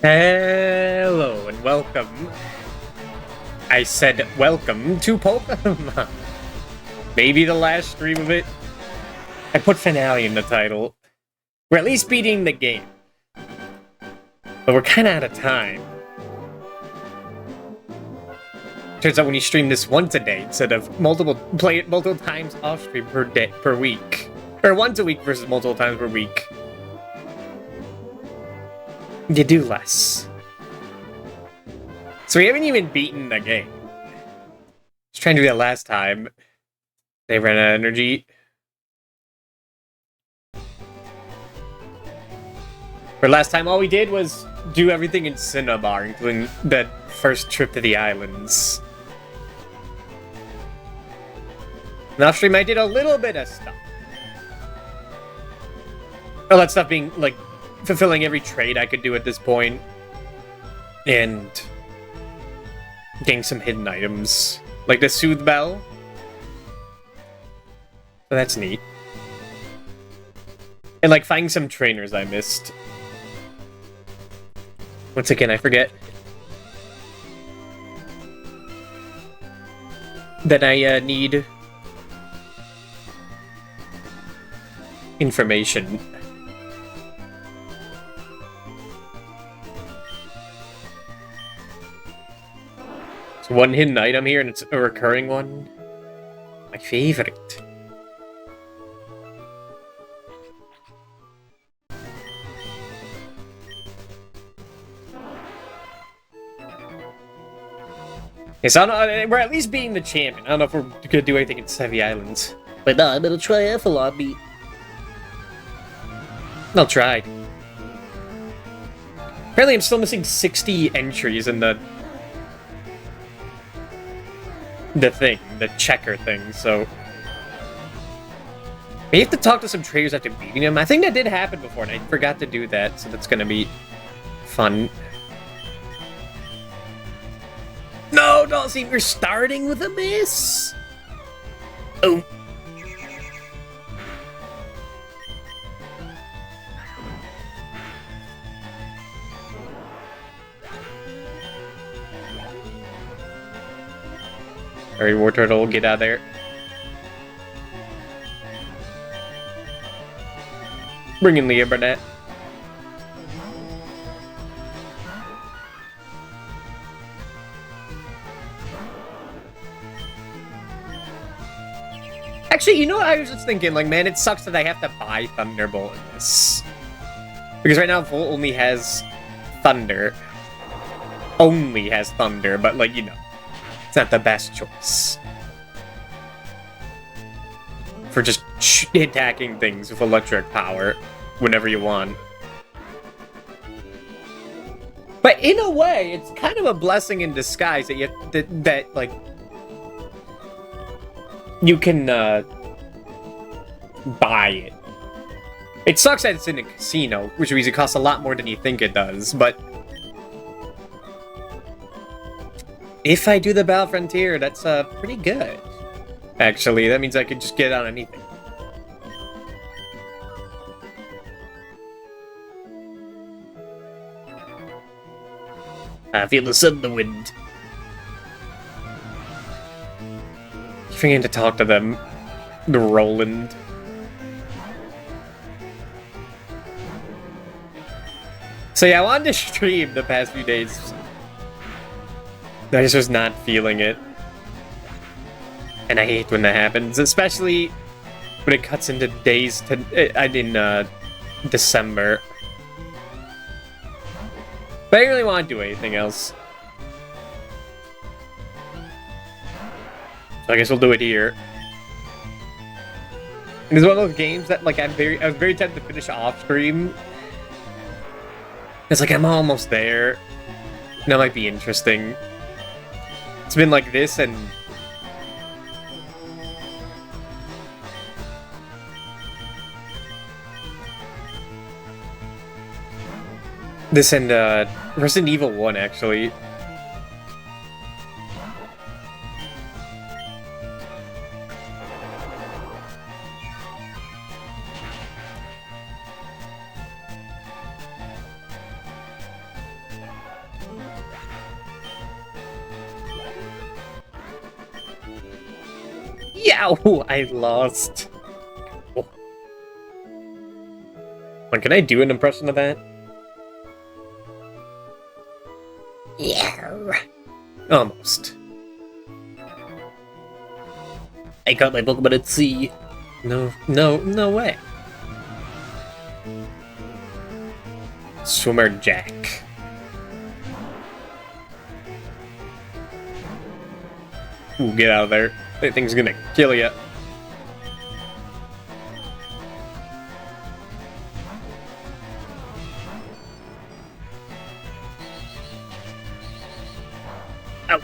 Hello and welcome. I said welcome to Pokemon. Maybe the last stream of it. I put finale in the title. We're at least beating the game. But we're kind of out of time. Turns out when you stream this once a day instead of play it multiple times off stream per week. Or once a week versus multiple times per week. You do less. So we haven't even beaten the game. Just trying to do that last time. They ran out of energy. For last time, all we did was do everything in Cinnabar, including the first trip to the islands. And off stream, I did a little bit of stuff. All that stuff being, like, fulfilling every trade I could do at this point. And getting some hidden items. Like the Soothe Bell. So that's neat. And like finding some trainers I missed. Once again, I forget that I need information. So one hidden item here, and it's a recurring one. My favorite. Okay, so we're at least being the champion. I don't know if we're gonna do anything in Sevii Islands. But no, I'm gonna try Triathlon beat. I'll try. Apparently I'm still missing 60 entries in the thing, the checker thing, so we have to talk to some traders after beating them. I think that did happen before, and I forgot to do that, so that's gonna be fun. No, Dawson, you're starting with a miss! Oh. Alright, War Turtle, get out of there. Bring in Leah Burnett. Actually, you know what I was just thinking? Like, man, it sucks that I have to buy Thunderbolt in this. Because right now, Volt only has Thunder. Only has Thunder, but, like, you know. It's not the best choice. For just attacking things with electric power whenever you want. But in a way, it's kind of a blessing in disguise that like you can buy it. It sucks that it's in a casino, which means it costs a lot more than you think it does, but if I do the Battle Frontier, that's pretty good. Actually, that means I could just get on anything. I feel the sun, the wind. Forgetting to talk to them. The Roland. So yeah, I wanted to stream the past few days. I just was not feeling it. And I hate when that happens, especially when it cuts into days in December. But I didn't really want to do anything else. So I guess we'll do it here. And it's one of those games that like I was very tempted to finish off stream. It's like I'm almost there. And that might be interesting. It's been like this and Resident Evil 1 actually. Yow! I lost. Oh. Can I do an impression of that? Yeah. Almost. I caught my Pokemon at sea. No way. Swimmer Jack. Ooh, get out of there. That thing's gonna kill you. Ow.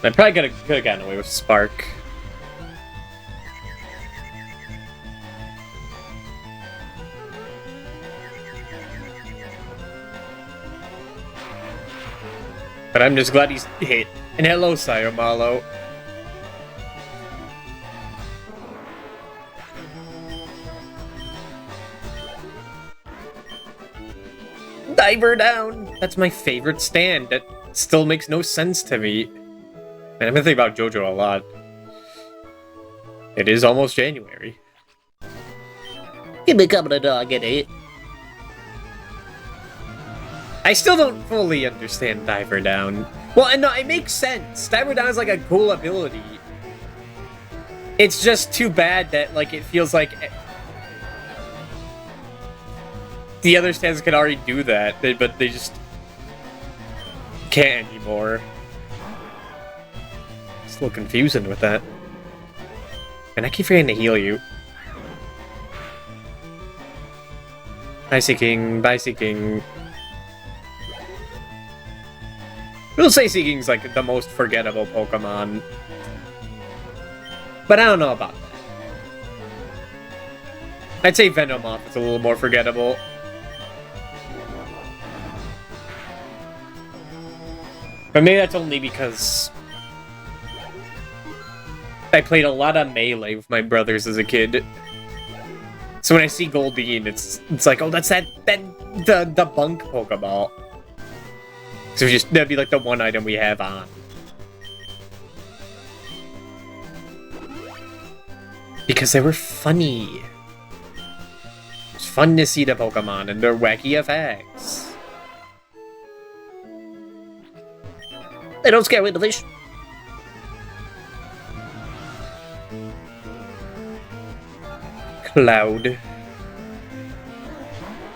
I probably could have gotten away with Spark. But I'm just glad he's hit. And hello, Sire Marlowe. Diver down! That's my favorite stand. That still makes no sense to me. And I've been thinking about JoJo a lot. It is almost January. You're becoming a dog, idiot. I still don't fully understand Diver Down. Well, and no, it makes sense. Diver Down is like a cool ability. It's just too bad that, like, it feels like the other stands can already do that, but they just can't anymore. It's a little confusing with that. And I keep forgetting to heal you. Bye, Seeking. Bye, Seeking. We'll say Seeking's like the most forgettable Pokemon. But I don't know about that. I'd say Venomoth is a little more forgettable. But maybe that's only because I played a lot of Melee with my brothers as a kid. So when I see Goldeen, it's like, oh, that's the bunk Pokeball. So that'd be like the one item we have on. Because they were funny. It's fun to see the Pokemon and their wacky effects. They don't scare me, the fish. Cloud.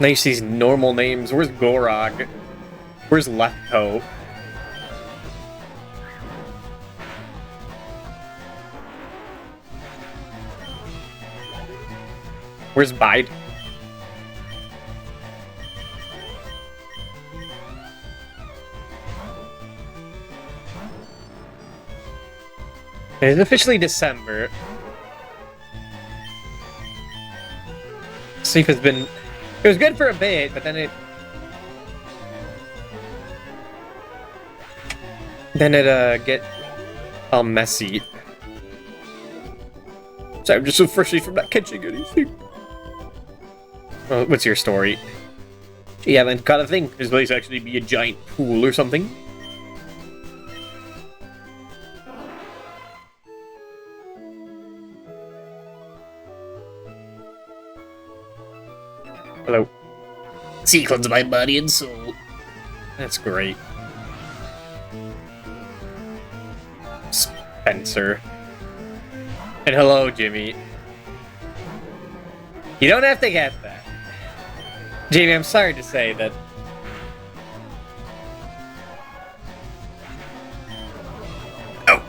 Nice, these normal names. Where's Gorog? Where's Letho? Where's Bide? It's officially December. Sleep has been... It was good for a bit, but then it get all messy. Sorry, I'm just so frustrated from not catching anything. Well, what's your story? You haven't caught a thing. This place actually be a giant pool or something. Hello. Sea cleanse my body and soul. That's great. Spencer. And hello, Jimmy. You don't have to get that. Jamie, I'm sorry to say that... Oh.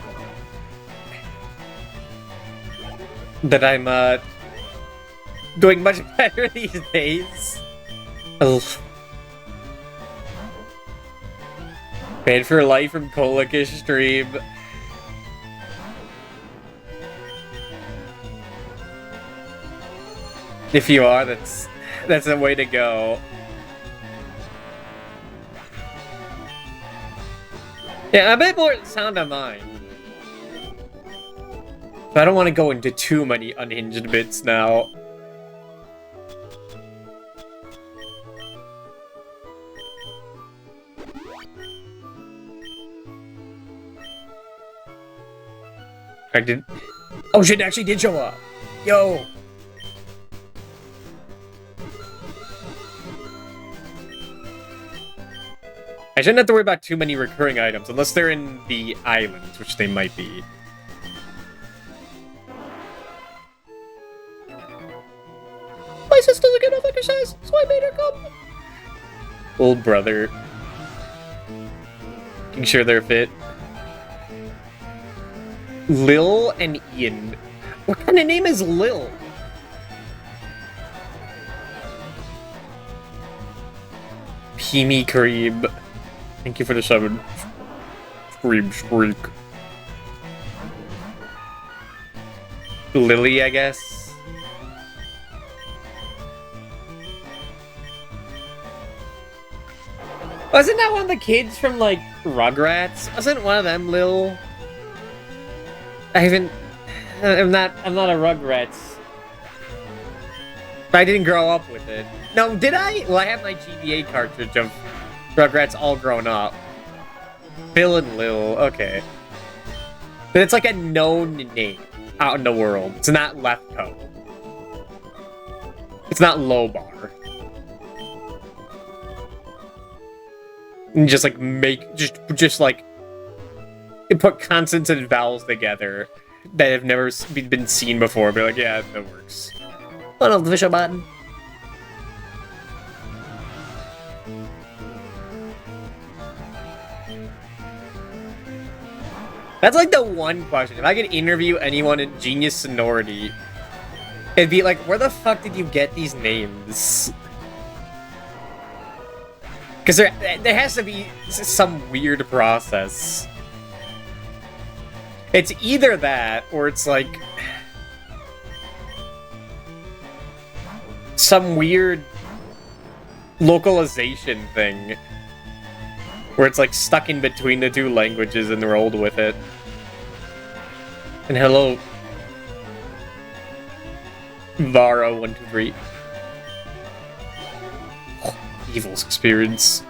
That I'm, doing much better these days. Oh. Paid for life from Colic-ish stream. If you are, that's a way to go. Yeah, a bit more sound of mine. But I don't want to go into too many unhinged bits now. I did. Oh shit! It actually did show up. Yo. I shouldn't have to worry about too many recurring items, unless they're in the islands, which they might be. My sister doesn't get enough exercise, so I made her come. Old brother. Making sure they're fit. Lil and Ian. What kind of name is Lil? Peemy Kareem. Thank you for the 7. Scream Shriek. Lily, I guess. Wasn't that one of the kids from, like, Rugrats? Wasn't one of them Lil? I'm not a Rugrats. I didn't grow up with it. No, did I? Well, I have my GBA cartridge of Rugrats all grown up. Bill and Lil, okay. But it's like a known name out in the world. It's not Lefko. It's not Lobar. And just like just like put consonants and vowels together that have never been seen before. Be like, yeah, that works. One of the official button. That's like the one question. If I could interview anyone in Genius Sonority, it'd be like, where the fuck did you get these names? Because there has to be some weird process. It's either that, or it's like some weird localization thing where it's like stuck in between the two languages and rolled with it. And hello, Varo123. Oh, Evil's experience.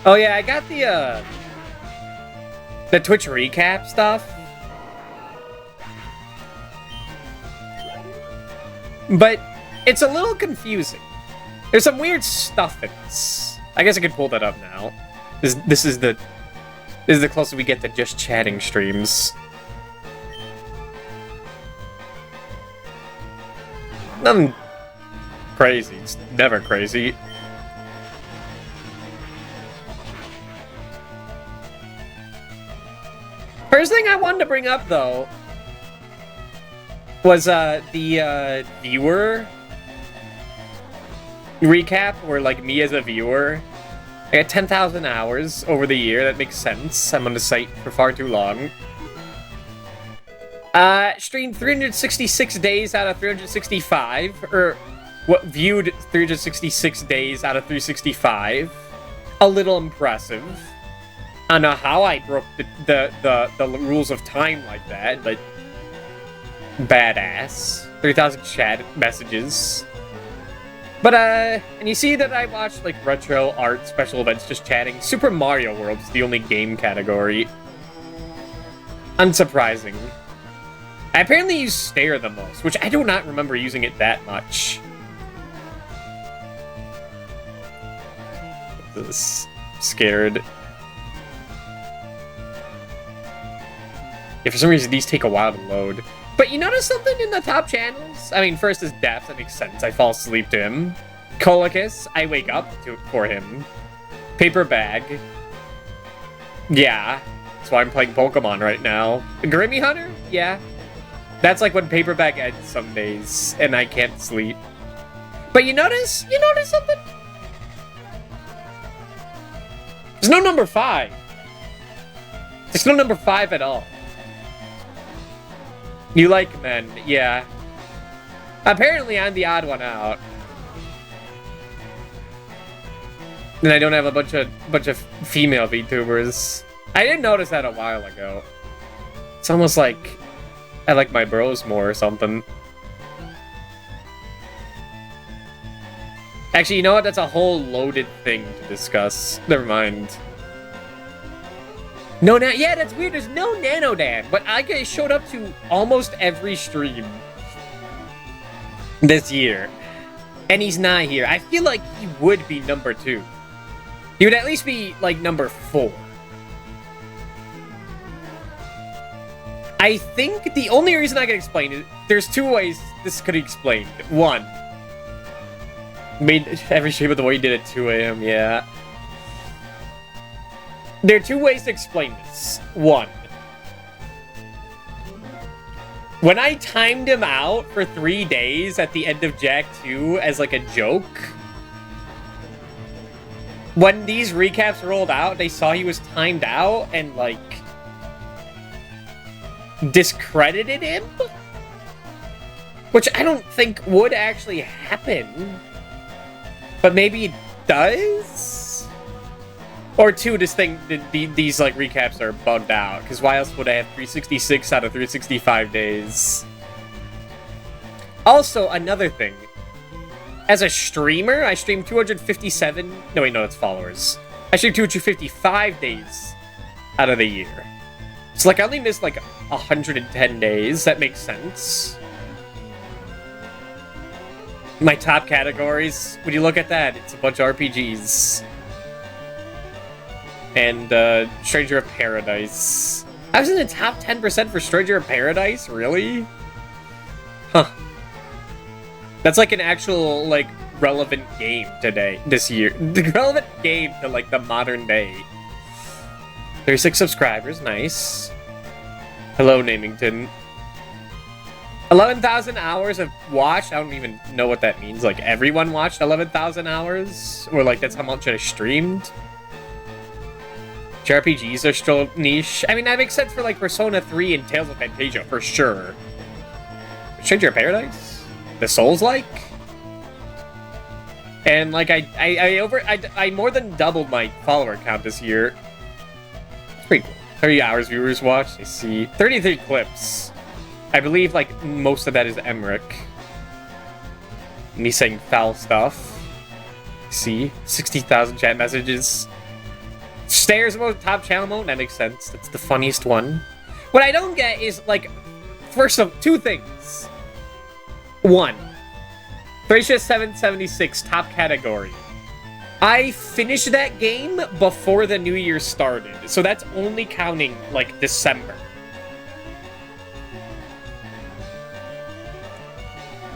Oh yeah, I got the Twitch recap stuff. But it's a little confusing. There's some weird stuff in this. I guess I could pull that up now. This is the closest we get to just chatting streams. Nothing crazy. It's never crazy. First thing I wanted to bring up, though, was the viewer recap, where, like, me as a viewer, I got 10,000 hours over the year. That makes sense. I'm on the site for far too long. Streamed 366 days out of 365, or what viewed 366 days out of 365. A little impressive. I don't know how I broke the rules of time like that, but badass. 3,000 chat messages. But, and you see that I watched, like, retro art special events just chatting. Super Mario World is the only game category. Unsurprising. I apparently use Stare the most, which I do not remember using it that much. Scared. Yeah, for some reason, these take a while to load. But you notice something in the top channels? I mean, first is Death, that makes sense. I fall asleep to him. Colicus, I wake up for him. Paper Bag. Yeah, that's why I'm playing Pokemon right now. Grimmy Hunter? Yeah. That's like when Paper Bag ends some days, and I can't sleep. But you notice something? There's no number 5. There's no number 5 at all. You like men, yeah. Apparently I'm the odd one out. And I don't have a bunch of female VTubers. I didn't notice that a while ago. It's almost like I like my bros more or something. Actually, you know what? That's a whole loaded thing to discuss. Never mind. No, yeah, that's weird. There's no Nano Dad, but I showed up to almost every stream this year, and he's not here. I feel like he would be number 2. He would at least be, like, number 4. I think the only reason I can explain it, there's 2 ways this could be explained. 1, made every stream of the way he did at 2 a.m., yeah. There are 2 ways to explain this. 1, when I timed him out for 3 days at the end of Jak 2 as like a joke, when these recaps rolled out, they saw he was timed out and like discredited him, which I don't think would actually happen, but maybe it does. Or 2, this thing, these like recaps are bugged out, because why else would I have 366 out of 365 days? Also, another thing. As a streamer, I stream 257... No, wait, no, that's followers. I stream 255 days out of the year. So, like, I only missed, like, 110 days. That makes sense. My top categories, when you look at that, it's a bunch of RPGs. And, Stranger of Paradise. I was in the top 10% for Stranger of Paradise? Really? Huh. That's like an actual, like, relevant game today, this year. The relevant game to, like, the modern day. 36 subscribers, nice. Hello, Namington. 11,000 hours of watched? I don't even know what that means. Like, everyone watched 11,000 hours? Or, like, that's how much I streamed? JRPGs are still niche. I mean, that makes sense for, like, Persona 3 and Tales of Fantasia, for sure. Stranger of Paradise? The Souls-like? And, like, I more than doubled my follower count this year. It's pretty cool. 30 hours viewers watched. I see. 33 clips. I believe, like, most of that is Emmerich. Me saying foul stuff. See? 60,000 chat messages. Stairs mode, top channel mode, that makes sense. That's the funniest one. What I don't get is, like, first of 2 things. 1, Thracia 776, top category. I finished that game before the new year started, so that's only counting, like, December.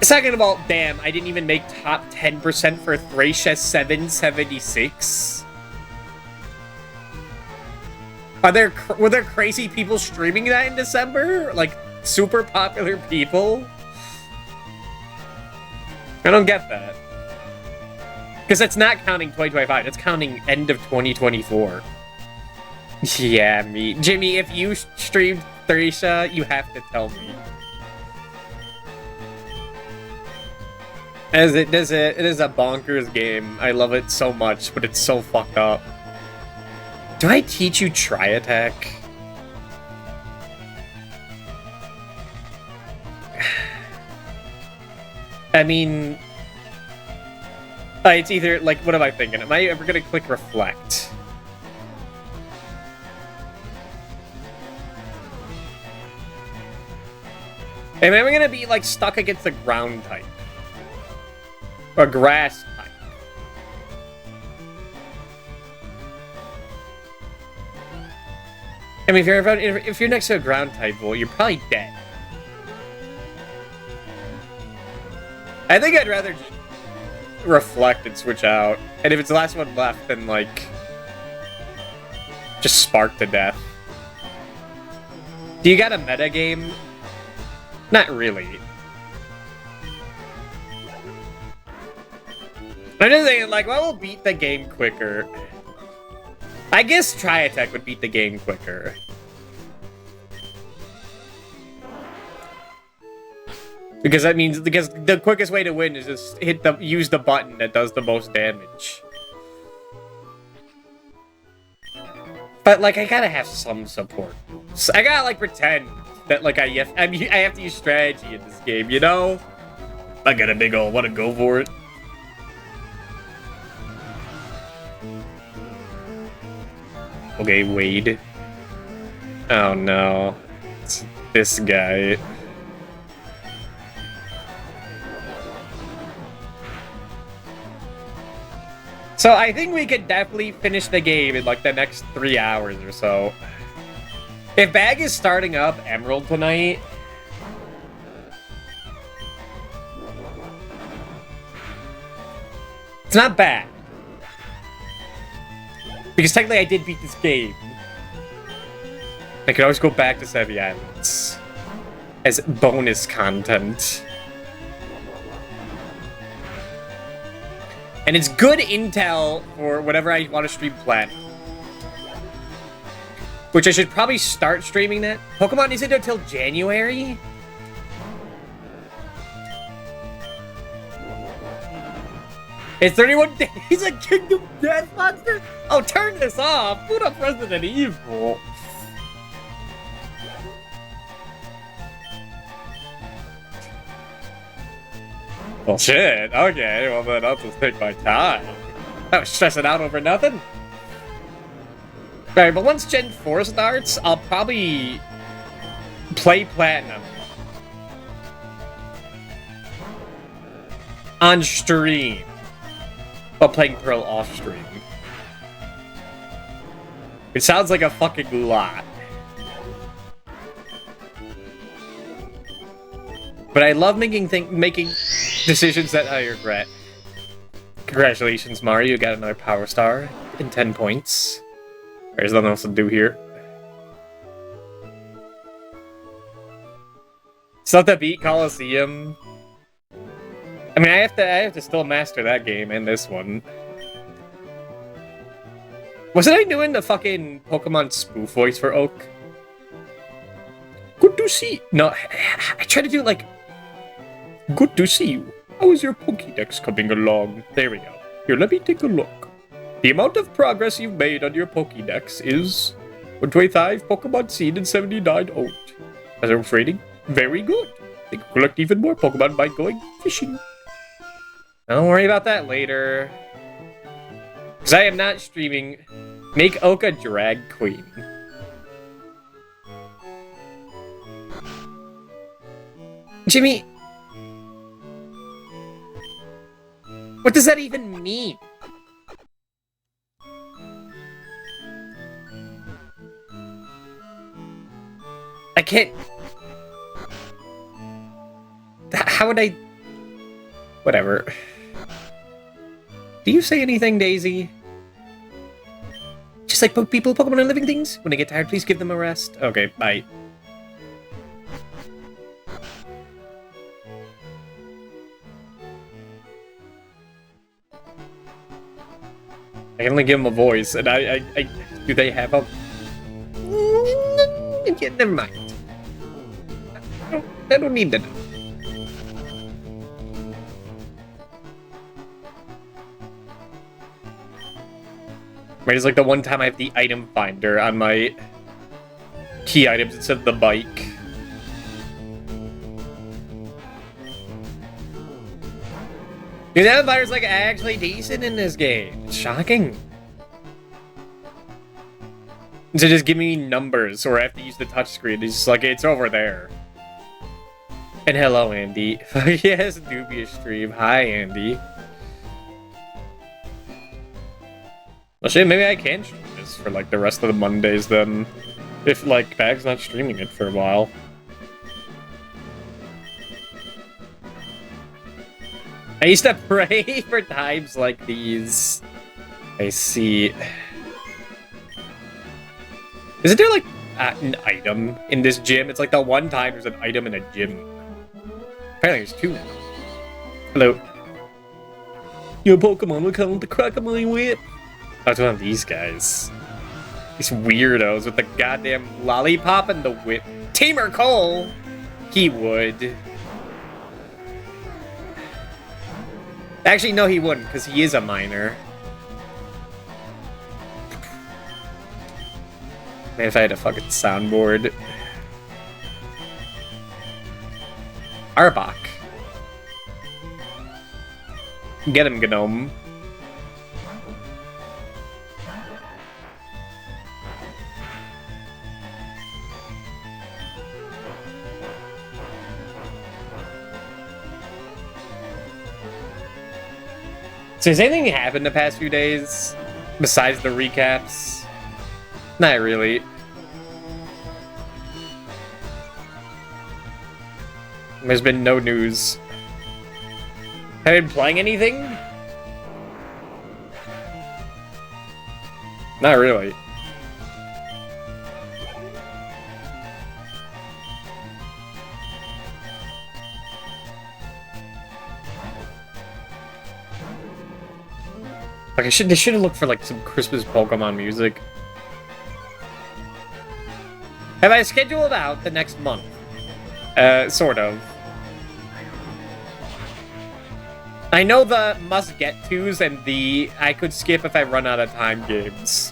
Second of all, damn, I didn't even make top 10% for Thracia 776. Were there crazy people streaming that in December? Like, super popular people? I don't get that. Because that's not counting 2025, that's counting end of 2024. Yeah, me. Jimmy, if you streamed Thracia, you have to tell me. As it is a bonkers game. I love it so much, but it's so fucked up. Do I teach you Tri-Attack? I mean... it's either, like, what am I thinking? Am I ever gonna click Reflect? Am I ever gonna be, like, stuck against the ground type? Or grass type? I mean, if you're next to a ground type, well, you're probably dead. I think I'd rather just reflect and switch out. And if it's the last one left, then, like, just spark to death. Do you got a meta game? Not really. I'm just thinking, like, what will beat the game quicker? I guess Tri-Attack would beat the game quicker. Because that means, because the quickest way to win is just use the button that does the most damage. But, like, I gotta have some support. So I gotta, like, pretend that, like, I have to use strategy in this game, you know? I got a big ol' wanna go for it. Okay, Wade. Oh no. It's this guy. So I think we could definitely finish the game in like the next 3 hours or so. If Bag is starting up Emerald tonight, it's not bad. Because technically I did beat this game. I could always go back to Savvy Islands as bonus content. And it's good intel for whenever I want to stream Platinum. Which I should probably start streaming that. Pokemon isn't until January? It's 31 days of Kingdom Death Monster? Oh, turn this off! Put up Resident Evil! Well, shit. Okay, well then I'll just take my time. I was stressing out over nothing. Alright, but once Gen 4 starts, I'll probably play Platinum on stream while playing Pearl off stream. It sounds like a fucking lot. But I love making decisions that I regret. Congratulations, Mario, you got another Power Star in 10 points. There's nothing else to do here. Still have to beat Coliseum. I mean, I have to still master that game and this one. Wasn't I doing the fucking Pokemon spoof voice for Oak? Good to see. No, I tried to do like. Good to see you. How is your Pokédex coming along? There we go. Here, let me take a look. The amount of progress you've made on your Pokédex is 125 Pokemon seen and 79 owned. As I'm trading, very good. You can collect even more Pokemon by going fishing. Don't worry about that later. Because I am not streaming. Make Oak a drag queen. Jimmy! What does that even mean? I can't... How would I... Whatever. Do you say anything, Daisy? Just like people, Pokemon are living things. When they get tired, please give them a rest. Okay, bye. I can only give them a voice, and I do they have a... Yeah, never mind. I don't need to know. Right, it's like the one time I have the item finder on my key items instead of the bike. Dude, that fire's like actually decent in this game. It's shocking. So just give me numbers, or I have to use the touchscreen. It's just like, it's over there. And hello, Andy. Yes, dubious stream. Hi, Andy. Well, shit, maybe I can stream this for like the rest of the Mondays then. If like Bag's not streaming it for a while. I used to pray for times like these. I see. Isn't there like an item in this gym? It's like the one time there's an item in a gym. Apparently there's two now. Hello. Your Pokemon will come with the crack of my whip. Oh, it's one of these guys. These weirdos with the goddamn lollipop and the whip. Tamer Cole! He would. Actually, no, he wouldn't, because he is a minor. Man, if I had a fucking soundboard. Arbok. Get him, Gnome. So has anything happened the past few days? Besides the recaps? Not really. There's been no news. Have you been playing anything? Not really. Like they should have looked for like some Christmas Pokemon music. Have I scheduled out the next month? Sort of. I know the must-get-tos and the I could skip if I run out of time games.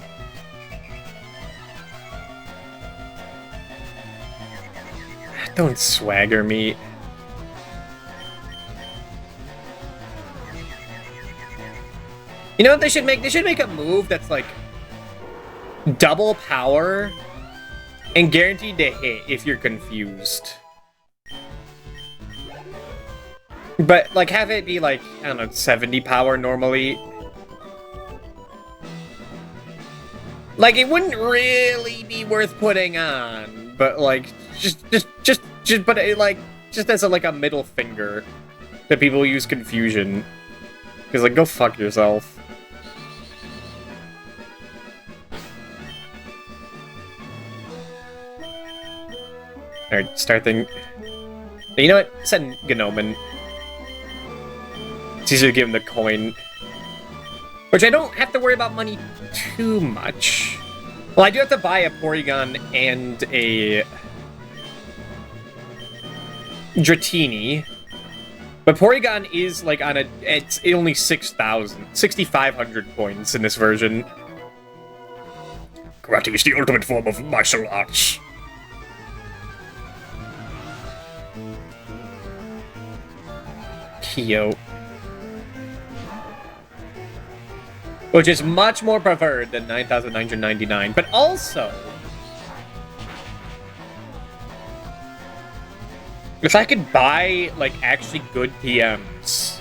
Don't swagger me. You know what they should make? They should make a move that's like double power and guaranteed to hit if you're confused. But like have it be like, I don't know, 70 power normally. Like it wouldn't really be worth putting on, but like just but it like just as a like a middle finger that people who use confusion. Cause like go fuck yourself. Alright, start thing. You know what? Send Gnomon. It's easier to give him the coin. Which I don't have to worry about money too much. Well, I do have to buy a Porygon and a Dratini. But Porygon is like on a... It's only 6,500 points in this version. Karate is the ultimate form of martial arts. Kyo. Which is much more preferred than 9,999, but also... If I could buy, like, actually good TMs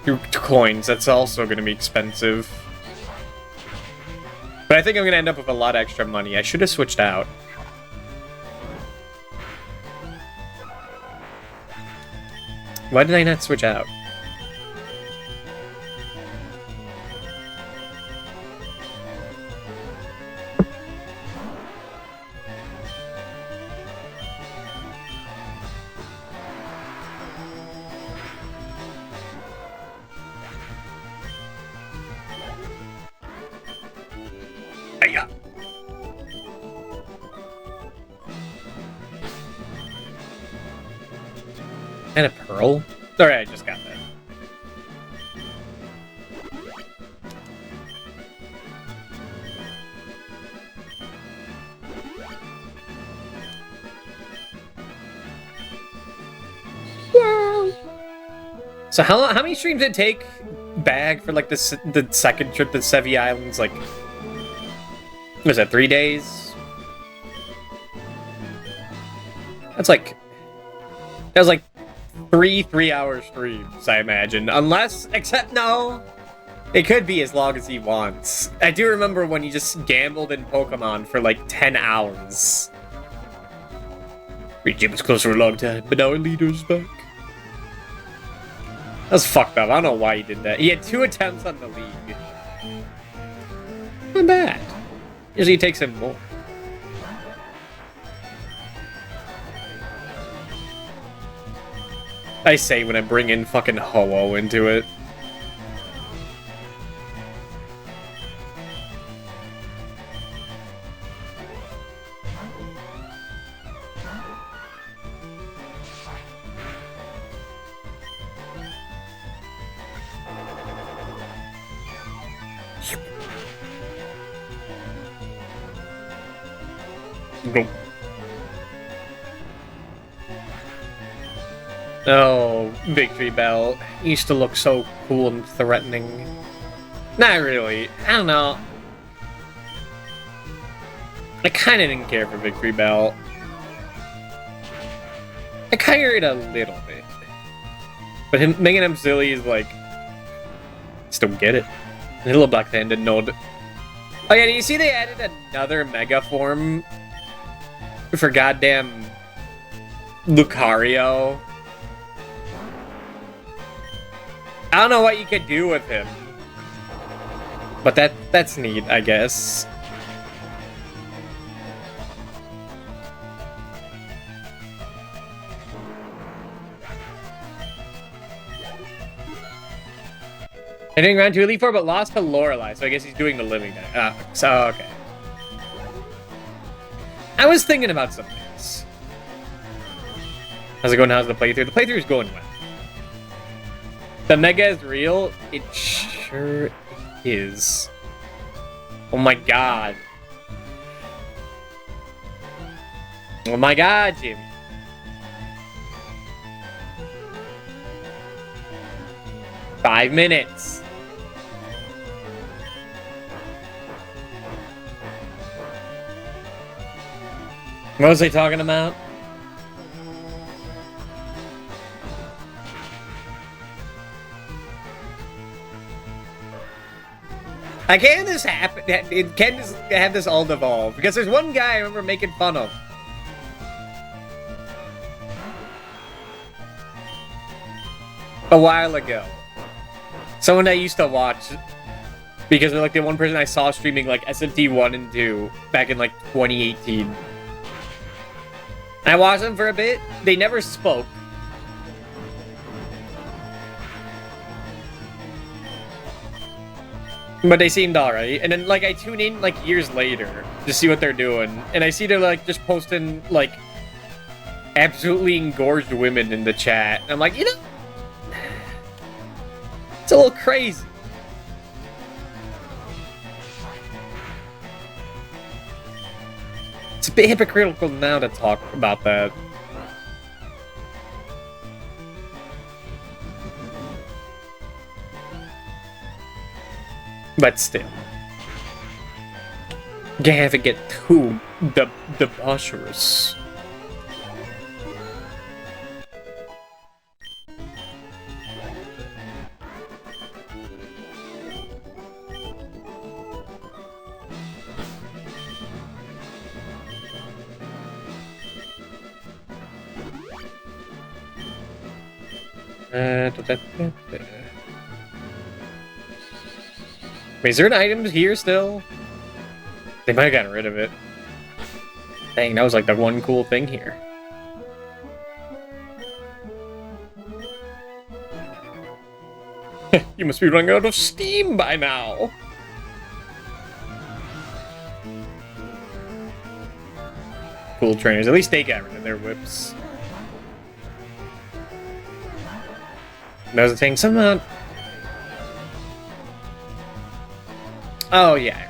through coins, that's also going to be expensive. But I think I'm going to end up with a lot of extra money. I should have switched out. Why did I not switch out? And a pearl? Alright, I just got that. Wow. So how many streams did it take Bag for like the second trip to Sevi Islands? Like, was that 3 days? That was like 3-hour streams, I imagine. Except no, it could be as long as he wants. I do remember when he just gambled in Pokemon for like 10 hours. Jim was close for a long time, but now our leader's back. That was fucked up. I don't know why he did that. He had 2 attempts on the league. Not bad. Usually it takes him more. I say when I bring in fucking Ho-Oh into it. Go. Oh, Victory Bell. Used to look so cool and threatening. Not really. I don't know. I kinda didn't care for Victory Bell. I cared a little bit. But making him silly is like... Just don't get it. A little black-handed node. Oh yeah, do you see they added another mega form for goddamn Lucario? I don't know what you could do with him. But that's neat, I guess. Hitting round 2 Elite Four, but lost to Lorelei, so I guess he's doing the living there. So okay. I was thinking about some things. How's it going? How's the playthrough? The playthrough is going well. The mega is real? It sure is. Oh my god. Oh my god, Jimmy. Five minutes. What was I talking about? Can this happen? Can this have this all devolve? Because there's one guy I remember making fun of. A while ago. Someone I used to watch. Because they're like the one person I saw streaming like SMT 1 and 2 back in like 2018. I watched them for a bit. They never spoke. But they seemed alright. And then, like, I tune in, like, years later to see what they're doing. And I see they're, like, just posting, like, absolutely engorged women in the chat. And I'm like, you know, it's a little crazy. It's a bit hypocritical now to talk about that. But still. You can't have it get too debaucherous. Wait, is there an item here still? They might have gotten rid of it. Dang, that was like the one cool thing here. You must be running out of steam by now. Cool trainers. At least they got rid of their whips. That was the thing. Somehow. Oh, yeah.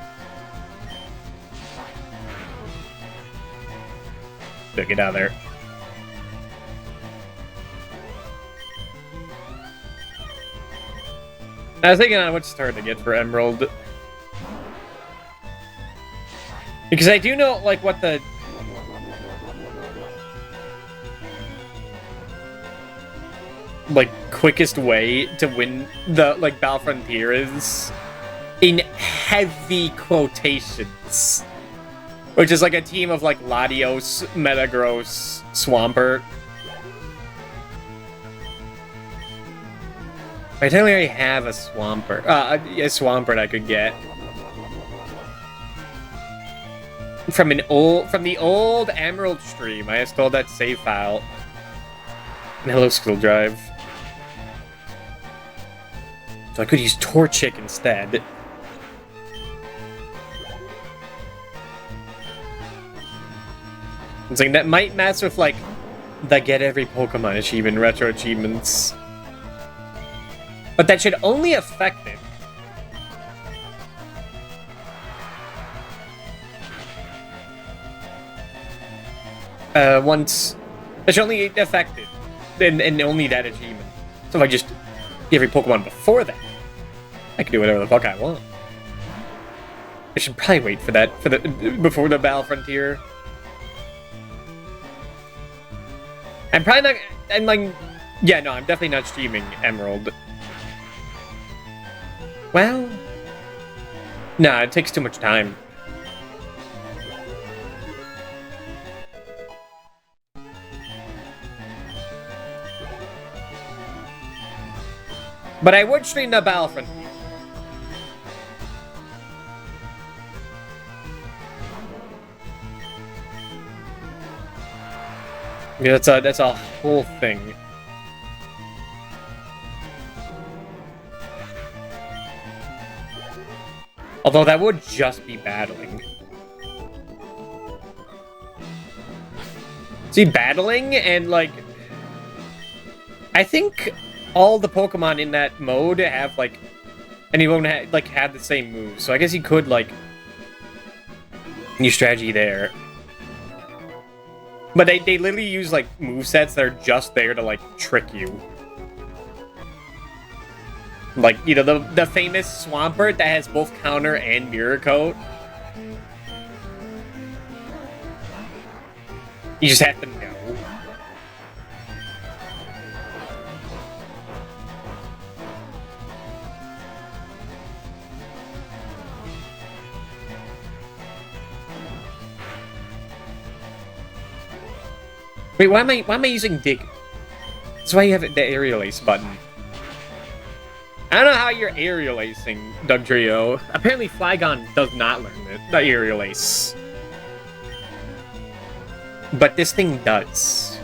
Get out of there. I was thinking on which star to get for Emerald. Because I do know, like, what the... like, quickest way to win the, like, Battle Frontier is... in heavy quotations. Which is like a team of like Latios, Metagross, Swampert. I technically already have a Swampert. A Swampert I could get. From the old Emerald stream. I installed that save file. And hello, Skill Drive. So I could use Torchic instead. It's like that might mess with like the get every Pokemon achievement, retro achievements. But that should only affect it. Once it should only affect it. And only that achievement. So if I just get every Pokemon before that, I can do whatever the fuck I want. I should probably wait for that before the Battle Frontier. I'm probably not... I'm like... Yeah, no, I'm definitely not streaming Emerald. Well... Nah, it takes too much time. But I would stream the Battlefront. Yeah, that's a whole thing. Although that would just be battling. See, battling and, like... I think all the Pokemon in that mode have, like... And you won't have the same moves. So I guess you could, like... Use strategy there. But they literally use, like, movesets that are just there to, like, trick you. Like, you know, the famous Swampert that has both Counter and Mirror Coat. You just have to know. Wait, why am I using Dig? That's why you have the aerial ace button. I don't know how you're aerial acing, Dugtrio. Apparently Flygon does not learn the aerial ace. But this thing does.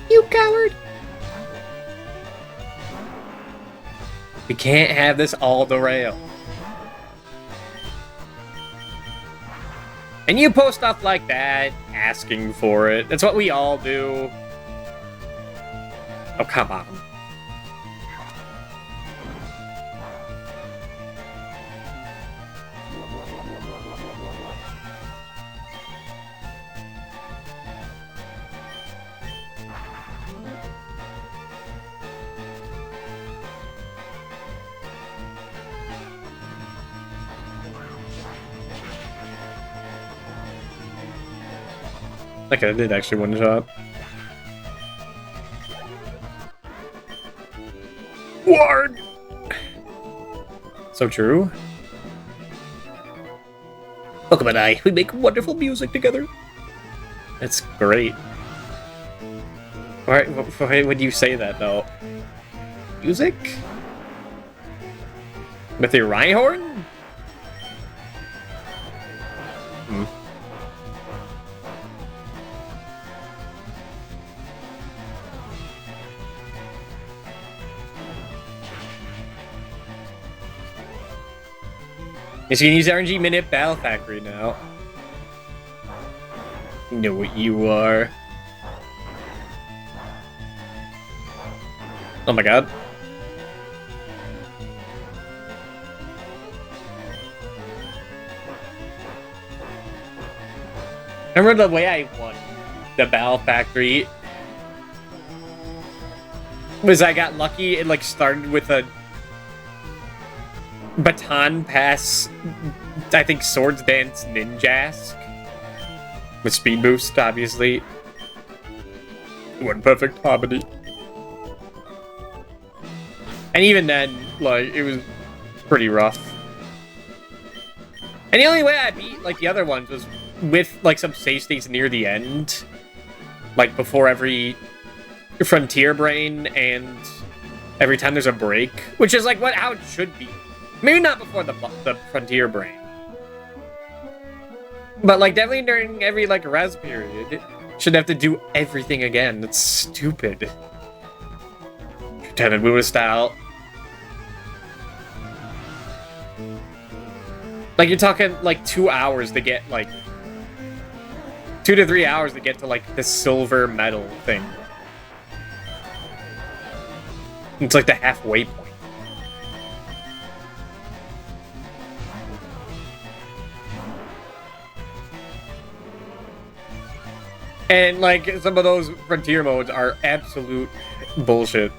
You coward! We can't have this all derail. And you post stuff like that, asking for it. That's what we all do. Oh, come on. Okay, I did actually one shot. Ward! So true. Pokemon and I, we make wonderful music together. That's great. Why would you say that, though? Music? With your Rhyhorn? Hmm. Yes, you can use RNG Minute Battle Factory now. You know what you are. Oh my god. I remember the way I won the Battle Factory was I got lucky. It like started with a Baton Pass, I think Swords Dance Ninjask. With speed boost, obviously. One perfect harmony. And even then, like, it was pretty rough. And the only way I beat, like, the other ones was with, like, some save states near the end. Like, before every Frontier Brain and every time there's a break. Which is, like, how it should be. Maybe not before the Frontier Brain. But, like, definitely during every, like, res period. Should have to do everything again. That's stupid. Lieutenant Wu style. Like, you're talking, like, 2 hours to get, like... 2 to 3 hours to get to, like, the silver medal thing. It's, like, the halfway point. And, like, some of those Frontier modes are absolute bullshit.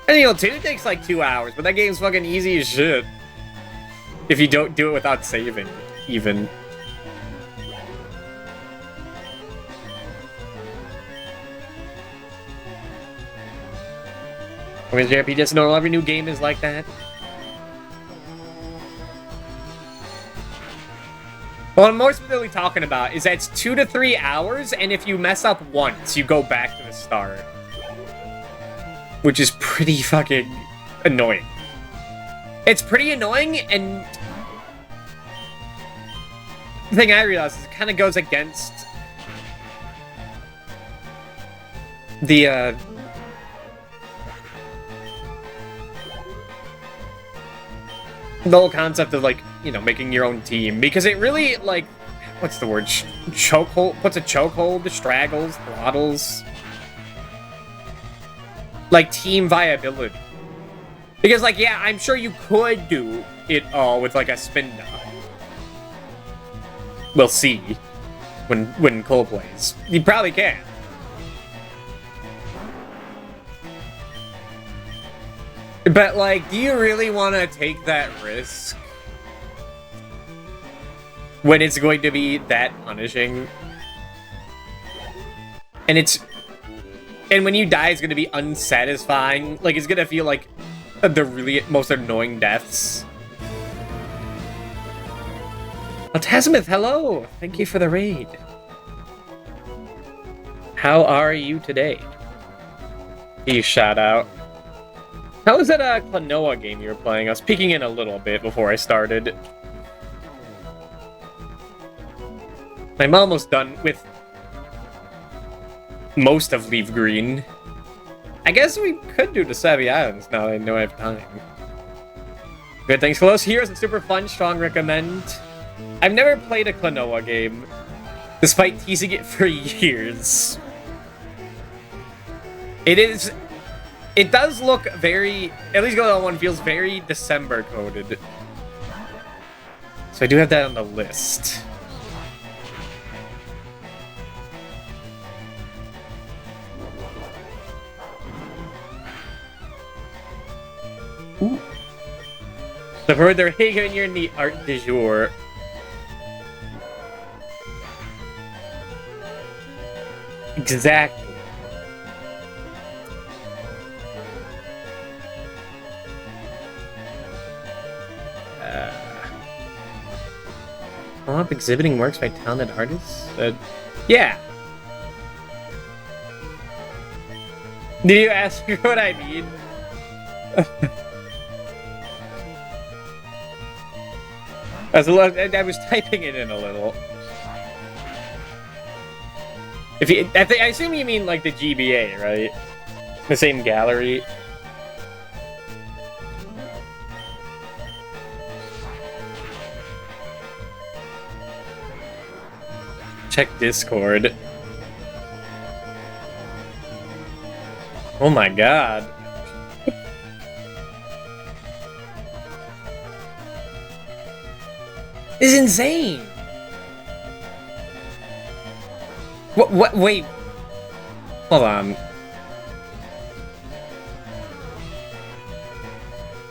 And, you know, 2 takes, like, 2 hours, but that game's fucking easy as shit. If you don't do it without saving, even. With JP, just know every new game is like that. What I'm more specifically talking about is that it's 2 to 3 hours, and if you mess up once, you go back to the start. Which is pretty fucking annoying. It's pretty annoying, and the thing I realized is it kind of goes against the whole concept of, like, you know, making your own team, because it really, like, what's the word? Chokehold? Puts a chokehold, straggles, throttles, like, team viability. Because, like, yeah, I'm sure you could do it all with, like, a spin down. We'll see when Cole plays. You probably can. But, like, do you really want to take that risk when it's going to be that punishing? And when you die, it's going to be unsatisfying. Like, it's going to feel like the really most annoying deaths. Tasmith, hello! Thank you for the raid. How are you today? You shout out. How was that Klonoa game you were playing? I was peeking in a little bit before I started. I'm almost done with most of LeafGreen. I guess we could do the Savvy Islands now that I know I have time. Good, thanks, Close. Heroes and super fun, strong recommend. I've never played a Klonoa game, despite teasing it for years. It does look very, at least Klonoa 1 feels very December coded. So I do have that on the list. Ooh. The further Hagen, you're in the art du jour. Exactly. Co-op exhibiting works by talented artists? Yeah. Did you ask me what I mean? I was typing it in a little. I assume you mean like the GBA, right? The same gallery. Check Discord. Oh my god. This is insane. What, wait. Hold on.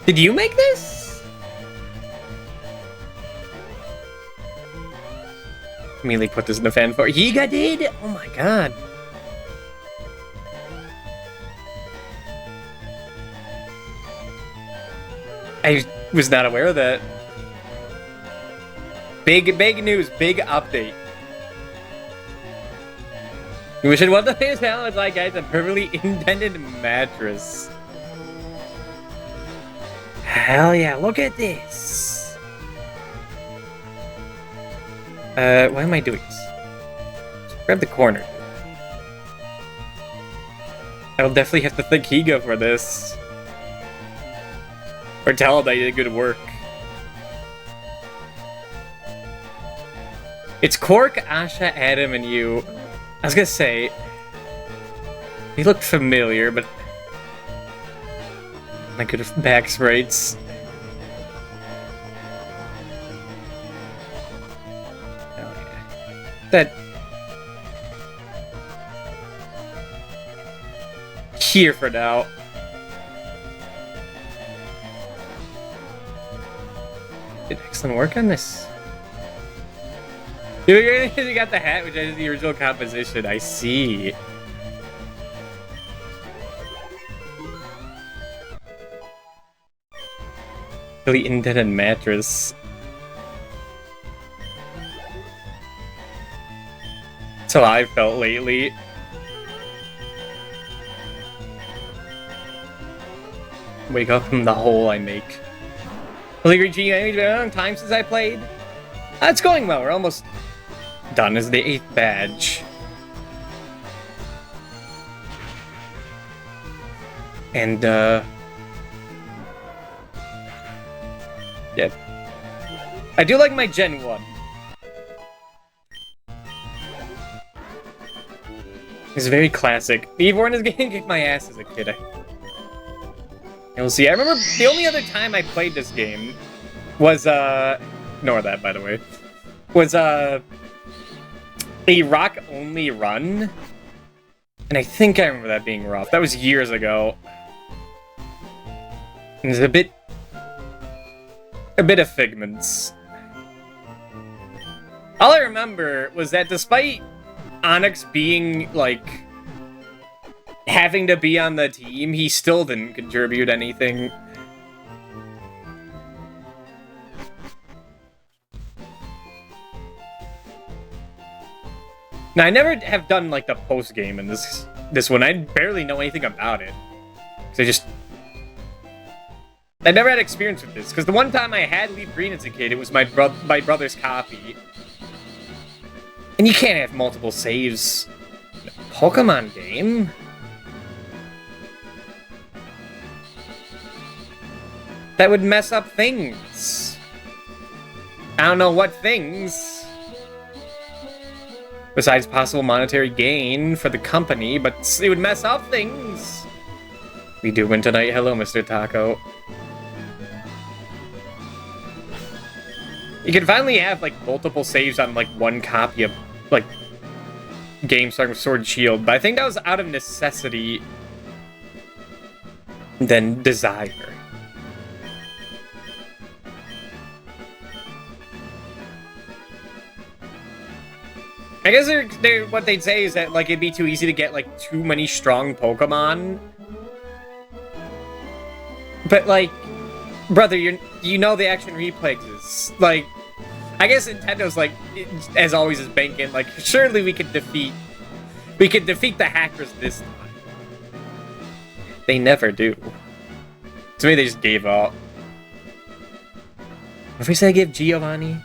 Did you make this? Immediately put this in the fan for Yiga did? Oh my god. I was not aware of that. Big news, big update. We should want the famous talent like guys a perfectly indented mattress. Hell yeah, look at this. Why am I doing this? Just grab the corner. I will definitely have to thank Higa for this. Or tell him I did good work. It's Cork, Asha, Adam, and you. I was gonna say, they look familiar, but I could have back sprites. Hell yeah. That here for now. Did excellent work on this. You got the hat, which is the original composition. I see. Really indented mattress. That's how I've felt lately. Wake up from the hole I make. LeafGreen, it's been a long time since I played. It's going well. We're almost done as the 8th badge. And, yeah. I do like my Gen 1. It's very classic. Evorn is getting kicked my ass as a kid. And we'll see. I remember the only other time I played this game was, ignore that, by the way, was, a rock-only run. And I think I remember that being rough. That was years ago. And there's a bit of figments. All I remember was that despite Onyx being, like, having to be on the team, he still didn't contribute anything. Now, I never have done, like, the post-game in this one. I barely know anything about it. Because I never had experience with this. Because the one time I had LeafGreen as a kid, it was my brother's copy. And you can't have multiple saves in a Pokemon game. That would mess up things. I don't know what things. Besides possible monetary gain for the company, but it would mess up things. We do win tonight. Hello, Mr. Taco. You can finally have, like, multiple saves on, like, one copy of, like, game starting with Sword and Shield, but I think that was out of necessity than desire. I guess what they'd say is that, like, it'd be too easy to get, like, too many strong Pokemon. But, like, brother, you know the action replay exists. Like, I guess Nintendo's, like, as always, is banking, like, surely we could defeat the hackers this time. They never do. To me, they just gave up. What if we say I give Giovanni?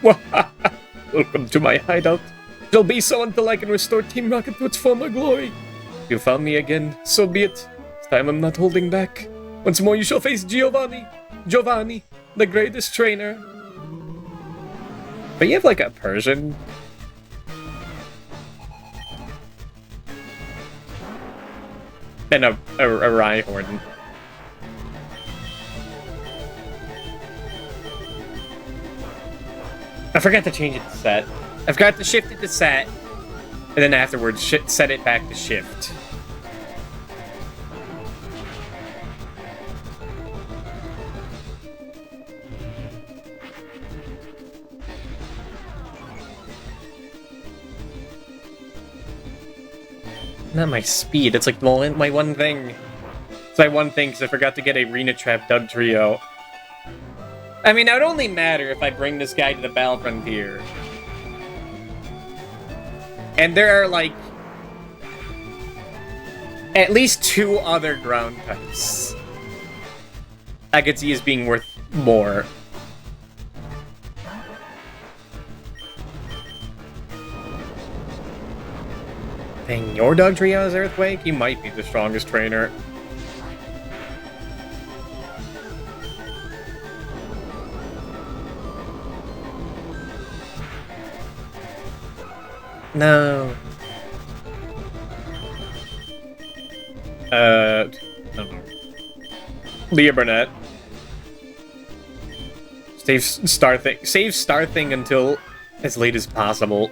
Welcome to my hideout. It'll be so until I can restore Team Rocket to its former glory. You found me again, so be it. This time I'm not holding back. Once more you shall face Giovanni, the greatest trainer. But you have like a Persian. And a Rhyhorn. I forgot to change it to set. I forgot to shift it to set, and then afterwards set it back to shift. Not my speed, it's like my one thing. It's my one thing, because I forgot to get a Arena Trap Dug Trio. I mean, it would only matter if I bring this guy to the Battle Frontier. And there are, like, at least 2 other ground types I could see as being worth more. Dang, your Dug Trio is Earthquake? You might be the strongest trainer. No. I don't know. Leah Burnett. Save Starthing until as late as possible.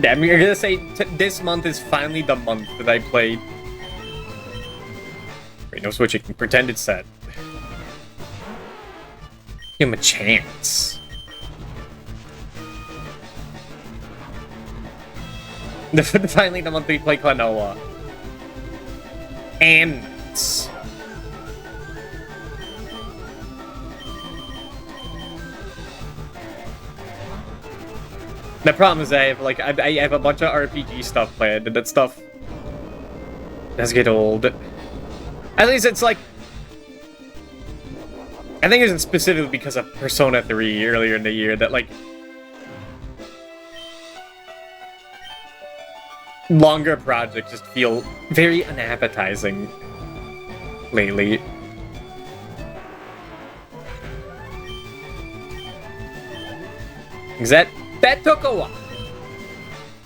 Damn, you're gonna say this month is finally the month that I played. Wait, no switching. Pretend it's set. Give him a chance. Finally, the month we play Klonoa. And... the problem is I have a bunch of RPG stuff planned, and that stuff does get old. At least it's like... I think it's specifically because of Persona 3 earlier in the year that, like... longer projects just feel very unappetizing lately. Because that took a while.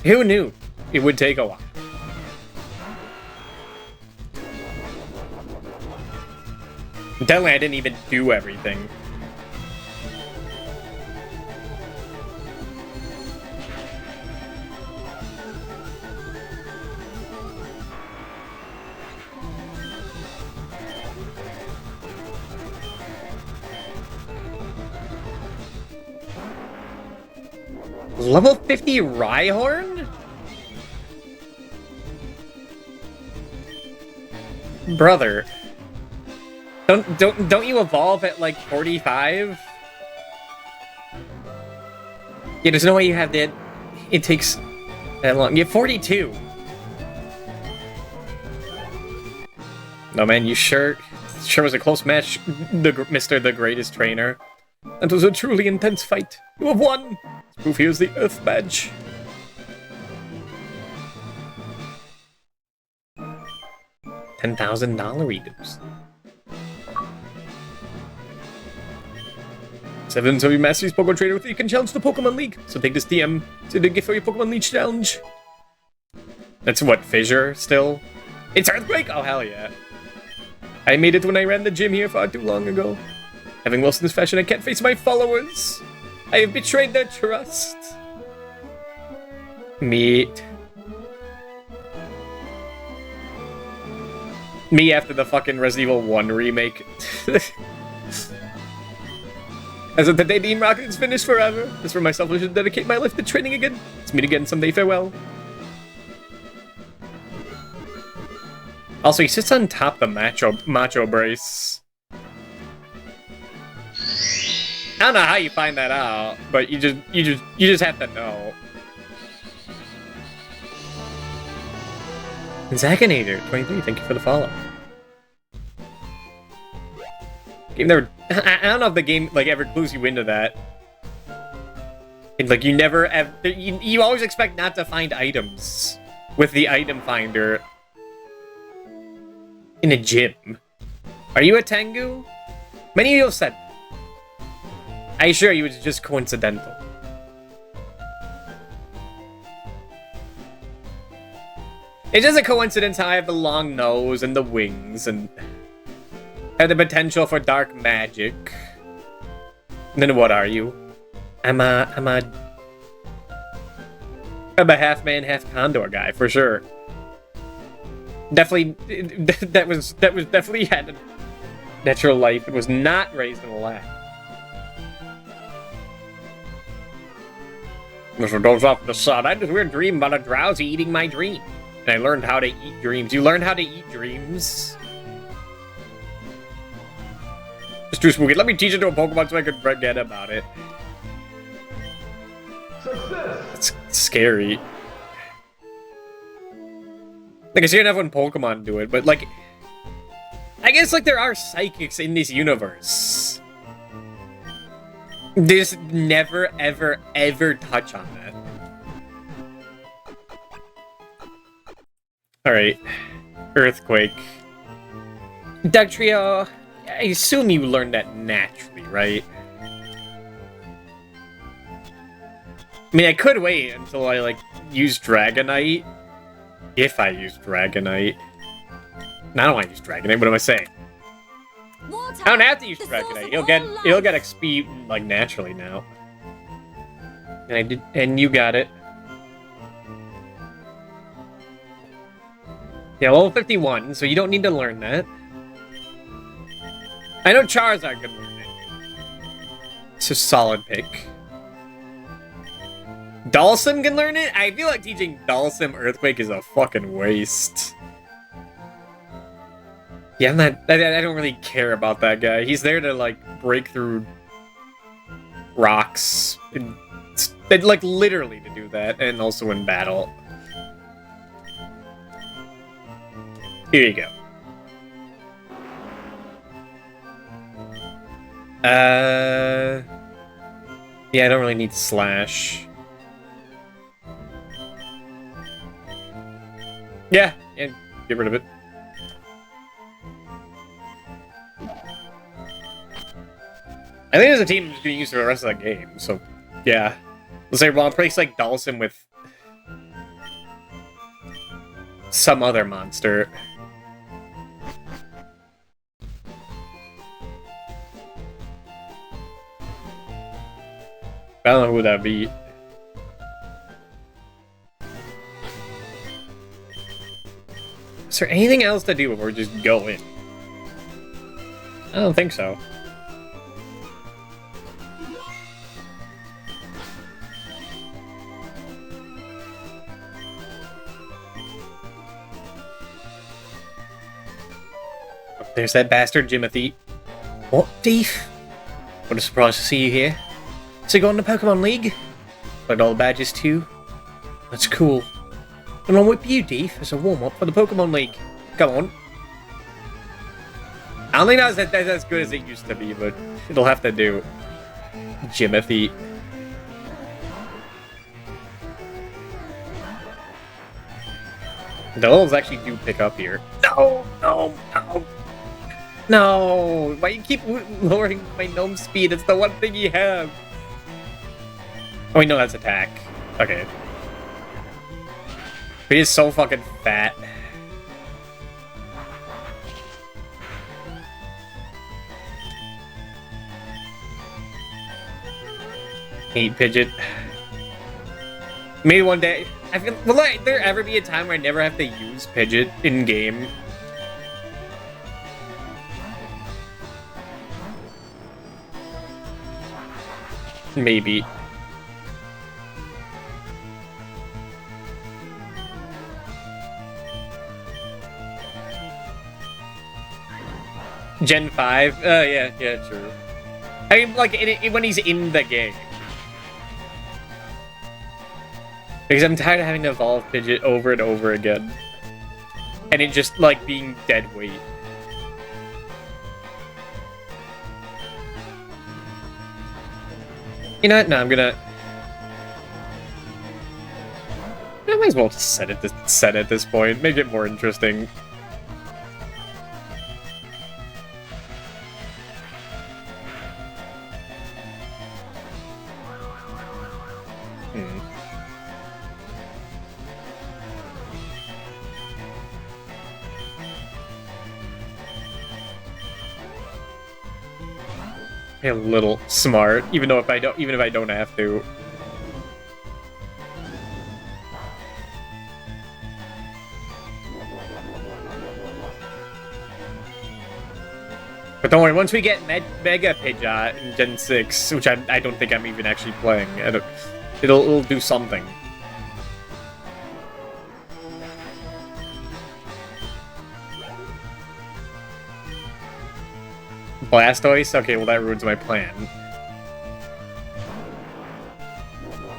Who knew it would take a while? Definitely, I didn't even do everything. Level 50 Rhyhorn? Brother. Don't you evolve at like 45? Yeah, there's no way you have that. It takes that long. You're 42. No man, you sure was a close match, Mr. the Greatest Trainer. That was a truly intense fight. You have won! Proof here's the Earth Badge. $10,000 items. 7 so you master Pokemon Trainer with you can challenge the Pokemon League. So take this DM to the gift for your Pokemon League challenge. That's what, Fissure still? It's Earthquake! Oh hell yeah. I made it when I ran the gym here far too long ago. Having lost in this fashion, I can't face my followers. I have betrayed their trust. Me after the fucking Resident Evil 1 remake. As of the day Team Rocket is finished forever. As for myself, I should dedicate my life to training again. Let's meet again someday, farewell. Also, he sits on top of the macho brace. I don't know how you find that out, but you just have to know. Zakinator 23, thank you for the follow. Game never, I don't know if the game like ever clues you into that. And, like you never ever, you always expect not to find items with the item finder in a gym. Are you a Tengu? Many of you have said. I assure you it's just coincidental. It's just a coincidence how I have the long nose and the wings and have the potential for dark magic. And then what are you? I'm a half man, half condor guy for sure. Definitely, that was definitely had a natural life. It was not raised in a lab. Mr. Goes off the sun. I had this weird dream about a drowsy eating my dream. And I learned how to eat dreams. You learn how to eat dreams? It's too spooky. Let me teach it to a Pokemon so I can forget about it. Success. It's scary. Like, I see enough when Pokemon do it, but, like... I guess, like, there are psychics in this universe. They just never, ever, ever touch on that. Alright. Earthquake. Dugtrio, I assume you learned that naturally, right? I mean, I could wait until I, like, use Dragonite. If I use Dragonite. No, I don't want to use Dragonite, what am I saying? I don't have to use Dragonite. You'll get XP like naturally now. And I did, and you got it. Yeah, level 51, so you don't need to learn that. I know Charizard can learn it. It's a solid pick. Dalsim can learn it? I feel like teaching Dalsim Earthquake is a fucking waste. Yeah, I don't really care about that guy. He's there to, like, break through rocks. And, like, literally to do that, and also in battle. Here you go. Yeah, I don't really need Slash. Yeah, get rid of it. I think there's a team who's going to use for the rest of the game, so yeah. Let's say, well, I'll place like Dalsim with some other monster. I don't know who that'd be. Is there anything else to do before we just go in? I don't think so. There's that bastard Jimothy. What, Thief? What a surprise to see you here. So you got in the Pokemon League? Got all the badges too? That's cool. And I'll whip you, Thief, as a warm-up for the Pokemon League. Come on. I don't think that's as good as it used to be, but it'll have to do. Jimothy. The levels actually do pick up here. No! No! No! No! Why you keep lowering my gnome speed? It's the one thing you have. Oh wait, no, that's attack. Okay. But he's so fucking fat. Hate Pidgeot. Maybe one day. I feel, will there ever be a time where I never have to use Pidgeot in game? Maybe. Gen 5? Yeah, true. I mean, like, when he's in the game. Because I'm tired of having to evolve Pidgeot over and over again. And it just, like, being dead weight. You know what? No, I'm gonna... I might as well just set it at this point. Make it more interesting. A little smart, even if I don't have to. But don't worry, once we get Mega Pidgeot in Gen 6, which I don't think I'm even actually playing, it'll do something. Blastoise? Okay, well that ruins my plan.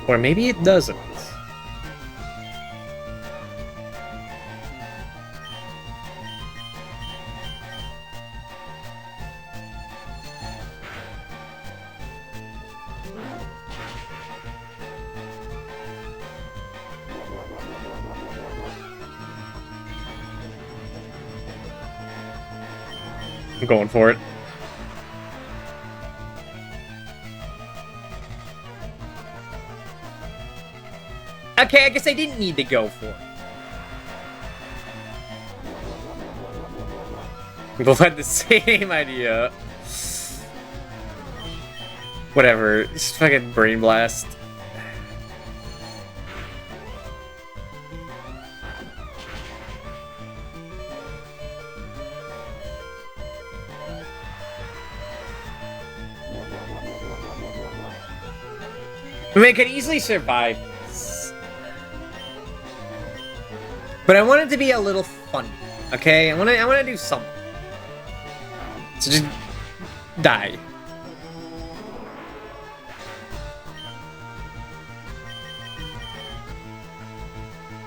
Or maybe it doesn't. I'm going for it. Okay, I guess I didn't need to go for it. We both had the same idea. Whatever, just fucking Brain Blast. I mean, I could easily survive. But I want it to be a little funny, okay? I want to do something. So just die.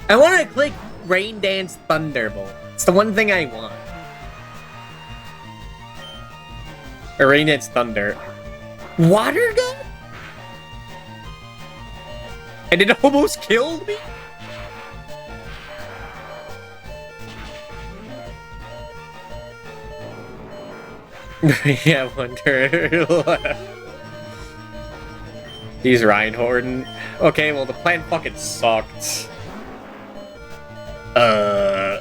I want to click Rain Dance Thunderbolt. It's the one thing I want. Or Rain Dance Thunder. Water gun? And it almost killed me? Yeah, I wonder. He's Reinhorden. Okay, well the plan fucking sucked. I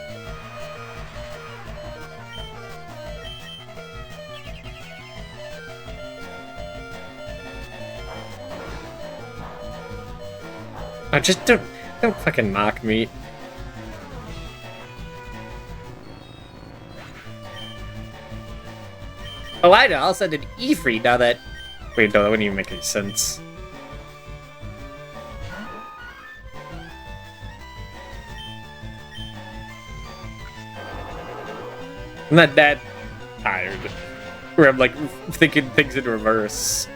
just don't fucking mock me. Oh, I know. I'll send an E-free now that... Wait, no, that wouldn't even make any sense. I'm not that tired. Where I'm like thinking things in reverse.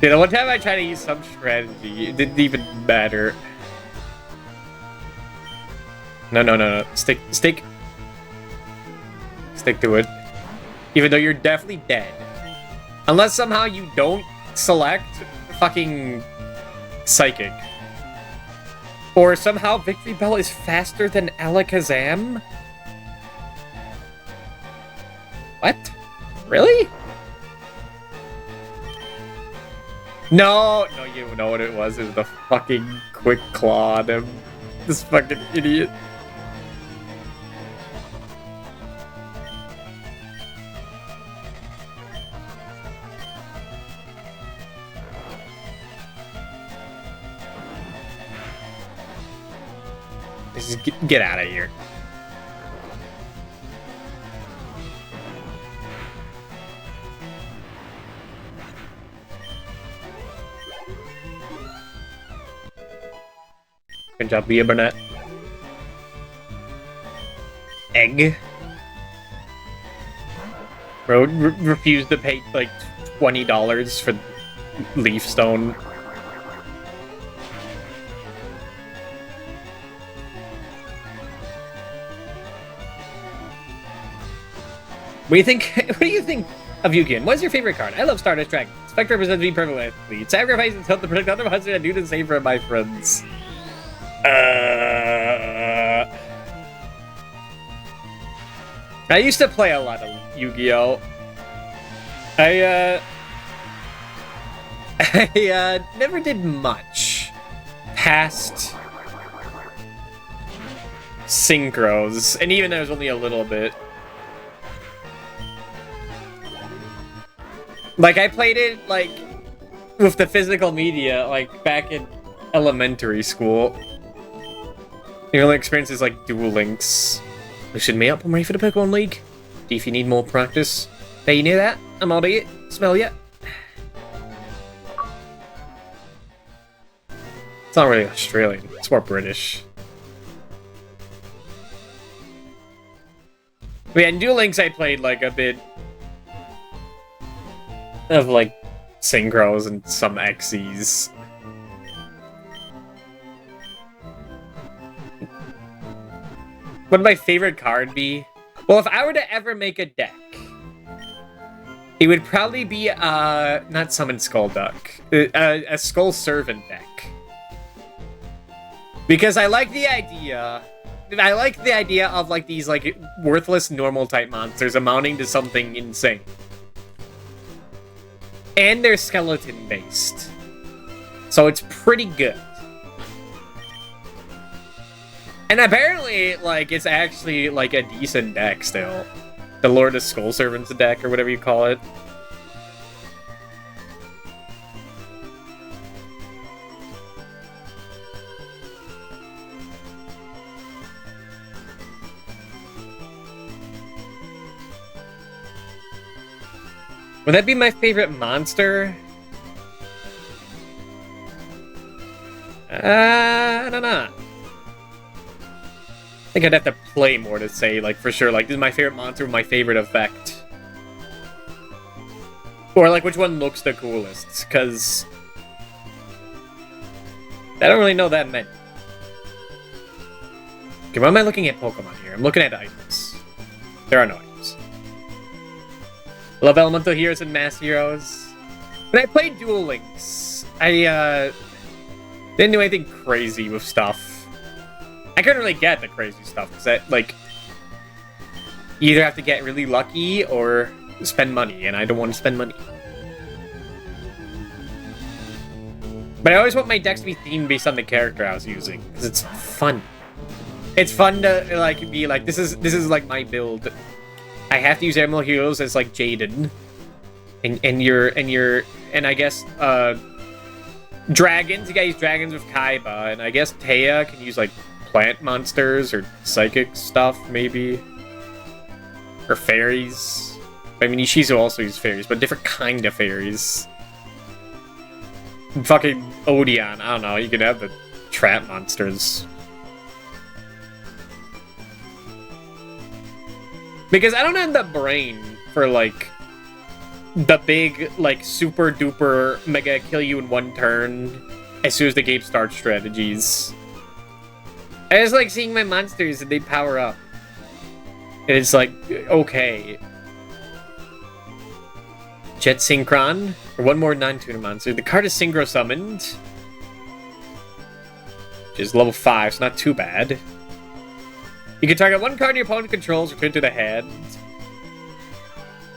You know, one time I tried to use some strategy, it didn't even matter. No. Stick to it. Even though you're definitely dead. Unless somehow you don't select fucking Psychic. Or somehow Victory Bell is faster than Alakazam? What? Really? No, you know what it was. It was the fucking Quick Claw on him. This fucking idiot. Just get out of here. Good job, Leah Burnett. Egg. Bro, refused to pay like $20 for Leaf Stone. What do you think? What do you think of Yu-Gi-Oh? What's your favorite card? I love Stardust Dragon. Spectre represents me perfectly. Sacrifice and help to protect other monsters and do the same for my friends. I used to play a lot of Yu-Gi-Oh. I never did much past synchros, and even there was only a little bit. Like, I played it, like, with the physical media, like, back in elementary school. The only experience is, like, Duel Links. Listen me up, I'm ready for the Pokemon League. If you need more practice. Hey, you near that? I'm out of it. Smell ya. It's not really Australian, it's more British. But yeah, in Duel Links I played, like, a bit of, like, synchros and some XEs. Would my favorite card be? Well, if I were to ever make a deck, it would probably be, not Summon Skullduck, a Skull Servant deck. Because I like the idea of, like, these, like, worthless normal-type monsters amounting to something insane. And they're skeleton-based. So it's pretty good. And apparently, like, it's actually, like, a decent deck still. The Lord of Skull Servants deck, or whatever you call it. Would that be my favorite monster? I don't know. I think I'd have to play more to say, like, for sure, like, this is my favorite monster with my favorite effect. Or, like, which one looks the coolest, because I don't really know that many. Okay, why am I looking at Pokemon here? I'm looking at items. There are no items. Love Elemental Heroes and Mass Heroes. When I played Duel Links, I didn't do anything crazy with stuff. I couldn't really get the crazy stuff, because I, like, you either have to get really lucky or spend money, and I don't want to spend money. But I always want my decks to be themed based on the character I was using, because it's fun. It's fun to, like, be like, this is like my build. I have to use Emerald Heroes as, like, Jaden. And I guess, dragons, you gotta use dragons with Kaiba, and I guess Taya can use, like, plant monsters or psychic stuff, maybe. Or fairies. I mean, Ishizu also uses fairies, but different kind of fairies. Fucking Odeon, I don't know, you could have the trap monsters. Because I don't have the brain for, like, the big, like, super duper mega kill you in one turn as soon as the game starts strategies. I just like seeing my monsters and they power up. And it's like, okay. Jet Synchron, or one more non-tuner monster. The card is Synchro summoned, which is level 5, so not too bad. You can target one card your opponent controls or put it to the hand.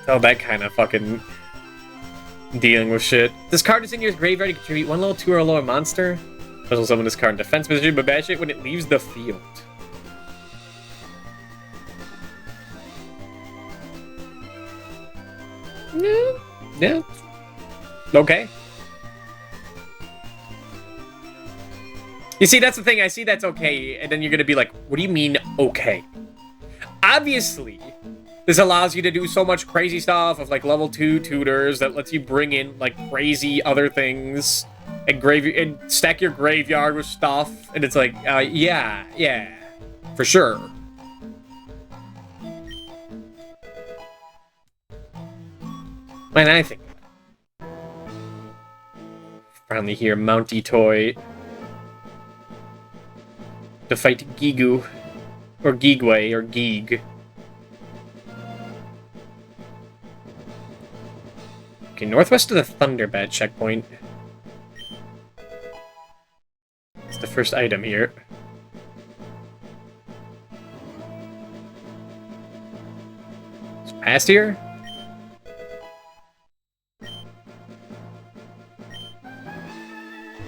Oh, that kind of fucking dealing with shit. This card is in your graveyard to contribute one level 2 or lower monster. Special summon this card in defense position, but banish it when it leaves the field. Yeah. Okay. You see, that's the thing. I see that's okay, and then you're gonna be like, what do you mean, okay? Obviously, this allows you to do so much crazy stuff of, like, level 2 tutors that lets you bring in, like, crazy other things and stack your graveyard with stuff, and it's like, yeah, for sure. And I think finally here, Mounty Toy to fight Gigu, or Gigway, or Geeg. Okay, northwest of the Thunderbat checkpoint. It's the first item here. It's past here?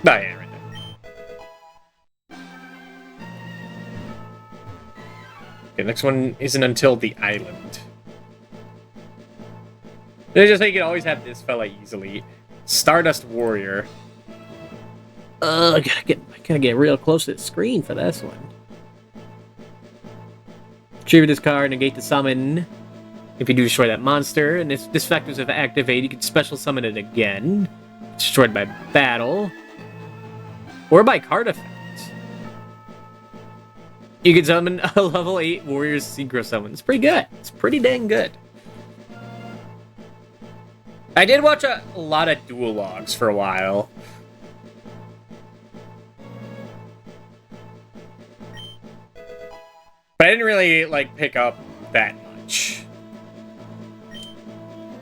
Oh, yeah, right there. Okay, next one isn't until the island. They just think you can always have this fella easily. Stardust Warrior. I gotta get real close to the screen for this one. Retrieve this card, negate the summon. If you do destroy that monster, and this effect is activate, you can special summon it again. Destroyed by battle. Or by card effect. You can summon a level 8 Warrior's Synchro Summon. It's pretty good. It's pretty dang good. I did watch a lot of dual logs for a while. But I didn't really, like, pick up that much.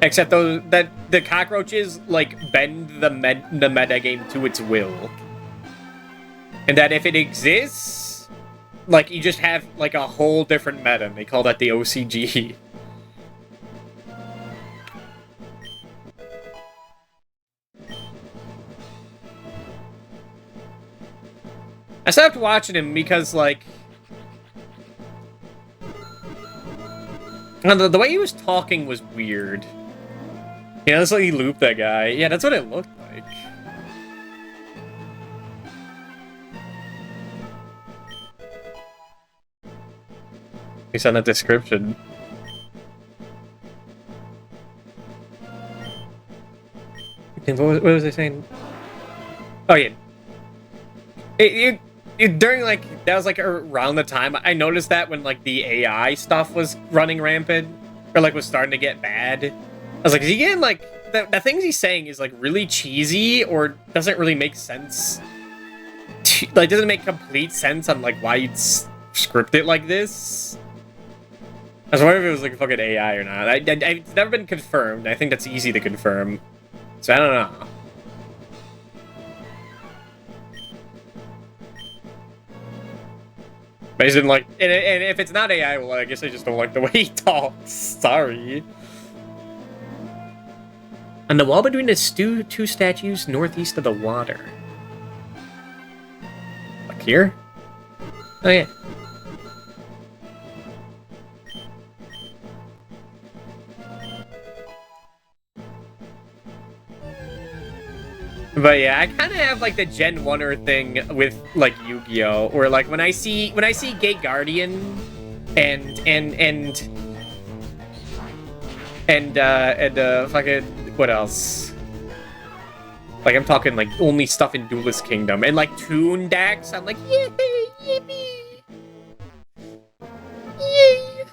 Except that the cockroaches, like, bend the meta game to its will. And that if it exists, like, you just have, like, a whole different meta, and they call that the OCG. I stopped watching him because, like, the way he was talking was weird. Yeah, that's like he looped that guy. Yeah, that's what it looked like. Based on that description. What was I saying? Oh, yeah. During like that was like around the time I noticed that when like the AI stuff was running rampant or like was starting to get bad. I was like, is he getting like the things he's saying is like really cheesy or doesn't really make sense? Like doesn't make complete sense on like why you'd script it like this. I was wondering if it was like a fucking AI or not. It's never been confirmed. I think that's easy to confirm. So I don't know. But he's been like, and if it's not AI, well, I guess I just don't like the way he talks. Sorry. On the wall between the two statues northeast of the water. Like here? Oh, yeah. But yeah, I kind of have like the Gen 1er thing with like Yu-Gi-Oh! Where like when I see Gate Guardian and fucking what else? Like I'm talking like only stuff in Duelist Kingdom and like Toon decks. I'm like yippee yippee yay.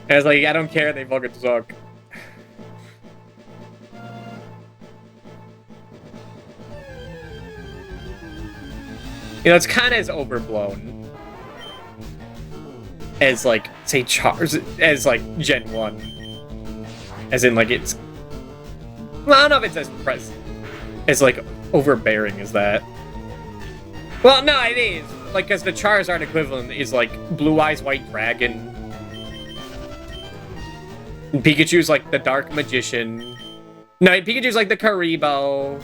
And I was like, I don't care. They fucking suck. You know, it's kind of as overblown as, like, say, as, like, Gen 1. As in, like, it's... Well, I don't know if it's as as, like, overbearing as that. Well, no, it is. Like, because the Charizard equivalent is, like, Blue Eyes White Dragon. And Pikachu's, like, the Dark Magician. No, Pikachu's, like, the Karibo.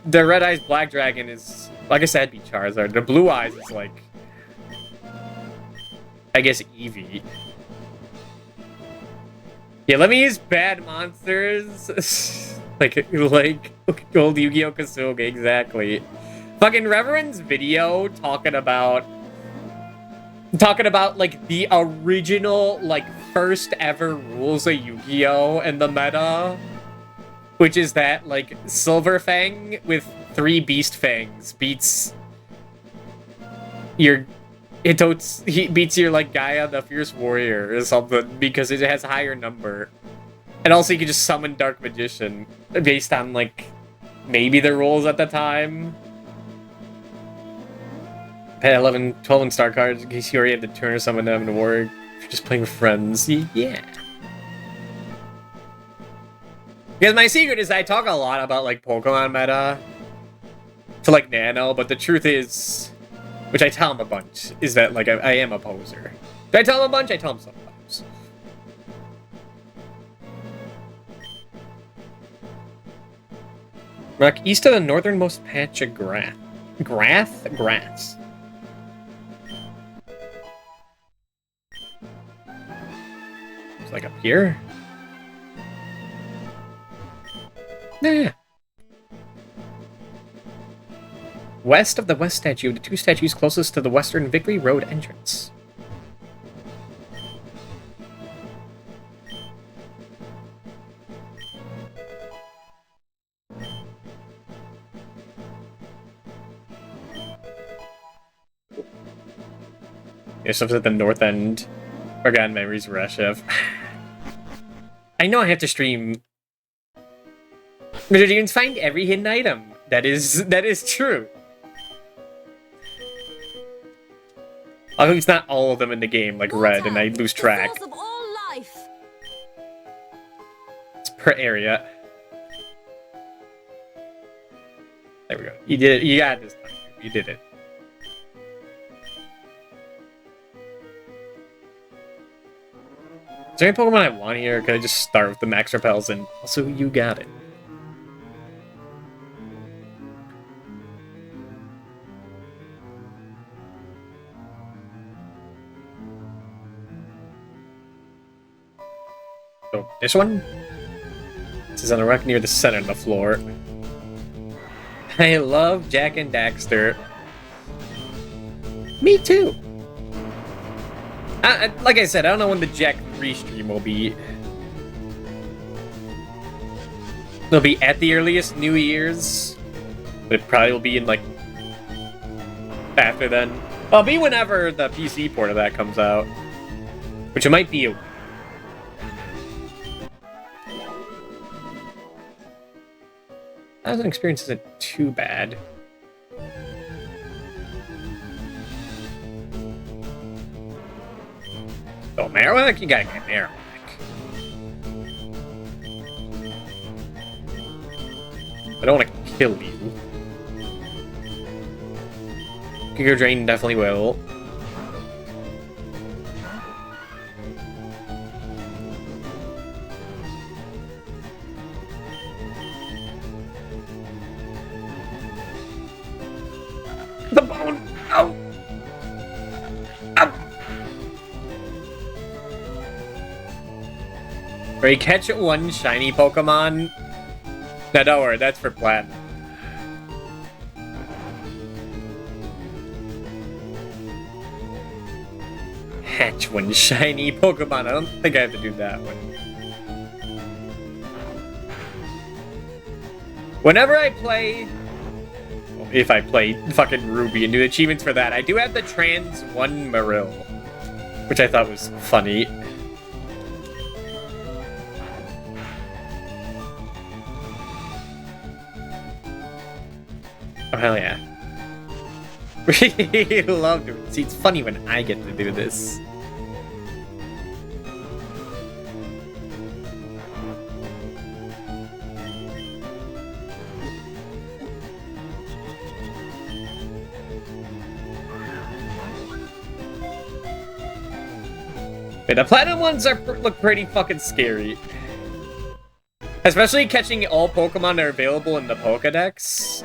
The Red Eyes Black Dragon is, like I said, be Charizard. The Blue Eyes is like, I guess, Eevee. Yeah, let me use bad monsters. like old Yu-Gi-Oh! Kasuga, exactly. Fucking Reverend's video talking about like the original, like, first ever rules of Yu-Gi-Oh! And the meta. Which is that, like, Silver Fang with 3 Beast Fangs beats your... He beats your, like, Gaia the Fierce Warrior or something because it has a higher number. And also you can just summon Dark Magician based on, like, maybe the rules at the time. Pet 11, 12 and star cards in case you already have to turn or summon them to work. If you're just playing with friends, yeah. Because my secret is I talk a lot about, like, Pokemon meta to, like, Nano, but the truth is, which I tell him a bunch, is that, like, I am a poser. Do I tell him a bunch? I tell him sometimes. Rock east of the northernmost patch of grass. Grass. It's like up here. Yeah. West of the West statue, the 2 statues closest to the Western Victory Road entrance. Yeah, stuff's at the north end. Forgotten Memories, Reshev. I know I have to stream. But you can find every hidden item. That is true. Although it's not all of them in the game, like Red, and I lose track. The source of all life. It's per area. There we go. You did it. You got it this time. You did it. Is there any Pokemon I want here? Or can I just start with the Max Repels and also you got it? So, this one? This is on a rack near the center of the floor. I love Jak and Daxter. Me too! Like I said, I don't know when the Jak 3 stream will be. It'll be at the earliest New Year's. But it probably will be in, like, after then. Well, it'll be whenever the PC port of that comes out. Which it might be a... As an experience isn't too bad. Oh, Marowak? You gotta get Marowak. I don't want to kill you. Giga Drain definitely will. The bone! Oh! Where you catch one shiny Pokemon. No, don't worry, that's for Platinum. Catch one shiny Pokemon. I don't think I have to do that one. Whenever I play... If I play fucking Ruby and do achievements for that, I do have the Trans 1 Marill. Which I thought was funny. Oh, hell yeah. Really love doing it. See, it's funny when I get to do this. Wait, the Platinum ones look pretty fucking scary. Especially catching all Pokemon that are available in the Pokedex.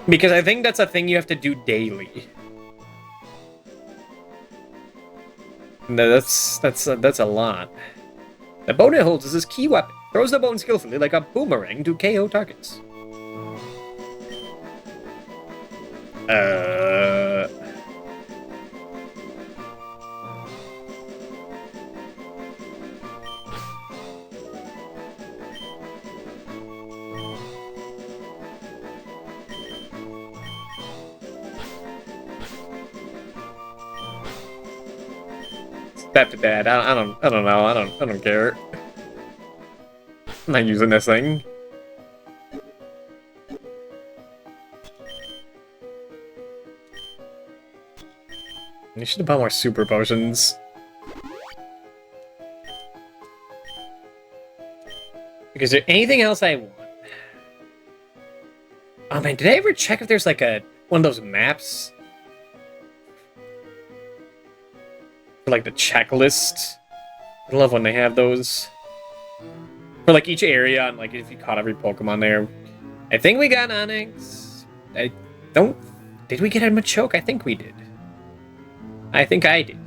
Because I think that's a thing you have to do daily. No, that's a lot. The bone it holds is his key weapon. Throws the bone skillfully like a boomerang to KO targets. Step to dad. I don't know. I don't care. I'm not using this thing. You should have bought more super potions. Is there anything else I want? Oh man, did I ever check if there's like one of those maps? For like the checklist. I love when they have those. For like each area and like if you caught every Pokemon there. I think we got Onix. Did we get a Machoke? I think we did. I think I did.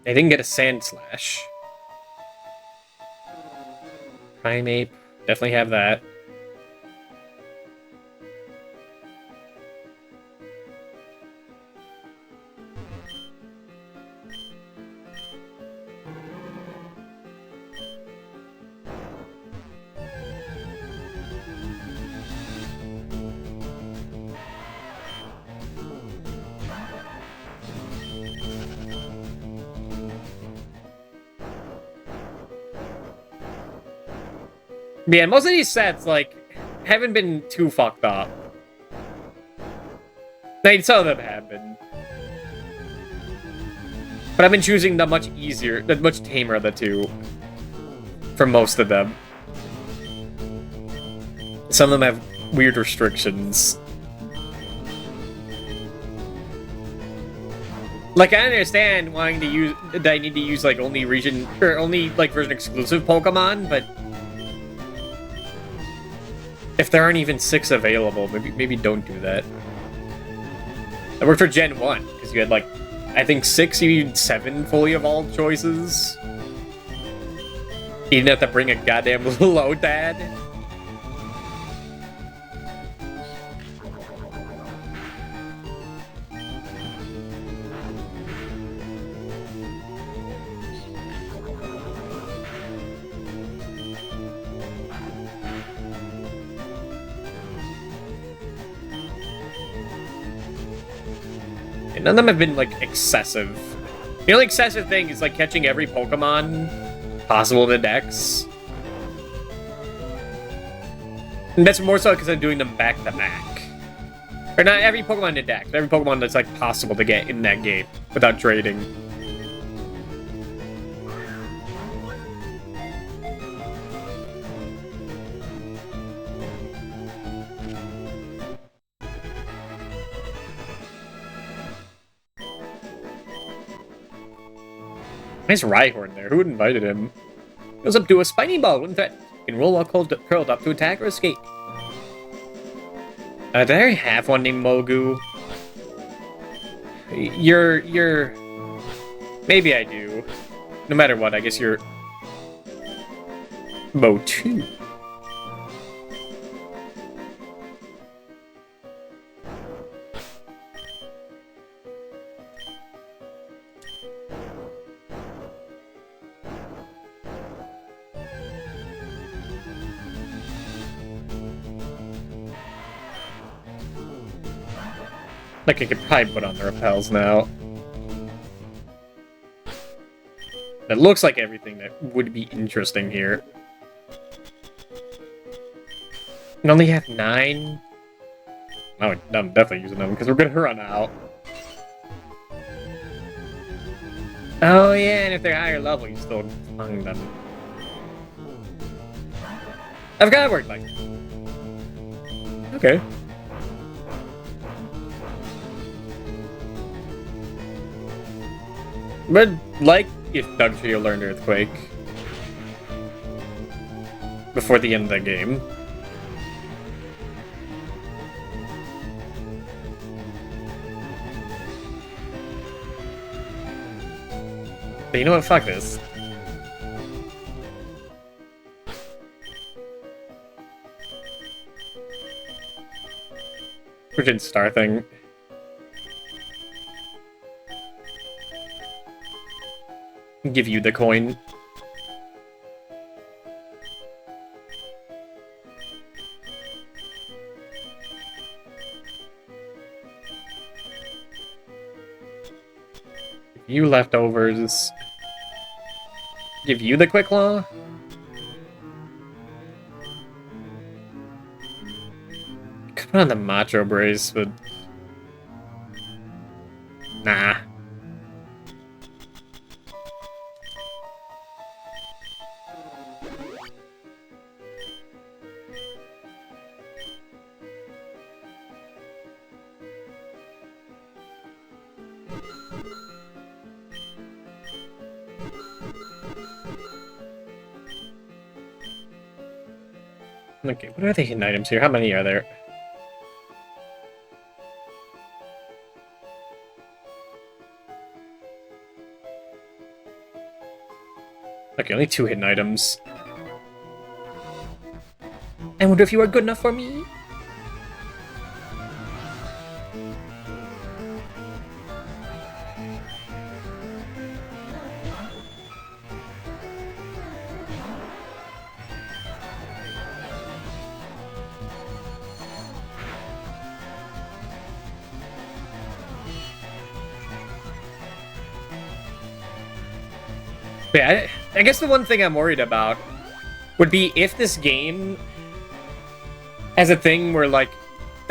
I didn't get a Sand Slash. Primeape. Definitely have that. Yeah, most of these sets, like, haven't been too fucked up. Like, some of them have been. But I've been choosing the much easier, the much tamer of the two. For most of them. Some of them have weird restrictions. Like, I understand wanting to use, that I need to use, like, only region, or only, like, version exclusive Pokemon, but if there aren't even 6 available, maybe don't do that. That worked for Gen 1, because you had, like, I think 6, even 7 fully evolved choices. You didn't have to bring a goddamn Lotad. None of them have been, like, excessive. The only excessive thing is, like, catching every Pokemon possible in the Dex. And that's more so because I'm doing them back-to-back. Or not every Pokemon in the Dex, but every Pokemon that's, like, possible to get in that game without trading. Nice Rhyhorn there. Who invited him? Goes up to a spiny ball when threatened. Can roll while curled up to attack or escape. Did I already have one named Mogu? You're... Maybe I do. No matter what, I guess you're... Mo2. Like, I could probably put on the repels now. That looks like everything that would be interesting here. And only have 9? Oh, I'm definitely using them, because we're gonna run out. Oh yeah, and if they're higher level, you still hung them. I forgot it worked like... Okay. But, like, if Dugtrio learned Earthquake before the end of the game. But you know what? Fuck this. Freaking star thing. Give you the coin. You leftovers. Give you the Quick Claw. Could put on the Macho Brace, but nah. Okay, what are the hidden items here? How many are there? Okay, only 2 hidden items. I wonder if you are good enough for me? Yeah, I guess the one thing I'm worried about would be if this game has a thing where, like,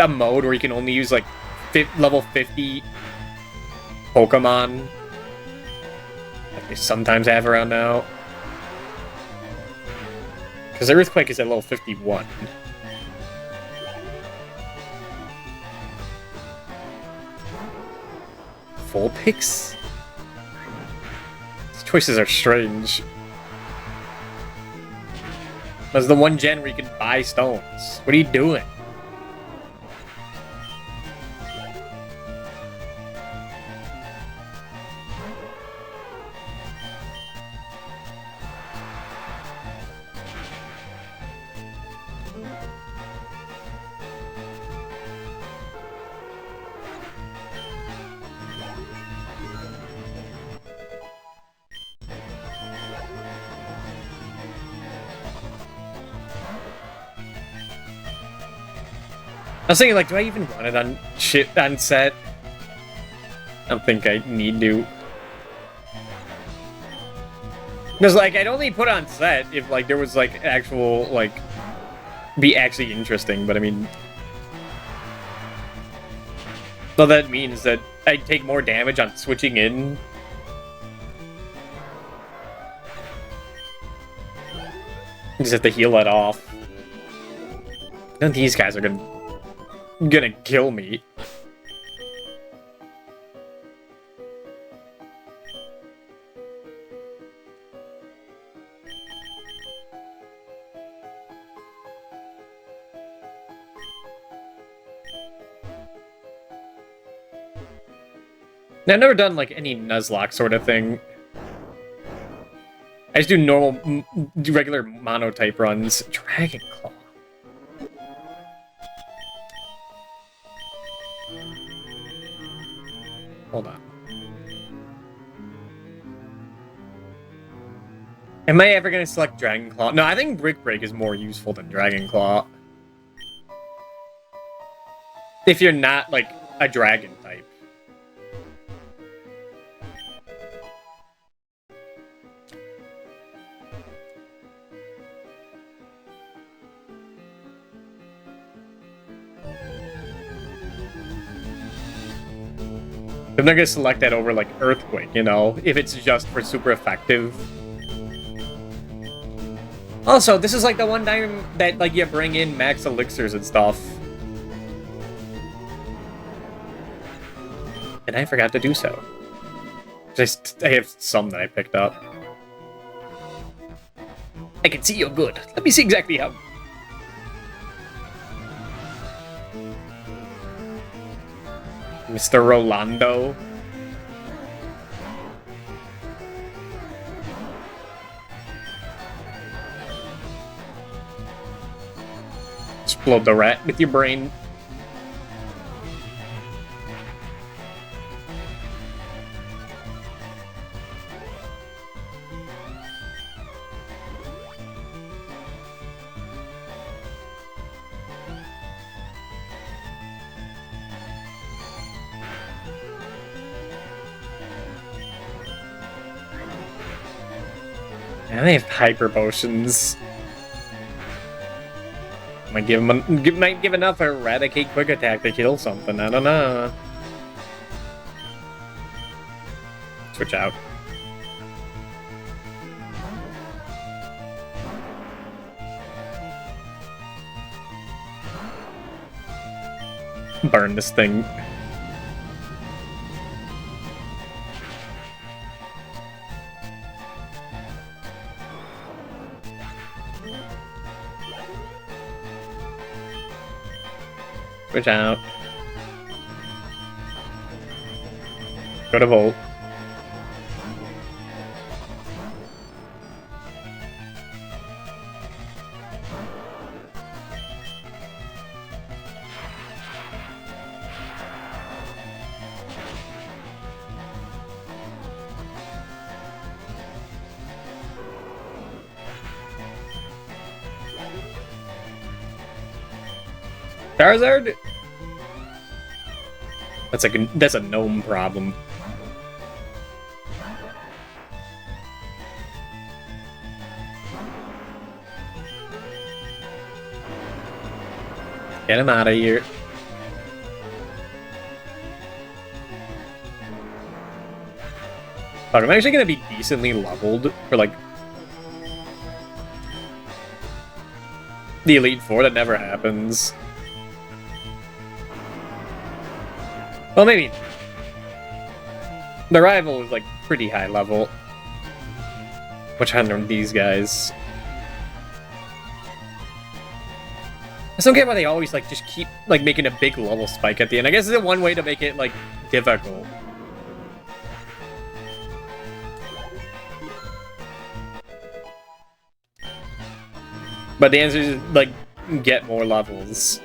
a mode where you can only use, like, level 50 Pokemon that they sometimes have around now. Because Earthquake is at level 51. Vulpix? Choices are strange. There's the one gen where you can buy stones. What are you doing? I was thinking, like, do I even want it on set? I don't think I need to. Because, like, I'd only put on set if, like, there was, like, actual, like, be actually interesting, but I mean... So that means that I take more damage on switching in. Just have to heal that off. None of these guys are gonna kill me. Now, I've never done, like, any Nuzlocke sort of thing. I just do normal, regular monotype runs. Dragon Claw. Hold on. Am I ever gonna select Dragon Claw? No, I think Brick Break is more useful than Dragon Claw. If you're not, like, a dragon type. I'm not gonna select that over, like, Earthquake, you know? If it's just for super effective. Also, this is, like, the one time that, like, you bring in max elixirs and stuff. And I forgot to do so. I have some that I picked up. I can see you're good. Let me see exactly how... Mr. Rolando. Explode the rat with your brain. And they have hyper potions. Might give enough eradicate quick attack to kill something. I don't know. Switch out. Burn this thing. Switch out. Go to Volt. Charizard? That's a gnome problem. Get him out of here. Fuck, I'm actually gonna be decently leveled for, like, the Elite Four. That never happens. Well, maybe. The rival is, like, pretty high level. Which one are these guys? I just don't get why they always, like, just keep, like, making a big level spike at the end. I guess it's one way to make it, like, difficult. But the answer is, like, get more levels.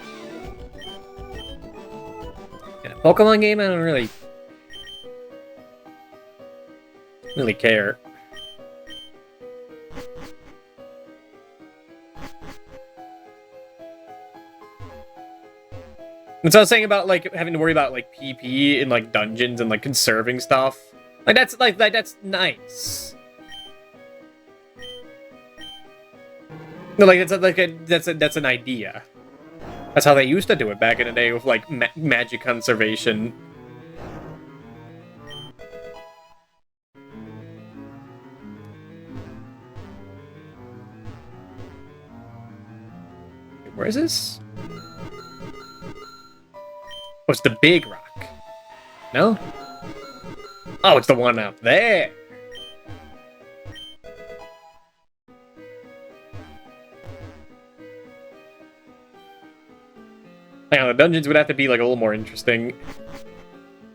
In a Pokemon game, I don't really care. That's what I was saying about like having to worry about like PP in like dungeons and like conserving stuff. Like that's nice. No, like that's an idea. That's how they used to do it back in the day with like magic conservation. Where is this? Oh, it's the big rock. No? Oh, it's the one up there. Hang on, the dungeons would have to be like a little more interesting.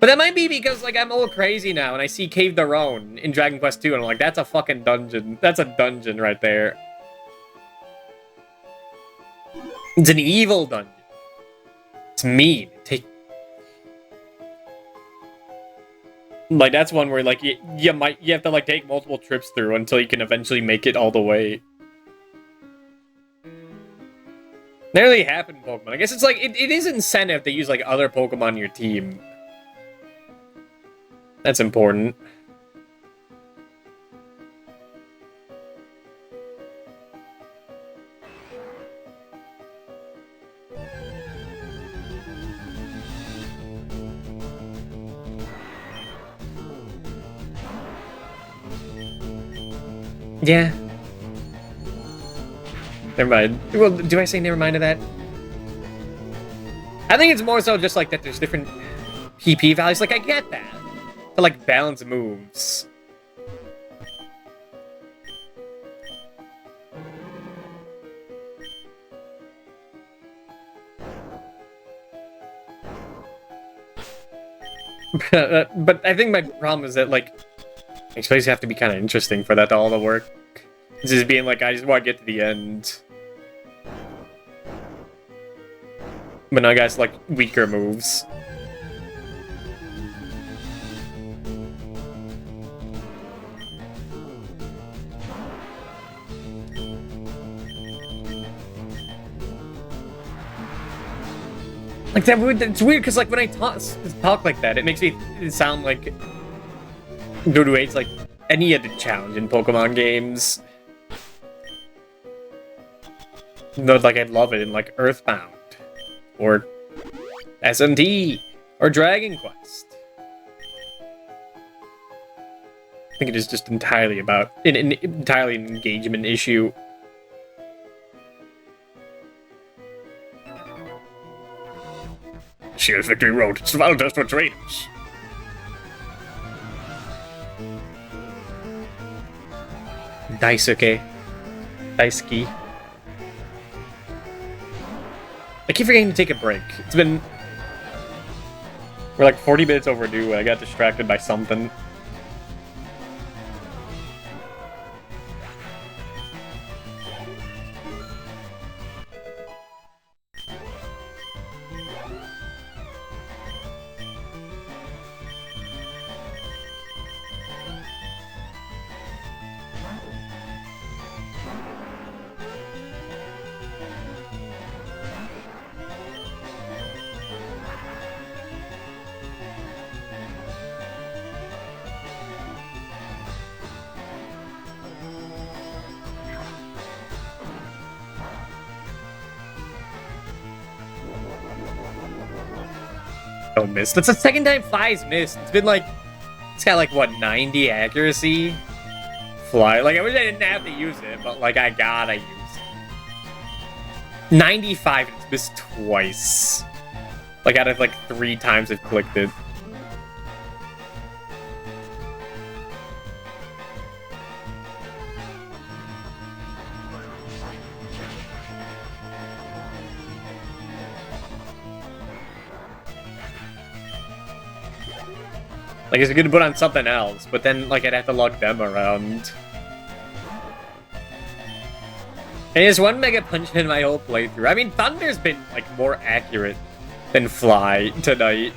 But that might be because like I'm a little crazy now and I see Cave Daron in Dragon Quest II and I'm like, that's a fucking dungeon. That's a dungeon right there. It's an evil dungeon. It's mean. Like that's one where like you have to like take multiple trips through until you can eventually make it all the way. Nearly happened in Pokemon. I guess it's like it is incentive to use like other Pokemon in your team. That's important. Yeah. Never mind. Well, do I say never mind to that? I think it's more so just like that there's different PP values. Like, I get that. To, like, balance moves. But I think my problem is that, like, I suppose you have to be kind of interesting for that all to work. It's just being like, I just want to get to the end. But now I got like weaker moves. Like that, it's weird because like when I talk like that, it makes me sound like Dodo 8's like any other challenge in Pokemon games. No, like I'd love it in like Earthbound, or SMT, or Dragon Quest. I think it is just entirely about entirely an engagement issue. Shear's Victory Road. Survival test for traitors. Daisuke. Daisuke. I keep forgetting to take a break. It's been... We're like 40 minutes overdue and I got distracted by something. Oh, missed. That's the second time Fly's missed. It's been like... It's got like, what, 90 accuracy? Fly. Like, I wish I didn't have to use it, but like, I gotta use it. 95, it's missed twice. Like, out of like 3 times I've clicked it. Like, it's gonna put on something else, but then, like, I'd have to lug them around. And there's one Mega Punch in my whole playthrough. I mean, Thunder's been, like, more accurate than Fly tonight.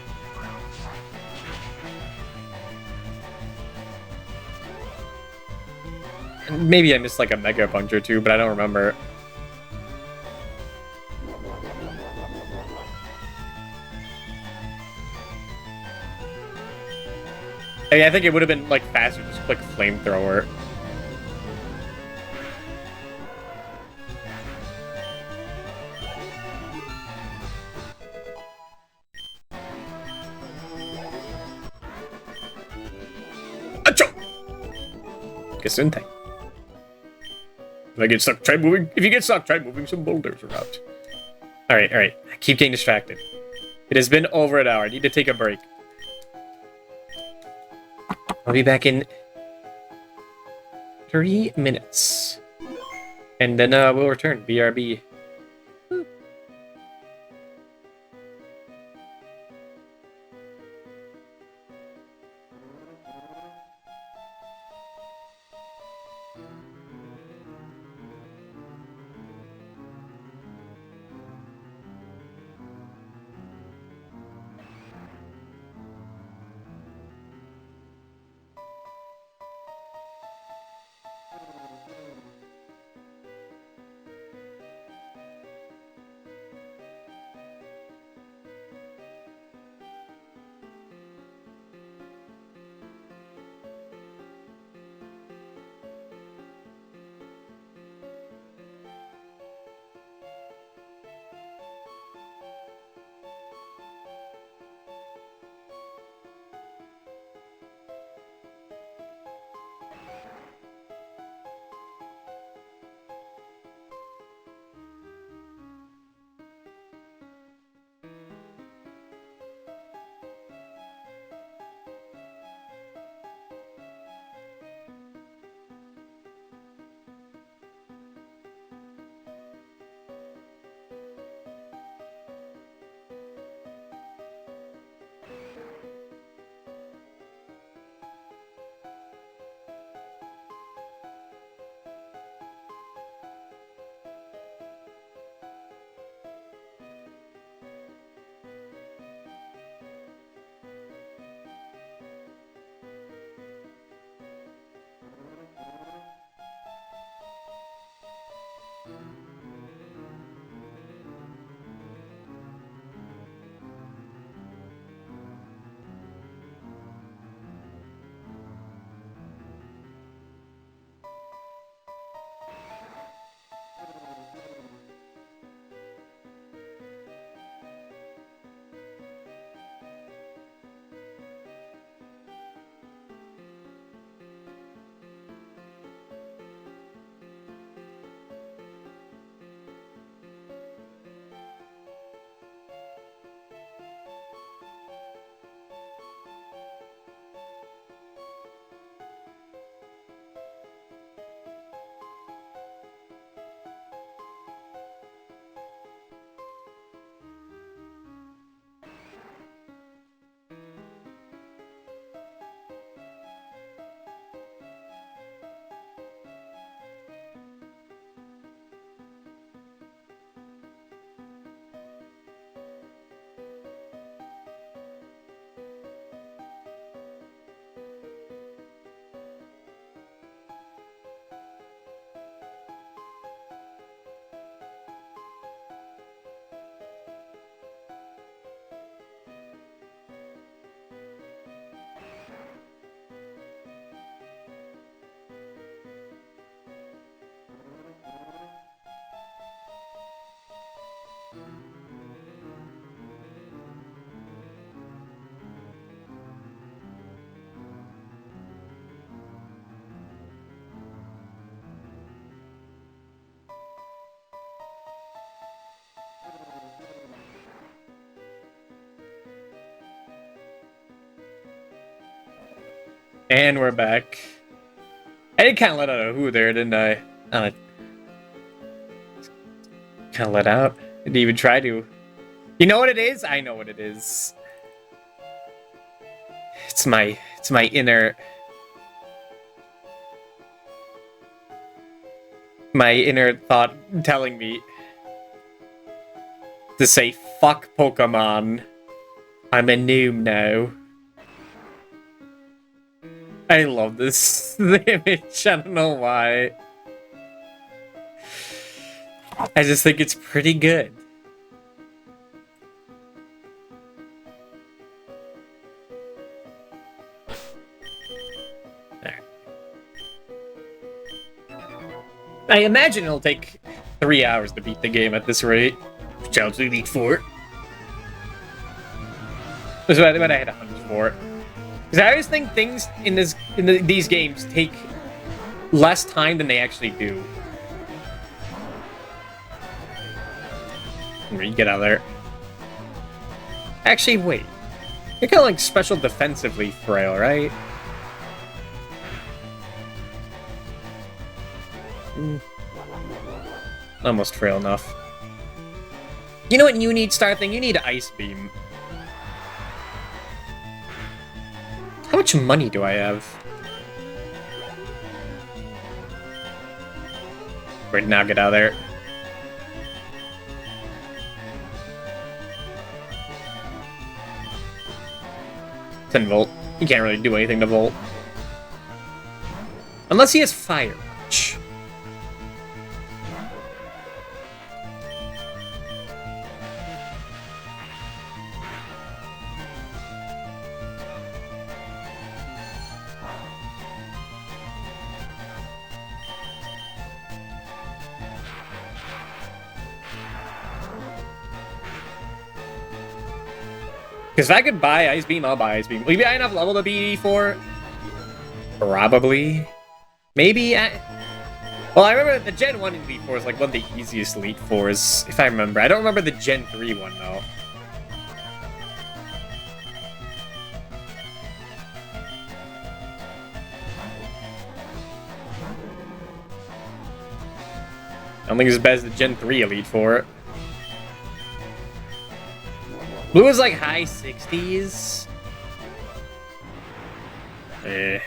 And maybe I missed, like, a Mega Punch or two, but I don't remember. I think it would have been like faster just click flamethrower. Achoo! Gesundheit. If I get stuck, try moving. If you get stuck, try moving some boulders around. Alright. I keep getting distracted. It has been over an hour. I need to take a break. I'll be back in 3 minutes. And then we'll return. BRB. And we're back. I did kind of let out a who there, didn't I? Kind of let out. Didn't even try to. You know what it is? I know what it is. It's my inner thought telling me to say fuck Pokemon. I'm a noob now. I love this image. I don't know why. I just think it's pretty good. I imagine it'll take 3 hours to beat the game at this rate. Challenge the Elite Four. That's what I had a hunch for. Because I always think things in these games take less time than they actually do. You get out of there. Actually, wait. You're kind of like special defensively frail, right? Almost frail enough. You know what you need, Star Thing? You need Ice Beam. How much money do I have? Right now, get out of there. 10 volt. He can't really do anything to volt. Unless he has Fire Punch. Because if I could buy Ice Beam, I'll buy Ice Beam. Will you be high enough level to be E4? Probably. Maybe. Well, I remember the Gen 1 Elite Four is like one of the easiest Elite Fours, if I remember. I don't remember the Gen 3 one, though. I don't think it's as bad as the Gen 3 Elite Four. Blue is like high 60s. That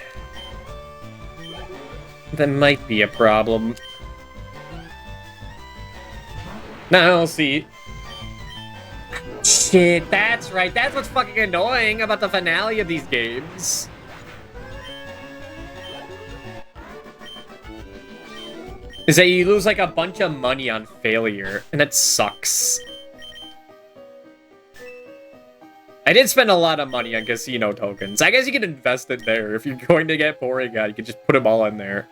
might be a problem. Now I'll see. Shit, that's right. That's what's fucking annoying about the finale of these games. Is that you lose like a bunch of money on failure, and that sucks. I did spend a lot of money on casino tokens. I guess you can invest it there. If you're going to get Porygon, you can just put them all in there.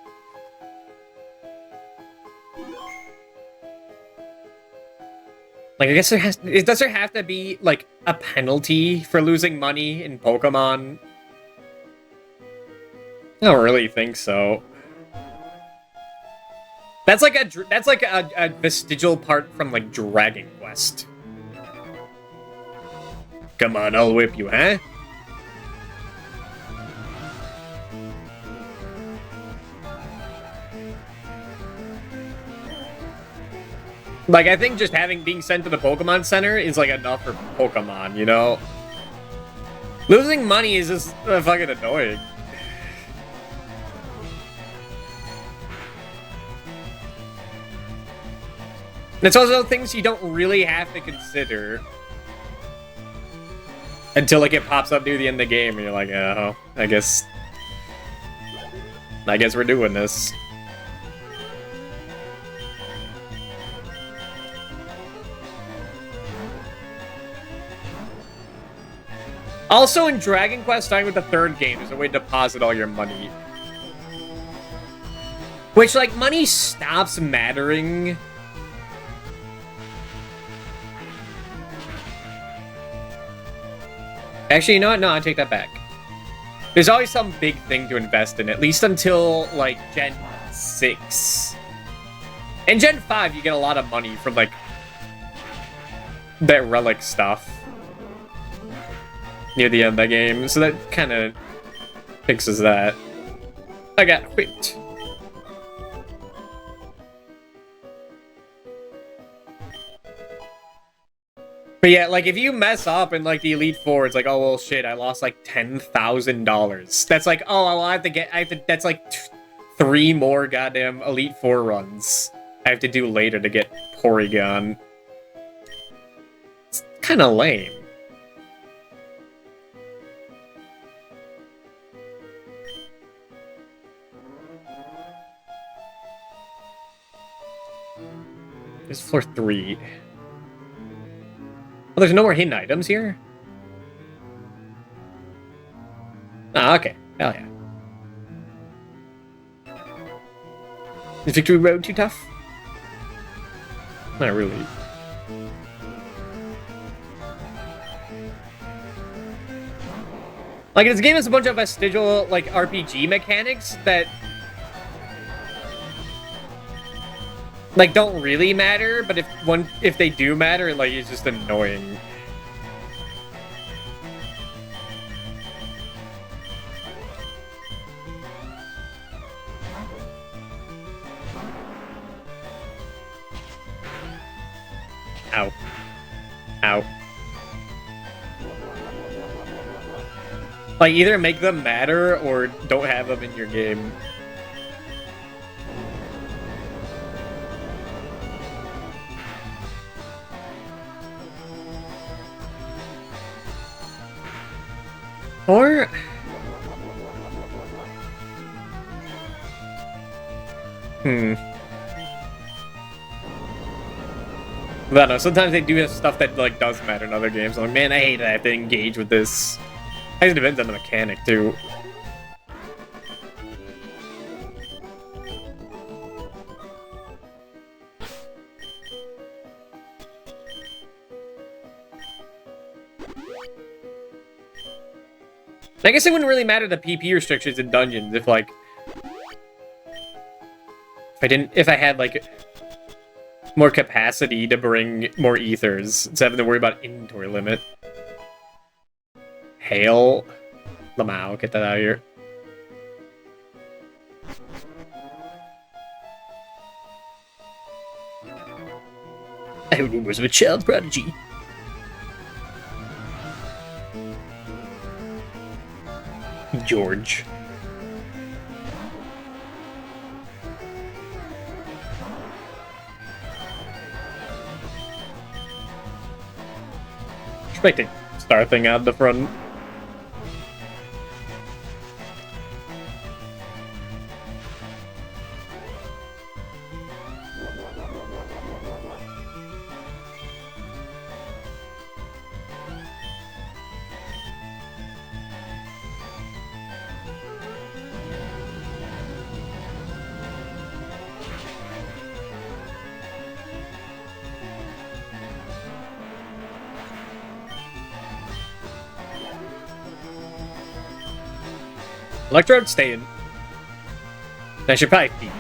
Like, I guess does there have to be, like, a penalty for losing money in Pokemon? I don't really think so. That's like a vestigial part from, like, Dragon Quest. Come on, I'll whip you, huh? Like, I think just being sent to the Pokemon Center is, like, enough for Pokemon, you know? Losing money is just fucking annoying. It's also things you don't really have to consider. Until, like, it pops up near the end of the game, and you're like, oh, I guess we're doing this. Also, in Dragon Quest, starting with the third game, there's a way to deposit all your money. Which, like, money stops mattering. Actually, you know what? No, I take that back. There's always some big thing to invest in, at least until, like, Gen 6. In Gen 5, you get a lot of money from, like, that relic stuff near the end of the game, so that kind of fixes that. I got whipped. But yeah, like, if you mess up in, like, the Elite Four, it's like, oh, well, shit, I lost, like, $10,000. That's like, oh, well, that's, like, 3 more goddamn Elite Four runs I have to do later to get Porygon. It's kind of lame. There's floor 3. Oh, there's no more hidden items here? Ah, okay. Hell yeah. Is Victory Road too tough? Not really. Like, this game has a bunch of vestigial, like, RPG mechanics that, like, don't really matter, but if they do matter, like, it's just annoying. Ow. Ow. Like, either make them matter or don't have them in your game. Or... I don't know, sometimes they do have stuff that, like, does matter in other games. I'm like, man, I hate that I have to engage with this. I guess it depends on the mechanic, too. I guess it wouldn't really matter the PP restrictions in dungeons if, like... If I had, like... more capacity to bring more ethers instead of having to worry about inventory limit. Hail. Lamau, get that out of here. I heard rumors of a child prodigy. George. Should make the star thing out the front. Electrode, stay in. I should probably keep.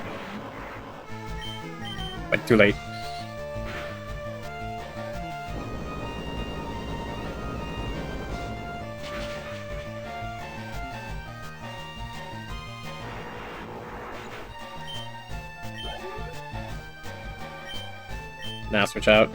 But too late. Now switch out.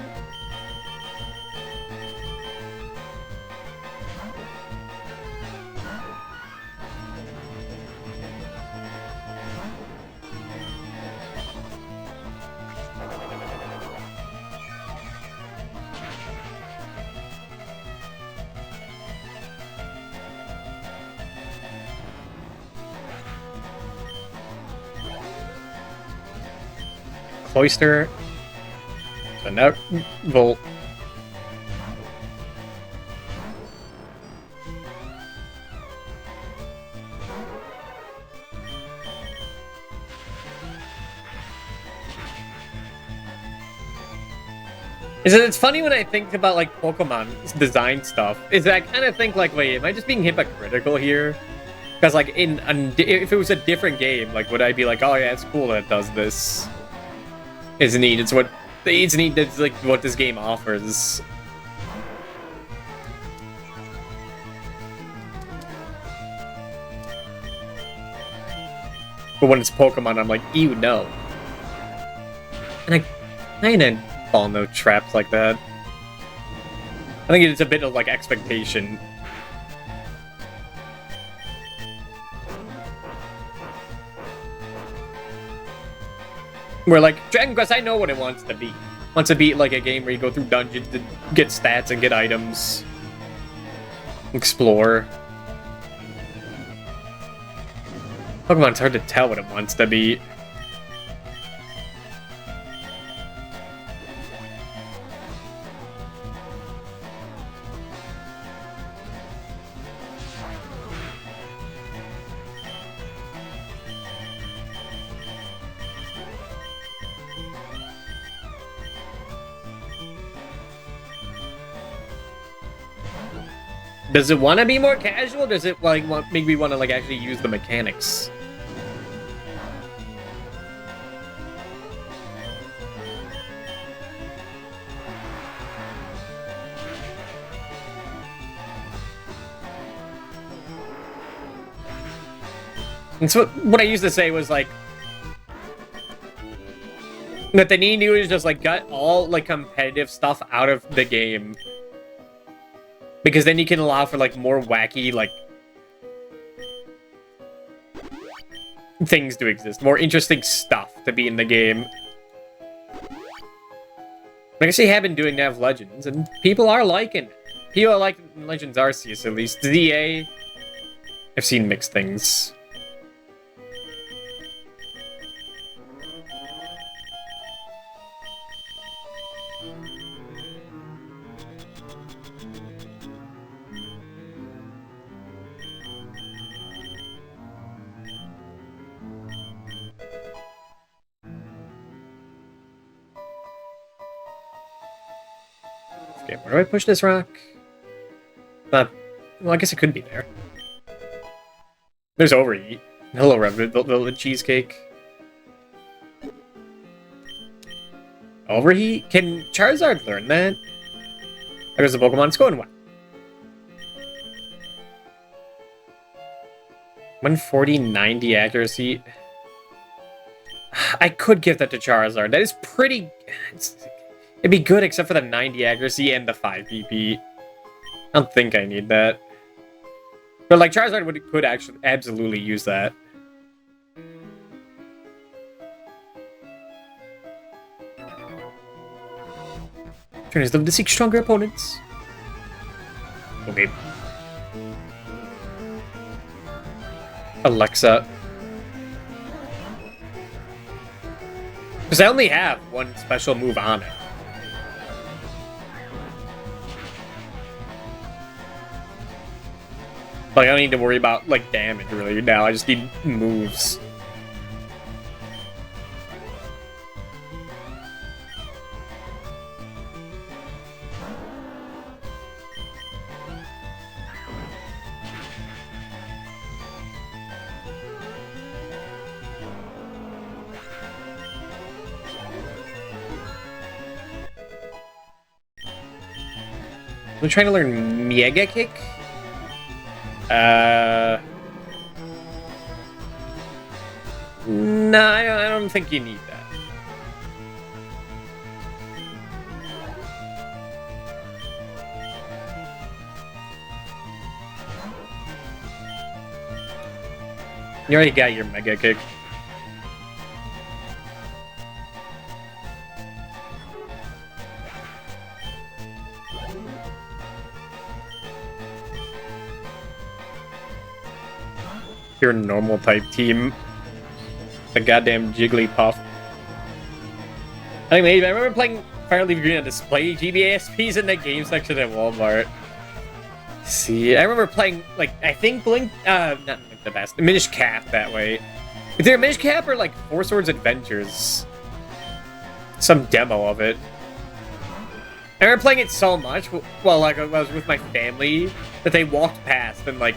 Cloister. So now, Volt. It's funny when I think about, like, Pokemon design stuff, is that I kind of think, like, wait, am I just being hypocritical here? Because, like, if it was a different game, like, would I be like, oh yeah, it's cool that it does this? It's neat, it's like, what this game offers. But when it's Pokemon, I'm like, ew, no. And I kinda fall into traps like that. I think it's a bit of, like, expectation. Where, like, Dragon Quest, I know what it wants to be. It wants to be, like, a game where you go through dungeons to get stats and get items. Explore. Pokemon, it's hard to tell what it wants to be. Does it want to be more casual? Does it like make me want to like actually use the mechanics? And so what I used to say was like that they need to do is just like gut all like competitive stuff out of the game, because then you can allow for like more wacky like things to exist, more interesting stuff to be in the game. I guess they have been doing Nav Legends, and people are liking it. People are liking Legends Arceus, at least. ZA, I've seen mixed things. Okay, where do I push this rock? Well, I guess it could be there. There's Overeat. Hello, Revenant, the cheesecake. Overheat? Can Charizard learn that? There's the Pokemon. It's going well. 140, 90 accuracy. I could give that to Charizard. That is pretty... It'd be good except for the 90 accuracy and the 5 PP. I don't think I need that. But like Charizard could actually absolutely use that. Trainers live to seek stronger opponents. Okay. Alexa. Because I only have one special move on it. Like, I don't need to worry about, like, damage, really, now. I just need moves. I'm trying to learn Mega Kick. No, I don't think you need that. You already got your Mega Kick. Your normal type team. The goddamn Jigglypuff. Anyway, I remember playing Fire LeafGreen on display GBASPs in the game section at Walmart. See, I remember playing, like, I think Blink, not Blink the Best, Minish Cap that way. Is there a Minish Cap or, like, Four Swords Adventures? Some demo of it. I remember playing it so much, well, like, I was with my family, that they walked past and, like,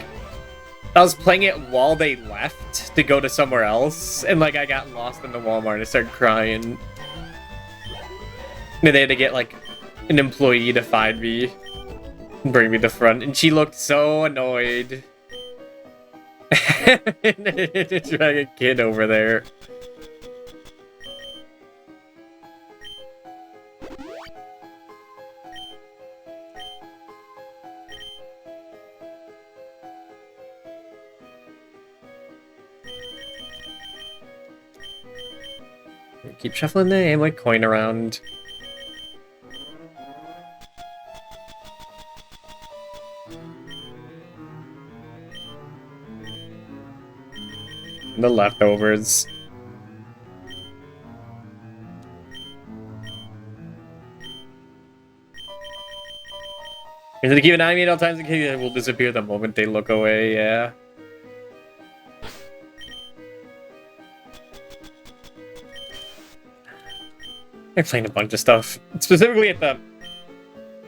I was playing it while they left to go to somewhere else, and, like, I got lost in the Walmart and I started crying. And they had to get, like, an employee to find me and bring me to the front, and she looked so annoyed. It's like a kid over there. Keep shuffling the Amway coin around. And the leftovers. And to keep an eye on me at all times in case they will disappear the moment they look away, yeah. They're playing a bunch of stuff. Specifically at the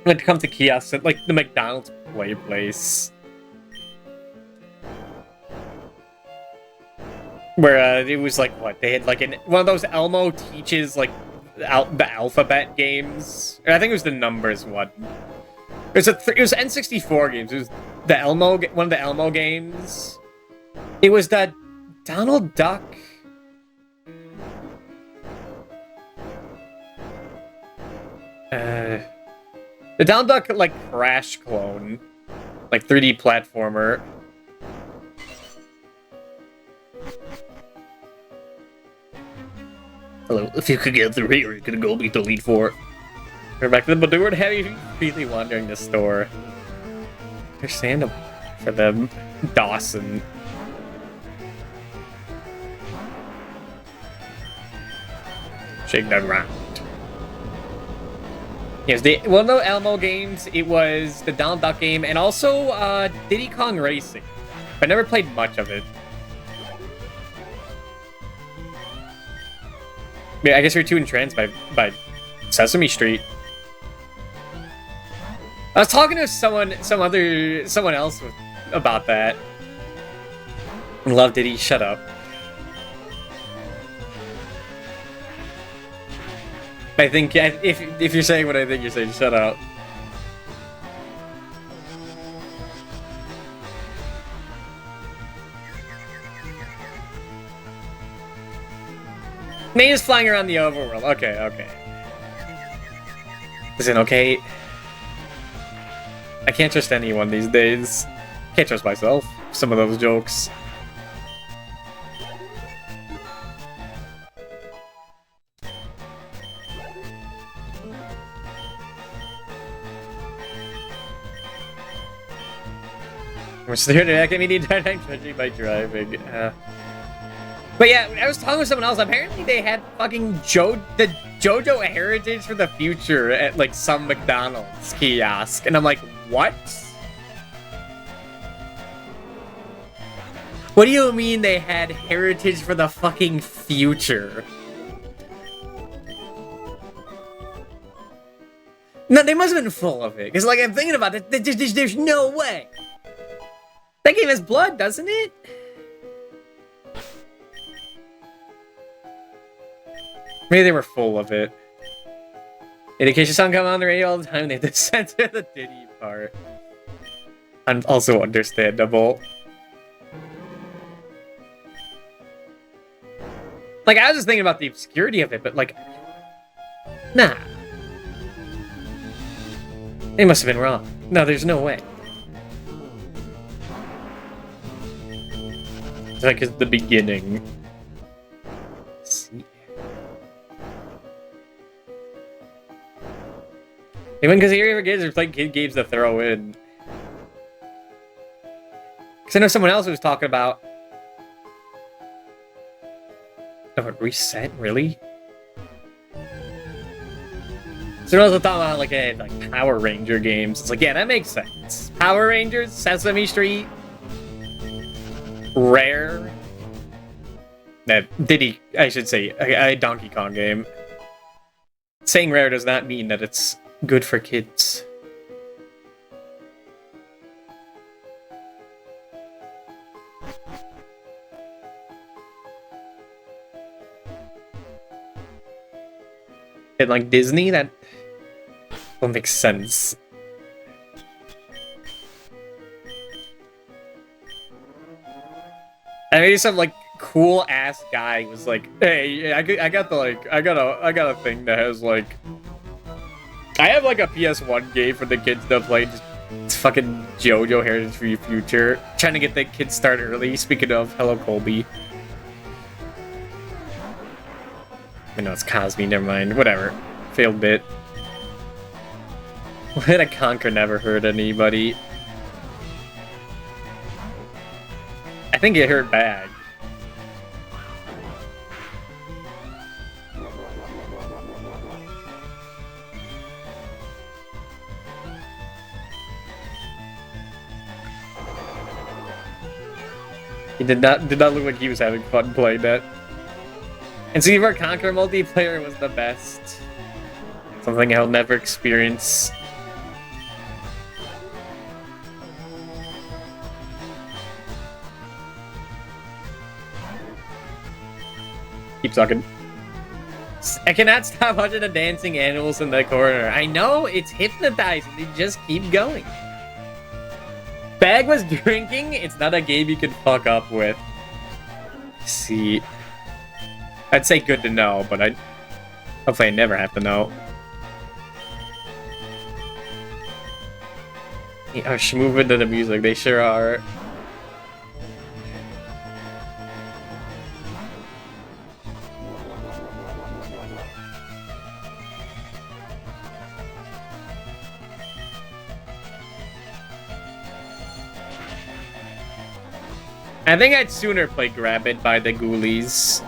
When it comes to kiosks at like the McDonald's play place. Where it was like what they had like one of those Elmo teaches like the alphabet games. I think it was the numbers one. It was N64 games. It was the one of the Elmo games. It was the Donald Duck. The Donald Duck like Crash clone, like 3D platformer. Hello, if you could get through here, you could go beat the lead four. We're back to the Badooed Heavy freely wandering the store. Understandable for them. Dawson. Shake that round. Yes, one of the Elmo games, it was the Donald Duck game, and also Diddy Kong Racing. I never played much of it. Yeah, I guess you're too entranced by Sesame Street. I was talking to someone else about that. Love Diddy, shut up. I think if you're saying what I think you're saying, shut up. May is flying around the overworld. Okay. Listen, okay. I can't trust anyone these days. Can't trust myself. Some of those jokes. We're still back. I mean, judging by driving. But yeah, I was talking with someone else. Apparently, they had fucking the JoJo Heritage for the Future at like some McDonald's kiosk, and I'm like, what? What do you mean they had Heritage for the fucking future? No, they must have been full of it. Because, like, I'm thinking about it, there's no way. That game has blood, doesn't it? Maybe they were full of it. In case your song come on the radio all the time, they have to censor the Diddy part. And also understandable. Like, I was just thinking about the obscurity of it, but like, nah. They must have been wrong. No, there's no way. It's like it's the beginning. Let's see. Even because here ever games are playing kid games to throw in. Because I know someone else was talking about. Oh, it reset? Really? So they're also talking about like Power Ranger games. It's like, yeah, that makes sense. Power Rangers, Sesame Street, Rare. Diddy, I should say, a Donkey Kong game. Saying Rare does not mean that it's good for kids. And like Disney, that don't make sense. And maybe some like cool ass guy was like, "Hey, I got a thing that has like, I have like a PS1 game for the kids to play. It's fucking JoJo Heritage for Your Future. Trying to get the kids start early. Speaking of, hello Colby. I know it's Cosby. Never mind. Whatever. Failed bit. When a conquer never hurt anybody. I think it hurt bad. He did not look like he was having fun playing that. And Sea of Conquer multiplayer was the best. Something I'll never experience. Keep talking. I cannot stop watching the dancing animals in the corner. I know, it's hypnotizing. They just keep going. Bag was drinking. It's not a game you can fuck up with. See. I'd say good to know, but hopefully I never have to know. Yeah, she moving to the music. They sure are. I think I'd sooner play Grab It by the Ghoulies.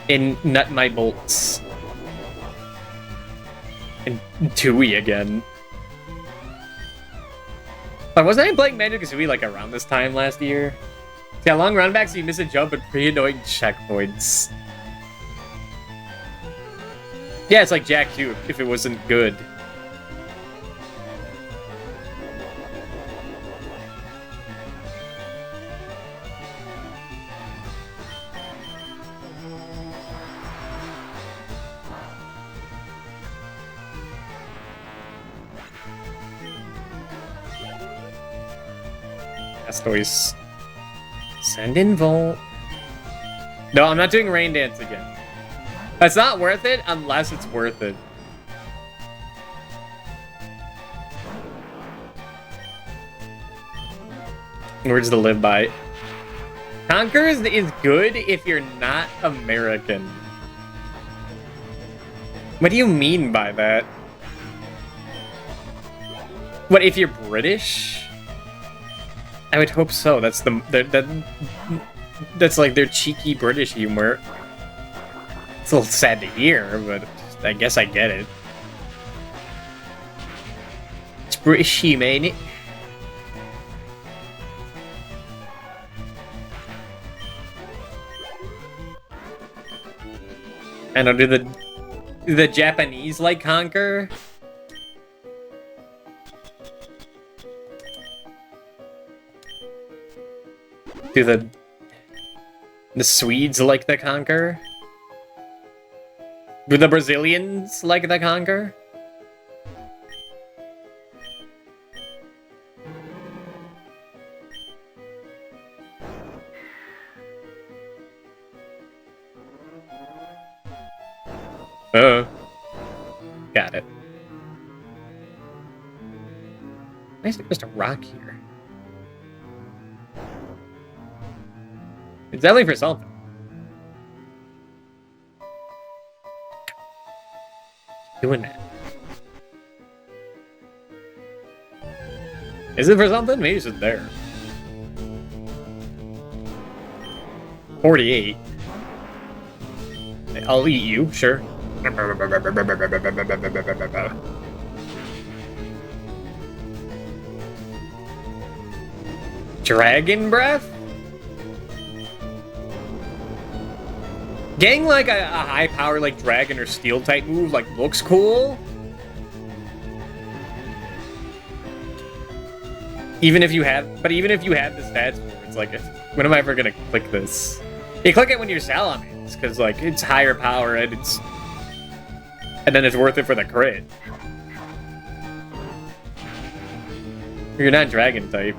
In Nut My Bolts. And Tui again. But wasn't I playing Banjo-Kazooie like around this time last year? Yeah, long runbacks, so you miss a jump and pretty annoying checkpoints. Yeah, it's like Jack 2 if it wasn't good. Blastoise. Send in Volt. No, I'm not doing Rain Dance again. That's not worth it unless it's worth it. Words to live by. Conquer is good if you're not American. What do you mean by that? What, if you're British? I would hope so. That's that's like their cheeky British humor. It's a little sad to hear, but I guess I get it. It's British humor, ain't it? I don't do the Japanese like Conquer. Do the Swedes like the Conquer? Do the Brazilians like the Conquer? Oh. Got it. Why is there just a rock here? It's definitely for something. Doing that. Is it for something? Maybe it's just there. 48. I'll eat you, sure. Dragon Breath? Getting like a high power like dragon or steel type move like looks cool. Even if you have the stats for it, it's like, when am I ever gonna click this? You click it when you're Salamence, because like it's higher power and then it's worth it for the crit. You're not dragon type.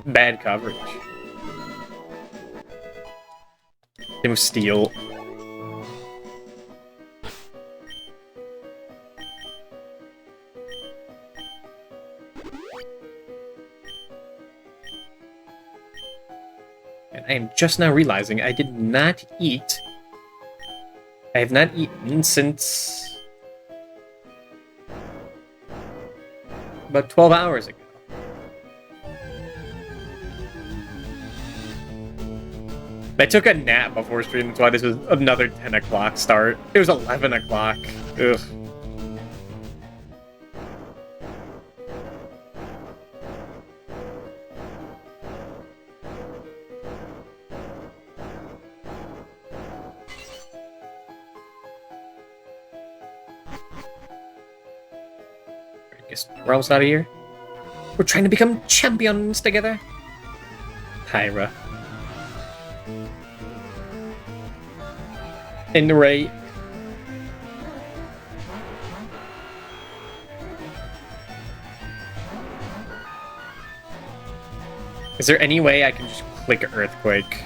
Bad coverage. It was steel. And I am just now realizing I did not eat. I have not eaten since about 12 hours ago. I took a nap before streaming, that's why this was another 10 o'clock start. It was 11 o'clock. Ugh. I guess we're almost out of here. We're trying to become champions together. Pyra. in the rate. Is there any way I can just click Earthquake?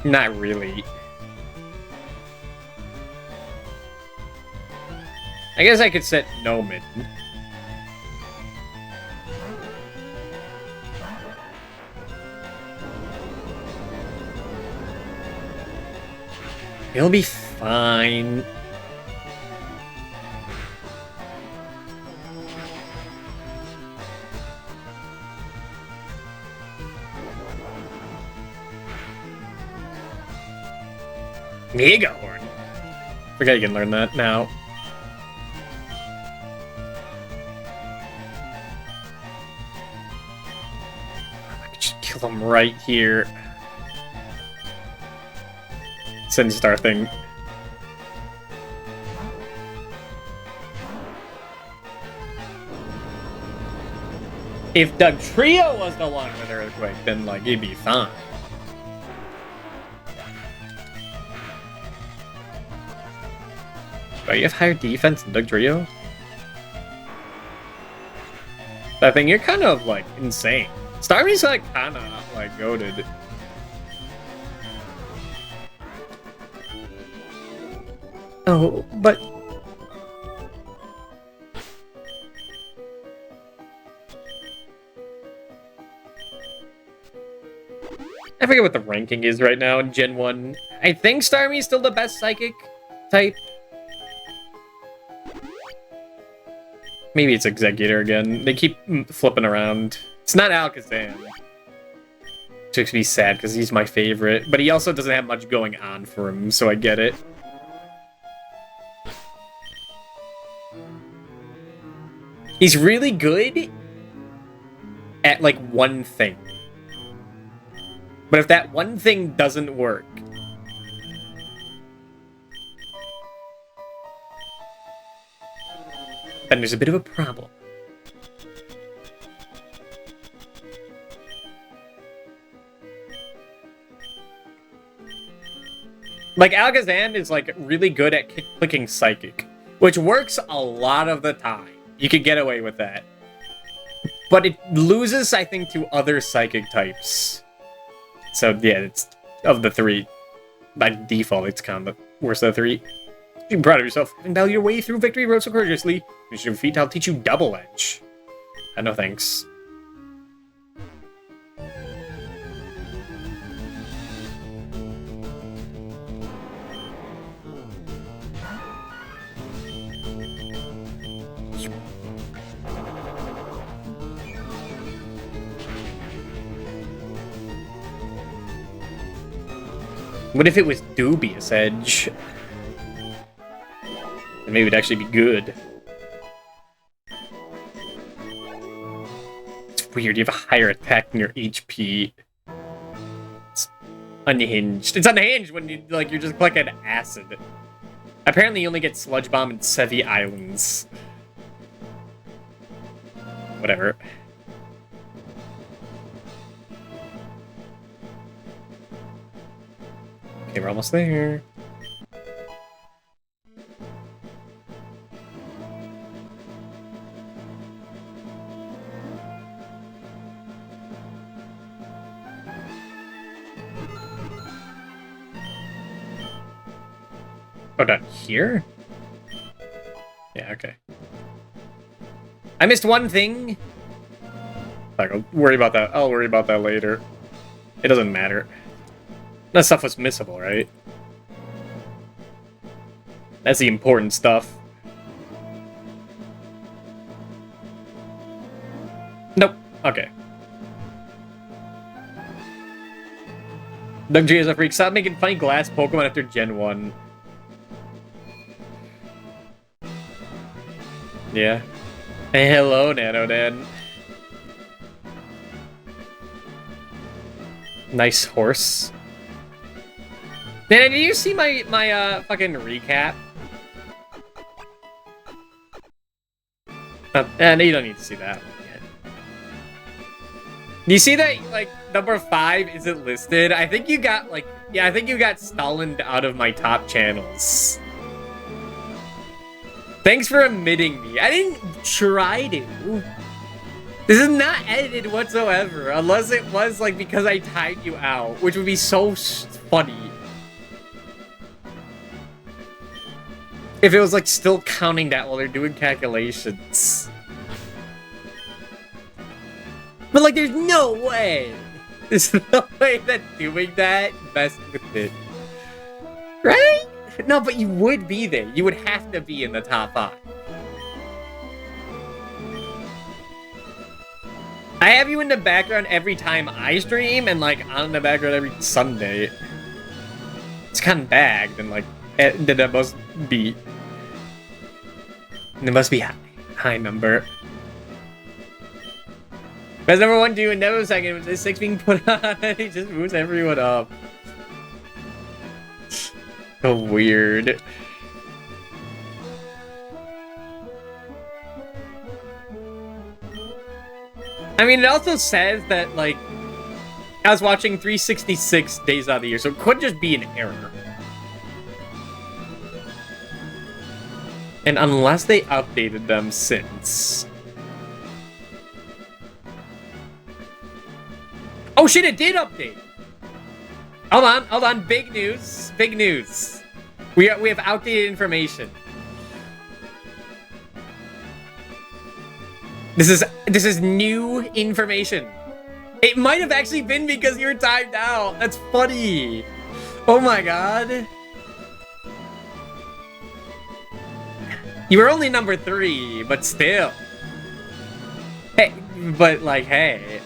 Not really. I guess I could set Nomen. It'll be fine. Mega Horn. Forget you can learn that now. I could just kill him right here. Star thing. If the trio was the one with Earthquake, then like it'd be fine. But you have higher defense than Doug Trio? That thing, you're kind of like insane. Starmie's like kinda like goated. Oh, but I forget what the ranking is right now in Gen 1. I think Starmie's still the best psychic type. Maybe it's Executor again. They keep flipping around. It's not Alakazam. Which makes me sad because he's my favorite. But he also doesn't have much going on for him, so I get it. He's really good at, like, one thing. But if that one thing doesn't work, then there's a bit of a problem. Like, Alakazam is, like, really good at clicking Psychic, which works a lot of the time. You could get away with that. But it loses, I think, to other Psychic types. So, yeah, it's of the three. By default, it's kind of the worst of the three. Be proud of yourself. And battle your way through victory road so courageously. Use your feet, I'll teach you Double Edge. No thanks. What if it was Dubious Edge? And maybe it'd actually be good. It's weird, you have a higher attack than your HP. It's unhinged. It's unhinged when you, like, you're just clicking Acid. Apparently you only get Sludge Bomb in Sevi Islands. Whatever. Okay, we're almost there. Oh, down here? Yeah, okay. I missed one thing. I'll worry about that. I'll worry about that later. It doesn't matter. That stuff was missable, right? That's the important stuff. Nope. Okay. Doug G is a freak. Stop making funny glass Pokemon after Gen 1. Yeah. Hey, hello, Nanodad. Nice horse. Nana, did you see my fucking recap? No, you don't need to see that one yet. You see that, like, number 5 isn't listed? I think you got, like... Yeah, I think you got stolen out of my top channels. Thanks for admitting me. I didn't try to. This is not edited whatsoever. Unless it was, like, because I timed you out. Which would be so funny. If it was, like, still counting that while they're doing calculations. But, like, there's no way. There's no way that doing that messed with it. Right? No, but you would be there. You would have to be in the top 5. I have you in the background every time I stream, and, like, on the background every Sunday. It's kind of bagged, and, like, that must be... It must be high number. Best number 1, 2, and never second. With this 6 being put on, he just moves everyone up. So weird. I mean, it also says that, like, I was watching 366 days out of the year, so it could just be an error. And unless they updated them since... Oh shit, it did update! Hold on, big news, big news. We have outdated information. This is new information. It might have actually been because you were timed out. That's funny. Oh my god. You were only number 3, but still. Hey, but like, hey.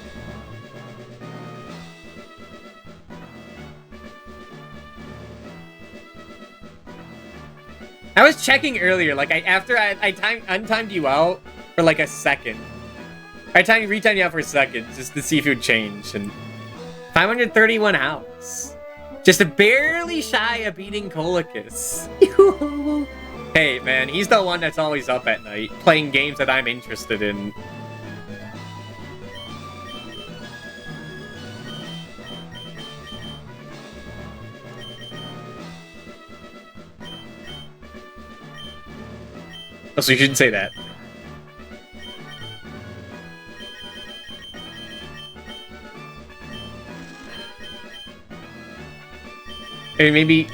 I was checking earlier, like, after I untimed you out for like a second. I retimed you out for a second just to see if it would change, and 531 hours. Just barely shy of beating Colicus. Hey, man, he's the one that's always up at night, playing games that I'm interested in. Oh, so you shouldn't say that. Hey, maybe...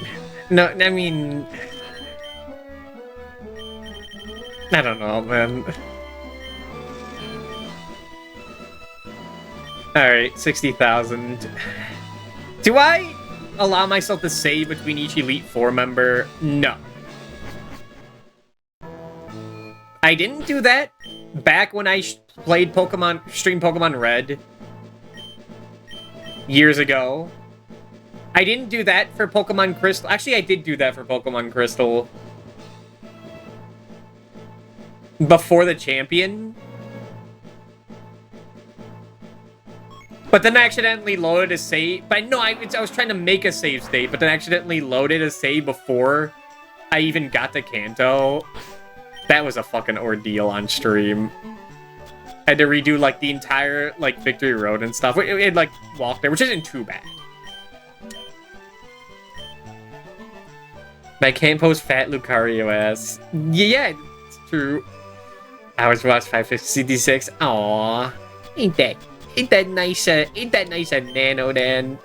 No, I mean... I don't know, man. Alright, 60,000. Do I allow myself to save between each Elite Four member? No. I didn't do that back when I played Pokemon, streamed Pokemon Red years ago. I didn't do that for Pokemon Crystal. Actually, I did do that for Pokemon Crystal. Before the champion. But then I accidentally loaded a save. But no, I was trying to make a save state, but then accidentally loaded a save before I even got to Kanto. That was a fucking ordeal on stream. I had to redo, like, the entire, like, Victory Road and stuff. We had, like, walked there, which isn't too bad. But I can't post fat Lucario ass. Yeah, it's true. Hours watched 556. Aww. Ain't that nice, a Nano, Dan?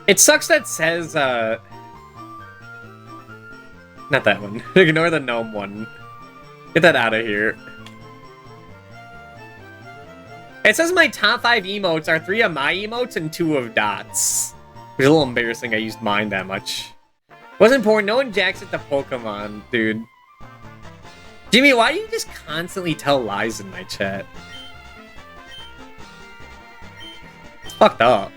It sucks that says, not that one. Ignore the gnome one. Get that out of here. It says my top 5 emotes are 3 of my emotes and 2 of Dot's. It's a little embarrassing I used mine that much. Wasn't important. No one jacks at the Pokemon, dude. Jimmy, why do you just constantly tell lies in my chat? It's fucked up.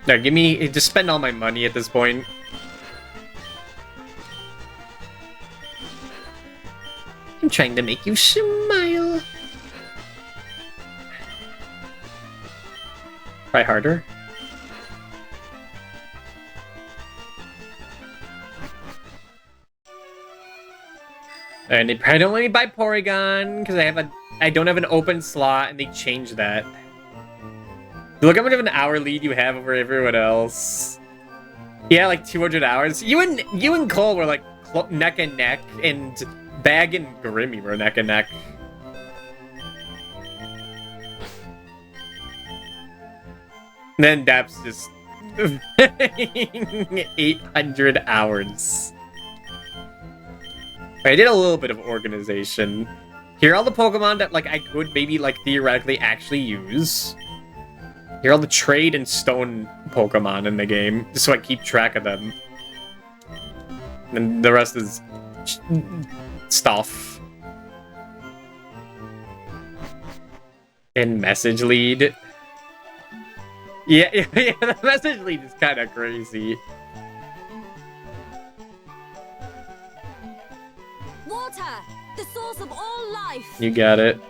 No, give me... Just spend all my money at this point. I'm trying to make you smile. Try harder. And they probably don't let me buy Porygon because I don't have an open slot, and they changed that. Look how much of an hour lead you have over everyone else. Yeah, like 200 hours. You and Cole were like neck and neck, and Bag and Grimmy were neck and neck. And then Dap's just 800 hours. I did a little bit of organization. Here are all the Pokemon that like I could maybe like theoretically actually use. Here are all the trade and stone Pokemon in the game, just so I keep track of them. And the rest is stuff. And message lead. Yeah, the message lead is kind of crazy. Water, the source of all life. You got it.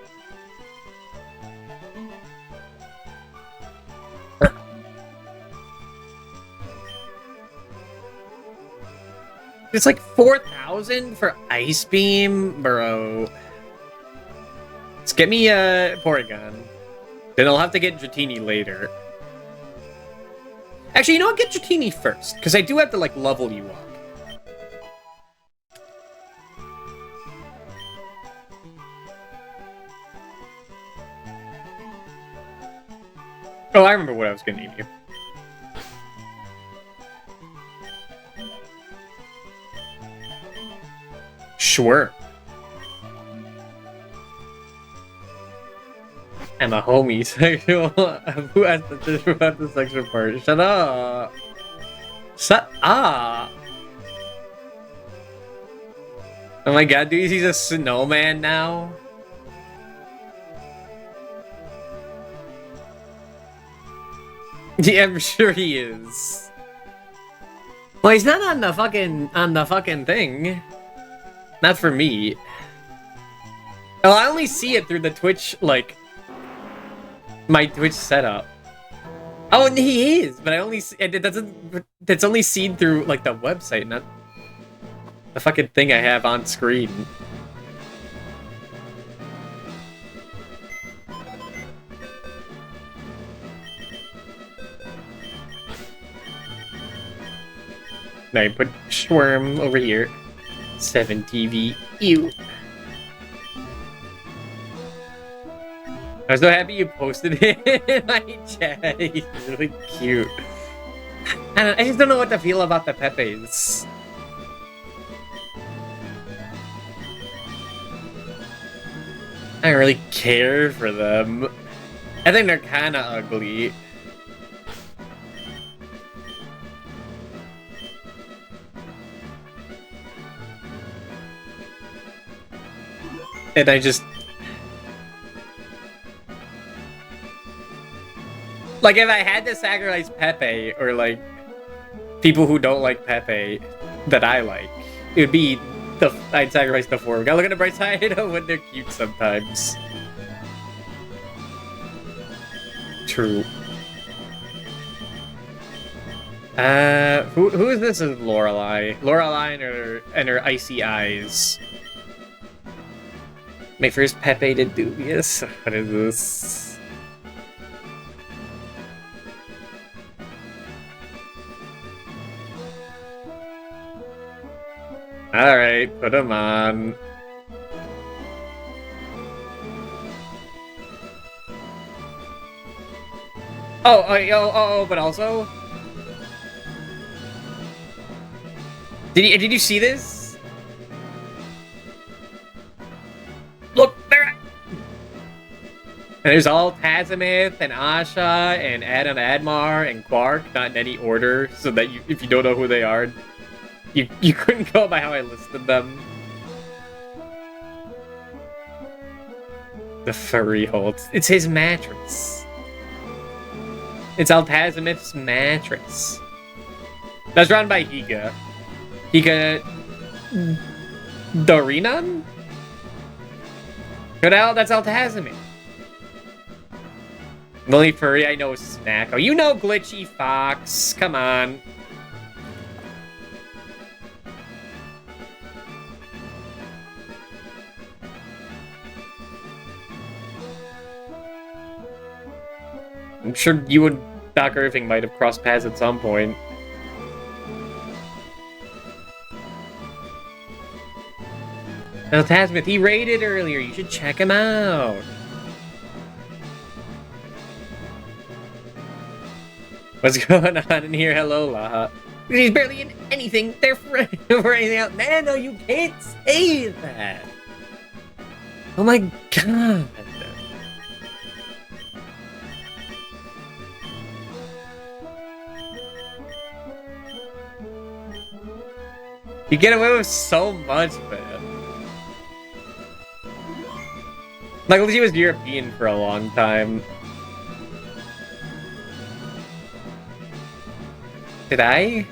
It's like 4,000 for Ice Beam, bro. Let's get me a Porygon. Then I'll have to get Dratini later. Actually, you know what? Get Dratini first, because I do have to like level you up. Oh, I remember what I was gonna name you. Sure. And the homosexual. Who has the sexual part? Shut up. Shut up. Oh my god, dude, he's a snowman now. Yeah, I'm sure he is. Well, he's not on the fucking thing. Not for me. Oh, I only see it through the Twitch, like, my Twitch setup. Oh, and he is, but I only see, it's only seen through, like, the website, not the fucking thing I have on screen. Now you put Schworm over here. 7 TV. Ew. I'm so happy you posted it in my chat. He's really cute. I just don't know what to feel about the Pepes. I don't really care for them. I think they're kind of ugly. And I just... Like, if I had to sacrifice Pepe, or, like, people who don't like Pepe that I like, it would be I'd sacrifice the four. Gotta look at the bright side when they're cute sometimes. True. Who is this? Is Lorelei? Lorelei and her icy eyes. My first Pepe to Dubious. What is this? Alright, put him on. Oh, but also... Did you see this? Look, there! And there's all Tazimith and Asha and Adam Admar and Quark, not in any order, so that if you don't know who they are, you couldn't go by how I listed them. The furry holds. It's his mattress. It's Altazimith's mattress. That's run by Higa. Higa... Dorinan? What the hell? That's Altazimith. The only furry I know is Snack. Oh, you know Glitchy Fox. Come on. I'm sure you and Doc Irving might have crossed paths at some point. Now, Tasmith, he raided earlier. You should check him out. What's going on in here? Hello, Laha. He's barely in anything. They're for anything else. Nano, you can't say that. Oh my god. You get away with so much, man. Like, she was European for a long time. Did I?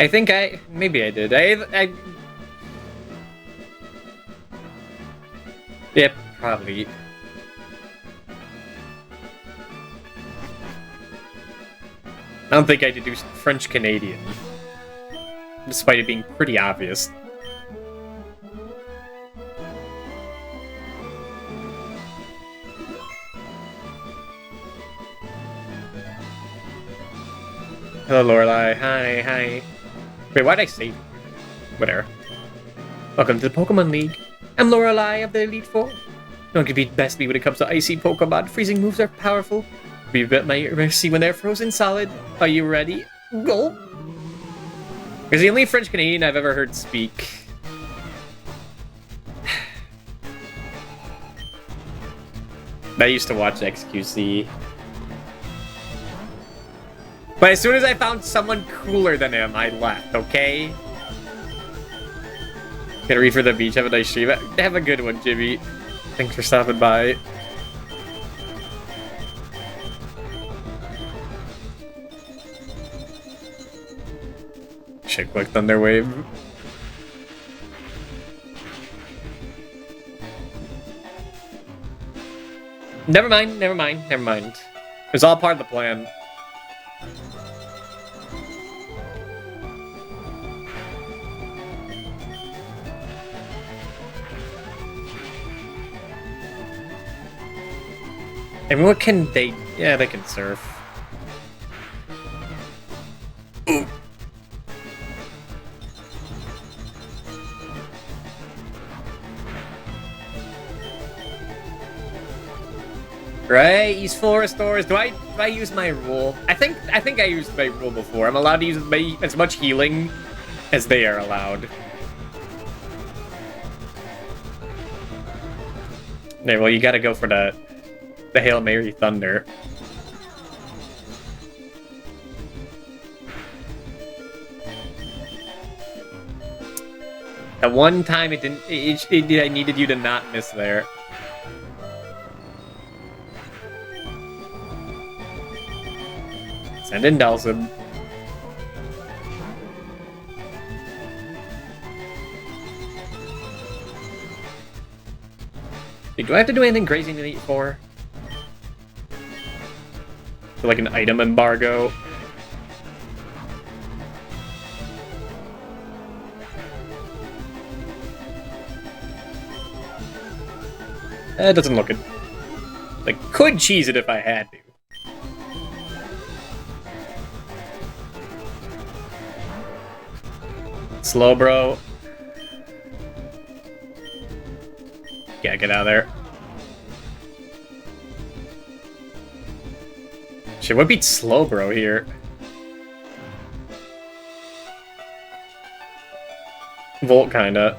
I think maybe I did. Yeah, probably. I don't think I did do French-Canadian. Despite it being pretty obvious. Hello, Lorelai. Hi. Wait, why'd I save? Whatever. Welcome to the Pokemon League. I'm Lorelai of the Elite Four. No one can beat Best Me when it comes to icy Pokemon. Freezing moves are powerful. Be at my mercy when they're frozen solid. Are you ready? Go! He's the only French Canadian I've ever heard speak. I used to watch XQC. But as soon as I found someone cooler than him, I left, okay? Gonna read for the beach, have a nice stream. Have a good one, Jimmy. Thanks for stopping by. Shit, click Thunderwave. Never mind. It was all part of the plan. I mean, what can they... Yeah, they can surf. Ooh. Right, use forest doors. Do I use my rule? I think I used my rule before. I'm allowed to use as much healing as they are allowed. There, well, you gotta go for the Hail Mary Thunder. At one time, it didn't. I needed you to not miss there. Send in Delsum. Do I have to do anything crazy in Elite Four? For like an item embargo. It doesn't look it. Like, could cheese it if I had to. Slow, bro. Yeah, get out of there. Shit, what beats Slowbro here? Volt, kinda.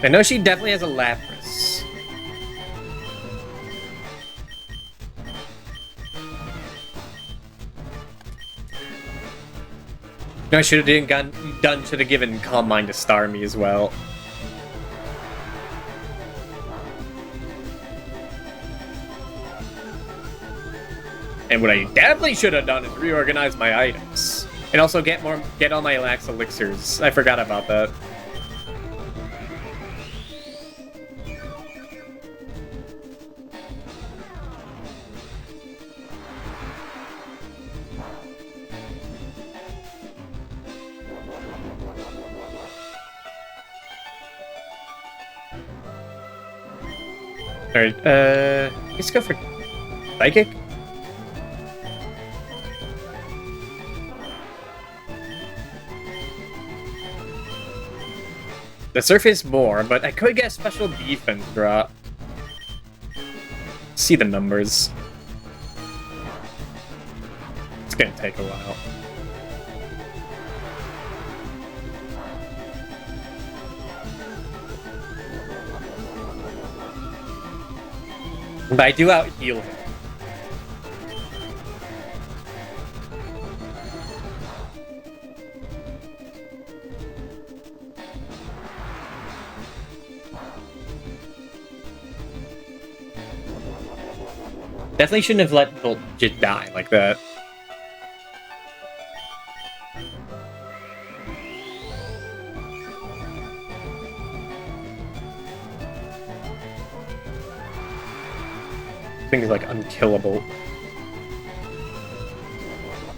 I know she definitely has a Lapras. No, I should have given Calm Mind to Starmie as well. And what I definitely should have done is reorganize my items. And also get all my Lax Elixirs. I forgot about that. Alright, let's go for Psychic. The surface more, but I could get special defense drop. See the numbers. It's gonna take a while. But I do out heal him. Definitely shouldn't have let Volt just die like that. Things like unkillable.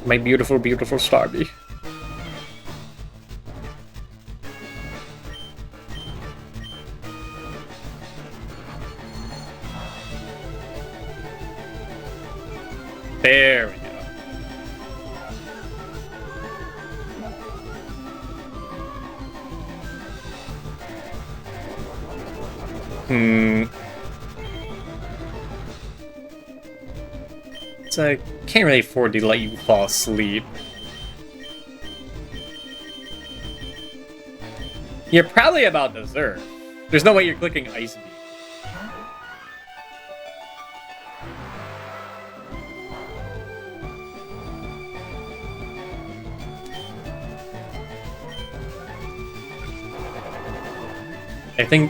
My beautiful, beautiful Starby. There we go. So I can't really afford to let you fall asleep. You're probably about dessert. There's no way you're clicking Ice Beam.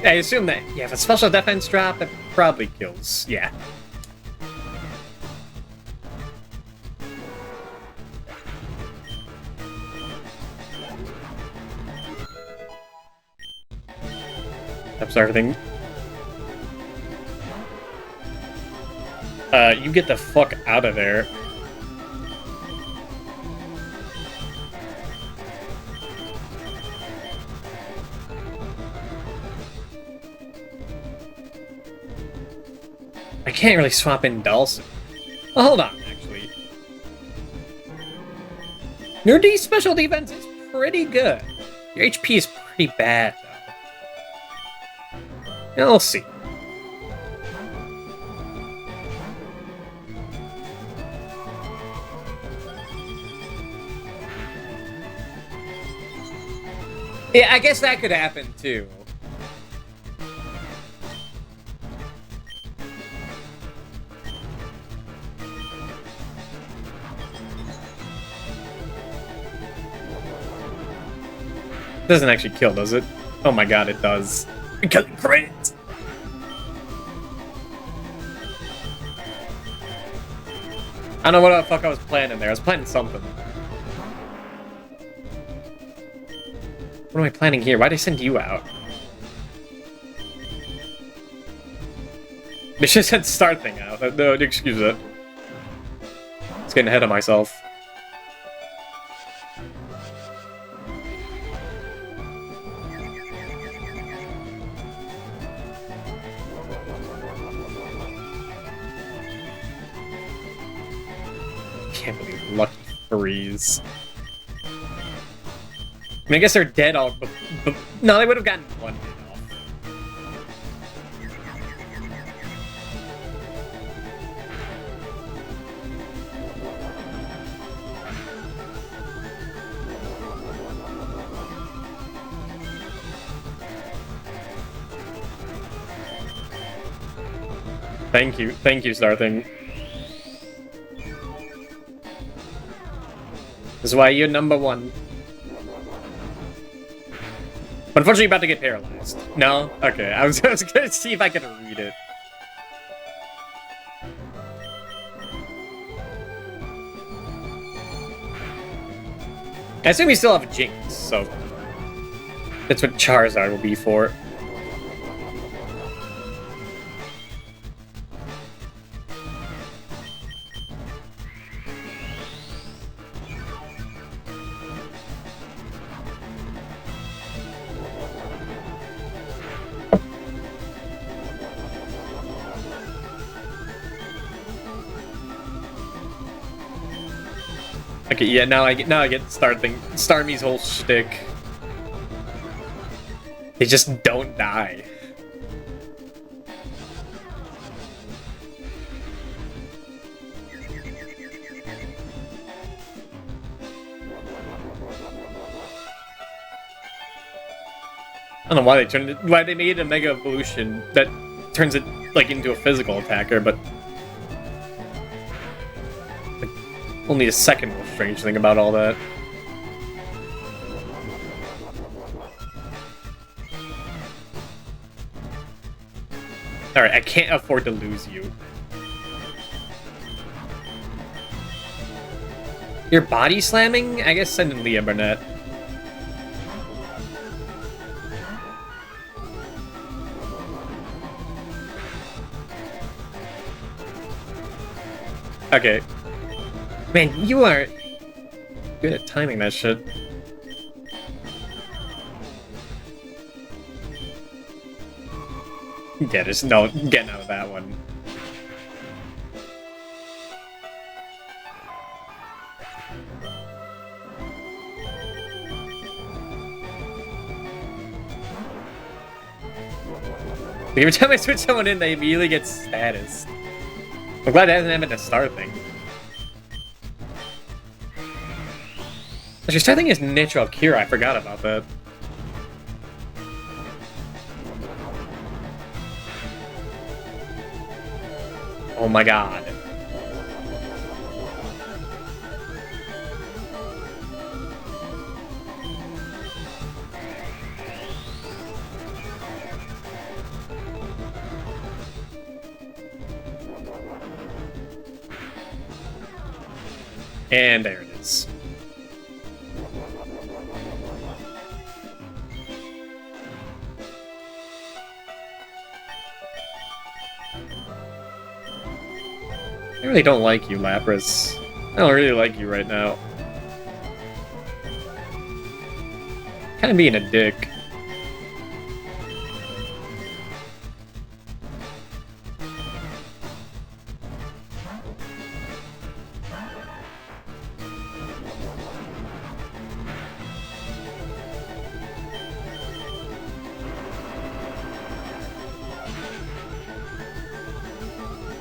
I assume that, yeah, if a special defense drop, it probably kills. Yeah. That's everything. You get the fuck out of there. I can't really swap in Dulcet. Well, hold on, actually. Your special defense is pretty good. Your HP is pretty bad, though. Yeah, we'll see. Yeah, I guess that could happen, too. Doesn't actually kill, does it? Oh my god, it does. Crit! I don't know what the fuck I was planning there. I was planning something. What am I planning here? Why'd I send you out? They should have said start thing out. No, excuse it. It's getting ahead of myself. Can't believe lucky threes. I mean, I guess they're dead all, but no, they would have gotten one hit off. Thank you, Star Thing. This is why you're number one. Unfortunately, you're about to get paralyzed. No? Okay, I was gonna see if I could read it. I assume you still have a Jinx, so that's what Charizard will be for. Okay, yeah, now I get Starmie's whole shtick. They just don't die. I don't know why they made it a Mega Evolution that turns it like into a physical attacker, but like, only a second most strange thing about all that. Alright, I can't afford to lose you. You're body slamming? I guess send in Leah Burnett. Okay. Man, you are good at timing that shit. Yeah, there's no getting out of that one. Every time I switch someone in, they immediately get status. I'm glad that hasn't happened to Star Thing. Actually, Star Thing is Natural Cure, I forgot about that. Oh my god. And there it is. I really don't like you, Lapras. I don't really like you right now. Kind of being a dick.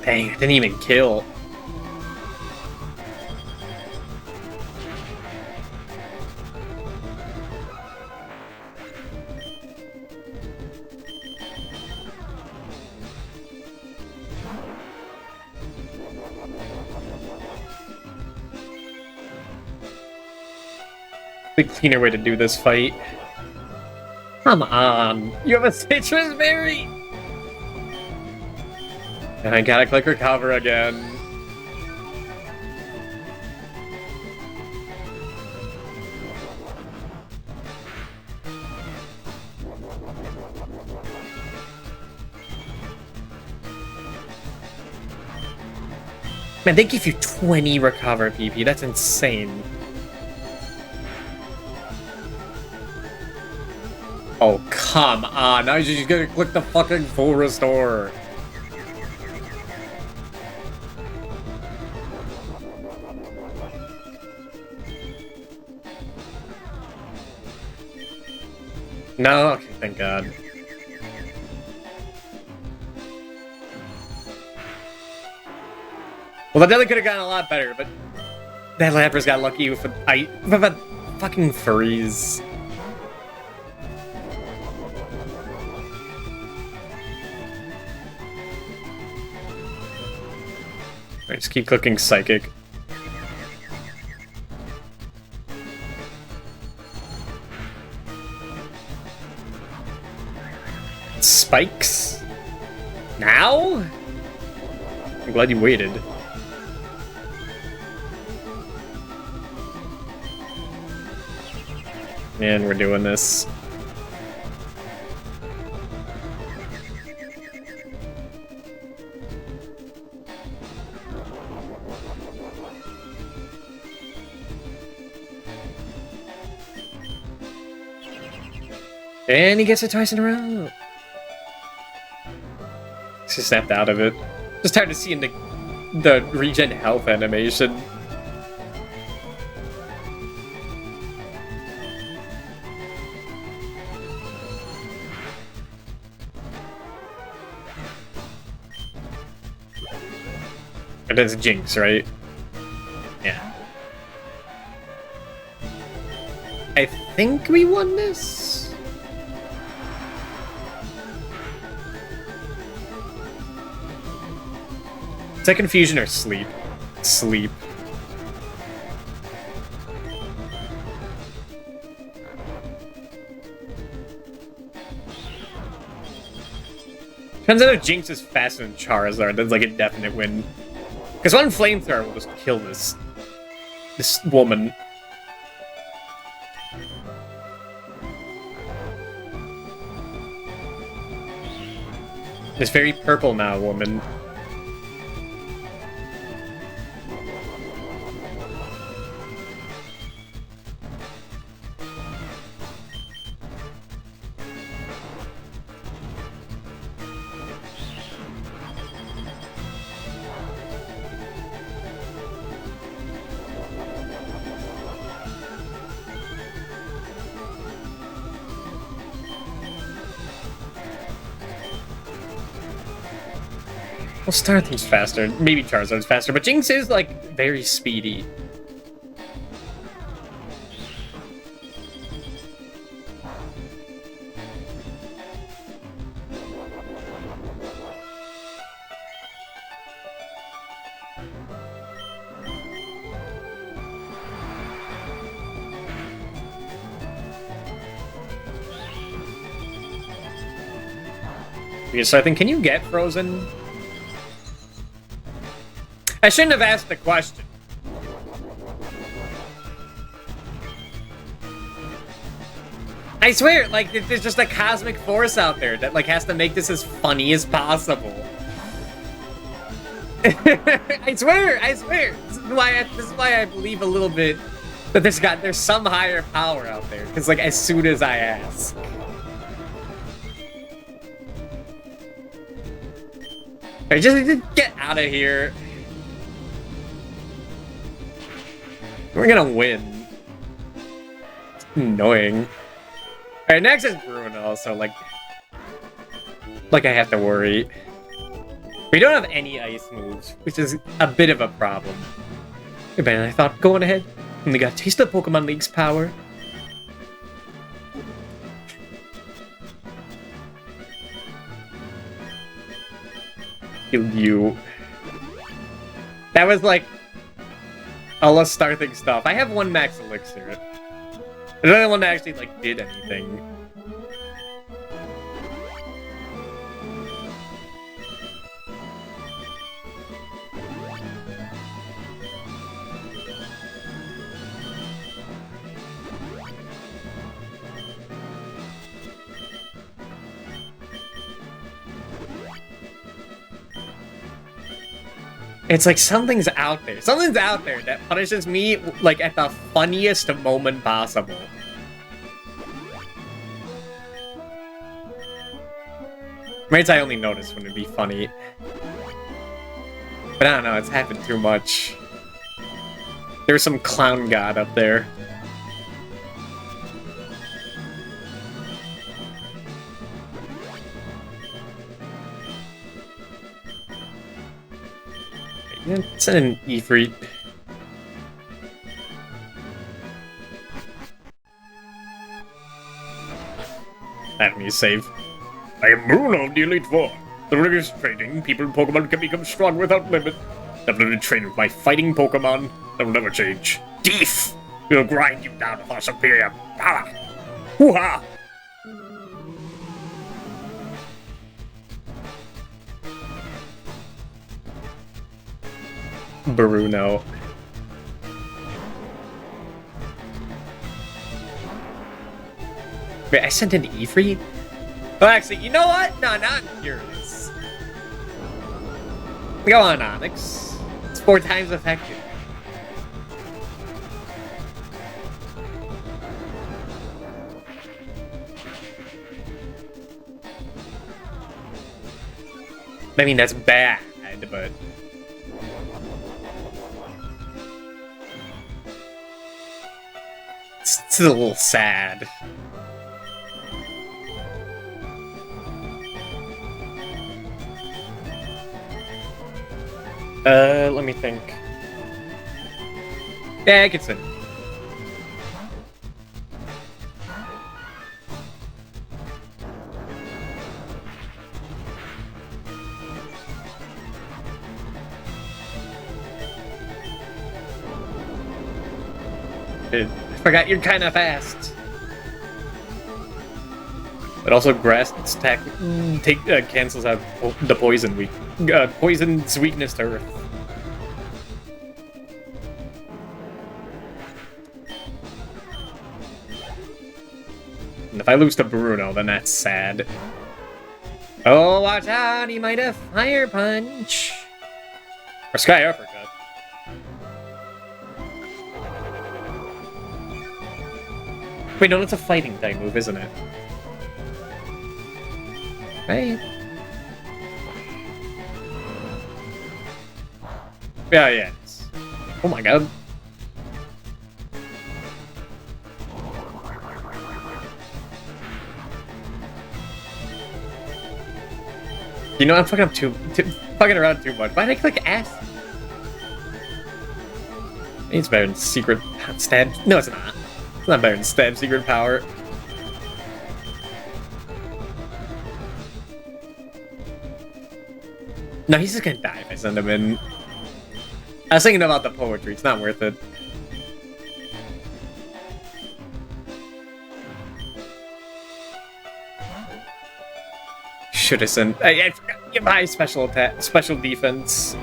Dang, I didn't even kill. The cleaner way to do this fight. Come on, you have a citrus berry! And I gotta click recover again. Man, they give you 20 recover PP. That's insane. Oh, come on. Now you're just gonna click the fucking full restore. No, okay, thank God. Well, that definitely could have gotten a lot better, but that Lapras got lucky with a fucking freeze. Alright, just keep clicking Psychic. Spikes? Now? I'm glad you waited. Man, we're doing this. And he gets it twice in a row. He snapped out of it. Just tired of seeing the regen health animation. That's Jinx, right? Yeah. I think we won this? Is that confusion or sleep? Sleep. Turns out if Jinx is faster than Charizard, that's like a definite win. Because one flamethrower will just kill this woman. This very purple now woman. Well, Starthy's faster. Maybe Charizard's faster, but Jinx is, like, very speedy. Okay, so I think, can you get frozen? I shouldn't have asked the question. I swear, like, there's just a cosmic force out there that, like, has to make this as funny as possible. I swear! This is why I believe a little bit that there's some higher power out there. Because, like, as soon as I ask. I just get out of here. We're gonna win. It's annoying. Alright, next is Bruno, so like I have to worry. We don't have any ice moves, which is a bit of a problem. Hey, man, I thought going ahead. Only got a taste of Pokemon League's power. Killed you. That was like all the starting stuff. I have one max elixir. There's the only one that actually like did anything. It's like something's out there. Something's out there that punishes me like at the funniest moment possible. Rates I only notice when it'd be funny. But I don't know, it's happened too much. There's some clown god up there. Yeah, send an Ifrit. Have me save. I am Bruno of the Elite Four. The rigorous training, people in Pokemon can become strong without limit. I've learned to train with my fighting Pokemon. That will never change. Deef! We'll grind you down to our superior power. Hoo-ha! Bruno. Wait, I sent an Ifrit? Well, actually, you know what? No, not curious. Go on, Onyx. It's 4 times effective. I mean, that's bad, but... It's a little sad. Let me think. Yeah, I could send. I forgot you're kind of fast. But also, grass attack cancels out the poison's weakness to earth. And if I lose to Bruno, then that's sad. Oh, watch out! He might have Fire Punch or Sky Uppercut. Wait, no, that's a fighting type move, isn't it? Right. Yeah, yeah. Oh my god. You know, I'm fucking up fucking around too much. Why did I click F? It's better than secret stab. No, it's not. It's not better than stab secret power. No, he's just gonna die if I send him in. I was thinking about the poetry. It's not worth it. Should have sent. I forgot. Give my special attack, special defense.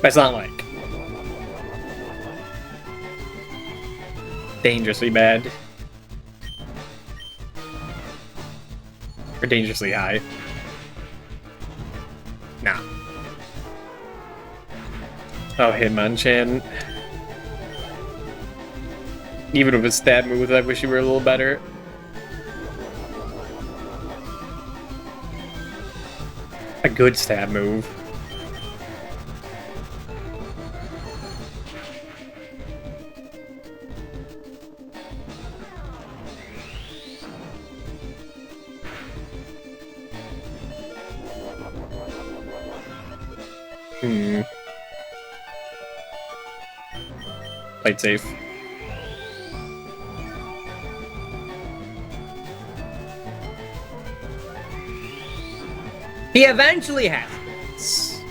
But it's not like dangerously bad or dangerously high. Nah. Oh, Hitmonchan. Even with his stab moves, I wish he were a little better. A good stab move. Played safe. He eventually has this.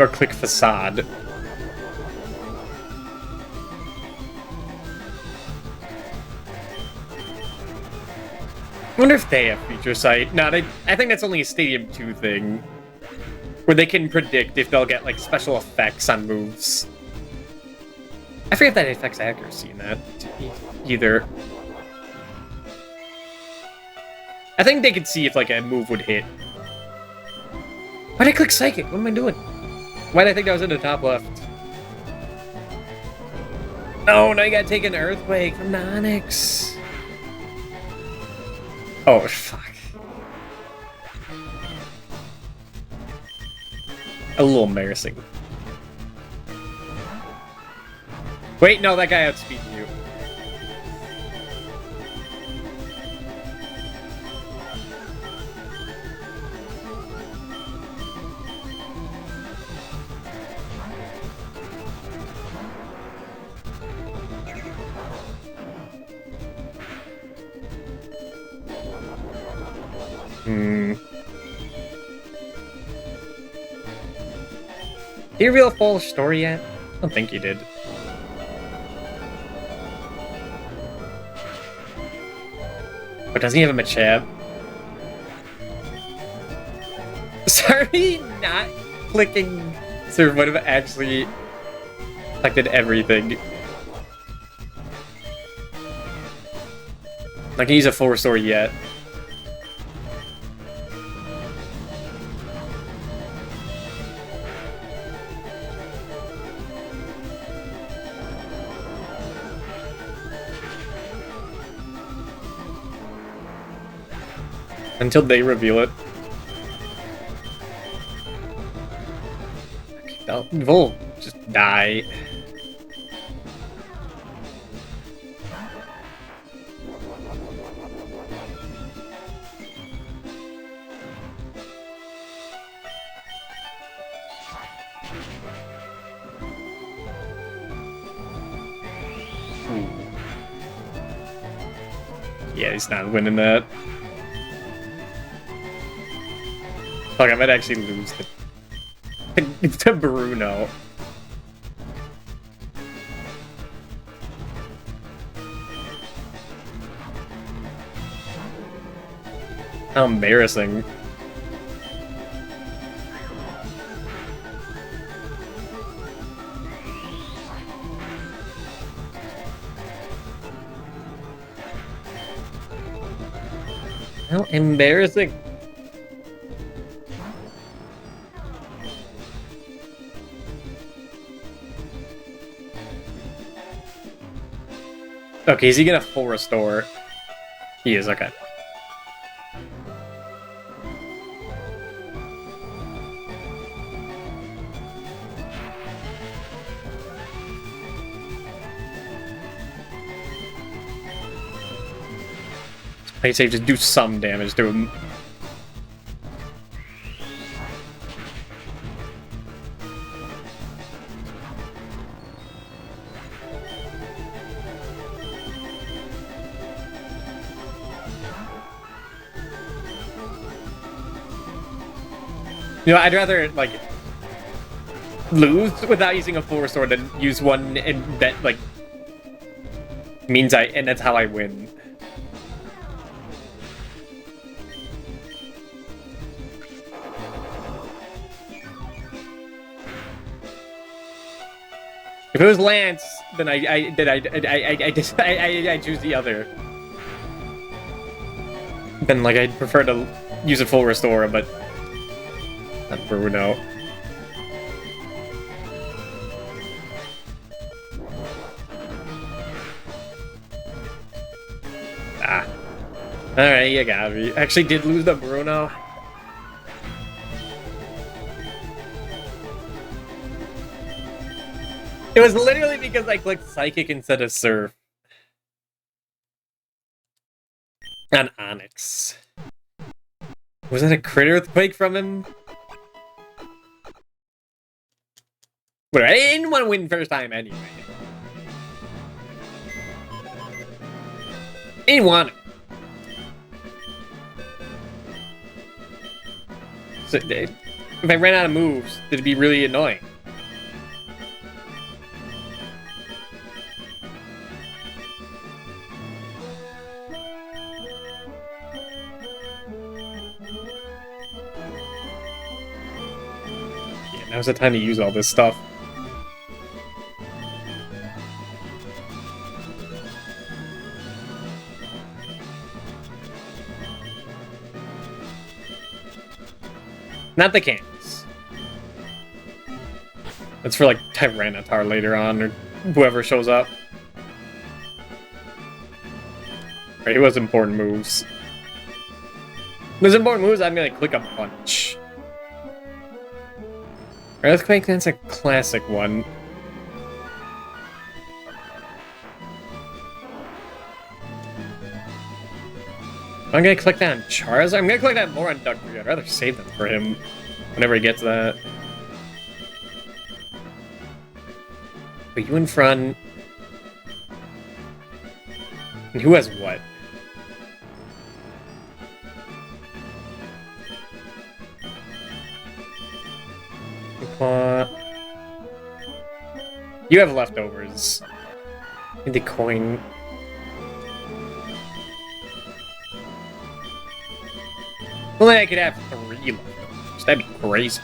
Or click Facade. I wonder if they have Feature Sight. No, I think that's only a Stadium 2 thing. Where they can predict if they'll get, like, special effects on moves. I forget if that affects accuracy in that, either. I think they could see if, like, a move would hit. Why'd I click Psychic? What am I doing? Why'd I think that was in the top left? No, now you gotta take an Earthquake from Nonix. Oh, fuck. A little embarrassing. Wait, no, that guy outspeeded you. Did he reveal a full story yet? I don't think he did. But doesn't he have a Machab? Sorry, not clicking Serve would have actually affected everything. I can use a full restore yet. Until they reveal it. We'll just die. Yeah, he's not winning that. Fuck, I might actually lose to Bruno. How embarrassing. How embarrassing. Okay, is he gonna full restore? He is, okay. Play safe, just do some damage to him. You know, I'd rather, like, lose without using a full restore than use one and that, like, means and that's how I win. If it was Lance, then I choose the other. Then, like, I'd prefer to use a full restore, but not Bruno. Ah. Alright, you got me. Actually did lose to Bruno. It was literally because I clicked Psychic instead of Surf. On Onyx. Was that a crit earthquake from him? Whatever, I didn't want to win first time anyway. I didn't want it. So, if I ran out of moves, it'd be really annoying. Now's the time to use all this stuff. Not the cans. That's for like Tyranitar later on, or whoever shows up. Right, who has important moves? Those important moves, I'm gonna click a bunch. Earthquake, that's a classic one. I'm gonna click that on Charizard. I'm gonna click that more on Ducktree. I'd rather save them for him whenever he gets that. Put you in front. And who has what? You have leftovers. In the coin. Well, then I could have 3 leftovers. That'd be crazy.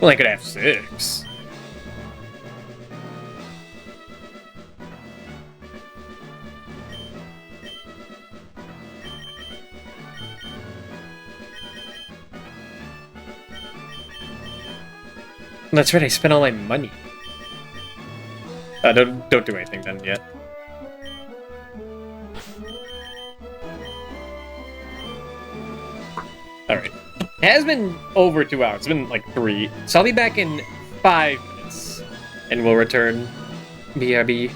Well, I could have 6. That's right, I spent all my money. Don't do anything then yet. Alright. It has been over 2 hours. It's been like 3. So I'll be back in 5 minutes. And we'll return. BRB.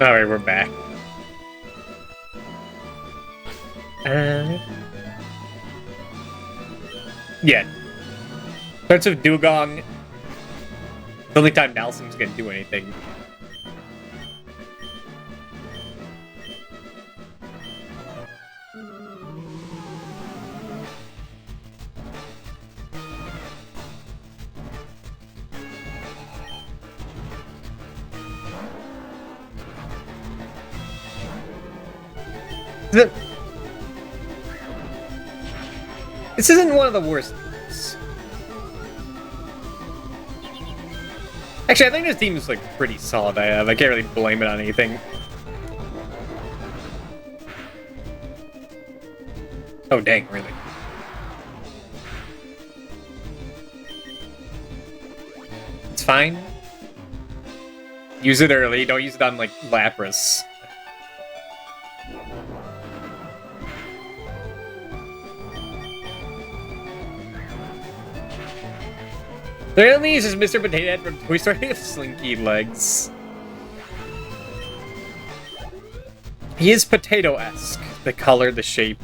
Alright, we're back. Yeah. Starts with Dugong. The only time Nelson's gonna do anything. This isn't one of the worst teams. Actually, I think this team is like pretty solid. I can't really blame it on anything. Oh dang, really? It's fine. Use it early. Don't use it on like Lapras. The enemy is Mr. Potato Head from Toy Story with slinky legs. He is potato-esque. The color, the shape.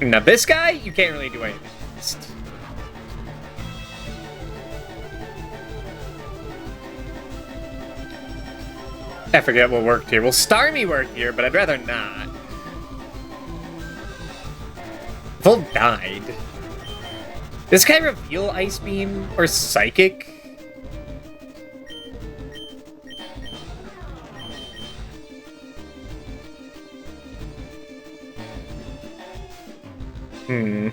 Now this guy, you can't really do anything against. I forget what worked here. Well, Starmie worked here, but I'd rather not. Volt died. This guy reveal Ice Beam or Psychic? Hmm.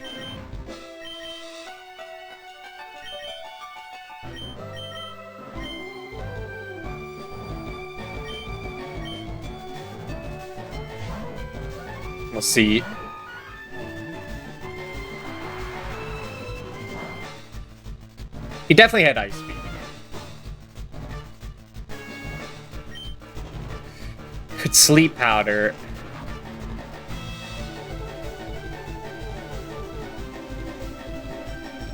We'll see. He definitely had Ice Beam. Could Sleep Powder.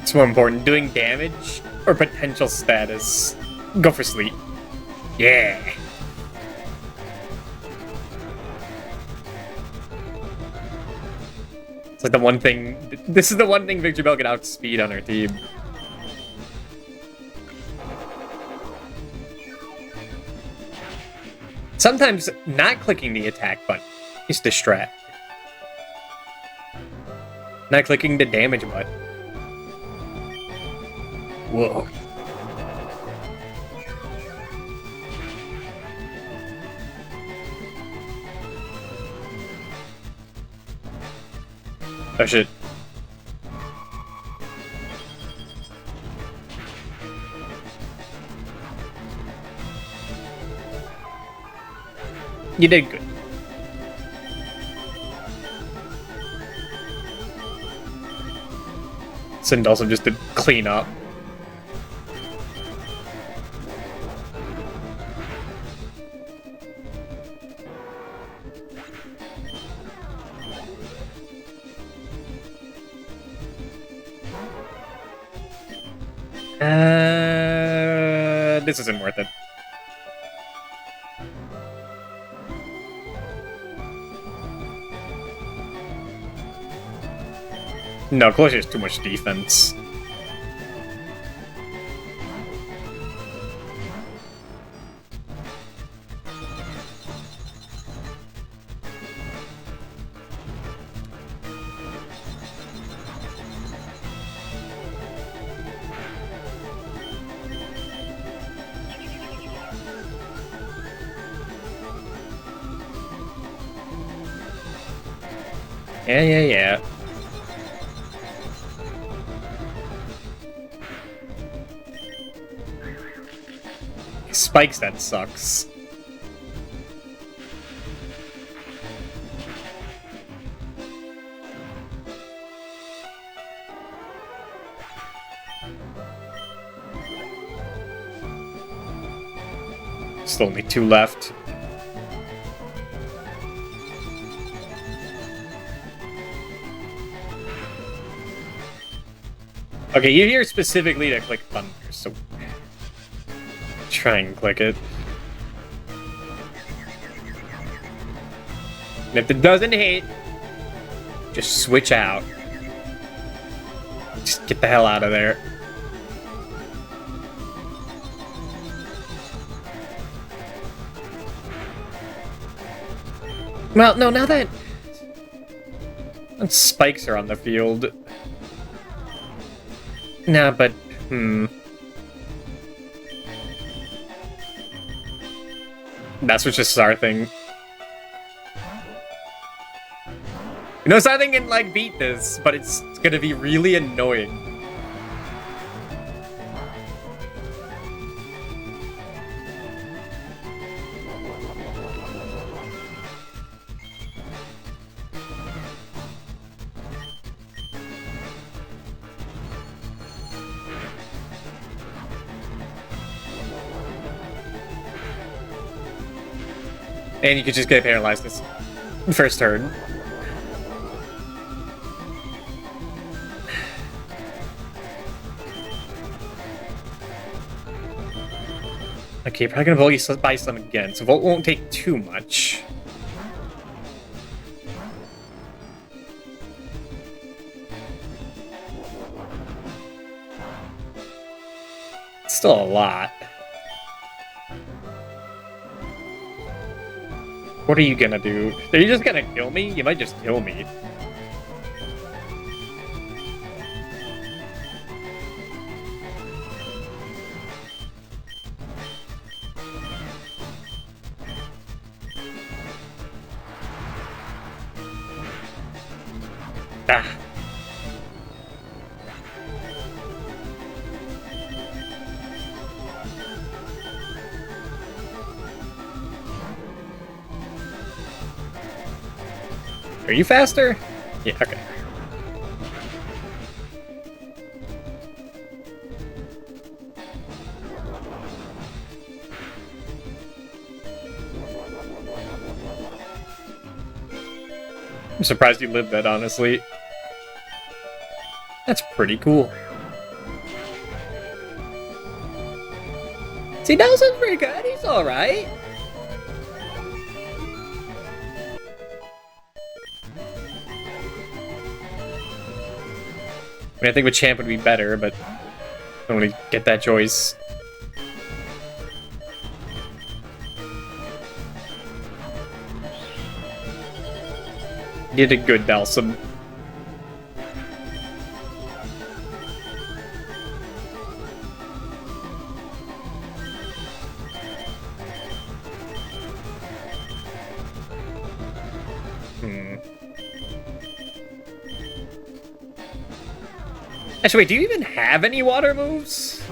It's more important, doing damage or potential status. Go for Sleep. Yeah. It's like the one thing. This is the one thing Victory Bell can outspeed on her team. Sometimes not clicking the attack button is distract. Not clicking the damage button. Whoa. Oh shit. You did good. Send also just to clean up. This isn't worth it. No, Closure is too much defense. Yeah. Spikes, that sucks. Still only 2 left. Okay, you're here specifically to click Thunder, so try and click it. And if it doesn't hit, just switch out. Just get the hell out of there. Well, no, now that spikes are on the field. Nah, but, That's what's just our thing. You know, Sarthing can, like, beat this, but it's gonna be really annoying. And you could just get paralyzed this first turn. Okay, probably gonna bully by some again, so Volt won't take too much. It's still a lot. What are you gonna do? Are you just gonna kill me? You might just kill me. Ah. Are you faster? Yeah, okay. I'm surprised you lived that, honestly. That's pretty cool. See, Nelson's pretty good. He's alright. I mean, I think with Champ would be better, but I don't really get that choice. You did a good Dhalsim. Actually, wait, do you even have any water moves?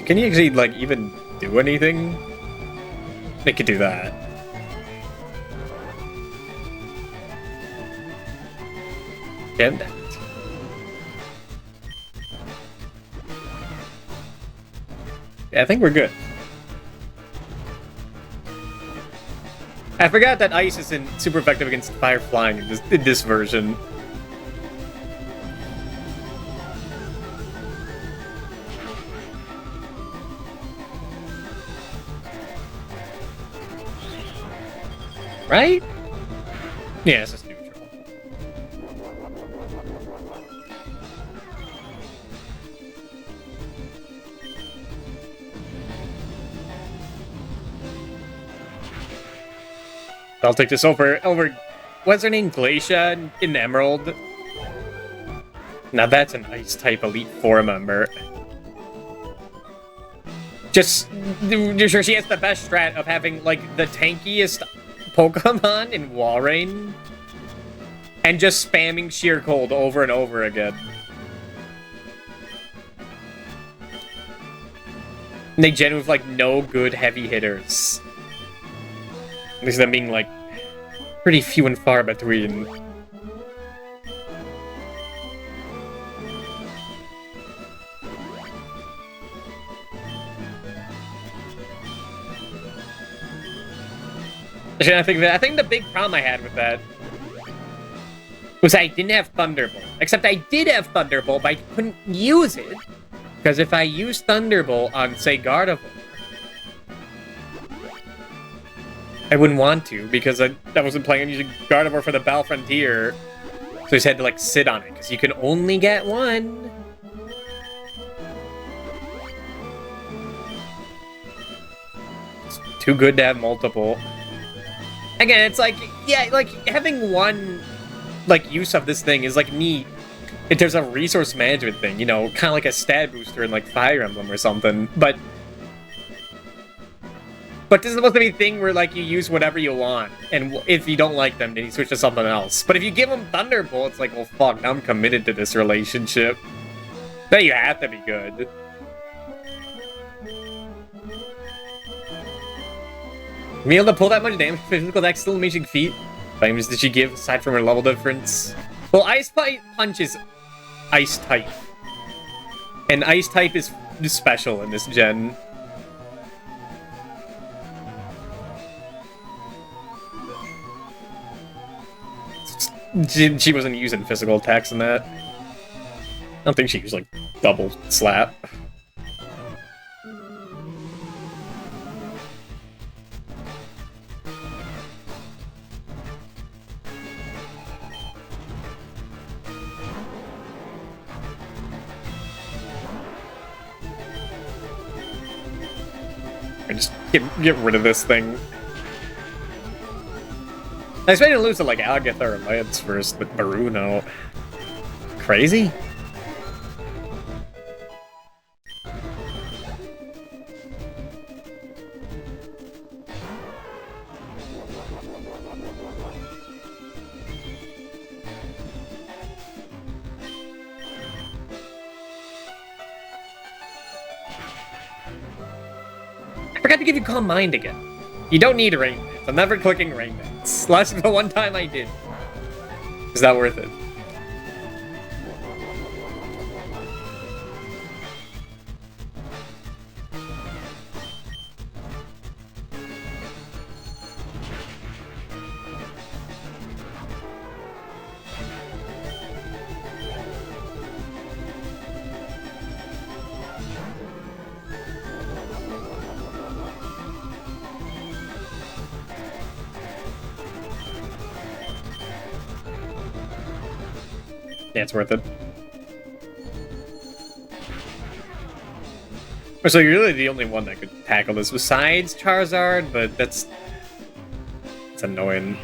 Can you actually, like, even do anything? They could do that. Damn that. Yeah, I think we're good. I forgot that ice isn't super effective against fire flying in this version. Right? Yeah, it's just neutral. I'll take this over. What's her name? Glacia in Emerald. Now that's an Ice type Elite Four member. Just sure she has the best strat of having like the tankiest Pokemon in Walrein and just spamming Sheer Cold over and over again. And they genuinely have like no good heavy hitters. At least them being like pretty few and far between. I think the big problem I had with that was I didn't have Thunderbolt. Except I did have Thunderbolt, but I couldn't use it. Because if I used Thunderbolt on, say, Gardevoir, I wouldn't want to, because I wasn't planning on using Gardevoir for the Battle Frontier. So I just had to, like, sit on it, because you can only get one. It's too good to have multiple. Again, it's like, yeah, like, having one, like, use of this thing is, like, neat. If there's a resource management thing, you know, kind of like a stat booster in, like, Fire Emblem or something, but this is supposed to be a thing where, like, you use whatever you want, and if you don't like them, then you switch to something else. But if you give them Thunderbolt, it's like, well, fuck, now I'm committed to this relationship. Then you have to be good. Being able to pull that much damage with physical attack still amazing feat. What items did she give, aside from her level difference? Well, Ice Punch is Ice type. And Ice type is special in this gen. She wasn't using physical attacks in that. I don't think she used, like, double slap. Just get rid of this thing. I expected to lose to like Agatha or Lance first with Maruno. Crazy? Forgot to give you Calm Mind again. You don't need Rain Dance. I'm never clicking Rain Dance. Last the one time I did. Is that worth it? Yeah, it's worth it. So you're really the only one that could tackle this besides Charizard, but it's annoying.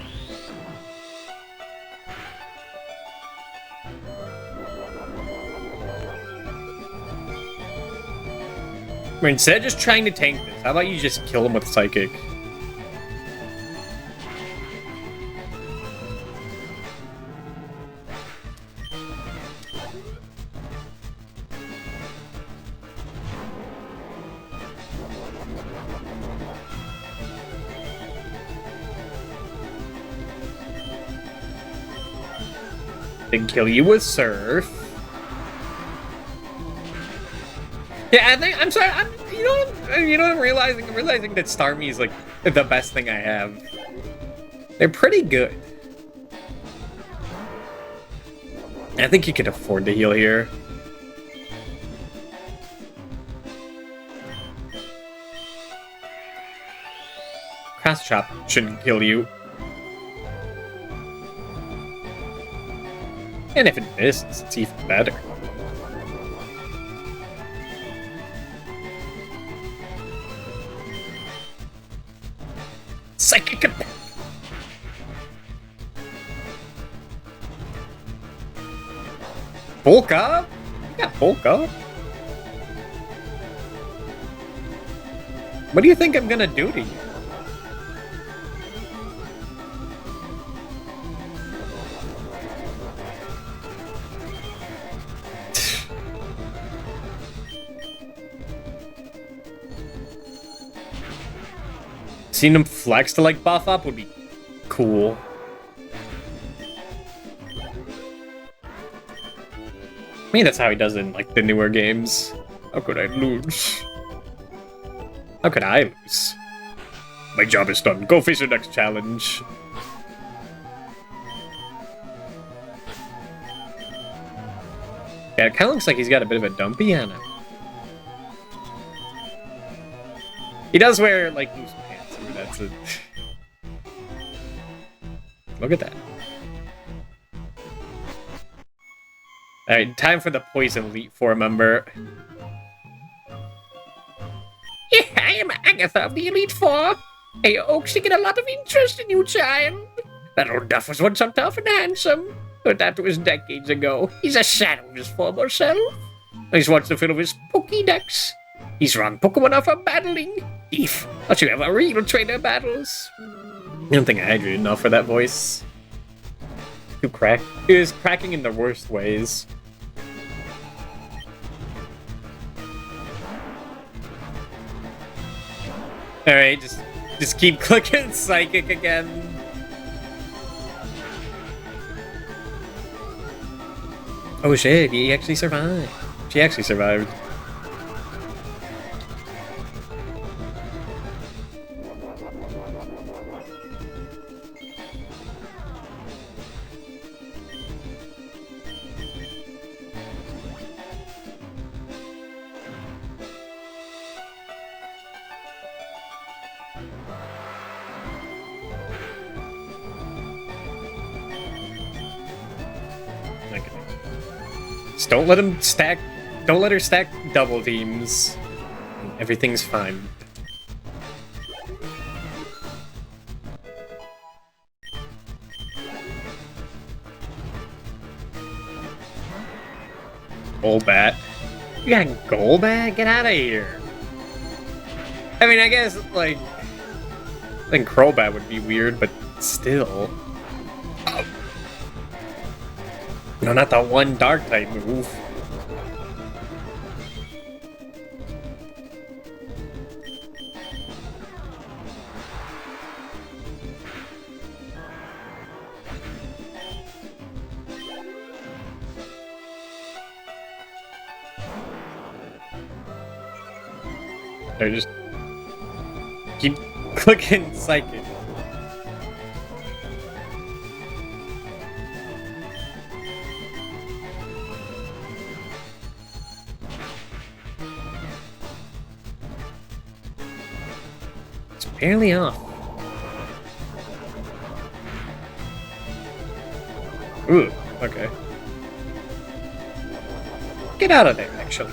I mean, instead of just trying to tank this, how about you just kill him with Psychic? Then kill you with Surf. Yeah, I'm sorry. You know what I'm realizing? I'm realizing that Starmie is like the best thing I have. They're pretty good. I think you could afford to heal here. Cross Chop shouldn't kill you. And if it misses, it's even better. Psychic attack! Bulk up? You got bulk up? What do you think I'm gonna do to you? Seeing him flex to like buff up would be cool. I mean, that's how he does it in like the newer games. How could I lose? How could I lose? My job is done. Go face your next challenge. Yeah, it kind of looks like he's got a bit of a dumpy on him. He does wear like loose pants. I mean, that's it. Look at that. Alright, time for the Poison Elite Four member. Yeah, I am Agatha of the Elite Four. I actually get a lot of interest in you, child. That old duff was once so tough and handsome, but that was decades ago. He's a shadow of his former self. He's watched the fill of his Pokédex. He's run Pokemon off of battling. Thief, thought you have a real trainer battles. I don't think I hydrated enough for that voice. Too crack. It was cracking in the worst ways. Alright, just keep clicking Psychic again. Oh shit, he actually survived. She actually survived. Just don't let him stack. Don't let her stack double teams. Everything's fine. Golbat. You got Golbat? Get out of here. I mean, I guess, like, I think Crobat would be weird, but still. Oh. No, not the one Dark-type move. Or just keep clicking psychic. It's barely off. Ooh, okay. Get out of there, actually.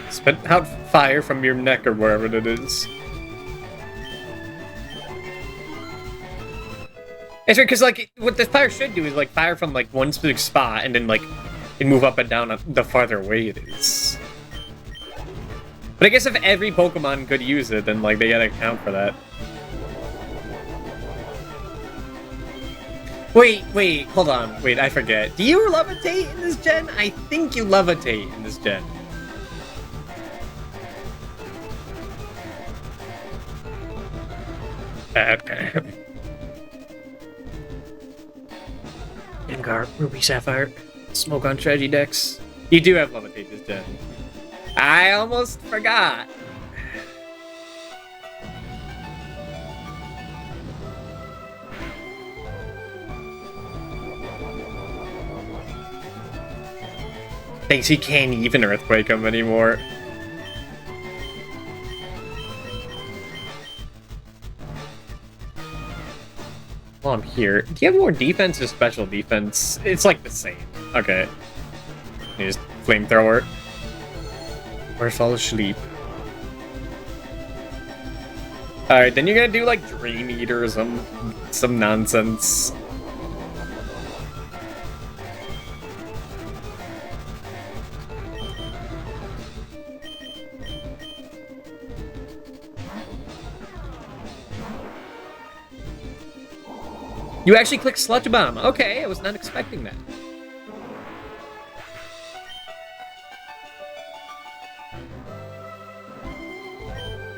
Spit out fire from your neck or wherever it is. It's weird because, like, what the fire should do is, like, fire from, like, one specific spot and then, like, it move up and down the farther away it is. But I guess if every Pokemon could use it, then, like, they gotta account for that. Wait, hold on. Wait, I forget. Do you levitate in this gen? I think you levitate in this gen. Gengar, Ruby Sapphire, Smoke on Strategy decks. You do have levitate this gen. I almost forgot. Thinks he can't even Earthquake him anymore. While I'm here, do you have more defense or special defense? It's like the same. Okay. You just flamethrower. Or fall asleep. Alright, then you're gonna do like Dream Eater or some nonsense. You actually clicked Sludge Bomb. Okay, I was not expecting that.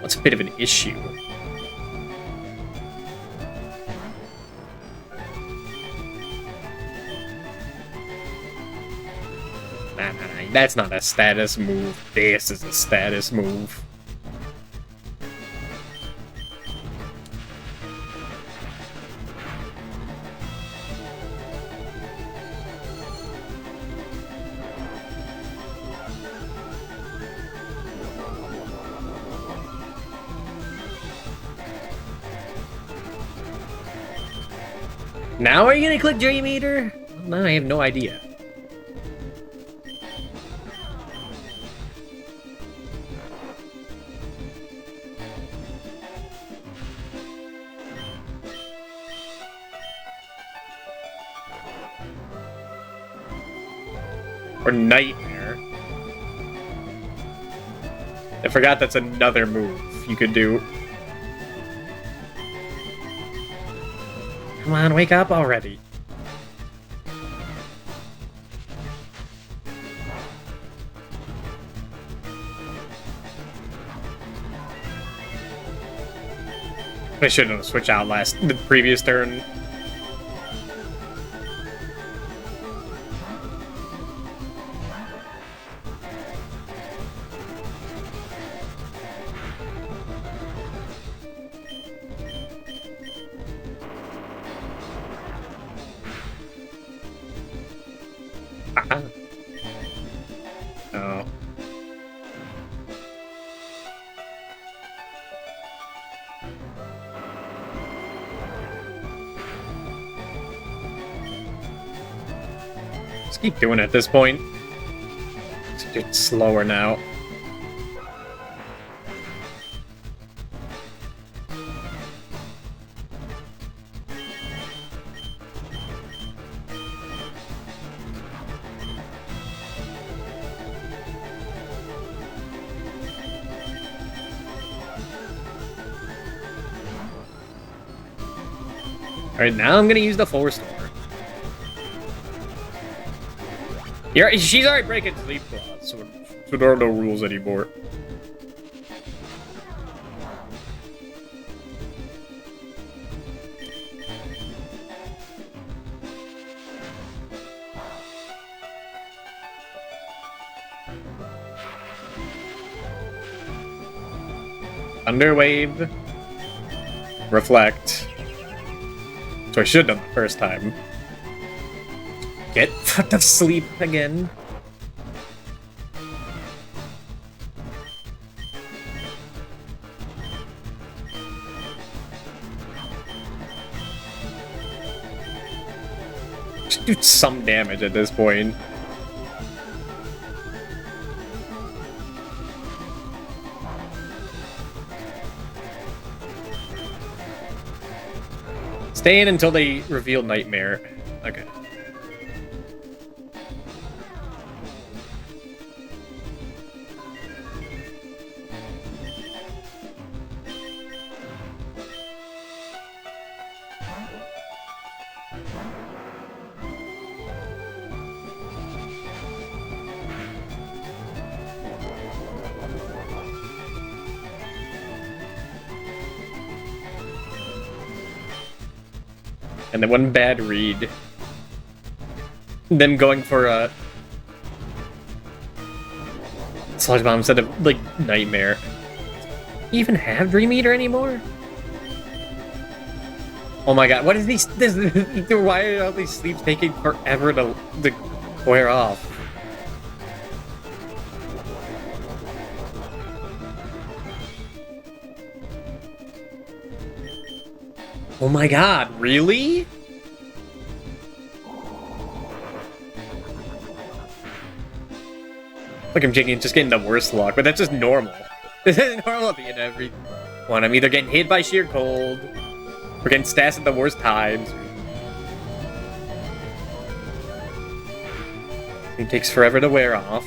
What's a bit of an issue? Nah, that's not a status move. This is a status move. Now are you gonna click Dream Eater? No, I have no idea. Or Nightmare. I forgot that's another move you could do. Come on, wake up already. I shouldn't have switched out the previous turn. Oh. Just keep doing it at this point. It's slower now. Alright, now I'm gonna use the 4-star. She's already breaking sleep clause, so there are no rules anymore. Underwave. Reflect. So I should have done the first time. Get put to sleep again. Just do some damage at this point. Stay in until they reveal Nightmare. Okay. And then one bad read. Them going for a Sludge Bomb instead of, like, Nightmare. Do you even have Dream Eater anymore? Oh my god, what is these? Why are all these sleeps taking forever to wear off? Oh my god, really? Like I'm just getting the worst luck, but that's just normal. This is normal at the end of every one. I'm either getting hit by sheer cold, or getting stats at the worst times. It takes forever to wear off.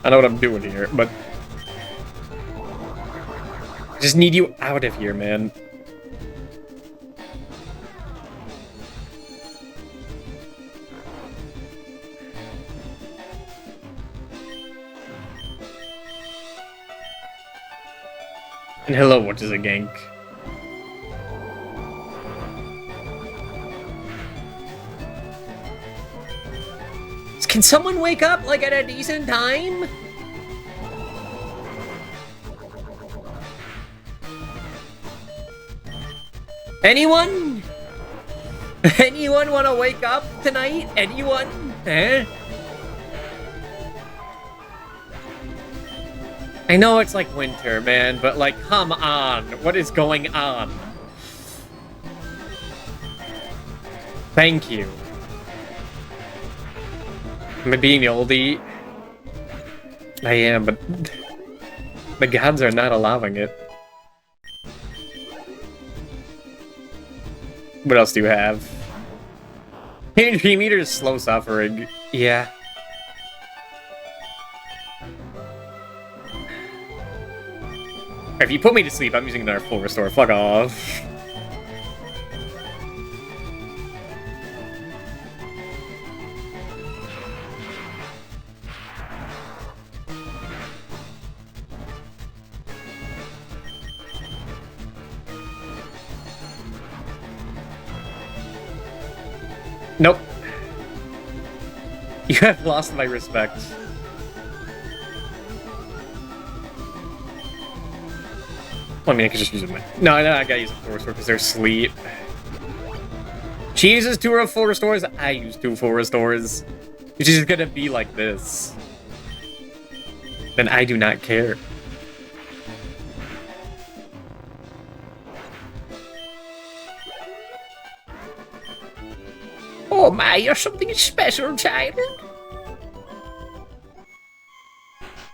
I know what I'm doing here, but I just need you out of here, man. And hello, what is a gank? Can someone wake up, like, at a decent time? Anyone? Anyone want to wake up tonight? Anyone? Eh? I know it's like winter, man, but, like, come on. What is going on? Thank you. Am I being the oldie? I am, but the gods are not allowing it. What else do you have? Dream Eater is slow suffering. Yeah. If you put me to sleep, I'm using another full restore. Fuck off. Nope. You have lost my respect. Well, I mean, I could just use it. No, I gotta use a full restore because they're asleep. She uses 2 full restores. I use 2 full restores. Which is gonna be like this. Then I do not care. Oh my, you're something special, child.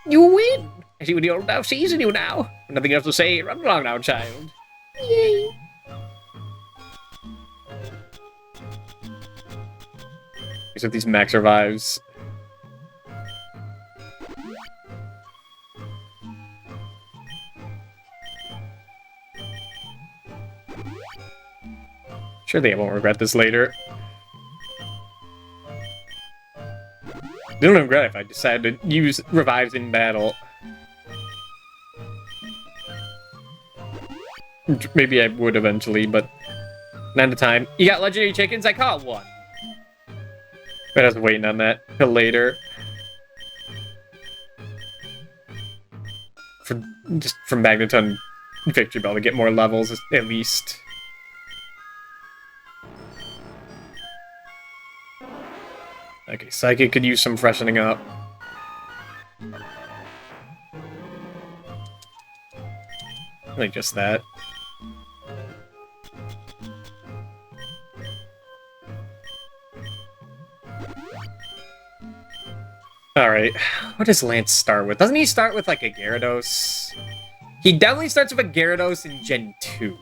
You win! I see what the old elf sees in you now. Nothing else to say. Run along now, child. Yay! Except these max revives. Surely I won't regret this later. I don't regret if I decide to use revives in battle. Maybe I would eventually, but not at the time. You got legendary chickens? I caught one. But I was waiting on that till later. Just from Magneton Victory Bell to get more levels, at least. Okay, Psychic could use some freshening up. Like just that. Alright, what does Lance start with? Doesn't he start with like a Gyarados? He definitely starts with a Gyarados in Gen 2.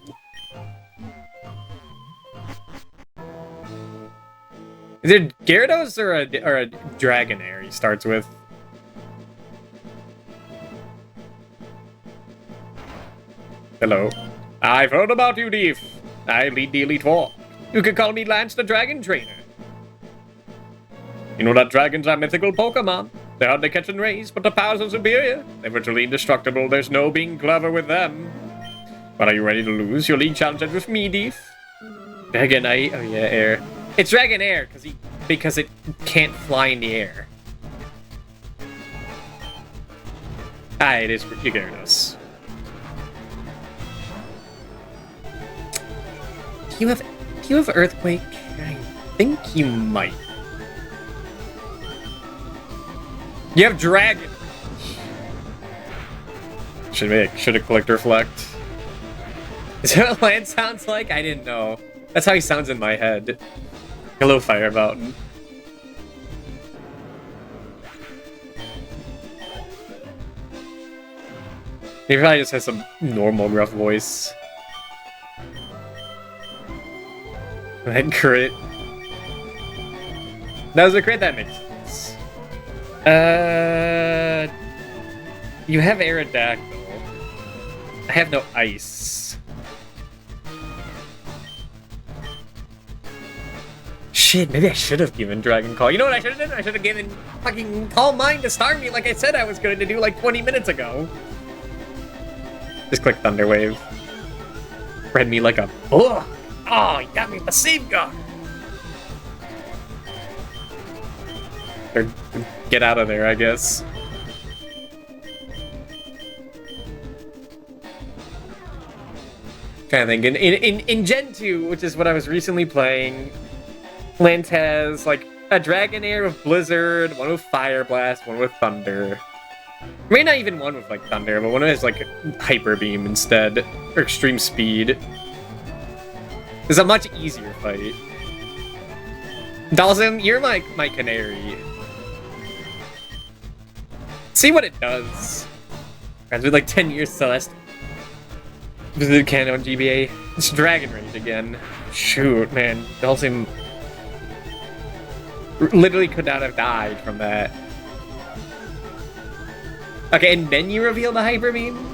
Is it Gyarados or a Dragonair he starts with? Hello. I've heard about you, Leaf. I lead the Elite Four. You could call me Lance the Dragon Trainer. You know that dragons are mythical Pokemon. They're hard to catch and raise, but the powers are superior. They're virtually indestructible. There's no being clever with them. But are you ready to lose your league challenge with me, Leaf? Dragonite. Oh yeah, air. It's Dragonair because it can't fly in the air. Ah, it is Gyarados. Do you have Earthquake? I think you might. You have Dragon. Should have clicked Reflect. Is that what Lance sounds like? I didn't know. That's how he sounds in my head. Hello, Fire Mountain. He probably just has some normal rough voice. And crit. That was a crit, that makes sense. You have Aerodactyl. I have no ice. Shit, maybe I should have given Dragon Call. You know what I should have done? I should have given fucking Calm Mind to Starmie like I said I was going to do like 20 minutes ago. Just click Thunder Wave. Spread me like a... Oh, you got me with the Safeguard. Or get out of there, I guess. Trying to think. In Gen 2, which is what I was recently playing, Lance has like a Dragonair with Blizzard, one with Fire Blast, one with Thunder. Maybe not even one with like Thunder, but one has like Hyper Beam instead, or Extreme Speed. It's a much easier fight. Dawson, you're my canary. See what it does. Friends with like 10 years Celeste. Visited Canada on GBA. It's Dragon Rage again. Shoot, man. Dawson literally could not have died from that. Okay, and then you reveal the Hyper Beam?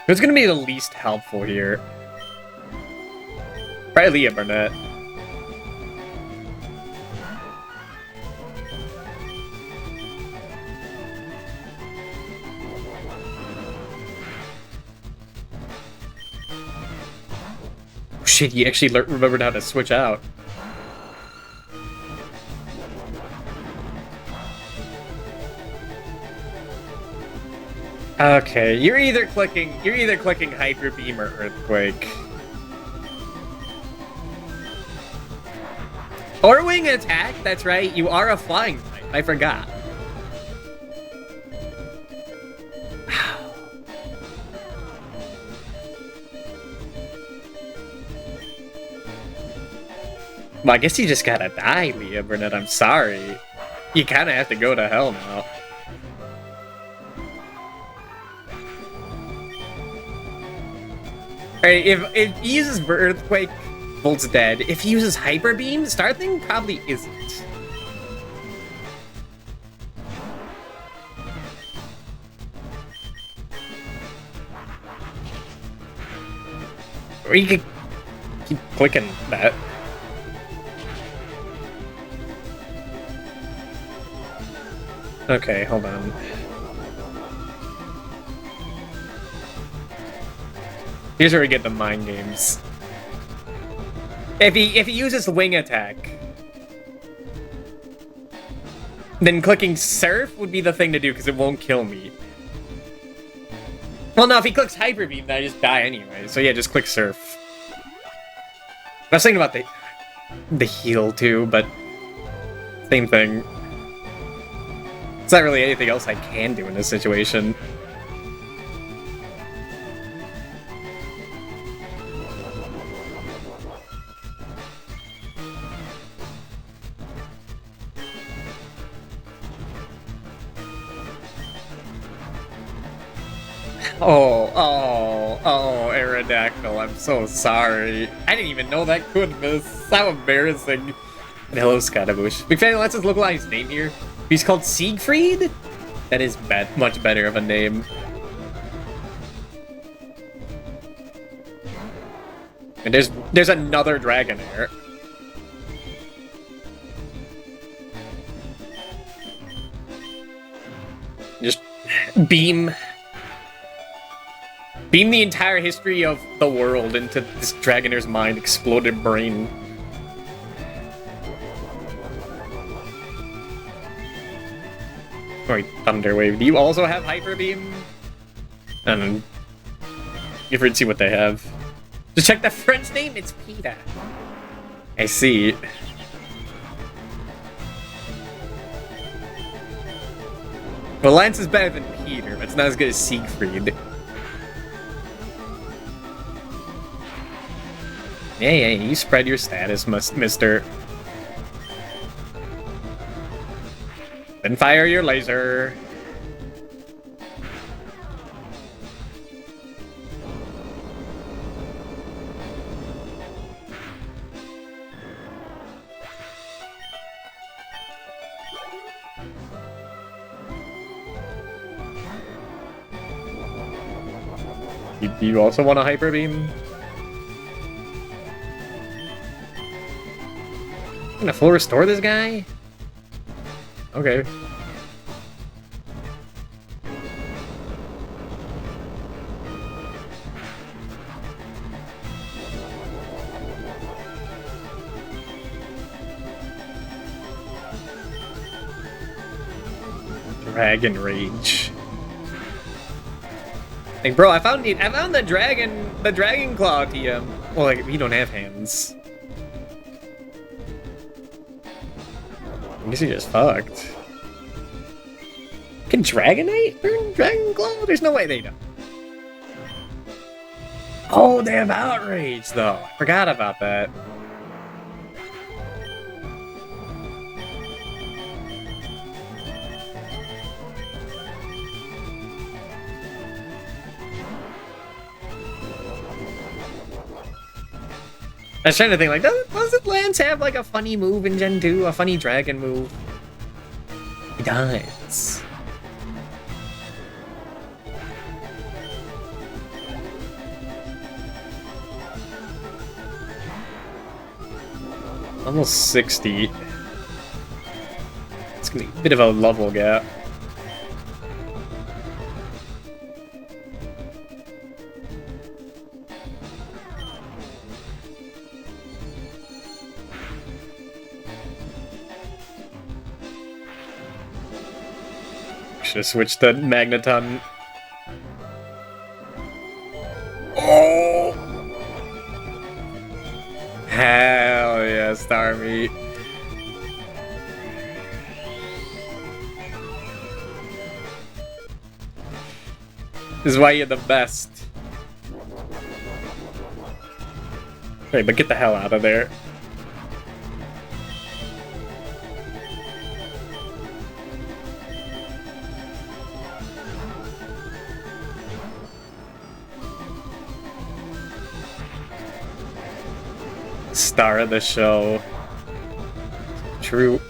Who's gonna be the least helpful here? Probably Leah Burnett. Oh, shit, he actually remembered how to switch out. Okay, you're either clicking Hyper Beam or Earthquake. Or wing attack, that's right, you are a flying type, I forgot. Well, I guess you just gotta die, Leah Burnett, I'm sorry. You kinda have to go to hell now. Alright, if he uses Earthquake, Volt's dead. If he uses Hyper Beam, Star Thing probably isn't. Or you could keep clicking that. Okay, hold on. Here's where we get the mind games. If he uses wing attack, then clicking surf would be the thing to do because it won't kill me. Well, no, if he clicks hyper beam, then I just die anyway. So yeah, just click surf. I was thinking about the heal too, but same thing. It's not really anything else I can do in this situation. Oh, Aerodactyl, I'm so sorry. I didn't even know that could miss. How embarrassing. And hello, Scottibush. Big fan lets us localize his name here. He's called Siegfried? That is much better of a name. And there's another Dragonair. Just beam the entire history of the world into this Dragonair's mind, exploded brain. Wait, Thunder Wave. Do you also have Hyper Beam? I don't know. Give her and see what they have. Just check the French name, it's Peter. I see. Well, Lance is better than Peter, but it's not as good as Siegfried. Yeah, you spread your status, mister. Then fire your laser. Do you also want a Hyper Beam? Gonna full restore this guy? Okay. Dragon Rage. Like, bro, I found the dragon claw TM. Well, like, you don't have hands. I guess you're just fucked. Can Dragonite turn Dragon Claw? There's no way they don't. Oh, they have Outrage, though. I forgot about that. I was trying to think, like, doesn't Lance have, like, a funny move in Gen 2? A funny dragon move? He does. Almost 60. It's gonna be a bit of a level gap. Should have switched to Magneton. Oh! Hell yeah, Starmie. This is why you're the best. Right, but get the hell out of there. Star of the show. True.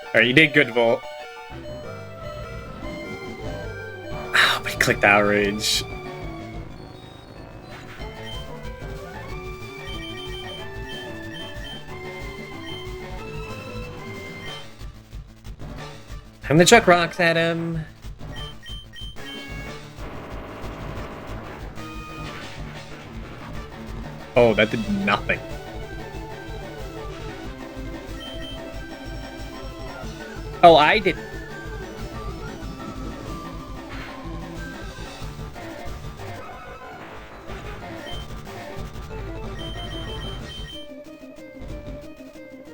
Alright, you did good, Volt. Ah, but he clicked outrage. Time to chuck rocks at him. Oh, that did nothing. Oh, I did.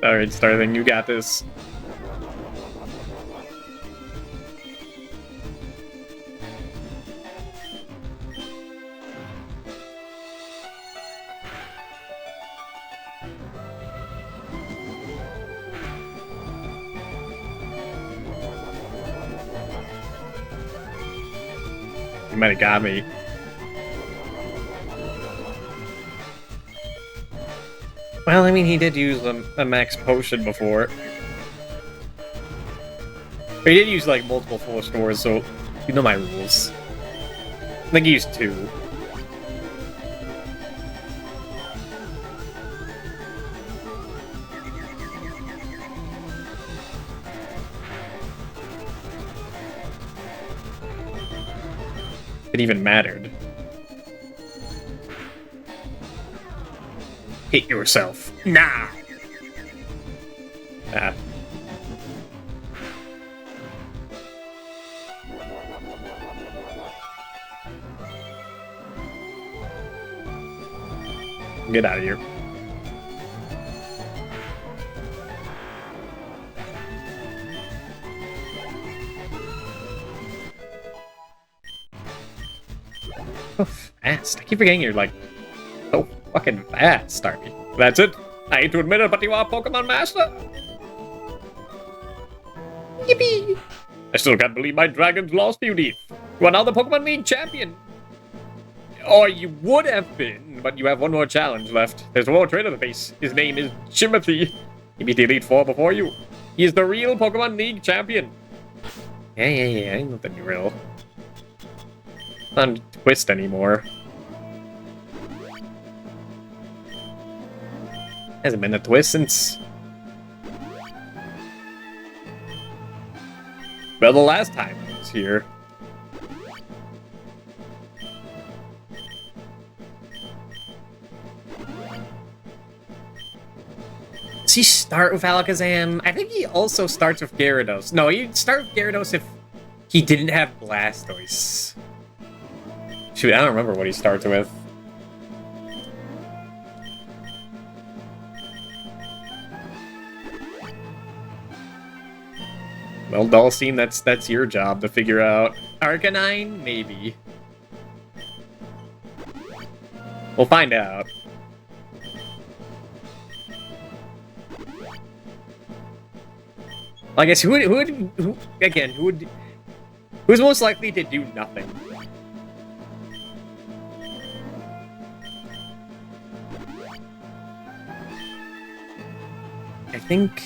Alright, Starling, you got this. You might have got me. Well, I mean, he did use a max potion before. But he did use, like, multiple full stores, so you know my rules. I think he used 2. It even mattered. Hit yourself. Nah! Ah. Get out of here. So fast. I keep forgetting you're like so fucking fast, Starmie. That's it. I hate to admit it, but you are Pokemon Master. Yippee! I still can't believe my dragons lost you, Leaf. You are now the Pokemon League champion. Or you would have been, but you have one more challenge left. There's one more trainer to face. His name is Jimothy. He beat the Elite Four before you. He is the real Pokemon League champion. Yeah. I know the real. Not Twist anymore. Hasn't been a Twist since... well, the last time I was here. Does he start with Alakazam? I think he also starts with Gyarados. No, he'd start with Gyarados if he didn't have Blastoise. Shoot, I don't remember what he starts with. Well, Dulcine, that's your job to figure out. Arcanine? Maybe. We'll find out. I guess who's most likely to do nothing? I think...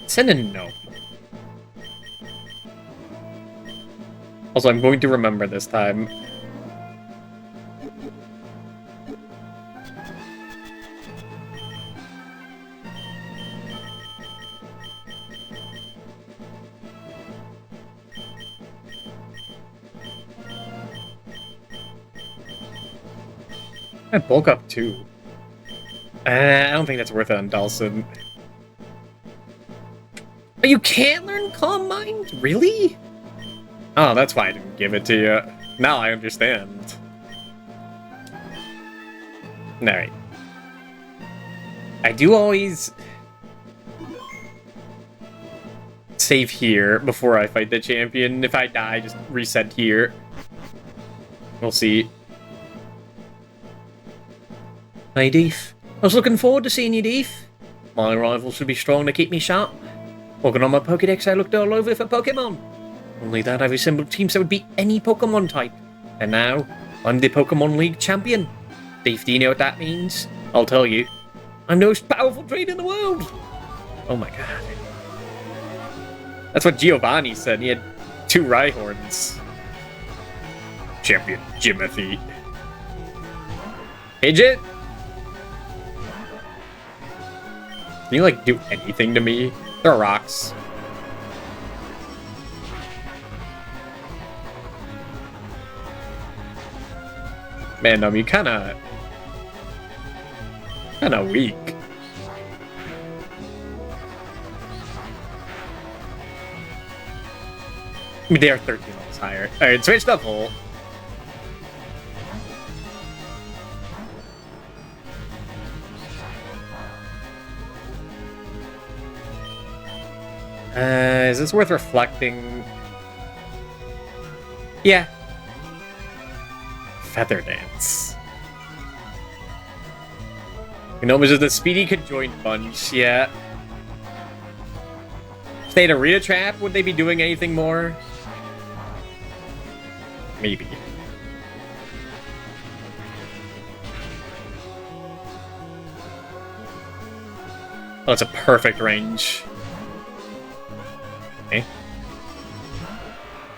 send a gnome. Also, I'm going to remember this time. I bulk up too. I don't think that's worth it on Dawson. Oh, you can't learn Calm Mind? Really? Oh, that's why I didn't give it to you. Now I understand. Alright. I do always save here before I fight the champion. If I die, just reset here. We'll see. Hey, Deef. I was looking forward to seeing you, Deef. My rivals should be strong to keep me sharp. Working on my Pokédex, I looked all over for Pokemon. Only that I've assembled teams that would beat any Pokemon type. And now, I'm the Pokemon League champion. Deef, do you know what that means? I'll tell you. I'm the most powerful trainer in the world! Oh my god. That's what Giovanni said. He had 2 Rhyhorns. Champion Jimothy. Pidgeot? Can you, like, do anything to me? Throw rocks. Man, you kinda weak. I mean, they are 13 levels higher. Alright, switch the Volt. Is this worth reflecting? Yeah. Feather Dance. You know, was the Speedy Conjoined Bunch, yeah. If they had a Rhea Trap, would they be doing anything more? Maybe. Oh, it's a perfect range. Okay.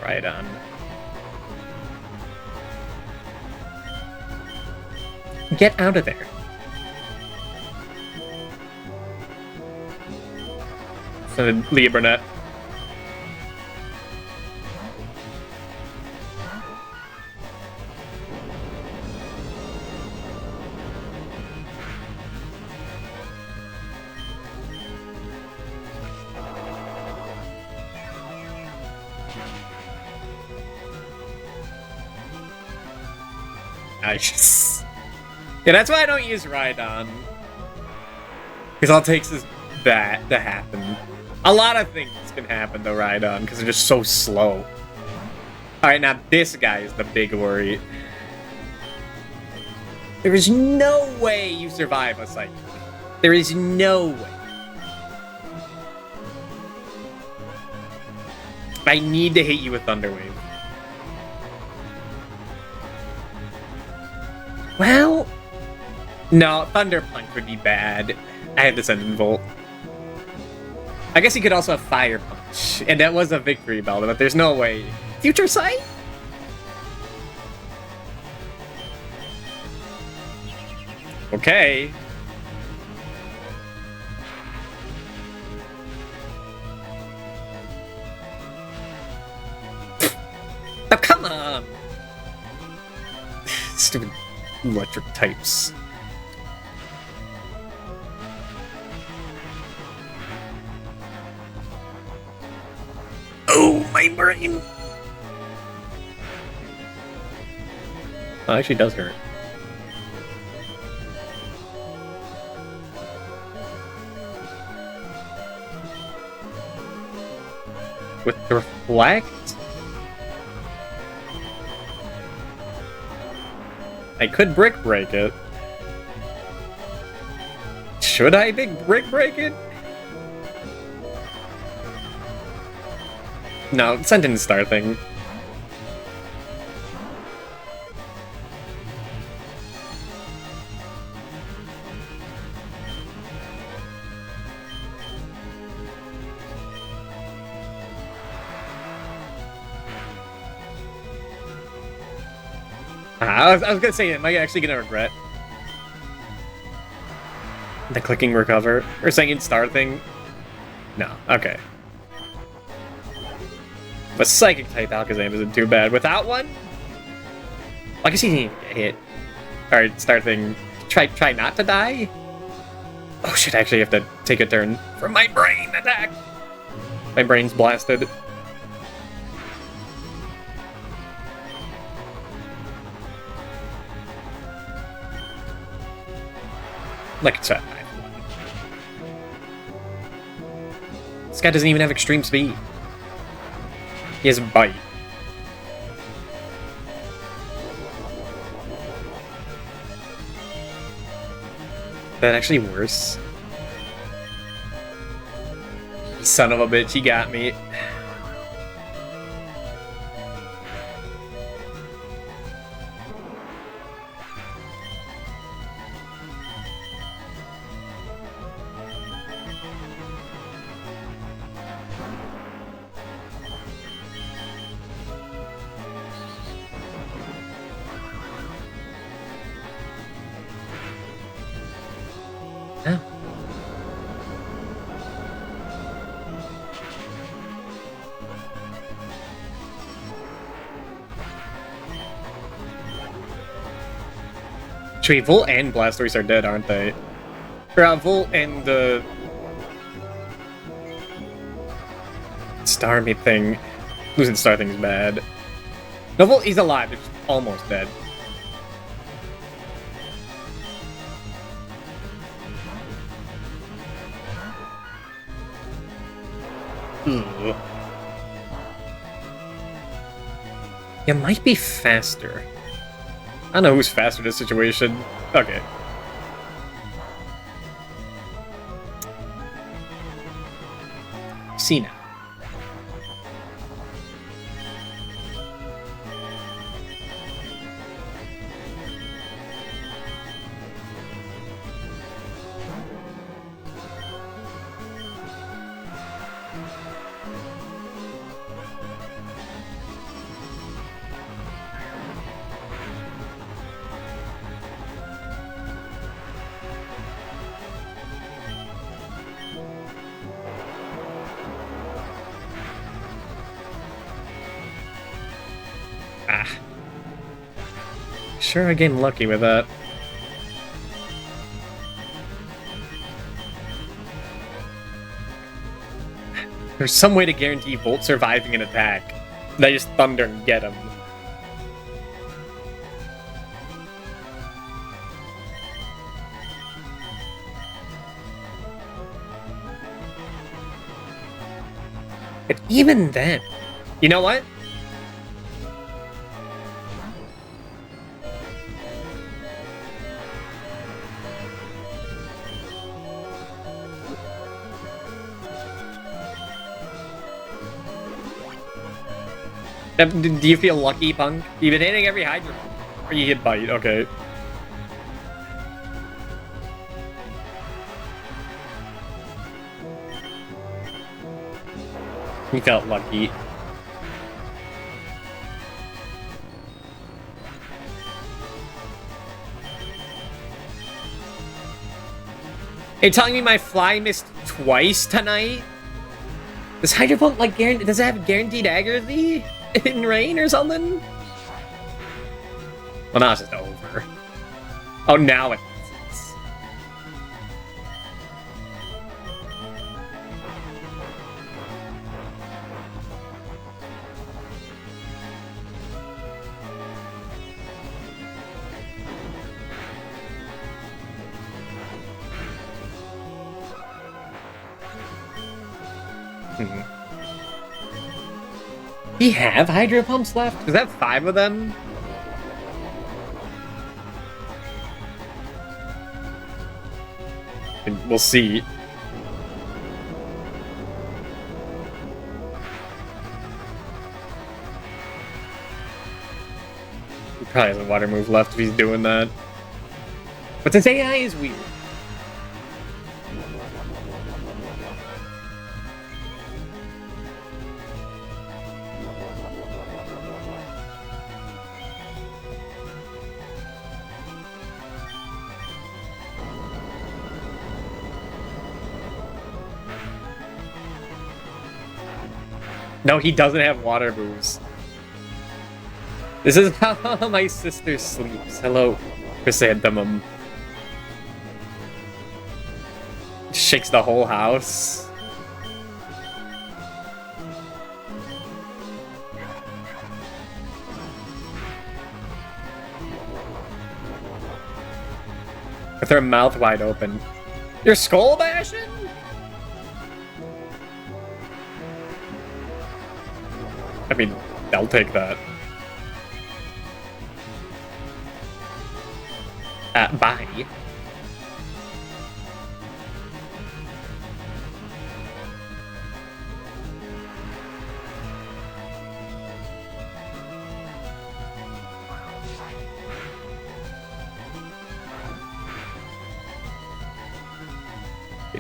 Right on. Get out of there. So Leah Burnett. Nice. Yeah, that's why I don't use Rhydon. Because all it takes is that to happen. A lot of things can happen to Rhydon because they're just so slow. Alright, now this guy is the big worry. There is no way you survive a Psychic. There is no way. I need to hit you with Thunder Wave. Well, no, Thunder Punch would be bad. I had to send in Volt. I guess he could also have Fire Punch, and that was a victory bell, but there's no way. Future Sight? Okay. Oh, come on! Stupid electric types. Oh, my brain! Oh, it actually does hurt. With the Reflect? I could Brick Break it. Should I Brick Break it? No, send in Star thing. I was gonna say, am I actually gonna regret the clicking recover or saying in Star thing? No, okay. But Psychic type Alakazam isn't too bad. Without one, I guess he didn't even get hit. Alright, start thing. Try not to die? Oh shit, I actually have to take a turn for my brain attack! My brain's blasted. Like it's at 5-1. This guy doesn't even have extreme speed. He has a bite. That actually worse. Son of a bitch, he got me. Huh? Actually, Volt and Blastoise are dead, aren't they? Or, Volt and the... Starmie thing. Losing Star thing's bad. No, Volt, he's alive. He's almost dead. Ugh. You might be faster. I don't know who's faster in this situation. Okay. See now. Sure, I getting lucky with that. There's some way to guarantee Volt surviving an attack. They just thunder and get him. But even then, you know what? Do you feel lucky, Punk? You've been hitting every Hydro. Or you hit Bite, okay. He felt lucky. You're telling me my fly missed twice tonight? Does Hydro Pump like does it have guaranteed accuracy in rain or something? Well, now it's just over. Oh, now it is. We have Hydro Pumps left? Is that 5 of them? We'll see. He probably has a water move left if he's doing that. But since AI is weird. No, he doesn't have water moves. This is how my sister sleeps. Hello. Chrysanthemum. Shakes the whole house. With her mouth wide open. You're skull bashing? I mean, I'll take that. Bye.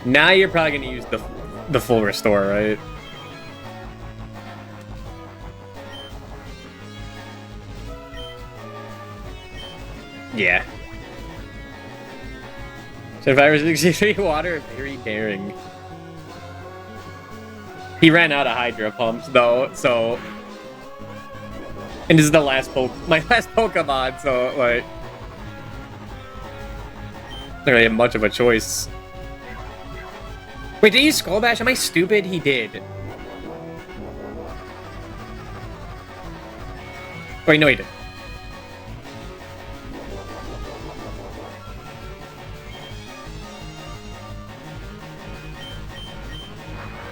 Now you're probably gonna use the full restore, right? Yeah. Survivors 63 water, very daring. He ran out of Hydra pumps though, so. And this is the last my last Pokemon, so like. Not really have much of a choice. Wait, did he use Skull Bash? Am I stupid? He did. Wait, no, he didn't.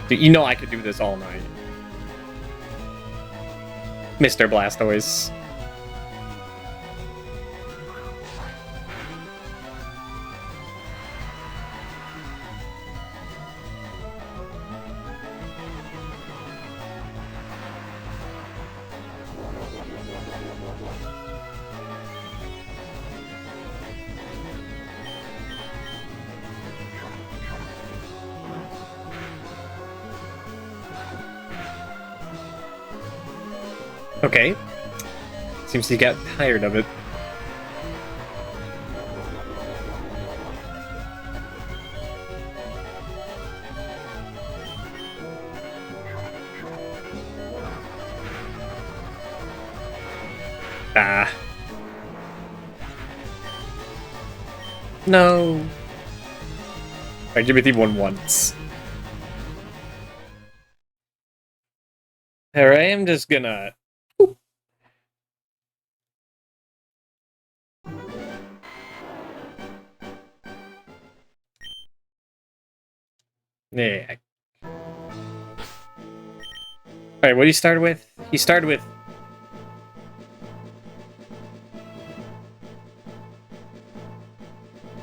Dude, you know I could do this all night. Mr. Blastoise. Okay. Seems he got tired of it. Ah. No. Alright, give me the one once. Alright, I'm just gonna... Yeah. Alright, what did he start with? He started with...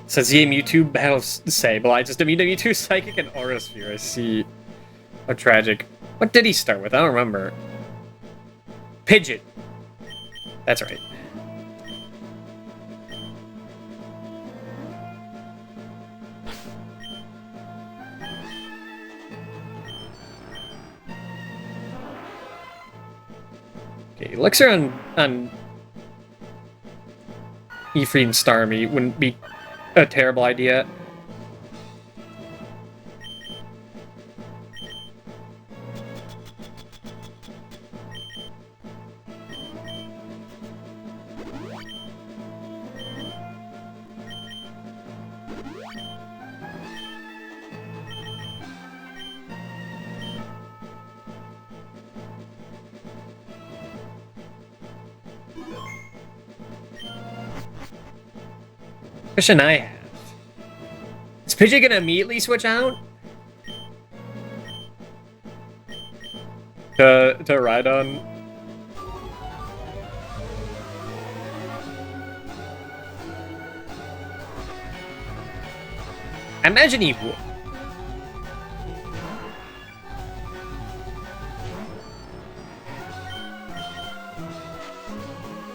Says yeah, Mewtwo battles Sableye. Just a Mewtwo Psychic and Aura Sphere. I see. How tragic. What did he start with? I don't remember. Pidgeot. That's right. Okay, Elixir on LeafGreen Starmie wouldn't be a terrible idea. Question I have. Is Pidgey gonna immediately switch out? To Rhydon? I imagine he would.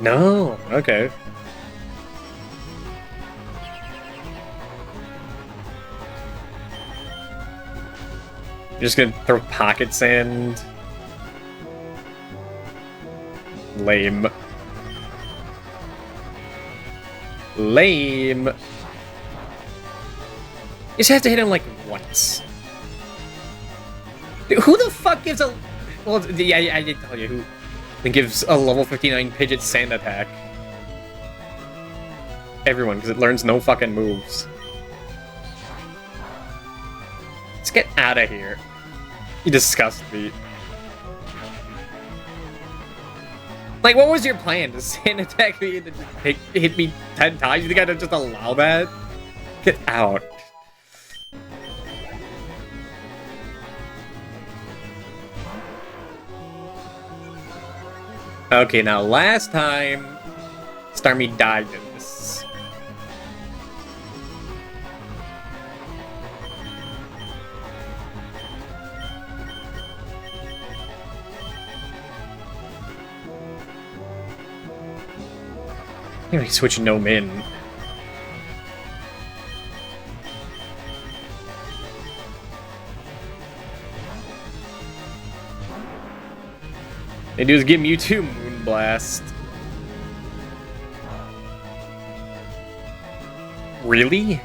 No, okay. You're just gonna throw Pocket Sand? Lame. Lame. You just have to hit him like once. Dude, who the fuck gives a... Well, yeah, I did tell you who gives a level 59 Pidgeot Sand attack. everyone, because it learns no fucking moves. Let's get out of here. You disgust me. Like, what was your plan? To stand attack me and then just hit me 10 times? You think I'd just allow that? Get out. Okay, now last time, Starmie died in this. Maybe switch Gnome in. They do is give Mewtwo Moonblast. Really?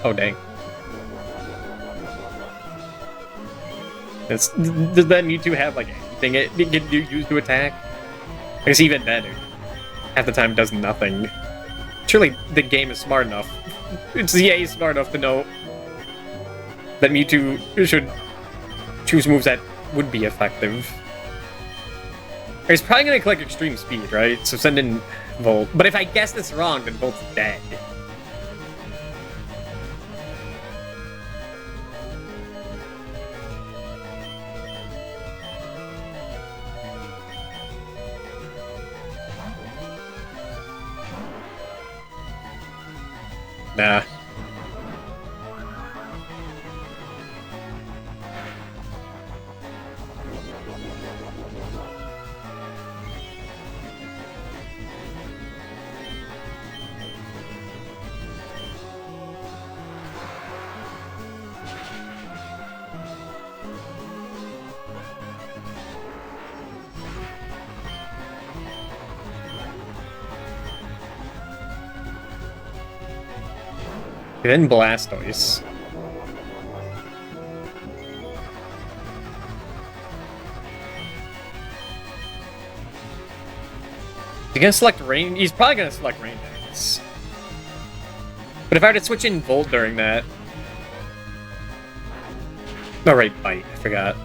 Oh, dang. Does that Mewtwo have, like, anything it can use to attack? I guess even then, half the time does nothing. Surely the game is smart enough. It's EA is smart enough to know that Mewtwo should choose moves that would be effective. He's probably gonna click Extreme Speed, right? So send in Volt. But if I guess this wrong, then Volt's dead. Nah. Then Blastoise. He's gonna select Rain. He's probably gonna select Rain Dance. But if I were to switch in Volt during that. No, right, Bite. I forgot.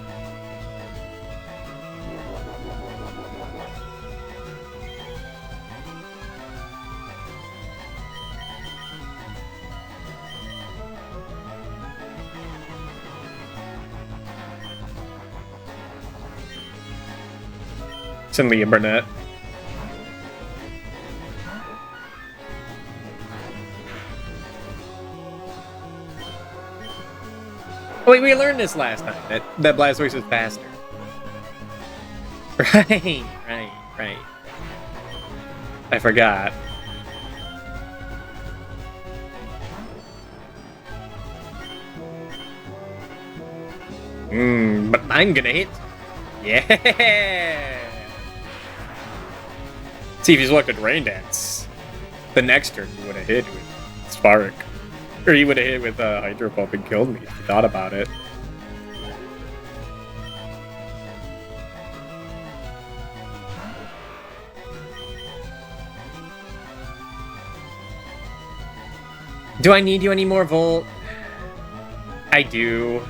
Send Leah Burnett. Oh wait, we learned this last time, that Blastoise is faster. Right. I forgot. But I'm gonna hit. Yeah! See, if you selected Rain Dance, the next turn you would have hit with Spark. Or you would have hit with Hydro Pump and killed me if you thought about it. Do I need you any more, Volt? I do.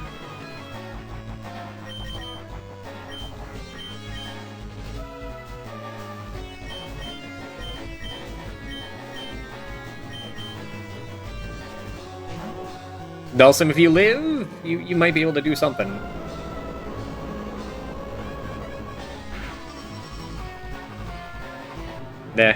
Dulcim, if you live, you might be able to do something. Nah.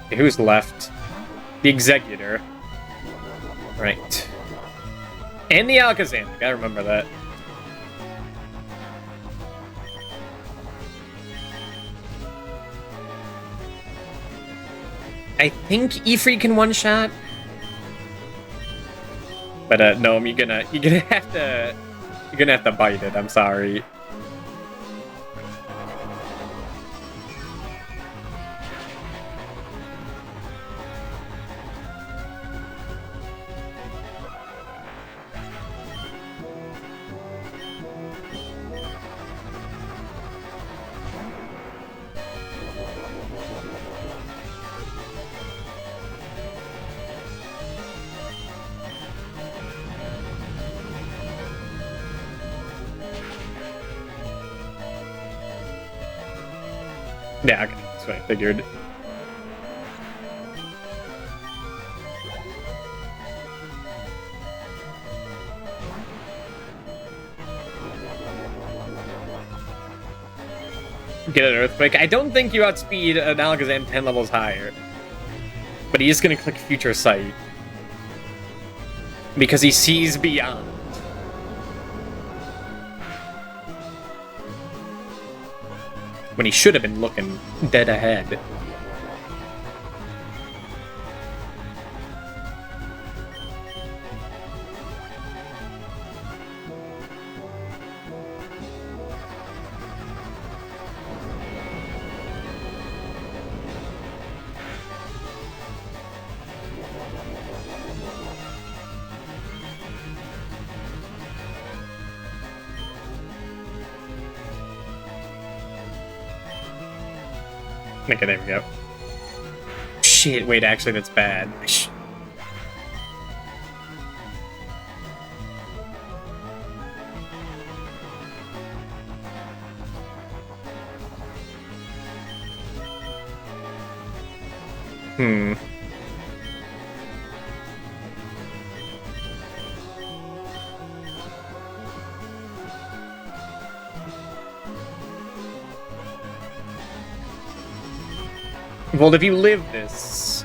Okay, who's left? The Executor. Right. And the Alakazam. Gotta remember that. I think Ifrit can one-shot. But no, you're gonna have to bite it. I'm sorry. Yeah, okay, that's what I figured. Get an Earthquake. I don't think you outspeed an Alakazam 10 levels higher. But he is going to click Future Sight. Because he sees beyond. When he should have been looking dead ahead. Okay, there we go. Shit, wait, actually, that's bad. Hmm. Well, if you live this...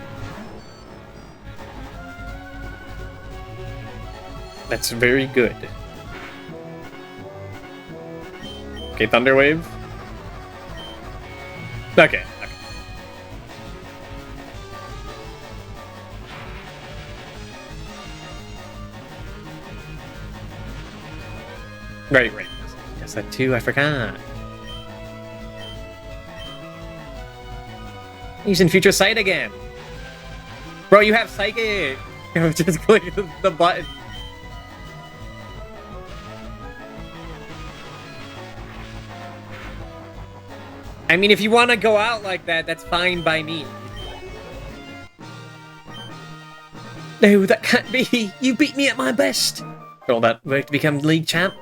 That's very good. Okay, Thunder Wave. Okay, okay. Right. Yes, that too, I forgot. Using Future Sight again. Bro, you have Psychic! Just click the button. I mean, if you want to go out like that, that's fine by me. No, that can't be! You beat me at my best! For all that work to become league champ.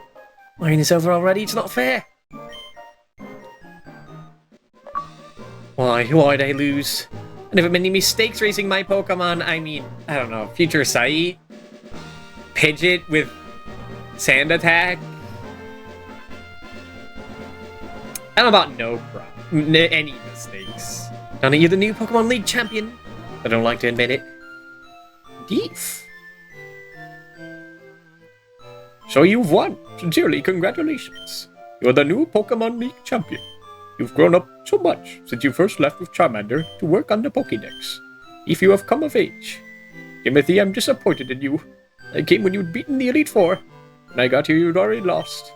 Mine is over already, it's not fair! Why did I lose? I never made any mistakes raising my Pokemon. I mean, I don't know, Future Sight? Pidgeot with Sand Attack? I don't know about no problem. Any mistakes. Now that you're the new Pokemon League champion. I don't like to admit it. Deef. So you've won. Sincerely, congratulations. You're the new Pokemon League champion. You've grown up so much since you first left with Charmander to work on the Pokédex. If you have come of age. Timothy, I'm disappointed in you. I came when you'd beaten the Elite Four. When I got here, you'd already lost.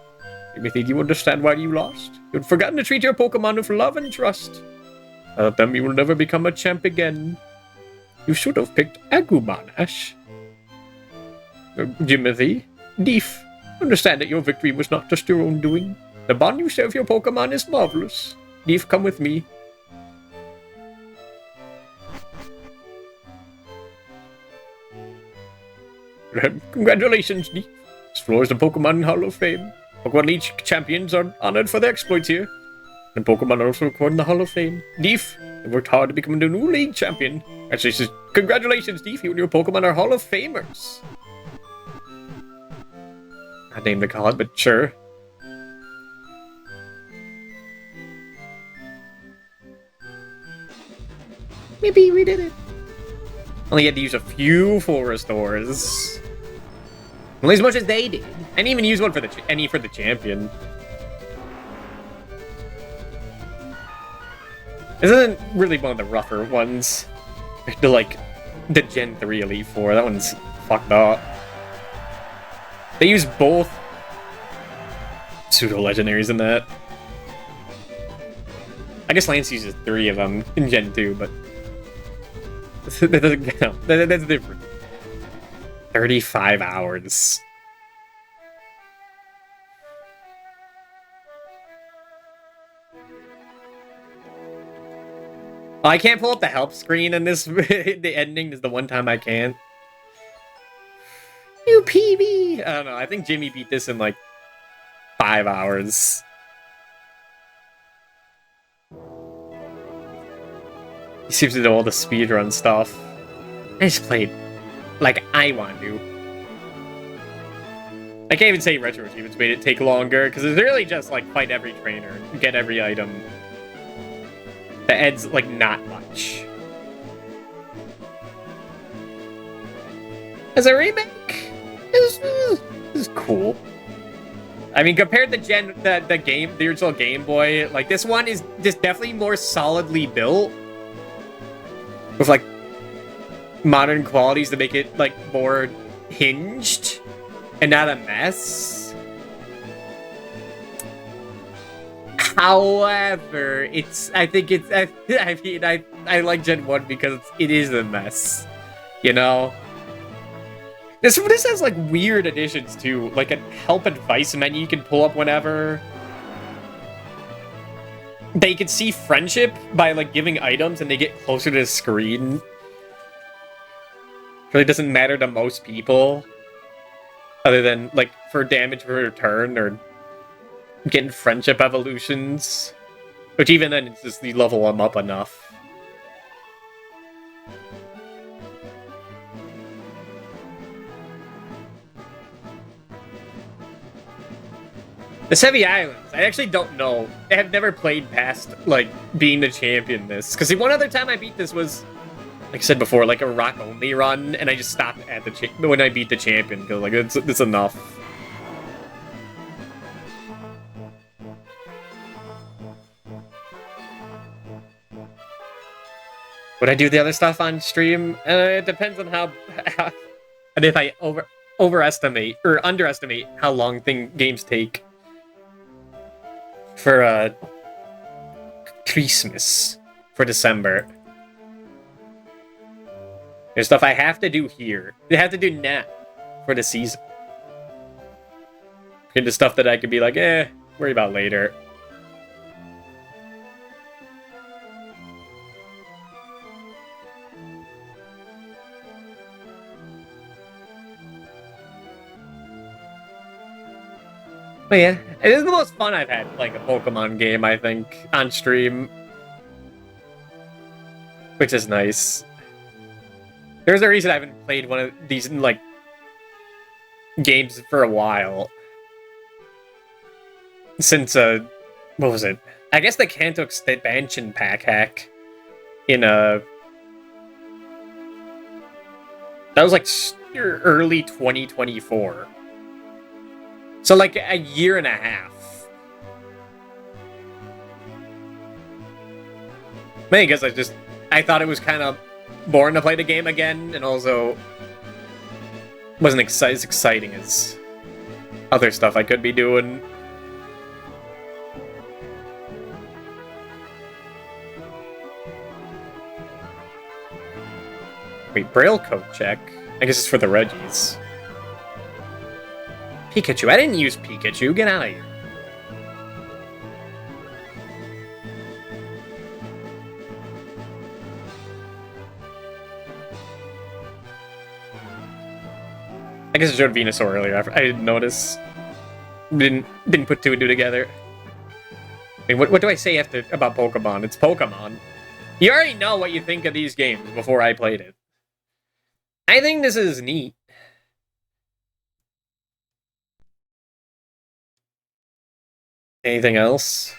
Timothy, do you understand why you lost? You'd forgotten to treat your Pokemon with love and trust. Without them, you will never become a champ again. You should have picked Agumon, Ash. Timothy, Deef, understand that your victory was not just your own doing. The bond you share with your Pokemon is marvelous. Deef, come with me. Congratulations, Deef. This floor is the Pokemon Hall of Fame. Pokemon League champions are honored for their exploits here. And Pokemon are also recorded in the Hall of Fame. Deef, you worked hard to become the new League champion. Actually, says, congratulations, Deef. You and your Pokemon are Hall of Famers. Not name to call it, but sure. Maybe we did it. Only had to use a few full restores. Only as much as they did. I didn't even use one for the for the champion. This isn't really one of the rougher ones. The Gen 3 Elite Four. That one's fucked up. They use both pseudo-legendaries in that. I guess Lance uses 3 of them in Gen 2, but that's different. 35 hours. Oh, I can't pull up the help screen in this. The ending is the one time I can. You PB! I don't know. I think Jimmy beat this in like 5 hours. He seems to know all the speedrun stuff. I just played like I want to. I can't even say Retro Team has made it take longer, because it's really just like fight every trainer, get every item. That adds like not much. As a remake, this is cool. I mean, compared to the original Game Boy, like this one is just definitely more solidly built. With like modern qualities to make it like more hinged and not a mess. However, I like Gen 1 because it is a mess. You know? This has like weird additions too, like a help advice menu you can pull up whenever. They can see friendship by like giving items and they get closer to the screen. Really doesn't matter to most people. Other than like for damage per return or getting friendship evolutions. Which even then it's just you level them up enough. The Sevi Islands, I actually don't know. I have never played past, like, being the champion this. Because the one other time I beat this was, like I said before, like a rock-only run, and I just stopped at when I beat the champion, because, like, it's enough. Would I do the other stuff on stream? It depends on how and if I overestimate, or underestimate how long games take. For Christmas, for December. There's stuff I have to do here. I have to do now for the season. And the stuff that I could be like, worry about later. But yeah, it is the most fun I've had playing a Pokemon game, I think, on stream. Which is nice. There's a reason I haven't played one of these, like, games for a while. Since, what was it? I guess the Kanto expansion pack hack in, that was, like, early 2024. So, like, a year and a half. Maybe because I thought it was kind of boring to play the game again, and also wasn't as exciting as other stuff I could be doing. Wait, Braille code check? I guess it's for the Reggies. Pikachu. I didn't use Pikachu. Get out of here. I guess I showed Venusaur earlier. I didn't notice. Didn't put two and two together. I mean, what do I say about Pokemon? It's Pokemon. You already know what you think of these games before I played it. I think this is neat. Anything else?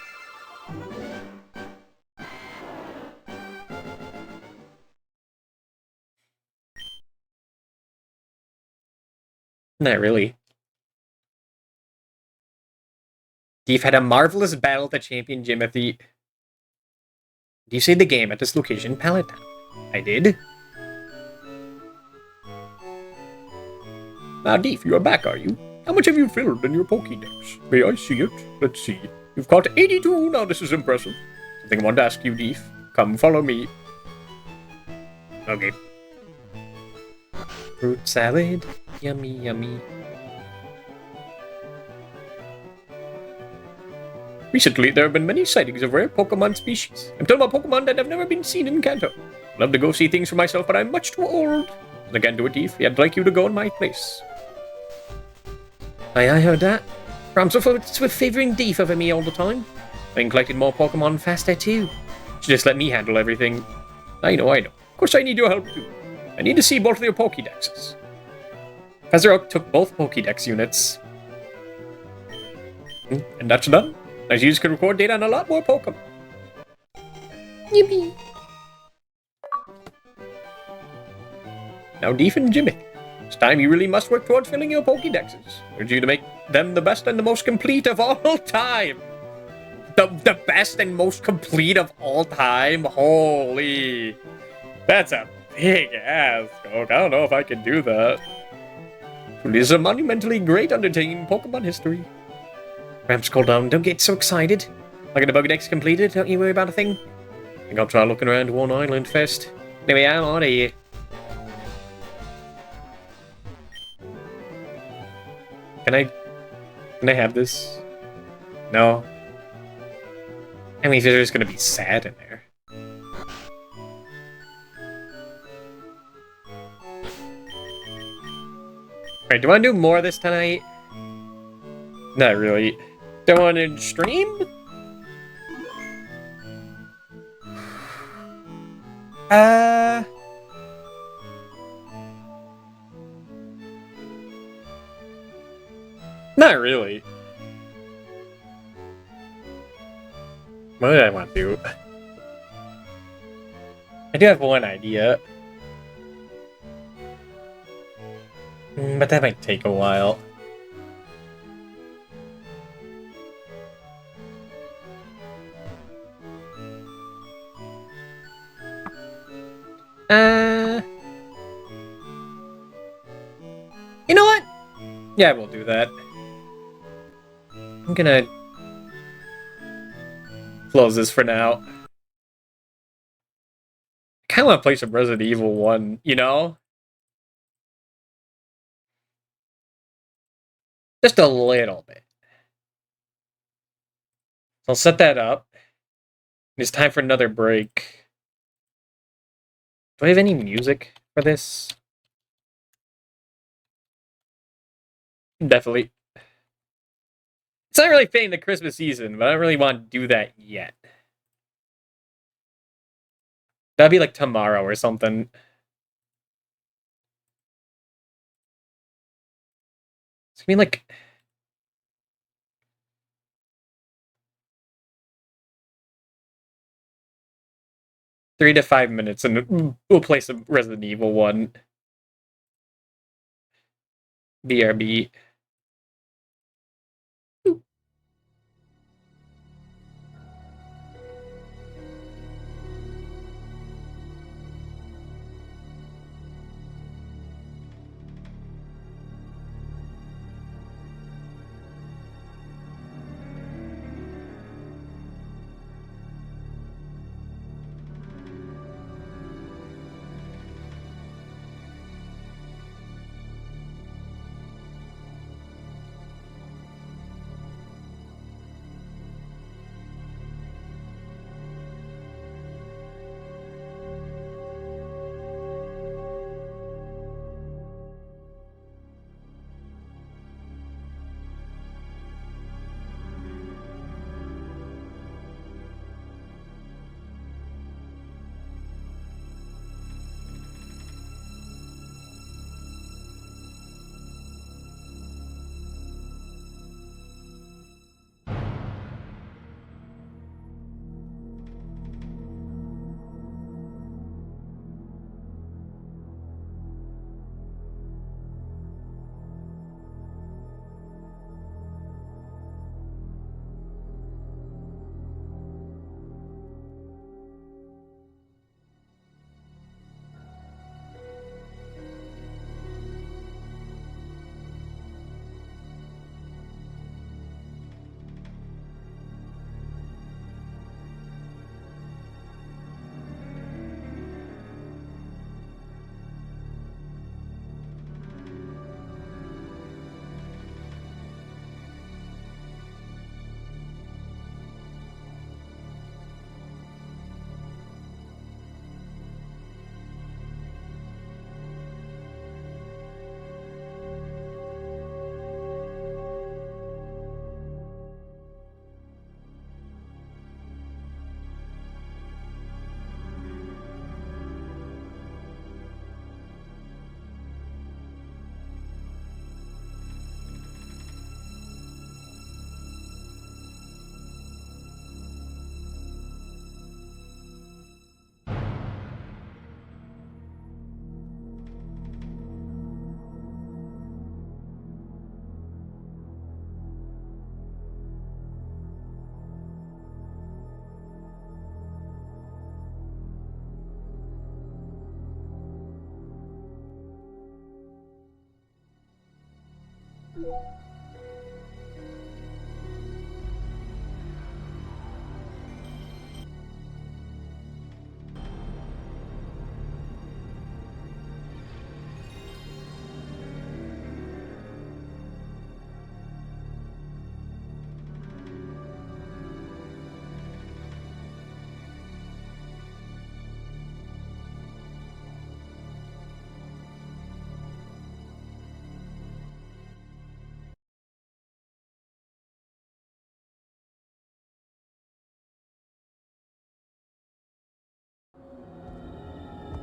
Not really. Deef had a marvelous battle at the champion gym at the... Do you say the game at this location, Pallet Town? I did. Ah, Deef, you are back, are you? How much have you filled in your Pokédex? May I see it? Let's see. You've caught 82. Now this is impressive. Something I want to ask you, Deef. Come follow me. Okay. Fruit salad. Yummy, yummy. Recently, there have been many sightings of rare Pokemon species. I'm told about Pokemon that have never been seen in Kanto. I'd love to go see things for myself, but I'm much too old. I can't do it, Deef. I'd like you to go in my place. I heard that. From so with favoring Deef over me all the time. And collecting more Pokemon faster too. Should just let me handle everything. I know. Of course I need your help too. I need to see both of your Pokédexes. Professor Oak took both Pokédex units. And that's done. As users can record data on a lot more Pokemon. Yippee! Now, Deef and Jimmy, it's time you really must work towards filling your Pokédexes. I urge you to make them the best and the most complete of all time. The best and most complete of all time? Holy. That's a big ask, Oak. I don't know if I can do that. It is a monumentally great undertaking in Pokemon history. Ramps, cool down. Don't get so excited. I'll get the Pokédex completed. Don't you worry about a thing. I think I'll try looking around one island first. Anyway, I'm out of here. Can I have this? No. I mean, there's gonna be sad in there. Alright, do I want to do more of this tonight? Not really. Do I want to stream? Not really. What did I want to do? I do have one idea. But that might take a while. You know what? Yeah, we'll do that. I'm gonna close this for now. I kinda wanna play some Resident Evil 1, you know? Just a little bit. So I'll set that up. It's time for another break. Do I have any music for this? Definitely. It's not really fitting the Christmas season, but I don't really want to do that yet. That'd be like tomorrow or something. It's gonna be like... 3 to 5 minutes, and we'll play some Resident Evil 1. BRB.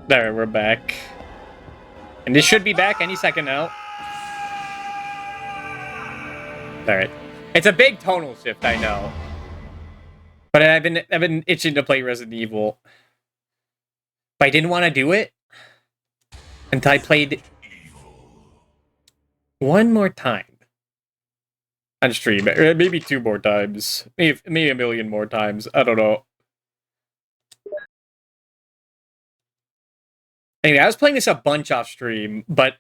There, we're back. And this should be back any second now. Alright. It's a big tonal shift, I know. But I've been itching to play Resident Evil. But I didn't want to do it until I played one more time on stream. Maybe 2 more times. Maybe a million more times. I don't know. Anyway, I was playing this a bunch off stream, but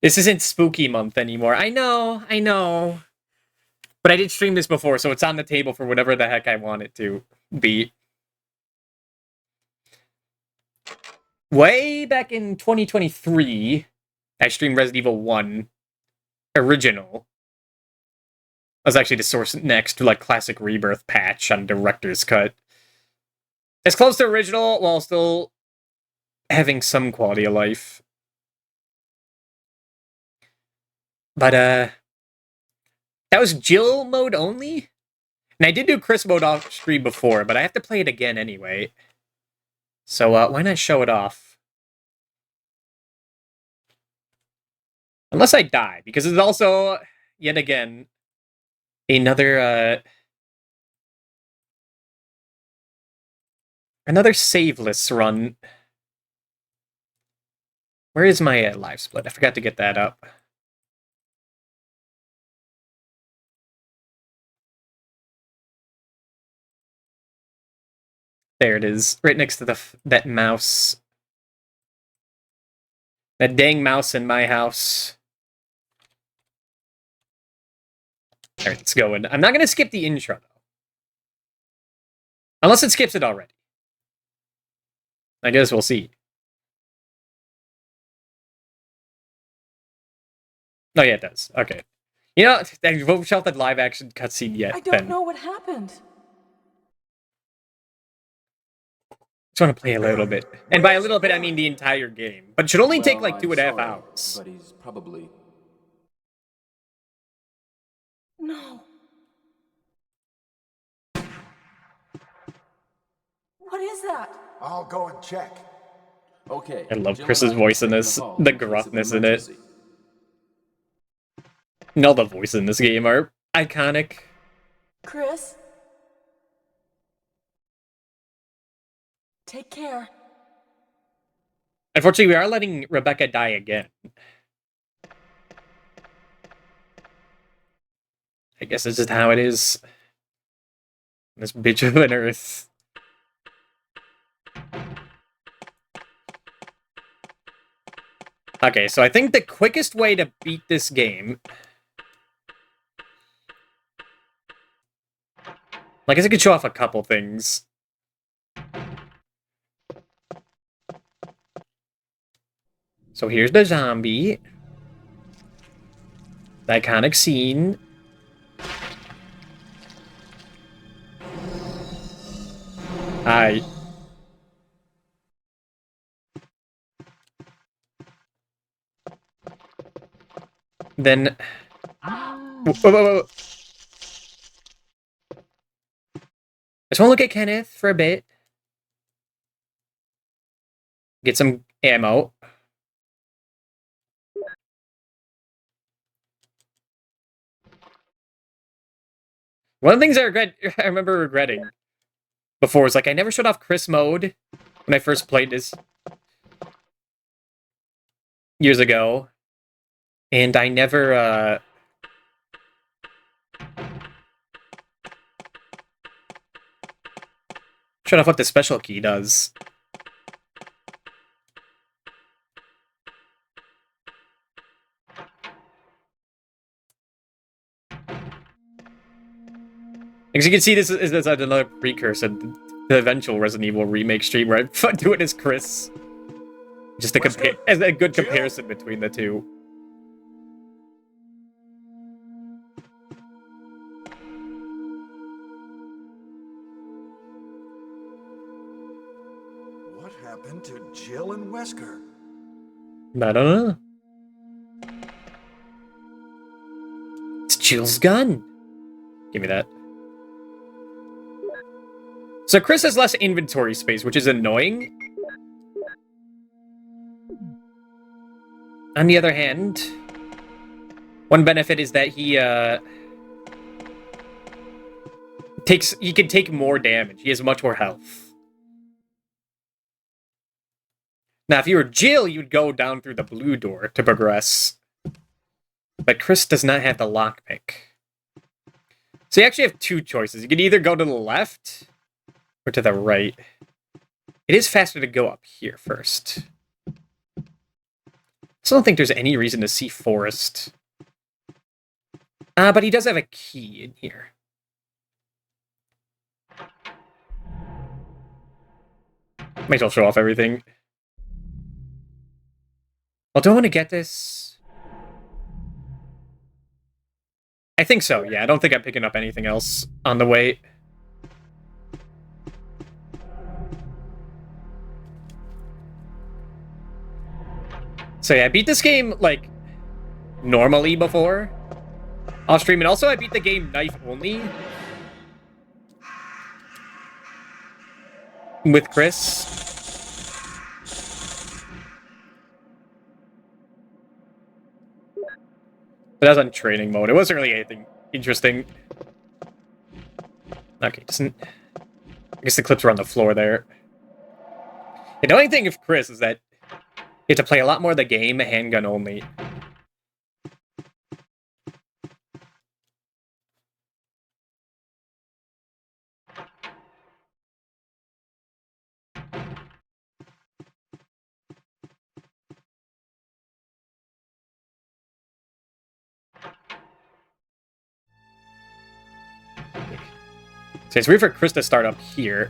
this isn't spooky month anymore. I know. But I did stream this before, so it's on the table for whatever the heck I want it to be. Way back in 2023, I streamed Resident Evil 1 Original. That was actually the source next to like Classic Rebirth patch on Director's Cut. As close to original while still having some quality of life. But that was Jill mode only? And I did do Chris mode off stream before, but I have to play it again anyway. So why not show it off? Unless I die, because it's also, yet again, another saveless run. Where is my live split? I forgot to get that up. There it is, right next to that mouse. That dang mouse in my house. Alright, let's go in. I'm not going to skip the intro, though. Unless it skips it already. I guess we'll see. Oh, yeah, it does. Okay. You know, I won't show the live-action cutscene yet. I don't know what happened. Just want to play a little bit. And by a little bit, I mean the entire game. But it should only take like 2.5 hours. But he's probably... No. What is that? I'll go and check. Okay. I love Jill Chris's and I voice in will this. take call The in case of gruffness in it. emergency. All the voices in this game are iconic. Chris? Take care. Unfortunately, we are letting Rebecca die again. I guess it's just how it is. This bitch of an earth. Okay, so I think the quickest way to beat this game... I guess I could show off a couple things. So here's the zombie. The iconic scene. Hi. Then... Whoa, whoa, whoa. I just want to look at Kenneth for a bit. Get some ammo. One of the things I remember regretting before was like I never shut off Chris mode when I first played this years ago, and I never shut off what the special key does. As you can see, this is another precursor to the eventual Resident Evil remake stream where I do it as Chris. Just to compare, as a good comparison between the two. What happened to Jill and Wesker? I don't know. It's Jill's gun. Give me that. So Chris has less inventory space, which is annoying. On the other hand, one benefit is that he can take more damage. He has much more health. Now, if you were Jill, you'd go down through the blue door to progress. But Chris does not have the lockpick. So you actually have two choices. You can either go to the left or to the right. It is faster to go up here first. I still don't think there's any reason to see Forrest. But he does have a key in here. Might as well show off everything. Well, do I want to get this? I think so, yeah. I don't think I'm picking up anything else on the way. So yeah, I beat this game, like, normally before. Off stream, and also I beat the game knife only. With Chris. But that was on training mode. It wasn't really anything interesting. Okay, doesn't... I guess the clips were on the floor there. The only thing of Chris is that you have to play a lot more of the game handgun only. So it's weird for Chris to start up here.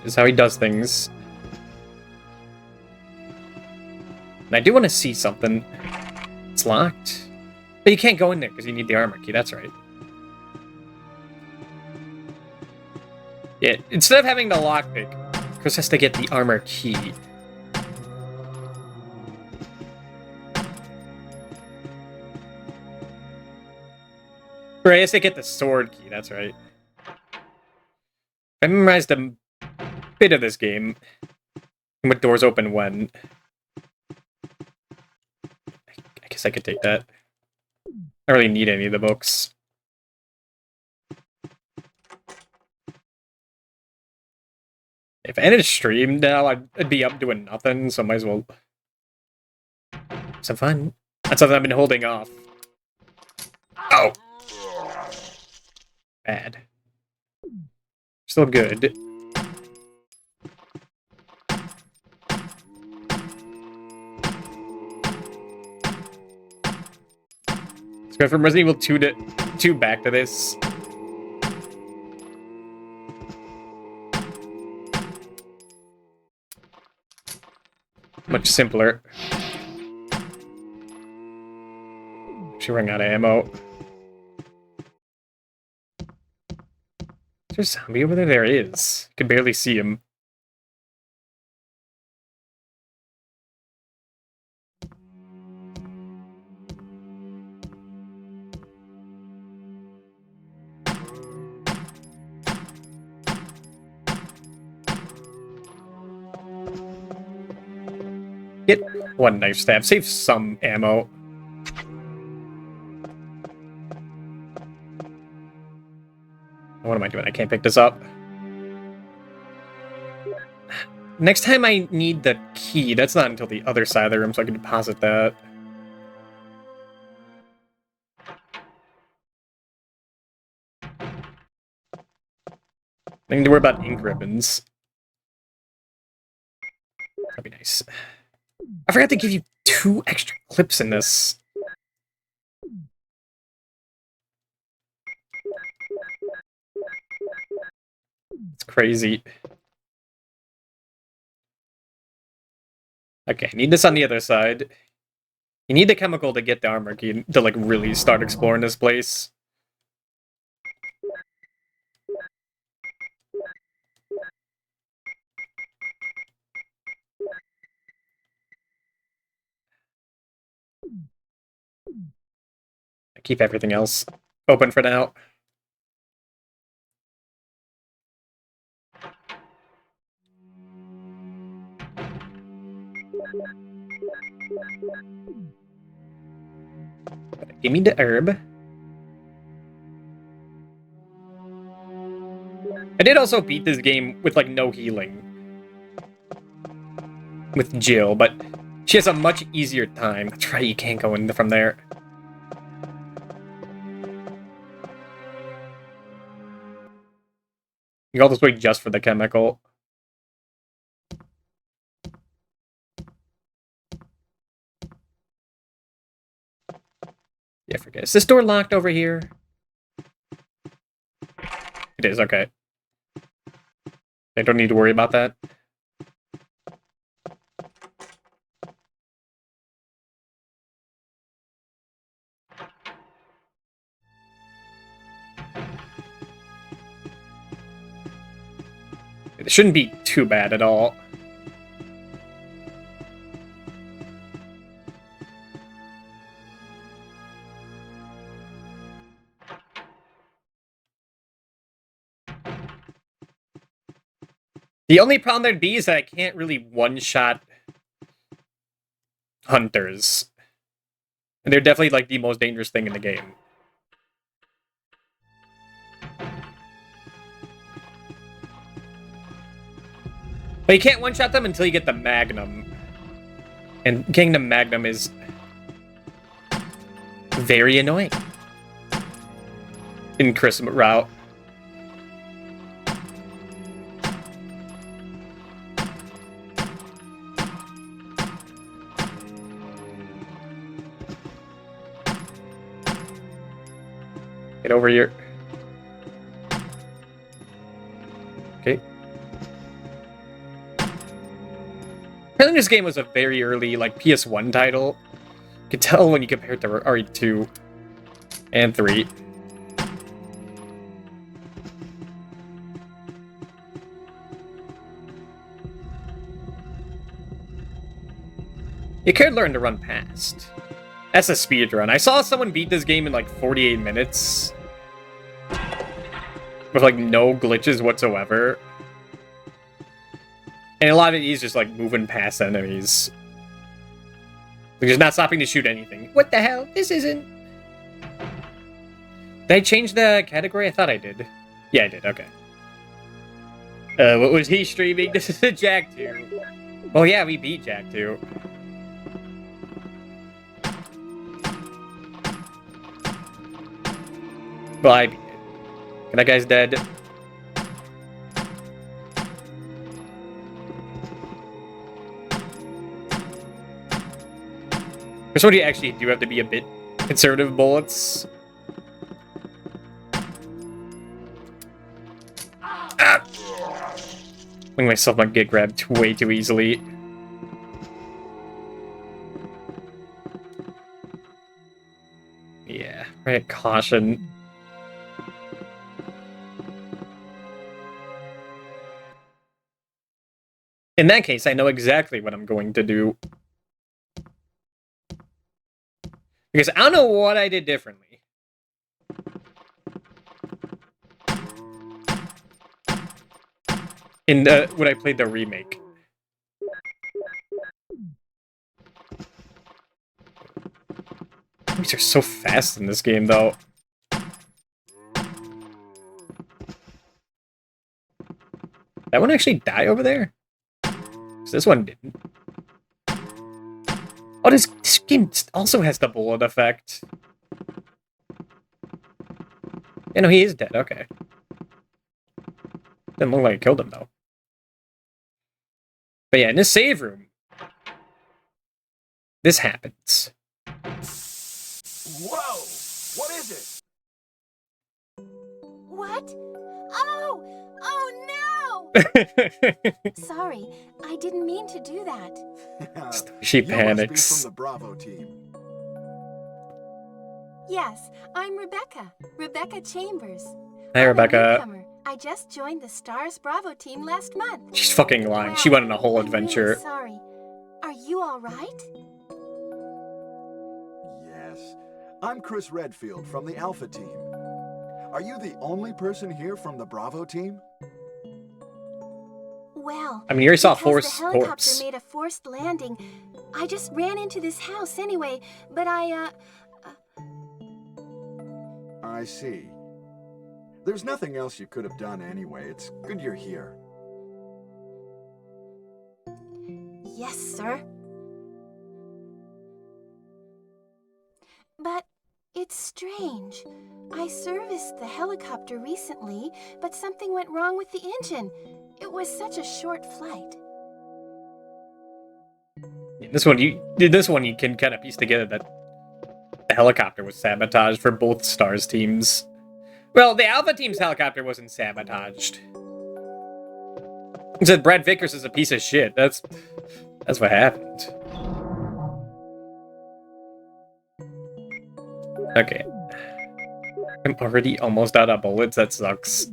This is how he does things. And I do want to see something. It's locked. But you can't go in there because you need the armor key, that's right. Yeah, instead of having the lockpick, Chris has to get the armor key. Right, I guess they get the sword key, that's right. I memorized a bit of this game. And what doors open when. I guess I could take that. I don't really need any of the books. If I ended a stream now, I'd be up doing nothing, so I might as well have some fun. That's something I've been holding off. Oh! Bad. Still good. Let's go from Resident Evil 2 to 2 back to this. Much simpler. Should run out of ammo. Is there a zombie over there? There is. I can barely see him. Get one knife stab. Save some ammo. What am I doing? I can't pick this up. Next time I need the key. That's not until the other side of the room, so I can deposit that. I need to worry about ink ribbons. That'd be nice. I forgot to give you 2 extra clips in this. It's crazy. Okay, need this on the other side. You need the chemical to get the armor key to, like, really start exploring this place. I keep everything else open for now. Give me the herb. I did also beat this game with, like, no healing. With Jill, but she has a much easier time. That's right, you can't go in from there. You go this way just for the chemical. Yeah, forget. Is this door locked over here? It is, okay. I don't need to worry about that. It shouldn't be too bad at all. The only problem there'd be is that I can't really one-shot hunters. And they're definitely, like, the most dangerous thing in the game. But you can't one-shot them until you get the Magnum. And getting the Magnum is very annoying. In Chris' route. Get over here. Okay. Apparently this game was a very early, like, PS1 title. You can tell when you compare it to RE2 and 3. You could learn to run past. That's a speed run. I saw someone beat this game in like 48 minutes. With like no glitches whatsoever. And a lot of it is just like moving past enemies. Like, just not stopping to shoot anything. What the hell? This isn't... Did I change the category? I thought I did. Yeah, I did. Okay. What was he streaming? This is a Jak 2. Oh yeah, we beat Jak 2. Well, I beat it. And that guy's dead. This one you actually do have to be a bit conservative with bullets. Ah! I think myself might get grabbed way too easily. Yeah, right. Caution. In that case, I know exactly what I'm going to do. Because I don't know what I did differently. In when I played the remake. These are so fast in this game, though. That one actually die over there? This one didn't. Oh, this game also has the bullet effect. Yeah, no, he is dead. Okay. Didn't look like I killed him, though. But yeah, in this save room, this happens. Whoa! What is it? What? Oh! Oh no! Sorry, I didn't mean to do that. She You must be panics. from the Bravo team. Yes, I'm Rebecca. Rebecca Chambers. Hi, I'm Rebecca. a newcomer. I just joined the Stars Bravo team last month. She's fucking lying. Well, She went on a whole I'm adventure. really sorry. Are you all right? Yes. I'm Chris Redfield from the Alpha team. Are you the only person here from the Bravo team? Well, I mean, you already saw because Force the helicopter corpse. made a forced landing. I just ran into this house anyway, but I see. There's nothing else you could have done anyway. It's good you're here. Yes, sir. But it's strange. I serviced the helicopter recently, but something went wrong with the engine. It was such a short flight. This one you can kind of piece together that the helicopter was sabotaged for both Stars teams. Well, the Alpha team's helicopter wasn't sabotaged. It said Brad Vickers is a piece of shit. That's what happened. Okay. I'm already almost out of bullets. That sucks.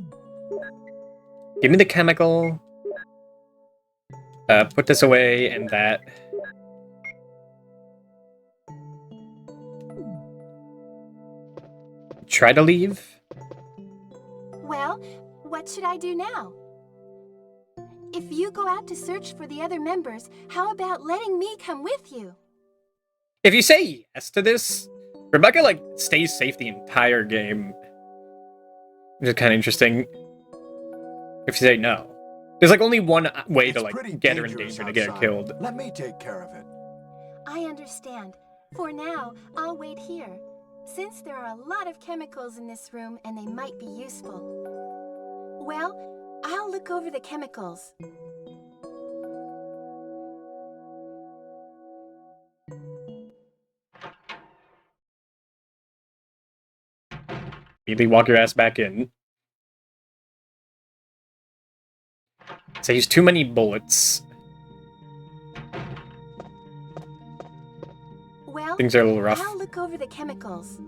Give me the chemical. Put this away and that. Try to leave. Well, what should I do now? If you go out to search for the other members, how about letting me come with you? If you say yes to this, Rebecca, like, stays safe the entire game. Which is kind of interesting. If you say no. There's, like, only one way It's to, like, pretty get her in dangerous danger to get her outside. killed. Let me take care of it. I understand. For now, I'll wait here, since there are a lot of chemicals in this room and they might be useful. Well, I'll look over the chemicals. Immediately walk your ass back in. So use too many bullets. Well, Things are a little rough. I'll look over the chemicals.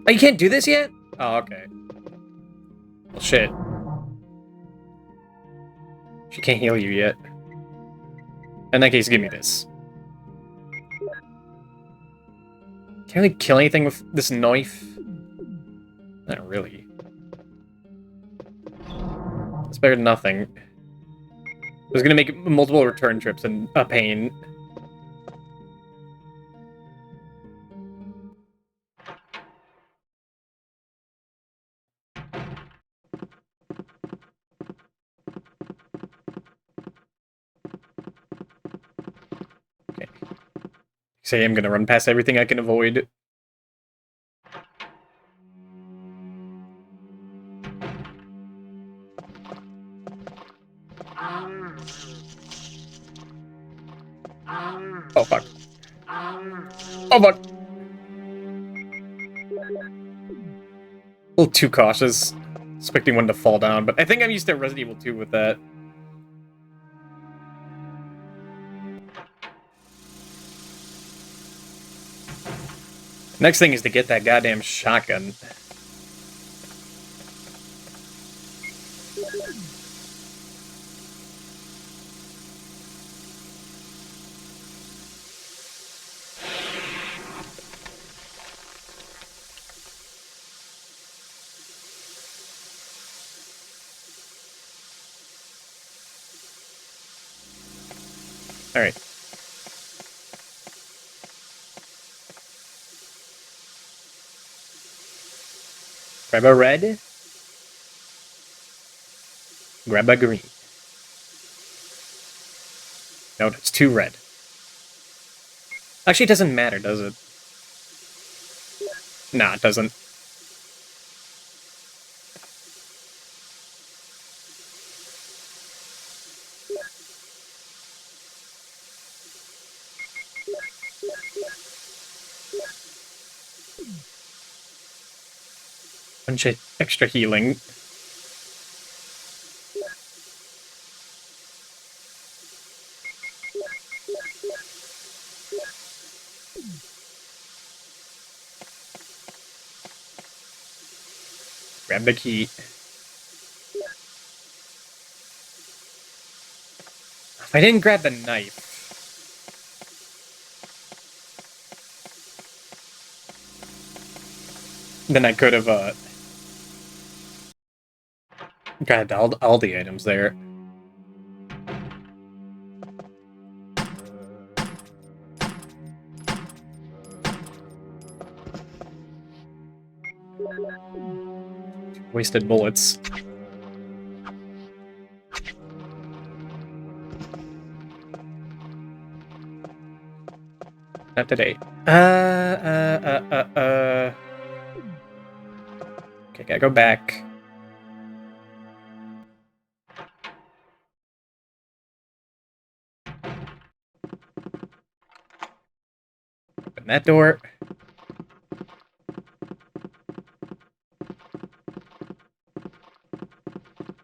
Oh, you can't do this yet? Oh, okay. Well, shit. She can't heal you yet. In that case, give me this. Can't really kill anything with this knife. Not really. It's better than nothing. I was gonna make multiple return trips and a pain. Okay. Say I'm gonna run past everything I can avoid. Oh fuck. Oh fuck. A little too cautious. Expecting one to fall down, but I think I'm used to Resident Evil 2 with that. Next thing is to get that goddamn shotgun. Alright. Grab a red. Grab a green. No, it's too red. Actually, it doesn't matter, does it? Nah, it doesn't. Bunch of extra healing. Grab the key. If I didn't grab the knife... then I could have, grabbed all the items there. Wasted bullets. Not today. Okay, gotta go back. Open that door.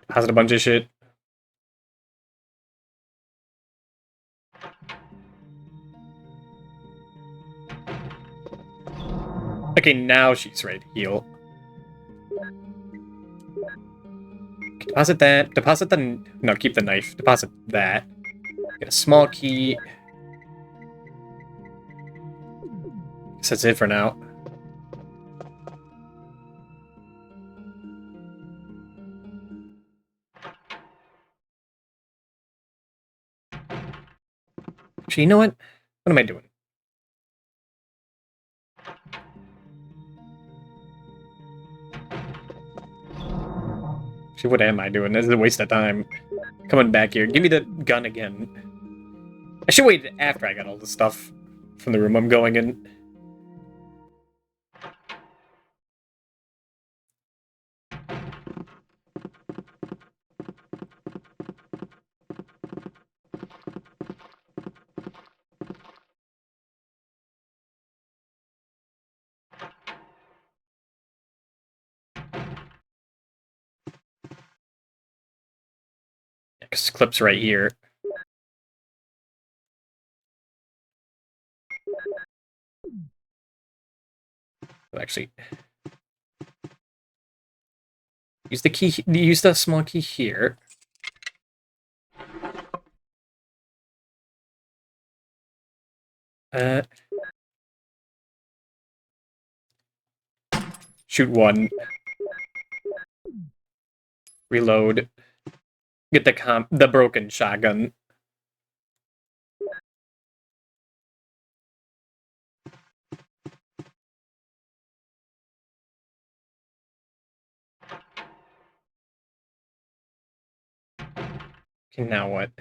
Deposit a bunch of shit. Okay, now she's ready to heal. Okay, deposit that. Deposit the... No, keep the knife. Deposit that. Get a small key. Guess that's it for now. Actually, you know what? What am I doing? Actually, what am I doing? This is a waste of time. Coming back here. Give me the gun again. I should wait after I got all the stuff from the room I'm going in. Because clip's right here. Actually, use the key. Use the small key here. Shoot one. Reload. Get the broken shotgun. Okay, now what?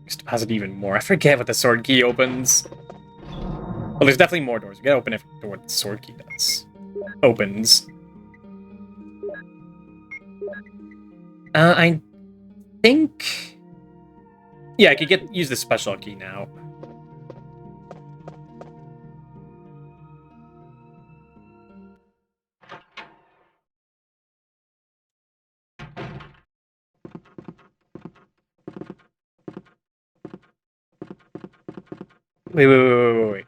Just deposit even more. I forget what the sword key opens. Well, there's definitely more doors. We gotta open every door the sword key does. Opens. I think... Yeah, I could use the special key now. Wait.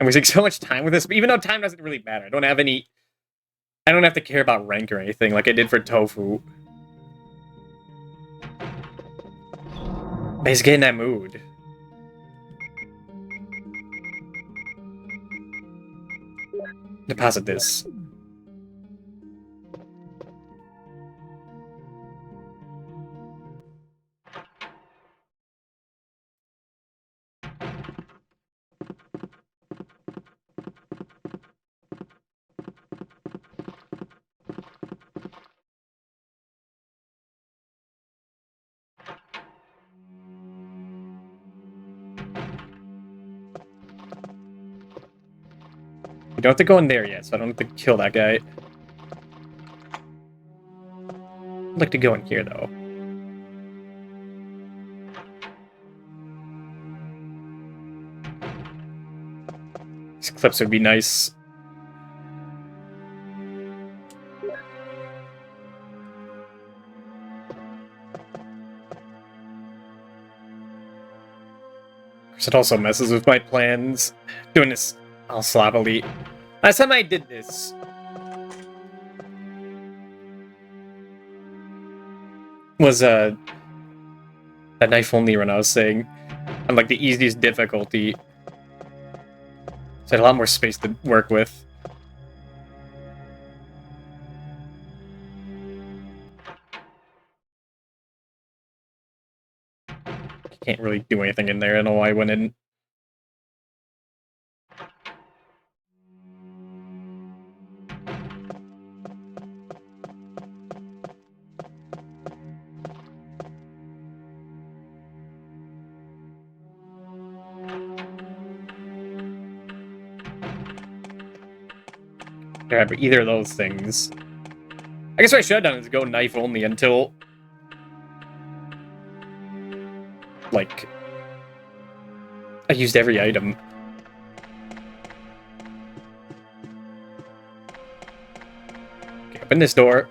I'm wasting so much time with this, even though time doesn't really matter. I don't have to care about rank or anything like I did for Tofu. But he's getting that mood. Deposit this. We don't have to go in there yet, so I don't have to kill that guy. I'd like to go in here, though. These clips would be nice. It also messes with my plans. Doing this all sloppily. Last time I did this, was that knife only run I was saying. On like the easiest difficulty. So I had a lot more space to work with. Can't really do anything in there. I don't know why I went in. Grab either of those things. I guess what I should have done is go knife only until, like, I used every item. Okay, open this door.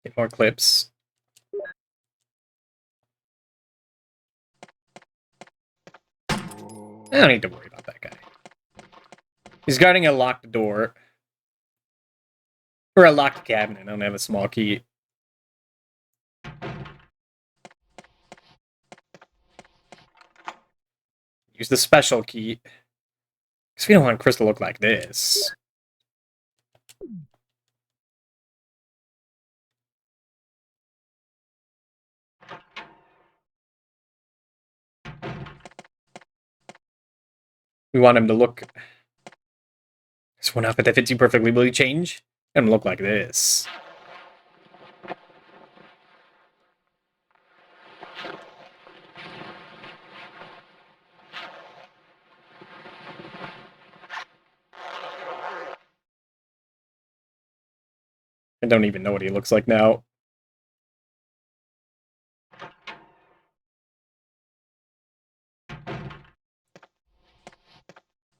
Get more clips. I don't need to worry about that guy. He's guarding a locked door. Or a locked cabinet. I don't have a small key. Use the special key. Because we don't want Chris to look like this. We want him to look... This one outfit that fits you perfectly. Will you change? Let him look like this. I don't even know what he looks like now.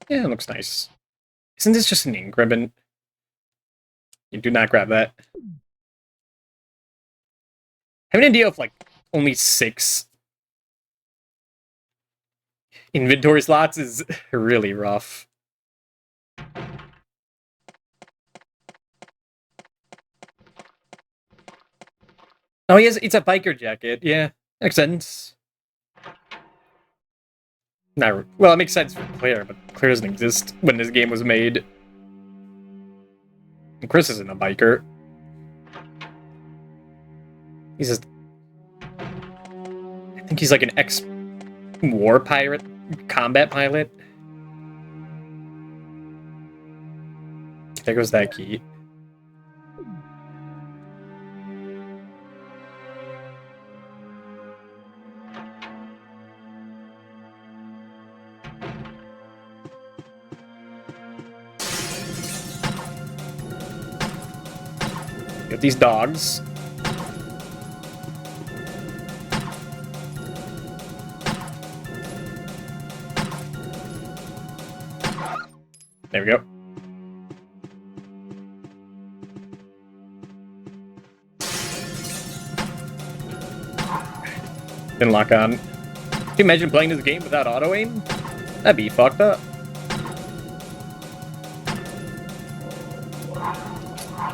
Yeah, it looks nice. Isn't this just an ink ribbon? You do not grab that. Having to deal with, like, only 6 inventory slots is really rough. Oh, it's a biker jacket. Yeah, makes sense. Not, well, it makes sense for Claire, but Claire doesn't exist when this game was made. And Chris isn't a biker. He's just... I think he's like an ex-war pirate, combat pilot. There goes that key. Get these dogs. There we go. Didn't lock on. Can you imagine playing this game without auto-aim? That'd be fucked up.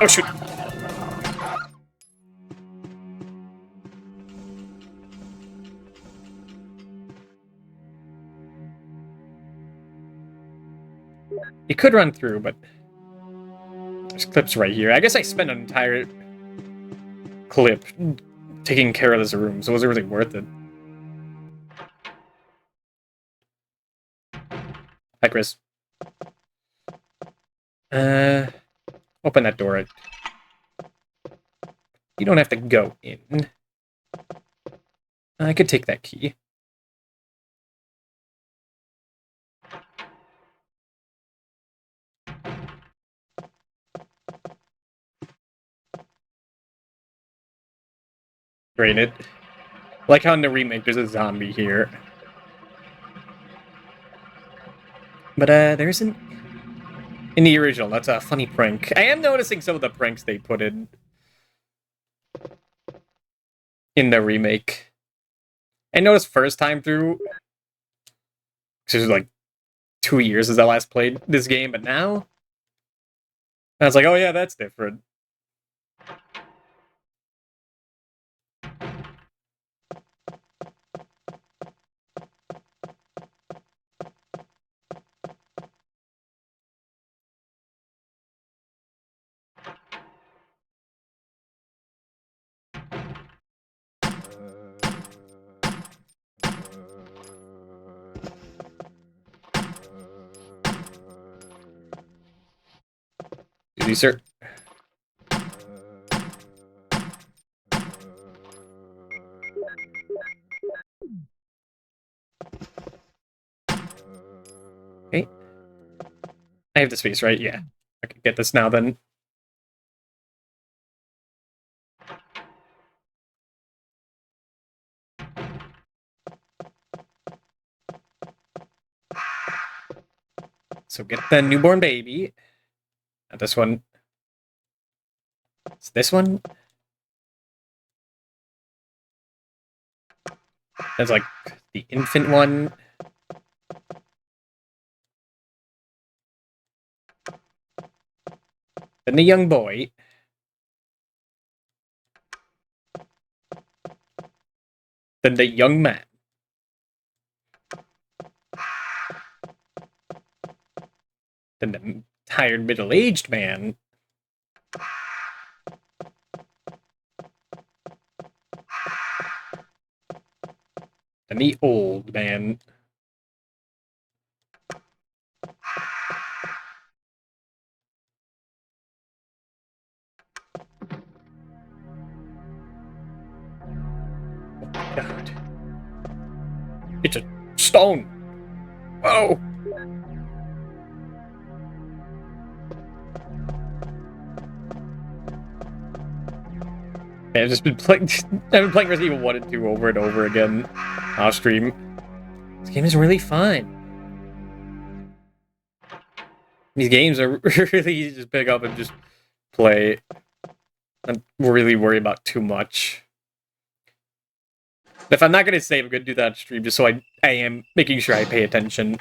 Oh, shoot. You could run through, but there's clips right here. I guess I spent an entire clip taking care of this room, so it wasn't really worth it. Hi, Chris. Open that door. You don't have to go in. I could take that key. Drain it. Like how in the remake there's a zombie here. But there isn't in the original. That's a funny prank. I am noticing some of the pranks they put in the remake. I noticed first time through, because it was like 2 years since I last played this game, but now I was like, oh yeah, that's different. Excuse me, sir. Okay. I have the space, right? Yeah. I can get this now then. So get the newborn baby. Not this one. It's this one. That's like the infant one. Then the young boy. Then the young man. Then the tired middle-aged man. Then the old man. Oh, God. It's a stone. Oh. I've just been playing. I've been playing Resident Evil 1 and 2 over and over again off stream. This game is really fun. These games are really easy to just pick up and just play. I'm really worried about too much. If I'm not going to save, I'm going to do that on stream just so I am making sure I pay attention.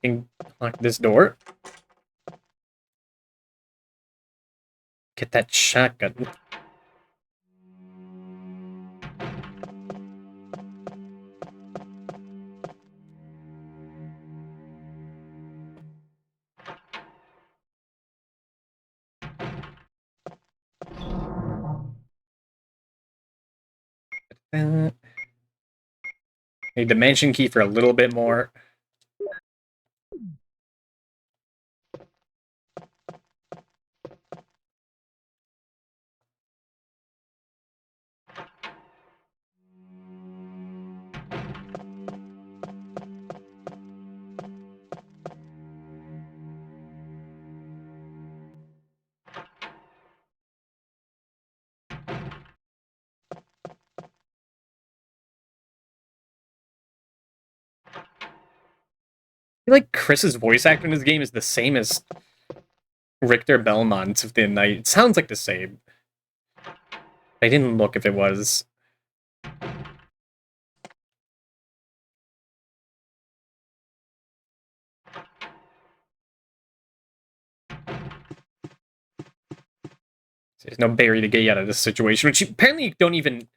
And lock this door. Get that shotgun. Need the mansion key for a little bit more. I feel like Chris's voice actor in this game is the same as Richter Belmont of the Night. It sounds like the same. I didn't look if it was. There's no Barry to get you out of this situation, which you apparently don't even...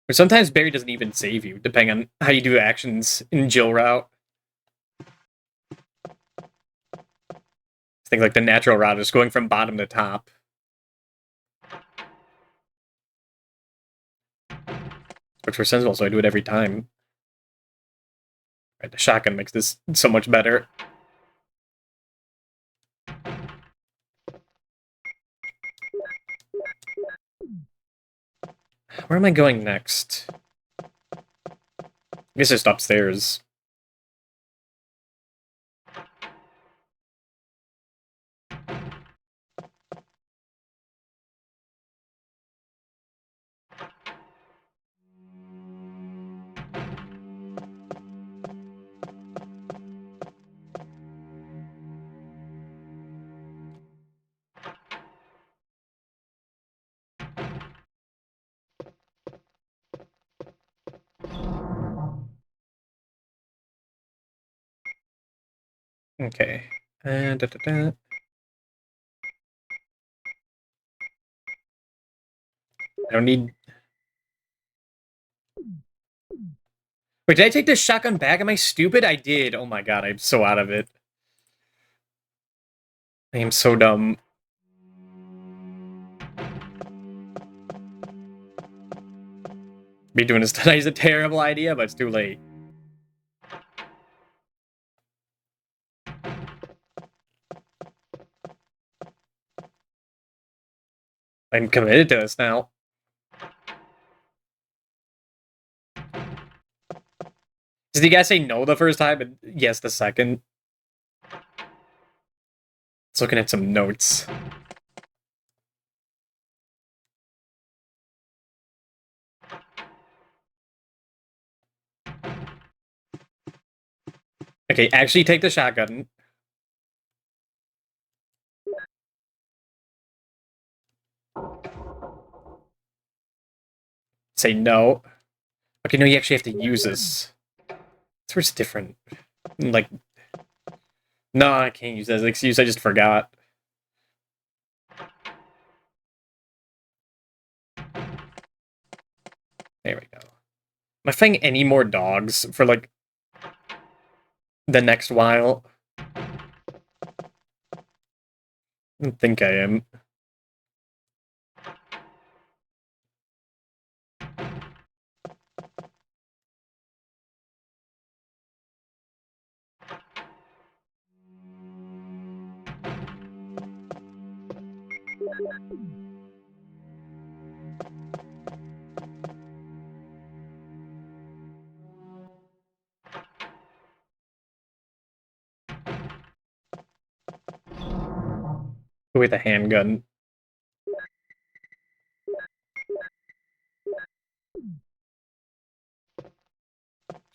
Or sometimes Barry doesn't even save you, depending on how you do actions in Jill route. Things like the natural route is going from bottom to top. Which for sensible, so I do it every time. Right, the shotgun makes this so much better. Where am I going next? I guess just upstairs. Okay. Da, da, da. I don't need... Wait, did I take this shotgun back? Am I stupid? I did. Oh my god, I'm so out of it. I am so dumb. Me doing this tonight is a terrible idea, but it's too late. I'm committed to this now. Did you guys say no the first time and yes the second? Let's looking at some notes. Okay, actually take the shotgun. Say no. Okay, no, you actually have to use this. That's where it's different. Like, no, I can't use that as an excuse, I just forgot. There we go. Am I fighting any more dogs for, like, the next while? I don't think I am. With a handgun.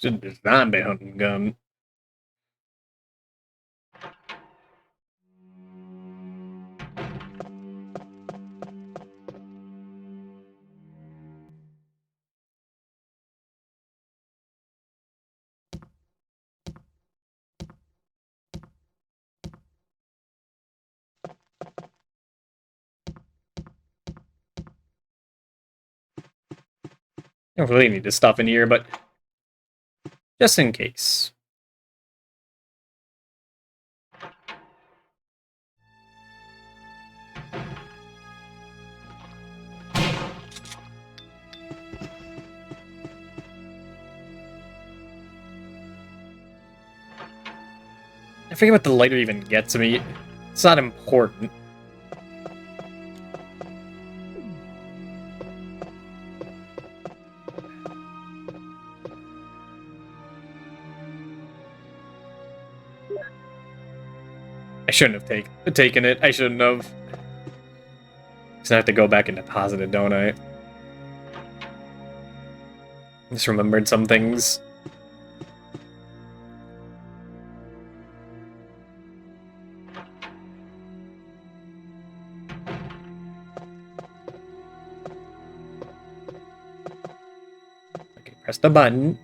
Just a zombie hunting gun. I don't really need this stuff in here, but just in case. I forget what the lighter even gets me. It's not important. I shouldn't have taken it. I shouldn't have. Because I have to go back and deposit it, don't I? Just remembered some things. Okay, press the button.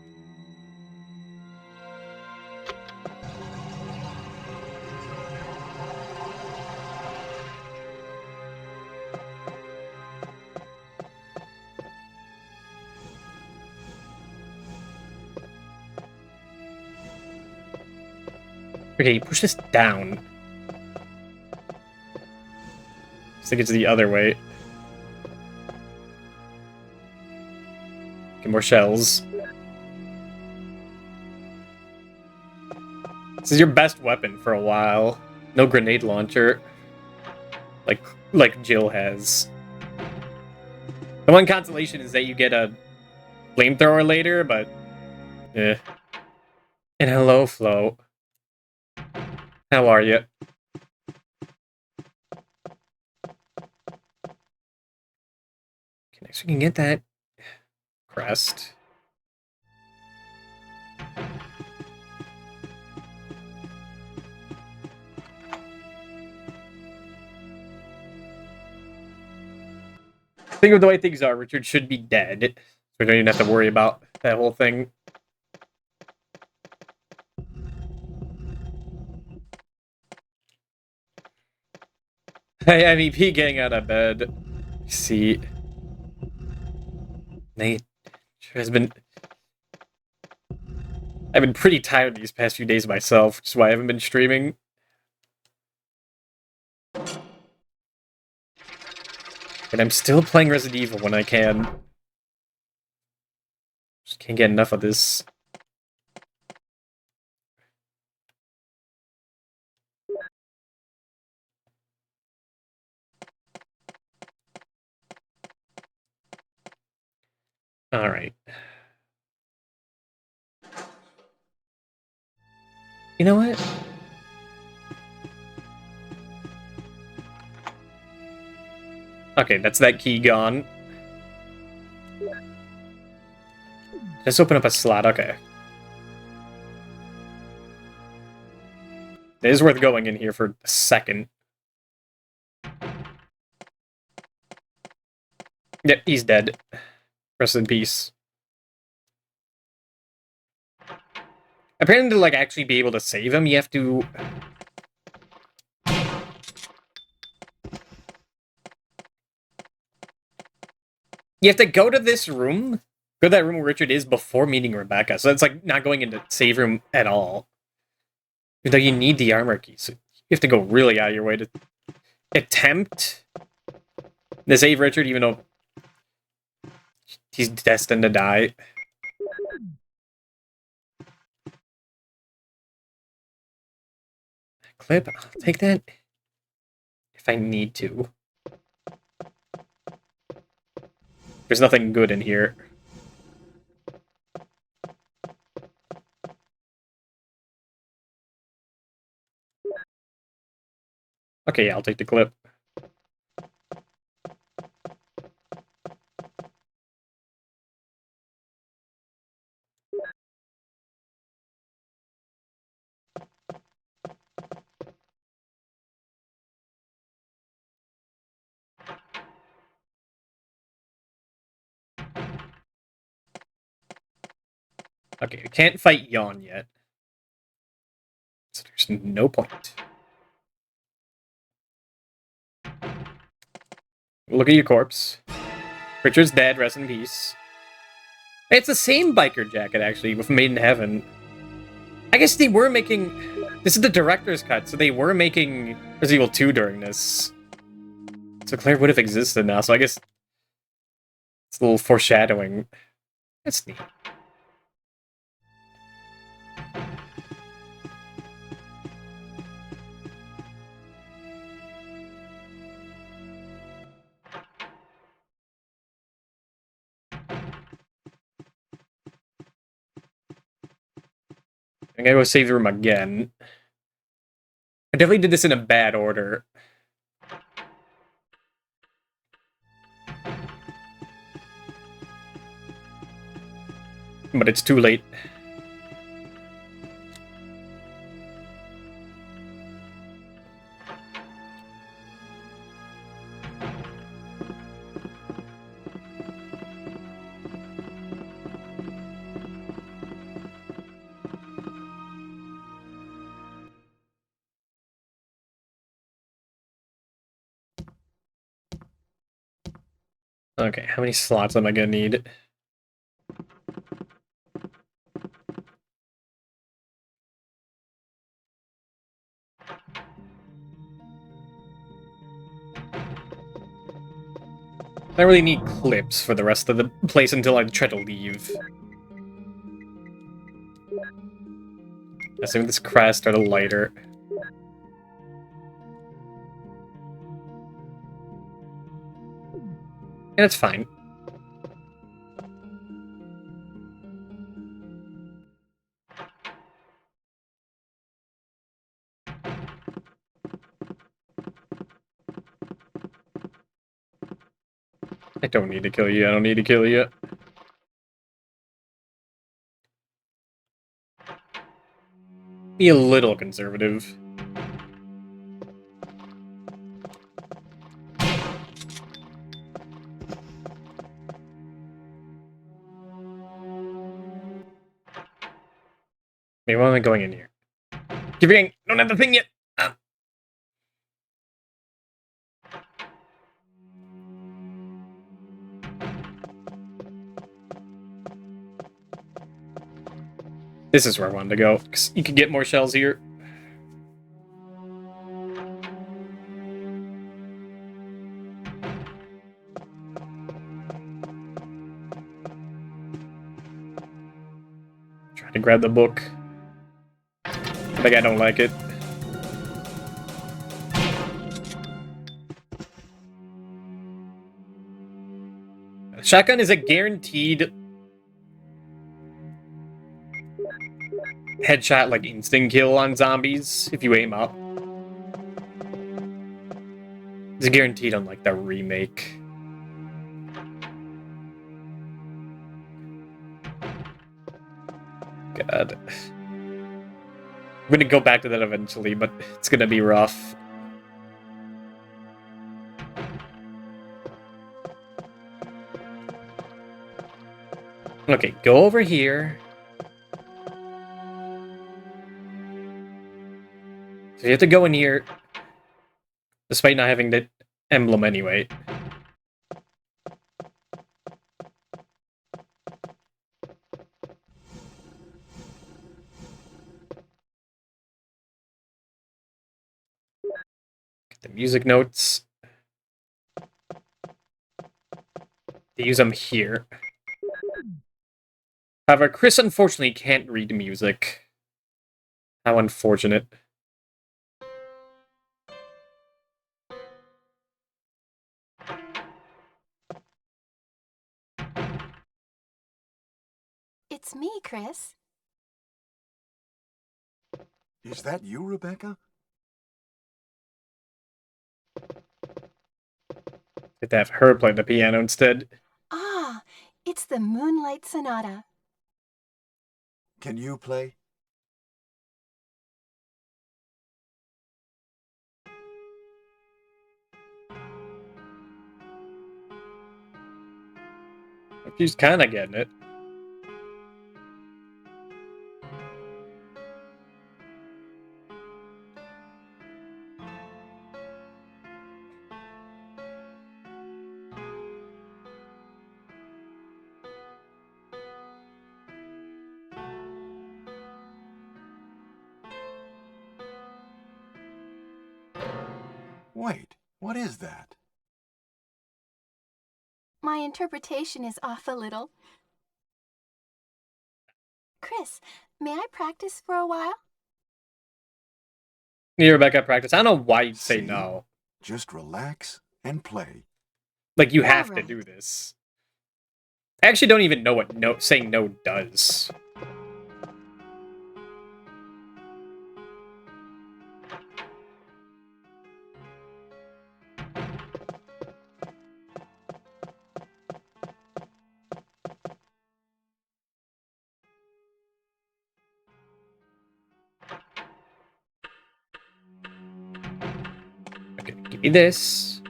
Okay, push this down. I think it's the other way. Get more shells. This is your best weapon for a while. No grenade launcher. Like Jill has. The one consolation is that you get a flamethrower later, but eh. And hello, Flo. How are you? Okay, next we can get that crest. Think of the way things are, Richard should be dead. So we don't even have to worry about that whole thing. Hey, MEP getting out of bed. See. Nate has been... I've been pretty tired these past few days myself, which is why I haven't been streaming. And I'm still playing Resident Evil when I can. Just can't get enough of this. Alright. You know what? Okay, that's that key gone. Just open up a slot, okay. It is worth going in here for a second. Yep, he's dead. Rest in peace. Apparently, to like actually be able to save him, you have to... You have to go to this room, go to that room where Richard is before meeting Rebecca. So it's like not going into save room at all. Though you need the armor key, so you have to go really out of your way to attempt to save Richard, even though he's destined to die. Clip, I'll take that if I need to. There's nothing good in here. Okay, yeah, I'll take the clip. Okay, we can't fight Yawn yet. So there's no point. Look at your corpse. Richard's dead, rest in peace. It's the same biker jacket, actually, with Made in Heaven. I guess they were making... This is the director's cut, so they were making Resident Evil 2 during this. So Claire would have existed now, so I guess... It's a little foreshadowing. That's neat. I'm gonna go save the room again. I definitely did this in a bad order. But it's too late. Okay, how many slots am I gonna need? I really need clips for the rest of the place until I try to leave. Assuming this crest or the lighter. Yeah, it's fine. I don't need to kill you. I don't need to kill you. Be a little conservative. Maybe why am I going in here? Keep forgetting, don't have the thing yet! Ah. This is where I wanted to go, because you could get more shells here. Trying to grab the book. I think I don't like it. Shotgun is a guaranteed headshot, like instant kill on zombies if you aim up. It's guaranteed on like the remake. God. I'm gonna go back to that eventually, but it's gonna be rough. Okay, go over here. So you have to go in here, despite not having the emblem anyway. Get the music notes. They use them here. However, Chris unfortunately can't read music. How unfortunate. It's me, Chris. Is that you, Rebecca? Get to have her play the piano instead. Ah, it's the Moonlight Sonata. Can you play? She's kind of getting it. Wait, what is that? My interpretation is off a little. Chris, may I practice for a while? Yeah, Rebecca, practice. I don't know why you'd say See? no. Just relax and play. Like, you have to Alright. do this. I actually don't even know what no saying no does. Okay, give me this.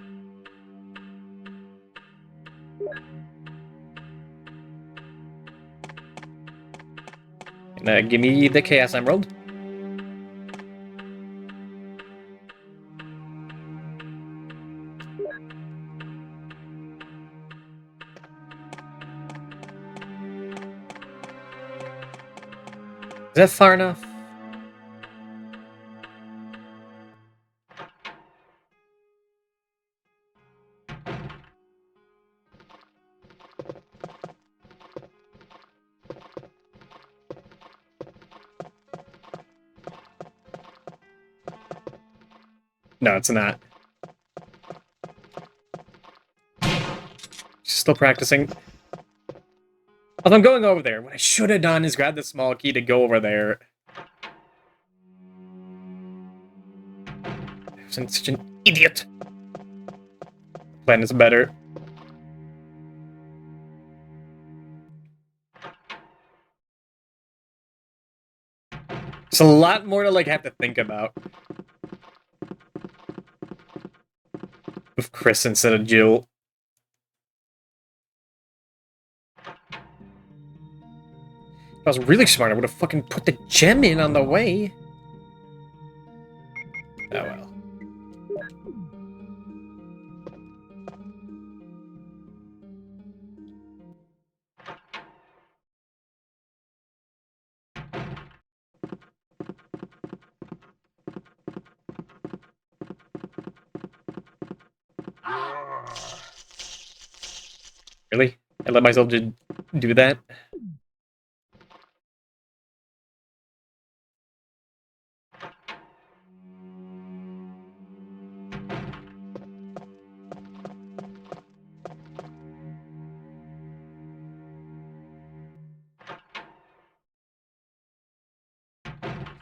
And give me the Chaos Emerald. Is that far enough? No, it's not. She's still practicing. Although I'm going over there. What I should have done is grab the small key to go over there. I'm such an idiot. Plan is better. It's a lot more to, like, have to think about. With Chris instead of Jill. If I was really smart, I would have fucking put the gem in on the way. Oh well. Really? I let myself just do that?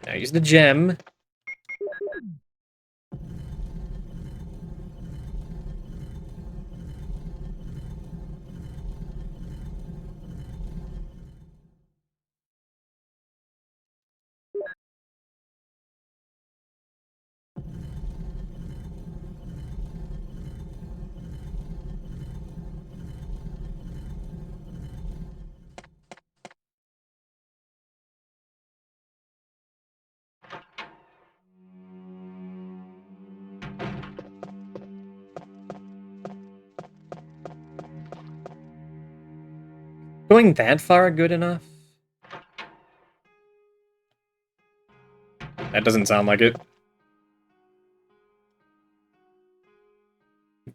Now use the gem. Going that far good enough? That doesn't sound like it.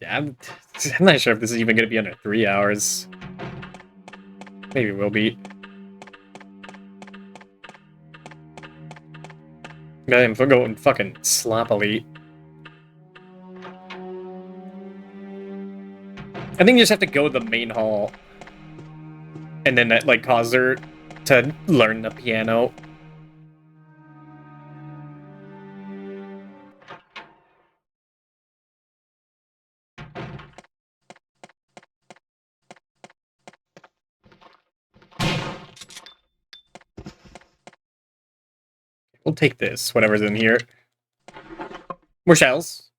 Yeah, I'm not sure if this is even going to be under 3 hours. Maybe it will be. Man, if we're going fucking sloppily. I think you just have to go to the main hall. And then that, like, cause her to learn the piano. We'll take this, whatever's in here. More shells.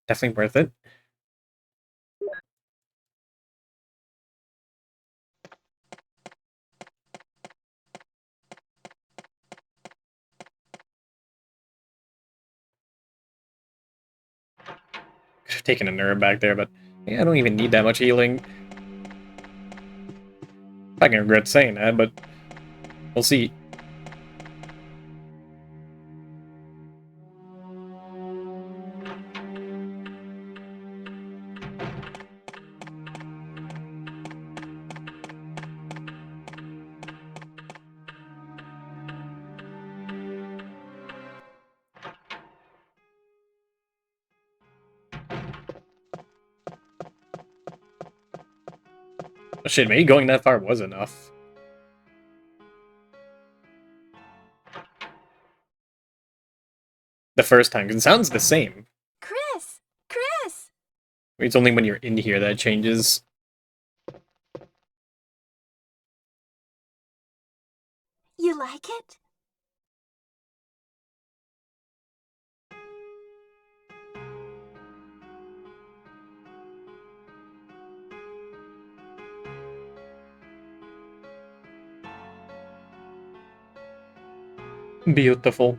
Definitely worth it. Could have taken a nerve back there, but yeah, I don't even need that much healing. I can regret saying that, but we'll see. Oh, shit, maybe going that far was enough. The first time, because it sounds the same. Chris! Chris! It's only when you're in here that it changes. You like it? Beautiful.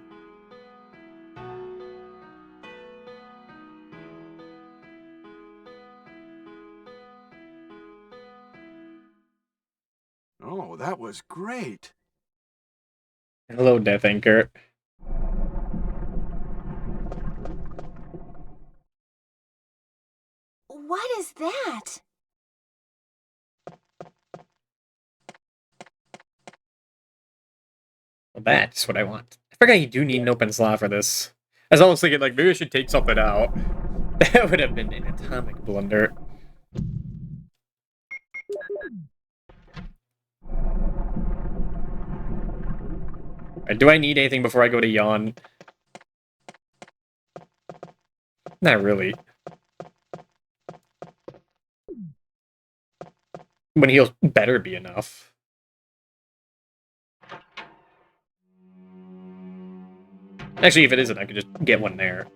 Oh, that was great. Hello, Death Anchor. What is that? Well, that's what I want. I forgot you do need an open slot for this. As I was thinking, like, maybe I should take something out. That would have been an atomic blunder. Alright, do I need anything before I go to yawn? Not really. When heals better be enough. Actually, if it isn't, I could just get one there.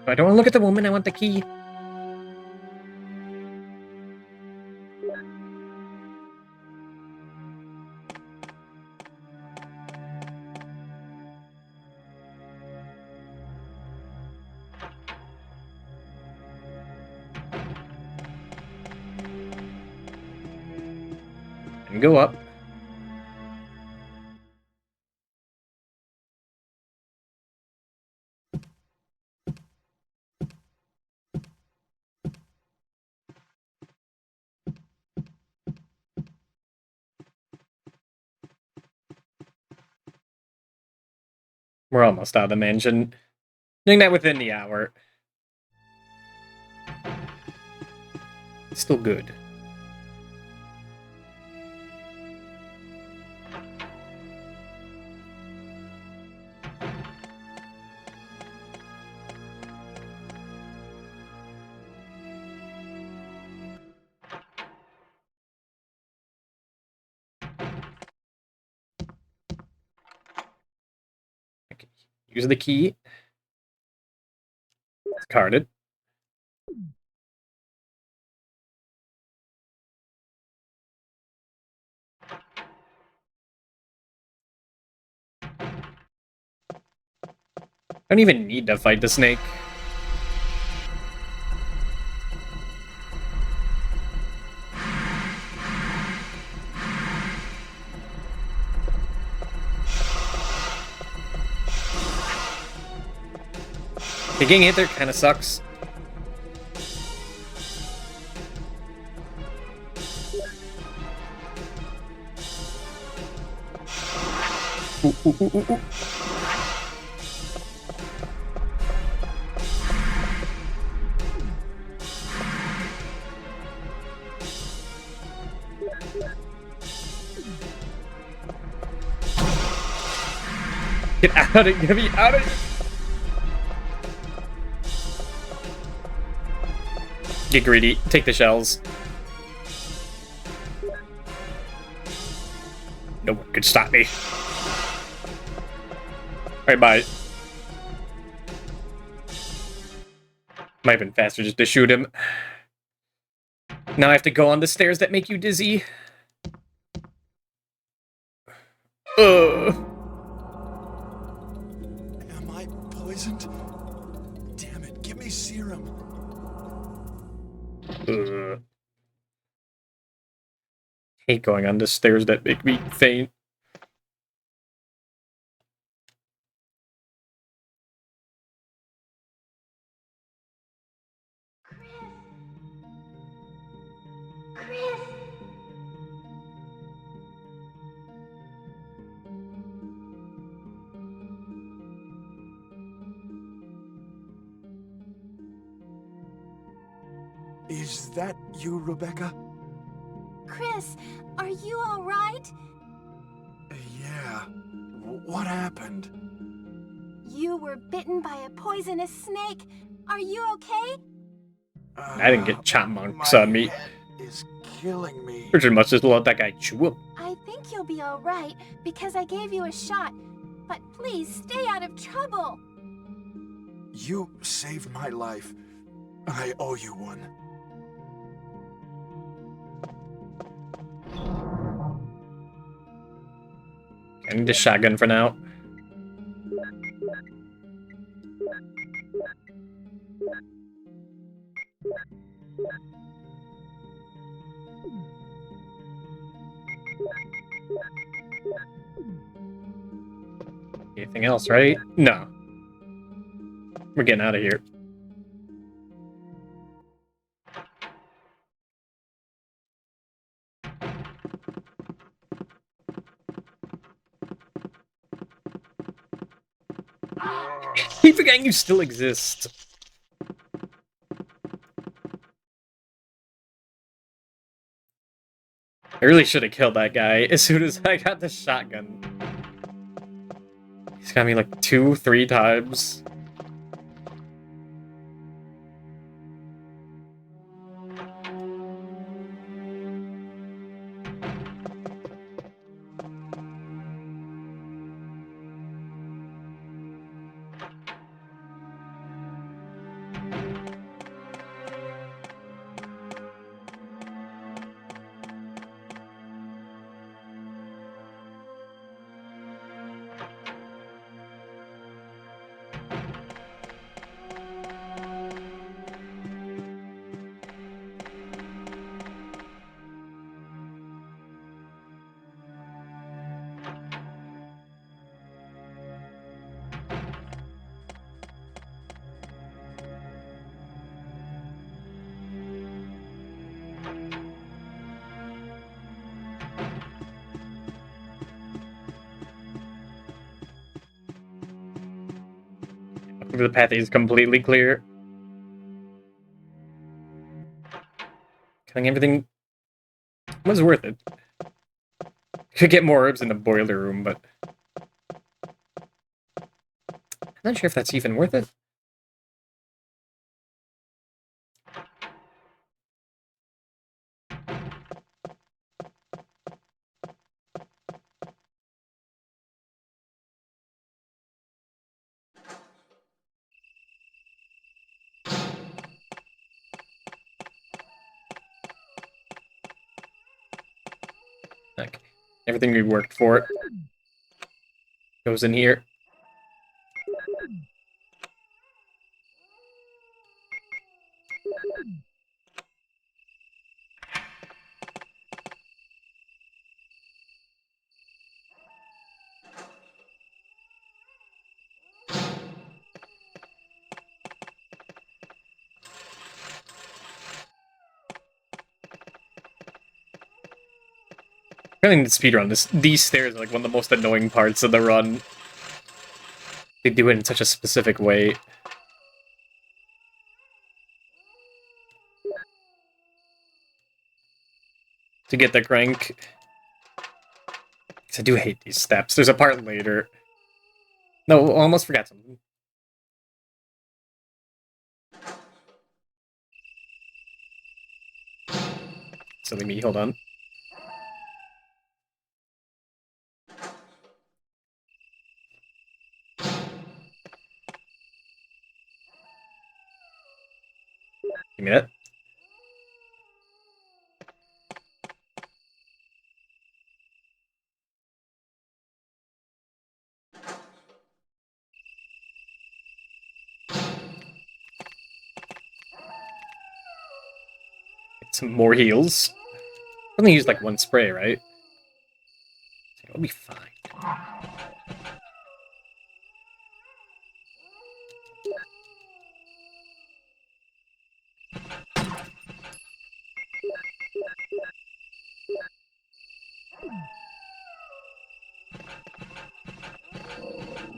I don't want to look at the woman, I want the key. And go up. We're almost out of the mansion. Doing that within the hour. Still good. Okay. Use the key. It's carded. I don't even need to fight the snake. Getting hit there kind of sucks. Ooh, ooh, ooh, ooh, ooh. Get out of it! Get me out of here! Get greedy. Take the shells. No one could stop me. Alright, bye. Might have been faster just to shoot him. Now I have to go on the stairs that make you dizzy. Ugh. Am I poisoned? Damn it, give me serum. Ugh. Hate going on the stairs that make me faint. Chris! Is that you, Rebecca? Chris, are you all right? Yeah. What happened? You were bitten by a poisonous snake. Are you okay? I didn't get chopmunks My on me. head is killing me. Richard must just let that guy chew him. I think you'll be all right because I gave you a shot. But please stay out of trouble. You saved my life. I owe you one. I need a shotgun for now. Anything else, right? No. We're getting out of here. Keep forgetting you still exist. I really should have killed that guy as soon as I got the shotgun. He's got me like 2-3 times. The path is completely clear. Killing everything was worth it. Could get more herbs in the boiler room, but I'm not sure if that's even worth it. Okay. Everything we worked for goes in here. I really need to speedrun this. These stairs are like one of the most annoying parts of the run. They do it in such a specific way. To get the crank. Because I do hate these steps. There's a part later. No, I almost forgot something. Silly me, hold on. Give me that. Get some more heals. Only use like one spray, right? It'll be fine.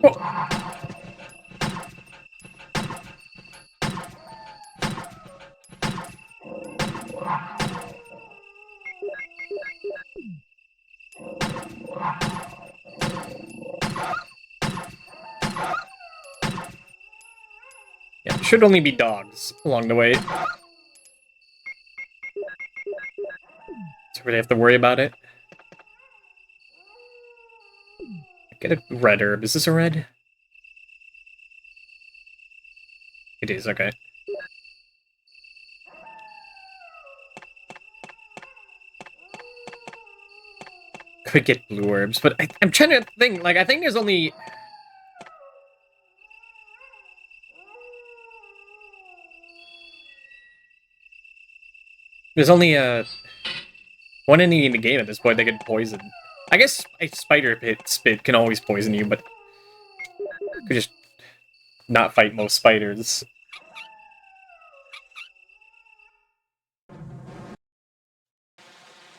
Oh. Yeah, there should only be dogs along the way. So really have to worry about it. Get a red herb. Is this a red? It is, okay. Could get blue herbs, but I'm trying to think, like, I think there's only... There's only one enemy in the game at this point that can poison. I guess a spider spit can always poison you, but you could just not fight most spiders.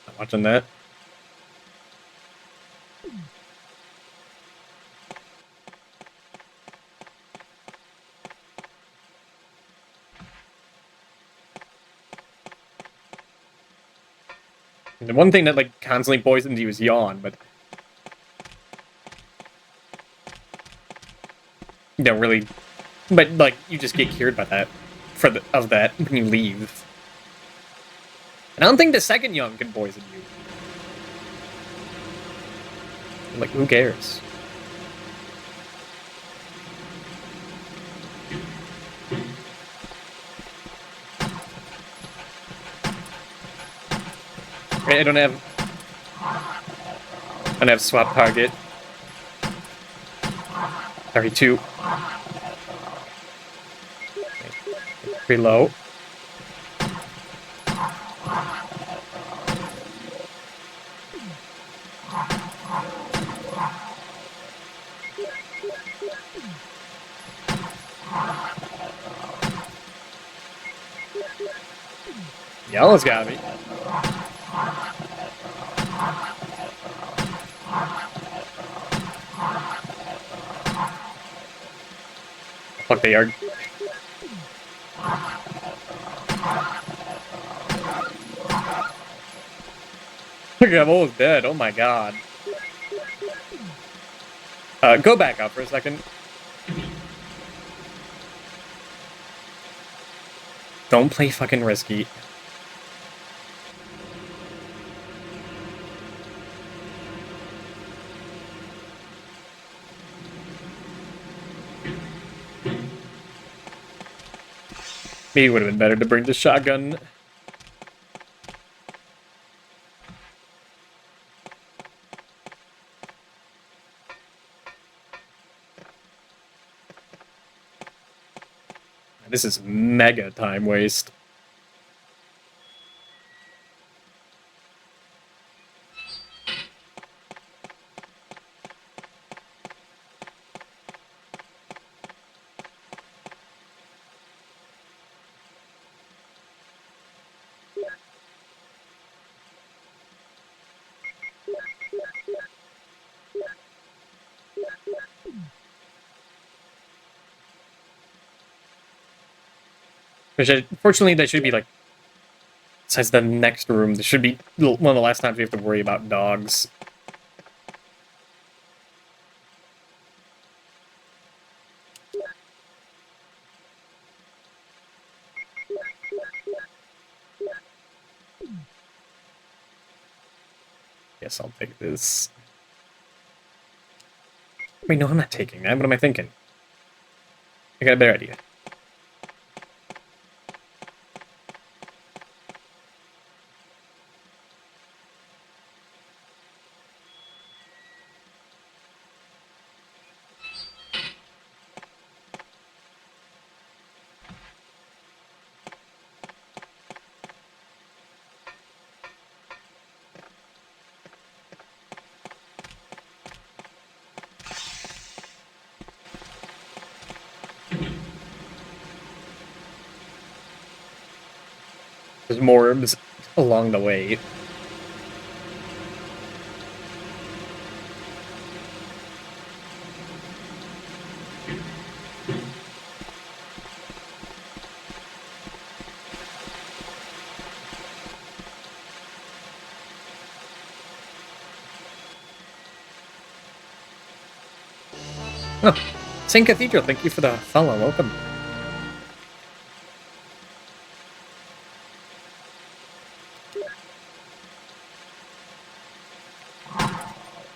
Not watching that. The one thing that like constantly poisons you is yawn, but you don't really. But like you just get cured by that of that when you leave. And I don't think the second yawn can poison you. Like who cares? I don't have swap target. 32. Pretty low. Yellow's got me. Fuck, they are. Look, I'm almost dead. Oh my god. Go back up for a second. Don't play fucking risky. Maybe it would have been better to bring the shotgun. This is mega time waste. Fortunately, that should be like, besides the next room, this should be one of the last times we have to worry about dogs. Guess I'll take this. Wait, no, I'm not taking that. What am I thinking? I got a better idea. There's more orbs along the way. Oh, St. Cathedral, thank you for the follow. Welcome.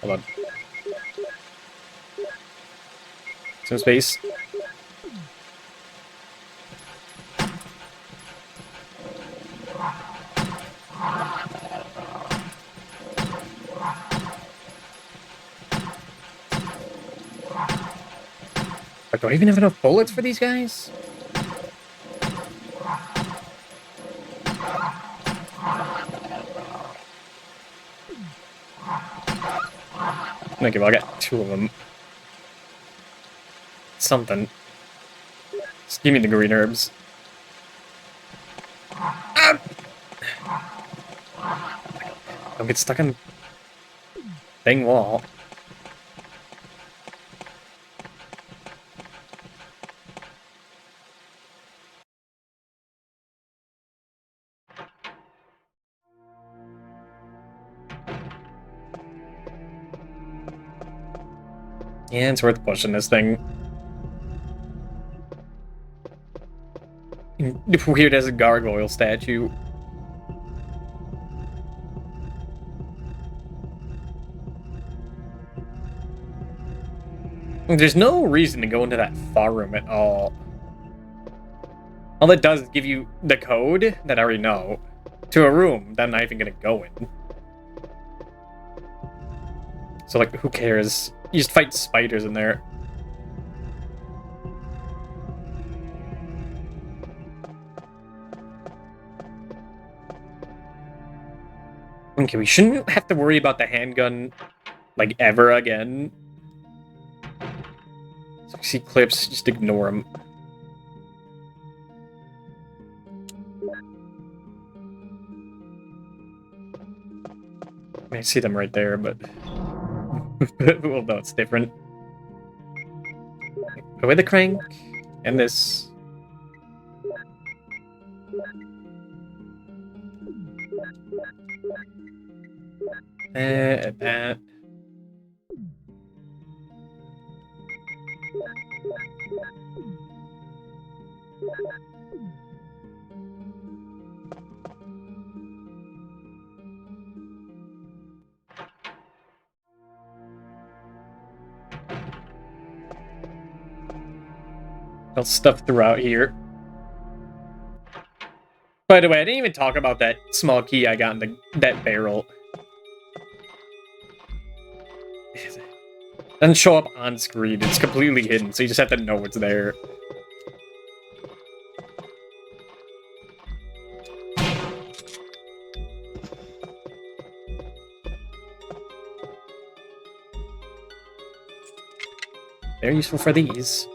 Hold on. Some space. Do I even have enough bullets for these guys? Okay, well, I got 2 of them. Something. Just give me the green herbs. Ah! Don't get stuck on dang wall. Yeah, it's worth pushing this thing. Weird as a gargoyle statue. There's no reason to go into that far room at all. All it does is give you the code that I already know to a room that I'm not even gonna go in. So, like, who cares? You just fight spiders in there. Okay, we shouldn't have to worry about the handgun, like, ever again. So, see clips, just ignore them. I see them right there, but... well, no, it's different. Go with the crank, and this... that... Got stuff throughout here. By the way, I didn't even talk about that small key I got in that barrel. It doesn't show up on screen. It's completely hidden, so you just have to know it's there. Very useful for these.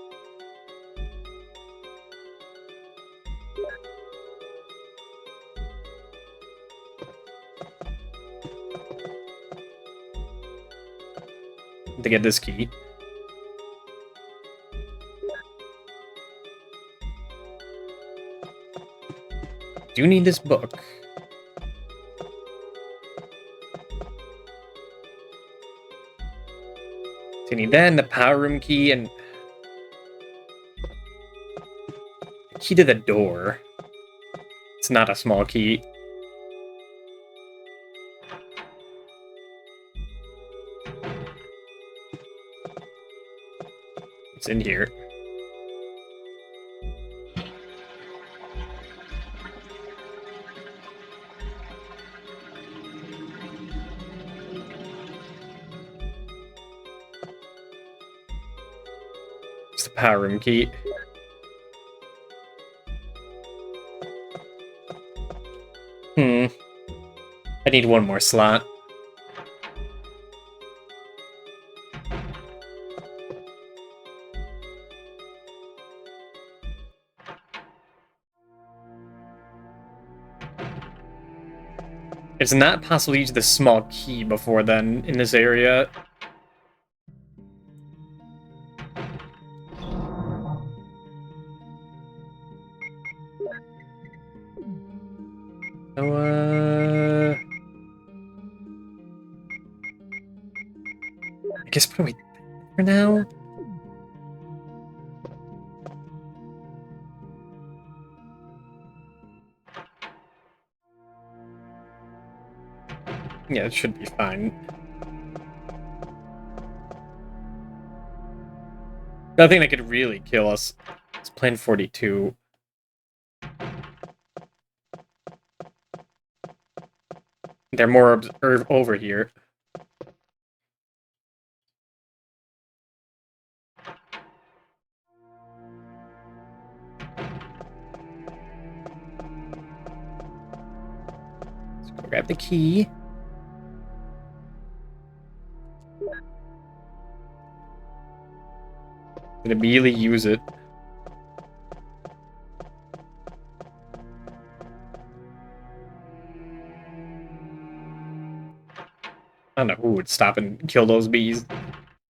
To get this key. Do need this book. So you need that and the power room key and key to the door. It's not a small key. It's in here. It's the power room key. I need one more slot. It's not possible to use the small key before then in this area. So, I guess put away for now. Yeah, it should be fine. The other thing that could really kill us is Plan 42. They're more over here. Let's go grab the key. And immediately use it. I don't know who would stop and kill those bees.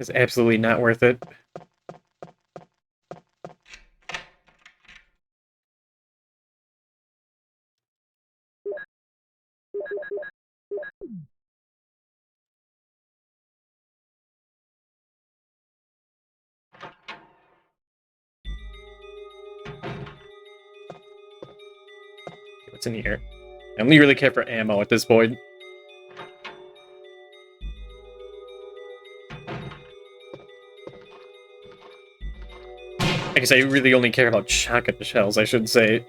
It's absolutely not worth it. What's in here? I only really care for ammo at this point. I guess I really only care about shotgun shells, I should say.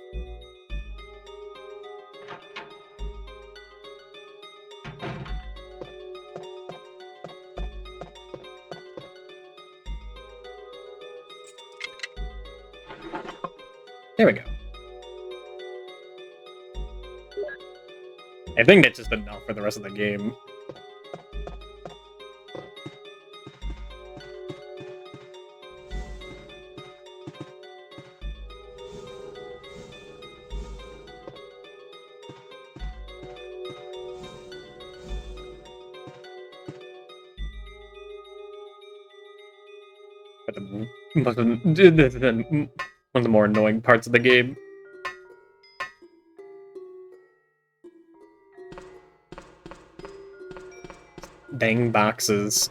There we go. I think that's just enough for the rest of the game. But one of the more annoying parts of the game. Dang boxes.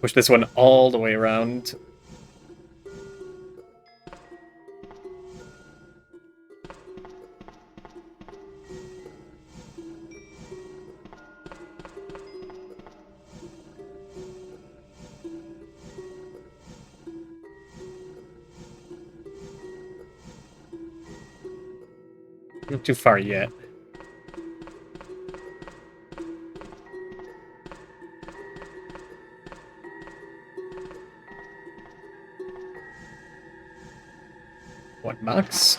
Push this one all the way around. Not too far yet. One box.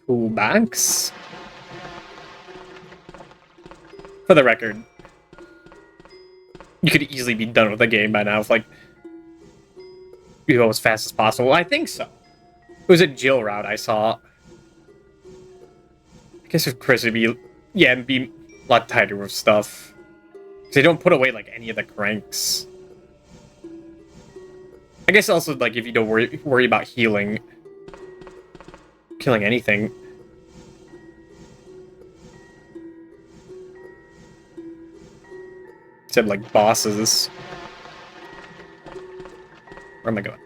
Toolbox. For the record, you could easily be done with the game by now if, like, you go as fast as possible. I think so. It was a Jill route I saw. I guess with Chris, it'd be, yeah, it'd be a lot tighter with stuff. They don't put away, like, any of the cranks. I guess also, like, if you don't worry about healing, killing anything. Except, like, bosses. Where am I going?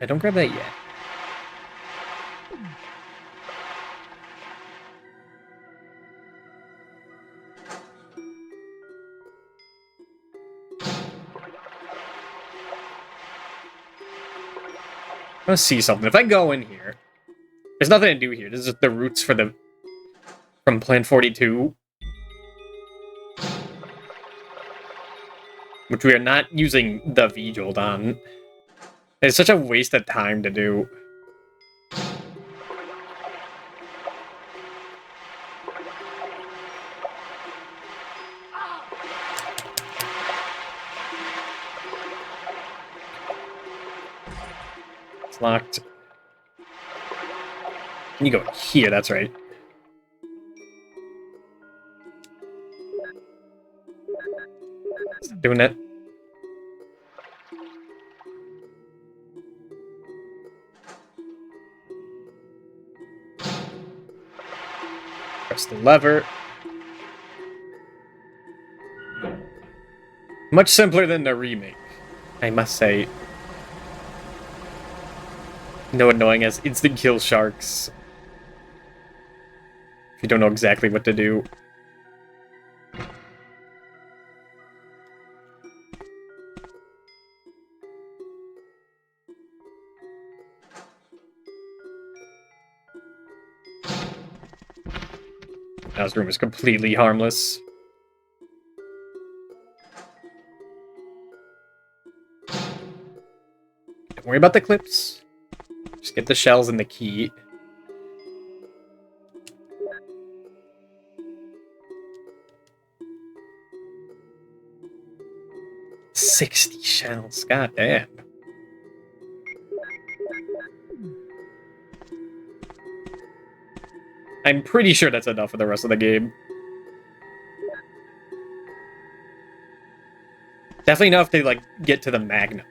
I don't grab that yet. I want to see something. If I go in here, there's nothing to do here. This is just the roots for the from Plan 42, which we are not using the V-Jolt on. It's such a waste of time to do. It's locked. You go here, that's right. Stop doing that. Press the lever. Much simpler than the remake, I must say. No annoying as instant kill sharks. If you don't know exactly what to do. Now this room is completely harmless. worry about the clips. Just get the shells and the key. $60 shells, god damn. I'm pretty sure that's enough for the rest of the game. Definitely enough to, like, get to the Magnum.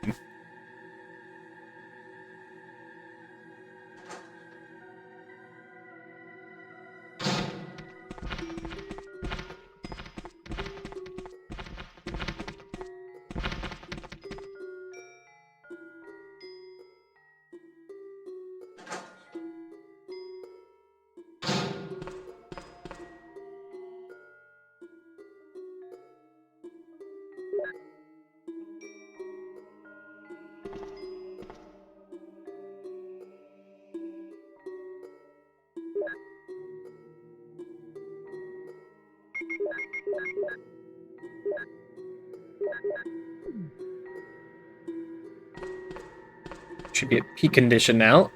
Should be at peak condition now.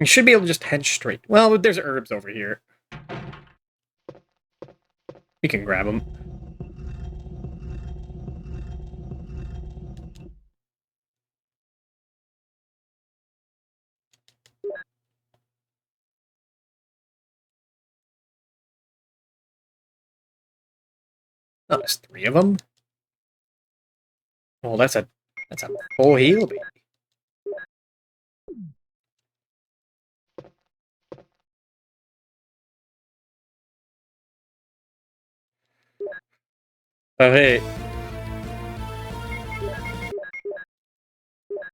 You should be able to just head straight. Well, there's herbs over here. You can grab them. Oh, there's 3 of them. Oh, that's a full heal, baby. Oh, hey.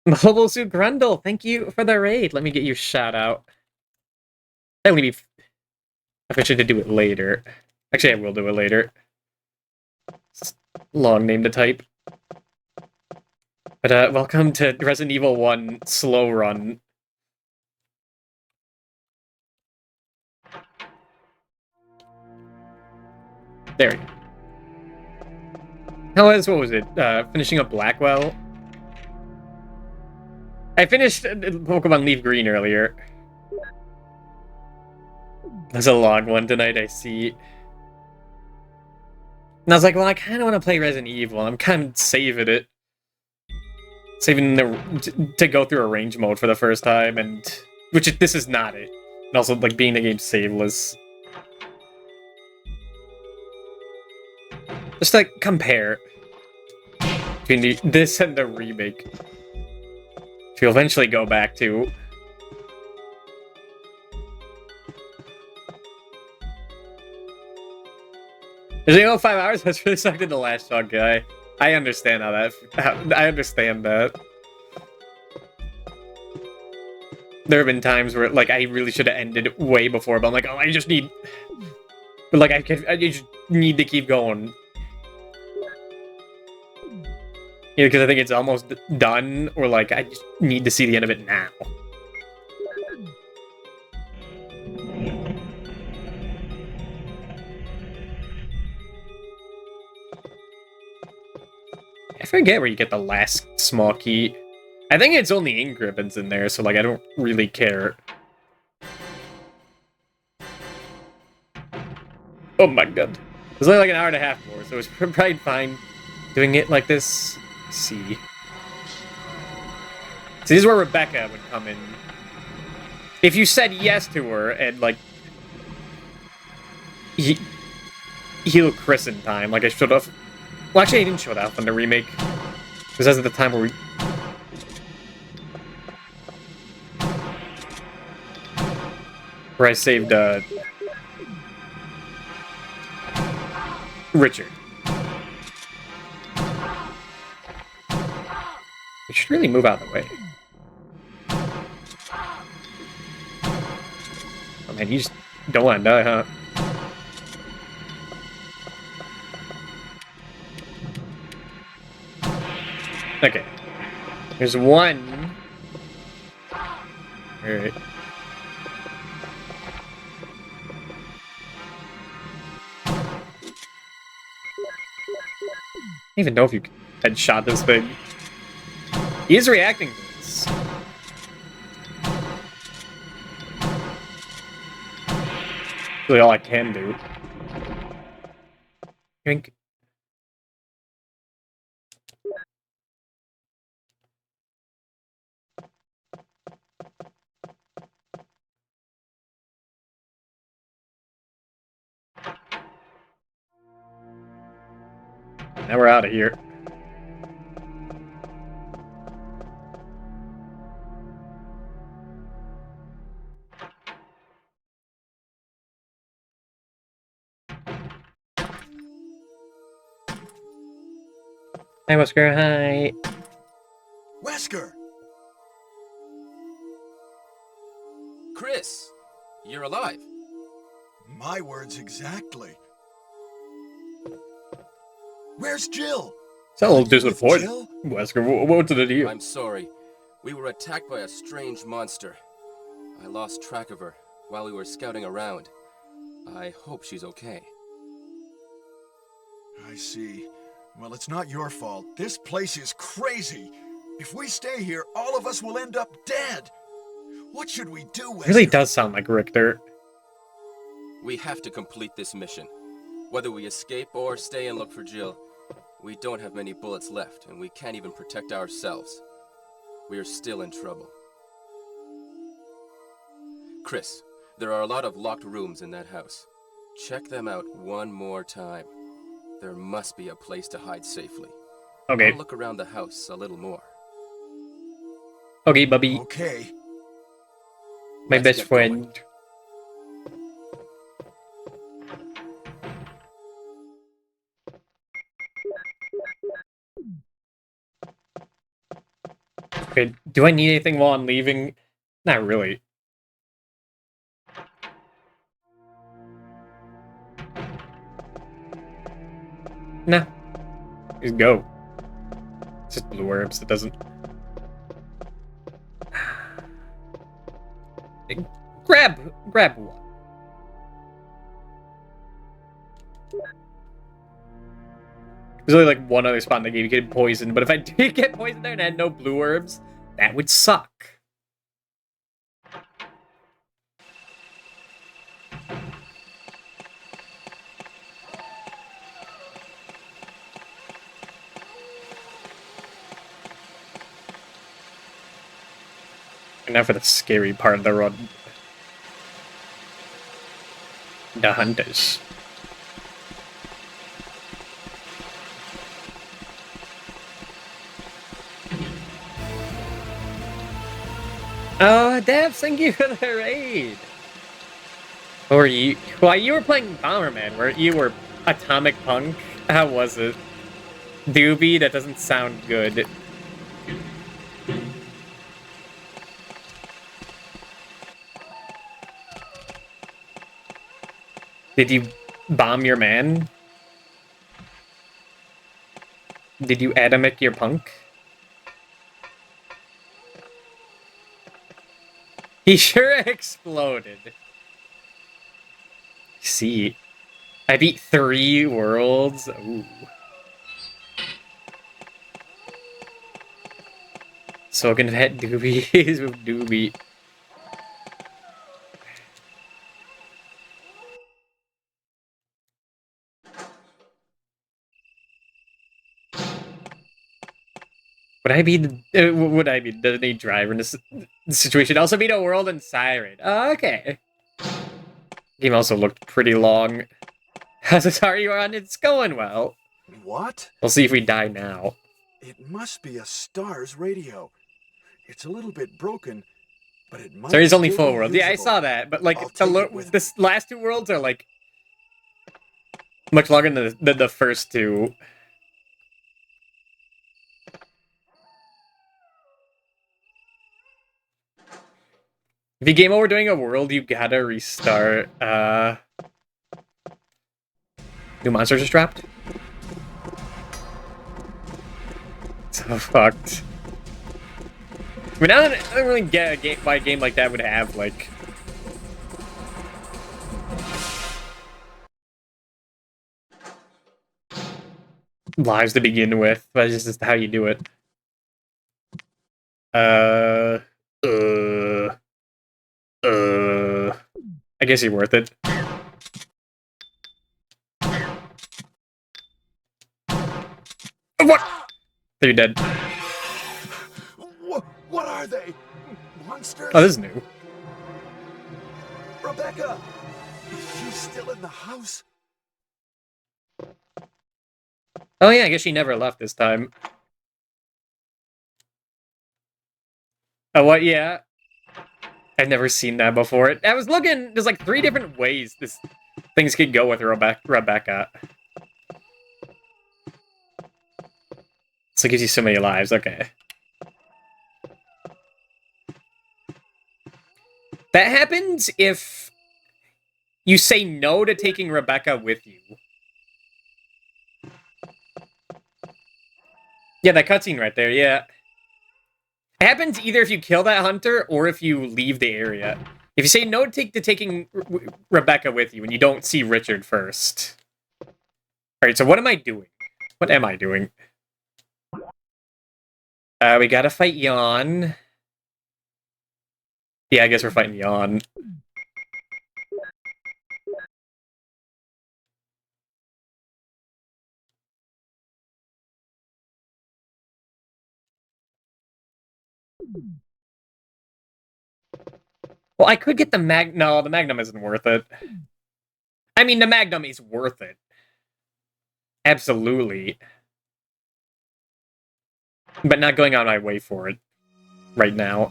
Mobile Suit Grundle, thank you for the raid. Let me get you a shout out. That would be efficient to do it later. Actually, I will do it later. It's a long name to type. But welcome to Resident Evil 1 Slow Run. There we go. What was it? Finishing up Blackwell? I finished Pokemon LeafGreen earlier. There's a long one tonight, I see. And I was like, well, I kind of want to play Resident Evil. I'm kind of saving it. Saving to go through a range mode for the first time, and this is not it. And also, like, being the game saveless. Just, like, compare between this and the remake. Which you'll eventually go back to. Is it 5 hours? That's really sucked in the last chunk, guy. I understand I understand that. There have been times where, like, I really should have ended way before, but I'm like, oh, I just need... But, like, I just need to keep going. Yeah, because I think it's almost done, or, like, I just need to see the end of it now. I forget where you get the last small key. I think it's only ink ribbons in there, so, like, I don't really care. Oh my god. There's only like an hour and a half more, so it's probably fine doing it like this. Let's see. So this is where Rebecca would come in. If you said yes to her and, like, heal Chris in time, like I should have. Well, actually, I didn't show that in the remake. Because that's at the time where I saved, Richard. We should really move out of the way. Oh man, you just don't want to die, huh? Okay. There's one. Alright. I don't even know if you can headshot this thing. He is reacting to this. Really all I can do. Drink. Now we're out of here. Hi, Wesker. Hi. Wesker! Chris, you're alive. My words exactly. Where's Jill? It's a little Are you with disappointed. Jill? Wesker, what did it do? I'm sorry. We were attacked by a strange monster. I lost track of her while we were scouting around. I hope she's okay. I see. Well, it's not your fault. This place is crazy. If we stay here, all of us will end up dead. What should we do, Wesker? It really does sound like Richter. We have to complete this mission. Whether we escape or stay and look for Jill, we don't have many bullets left, and we can't even protect ourselves. We are still in trouble. Chris, there are a lot of locked rooms in that house. Check them out one more time. There must be a place to hide safely. Okay. I'll look around the house a little more. Okay, Bubby. Okay. My Let's best get going. friend. Okay, do I need anything while I'm leaving? Not really. Nah. Just go. It's just blue herbs, it doesn't... Grab one. There's only like one other spot in the game you get poisoned, but if I did get poisoned there and had no blue herbs, that would suck. And now for the scary part of the run. The hunters. Oh, Dabs, thank you for the raid. Or you? Well, you were playing Bomberman, where you were Atomic Punk. How was it? Doobie? That doesn't sound good. Did you bomb your man? Did you atomic your punk? He sure exploded. See, I beat 3 worlds. Ooh. So gonna hit Doobie with Doobie. Would I be the designated driver in this situation? Also beat a world in Siren. Oh, okay. Game also looked pretty long. How's this are you on? It's going well. What? We'll see if we die now. It must be a STARS radio. It's a little bit broken, but it might There's only still 4 be worlds. Yeah, I usable. saw that, but like I'll take it with this last 2 worlds are like much longer than the first 2. If you game over doing a world, you gotta restart. New monster just dropped. So fucked. I mean, I don't really get why a game like that would have, like... lives to begin with. But it's just how you do it. I guess you're worth it. What? You're dead. What are they? Monsters? Oh, this is new. Rebecca! Is she still in the house? Oh yeah, I guess she never left this time. Oh, what? Yeah. I've never seen that before. I was looking, there's like 3 different ways things could go with Rebecca. So it gives you so many lives, okay. That happens if you say no to taking Rebecca with you. Yeah, that cutscene right there, yeah. It happens either if you kill that hunter or if you leave the area. If you say no to taking Rebecca with you and you don't see Richard first. Alright, so what am I doing? What am I doing? We gotta fight Yawn. Yeah, I guess we're fighting Yawn. Well, I could get the No, the Magnum isn't worth it. I mean, the Magnum is worth it. Absolutely. But not going on my way for it right now.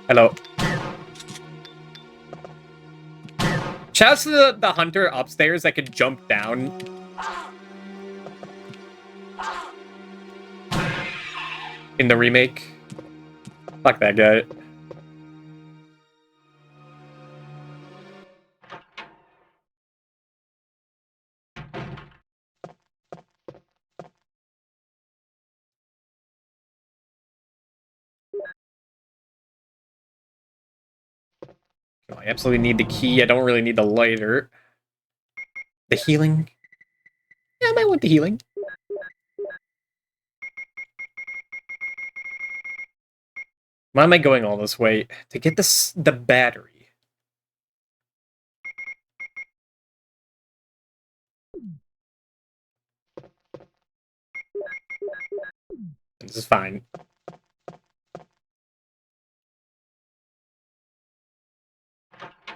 Hello. Shouts to the hunter upstairs that could jump down. In the remake. Fuck that guy. I absolutely need the key. I don't really need the lighter. The healing? Yeah, I might want the healing. Why am I going all this way? To get the battery. This is fine.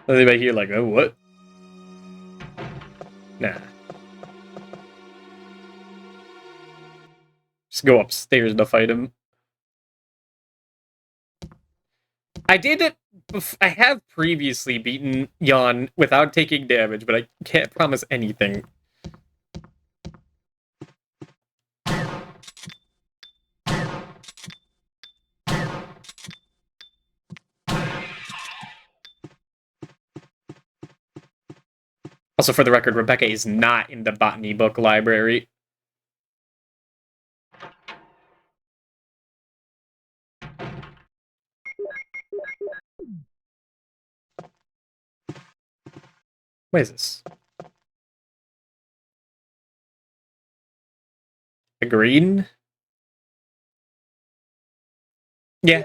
Anybody here like, oh, what? Nah. Just go upstairs to fight him. I did it. I have previously beaten Yawn without taking damage, but I can't promise anything. Also, for the record, Rebecca is not in the botany book library. What is this? The green? Yeah.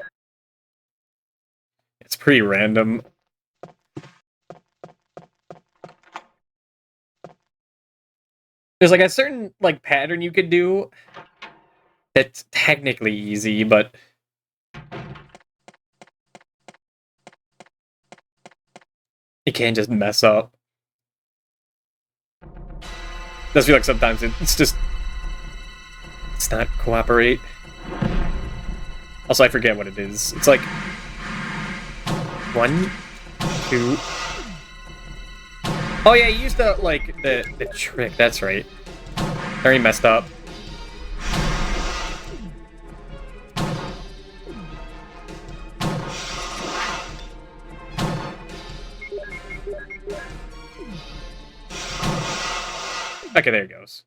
It's pretty random. There's like a certain like pattern you could do that's technically easy, but it can just mess up. Does feel like sometimes it's just it's not cooperate. Also, I forget what it is. It's like 1, 2. Oh yeah, you used the like the trick. That's right. Very messed up. Okay, there it goes.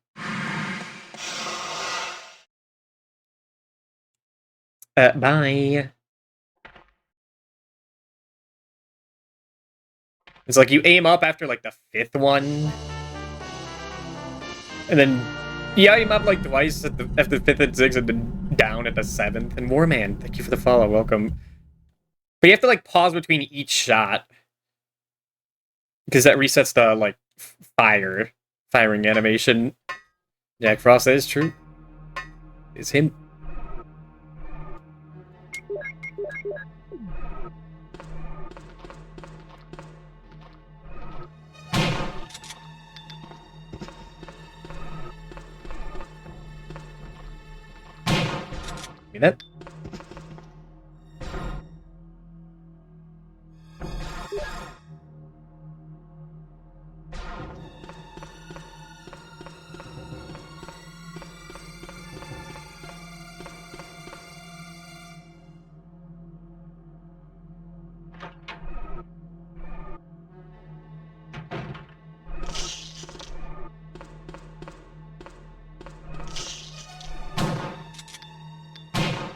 Bye. It's like you aim up after like the 5th one. And then you aim up like twice at the 5th and 6th, and then down at the 7th. And Warman, thank you for the follow, welcome. But you have to like pause between each shot. Because that resets the like firing animation. Jack Frost, that is true. It's him. See that?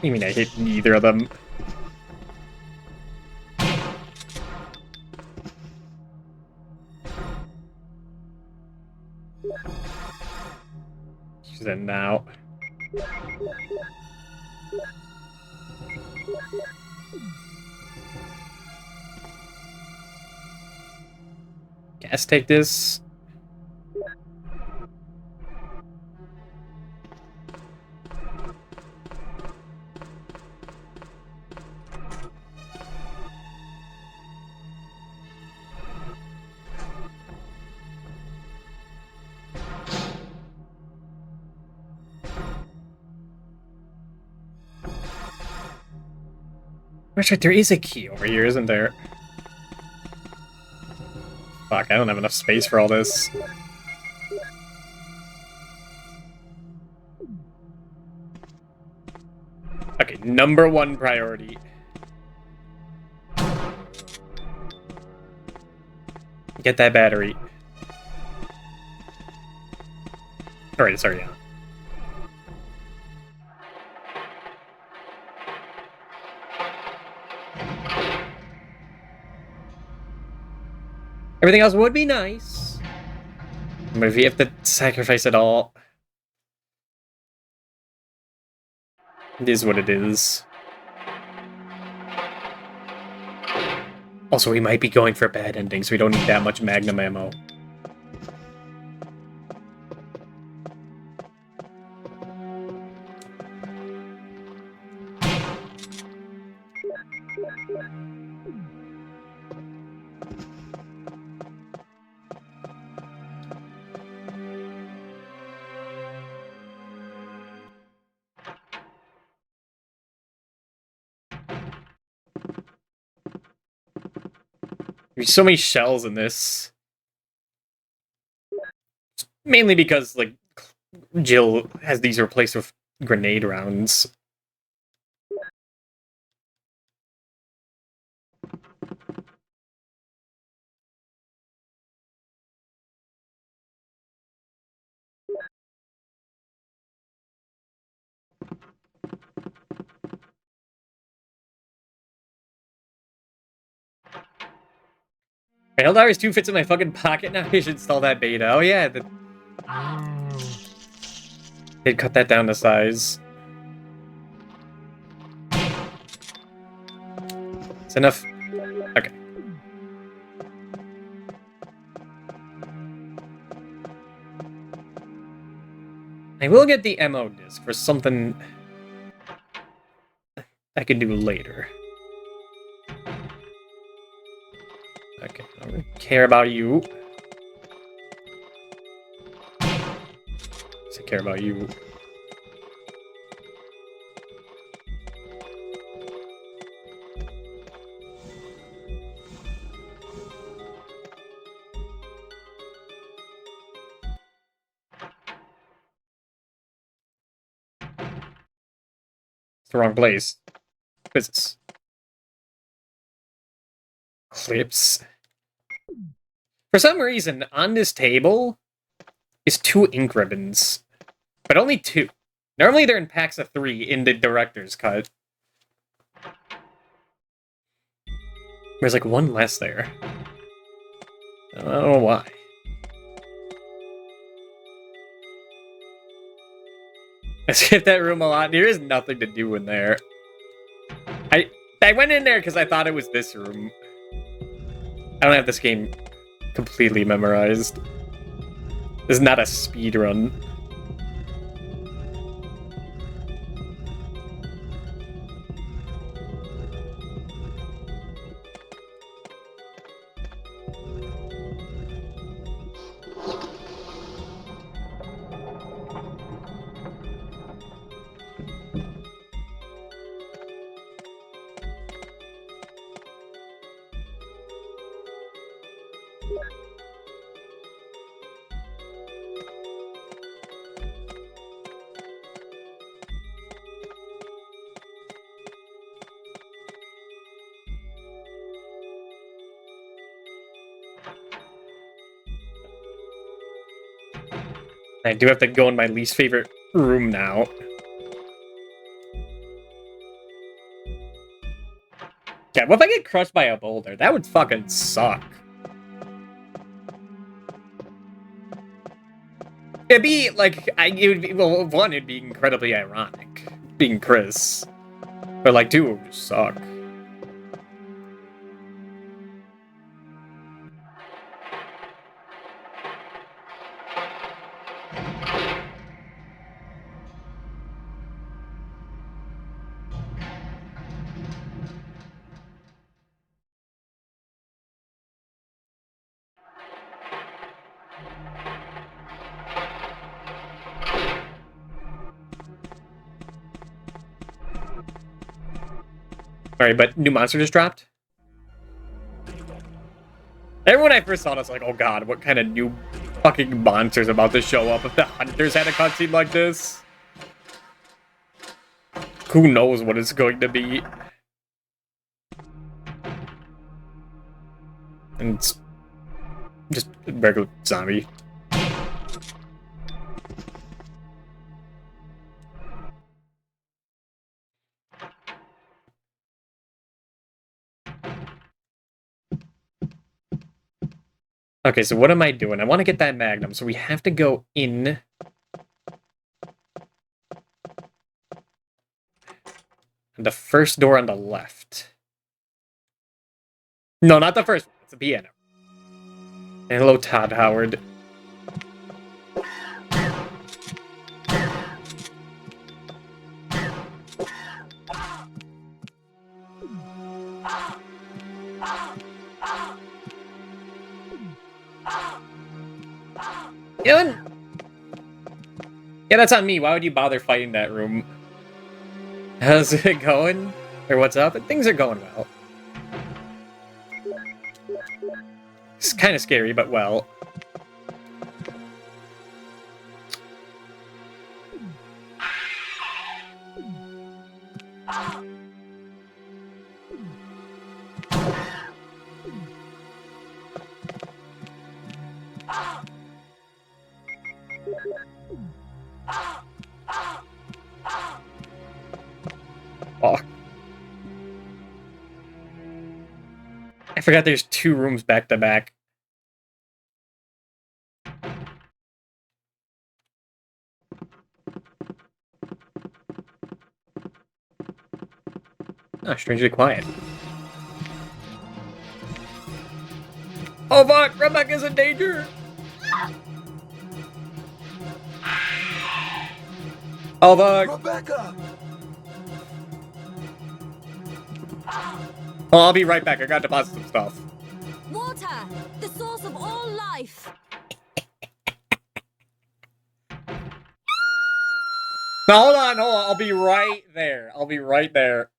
You mean I hit neither of them? She's in now. Guess take this. That's right, there is a key over here, isn't there? Fuck, I don't have enough space for all this. Okay, number 1 priority. Get that battery. Alright, it's already on. Everything else would be nice. But if you have to sacrifice it all, it is what it is. Also, we might be going for a bad ending, so we don't need that much magnum ammo. There's so many shells in this. Mainly because, like, Jill has these replaced with grenade rounds. Helldiver's 2 fits in my fucking pocket now. I should install that beta. Oh yeah, they'd cut that down to size. It's enough. Okay. I will get the MO disc for something I can do later. Okay, I don't care about you. I care about you. It's the wrong place. Business. Clips. For some reason, on this table is 2 ink ribbons. But only 2. Normally they're in packs of 3 in the director's cut. There's like one less there. I don't know why. I skipped that room a lot. There is nothing to do in there. I went in there because I thought it was this room. I don't have this game completely memorized. This is not a speed run. I do have to go in my least favorite room now. Yeah, what if I get crushed by a boulder? That would fucking suck. It'd be, like, well, one, it'd be incredibly ironic, being Chris. But, like, two, it would just suck. Alright, but new monster just dropped? Everyone when I first saw this, like, oh god, what kind of new fucking monster's about to show up if the hunters had a cutscene like this? Who knows what it's going to be? And it's just a regular zombie. Okay, so what am I doing? I want to get that magnum, so we have to go in. The first door on the left. No, not the first one. It's a piano. And hello, Todd Howard. Yeah, that's on me. Why would you bother fighting that room? How's it going? Or what's up? Things are going well. It's kind of scary, but well. Oh. I forgot there's two rooms back to back. Oh, strangely quiet. Oh fuck! Rebecca's in danger! Oh fuck! Rebecca! Oh, I'll be right back. I gotta deposit some stuff. Water, the source of all life. No, hold on. I'll be right there. I'll be right there.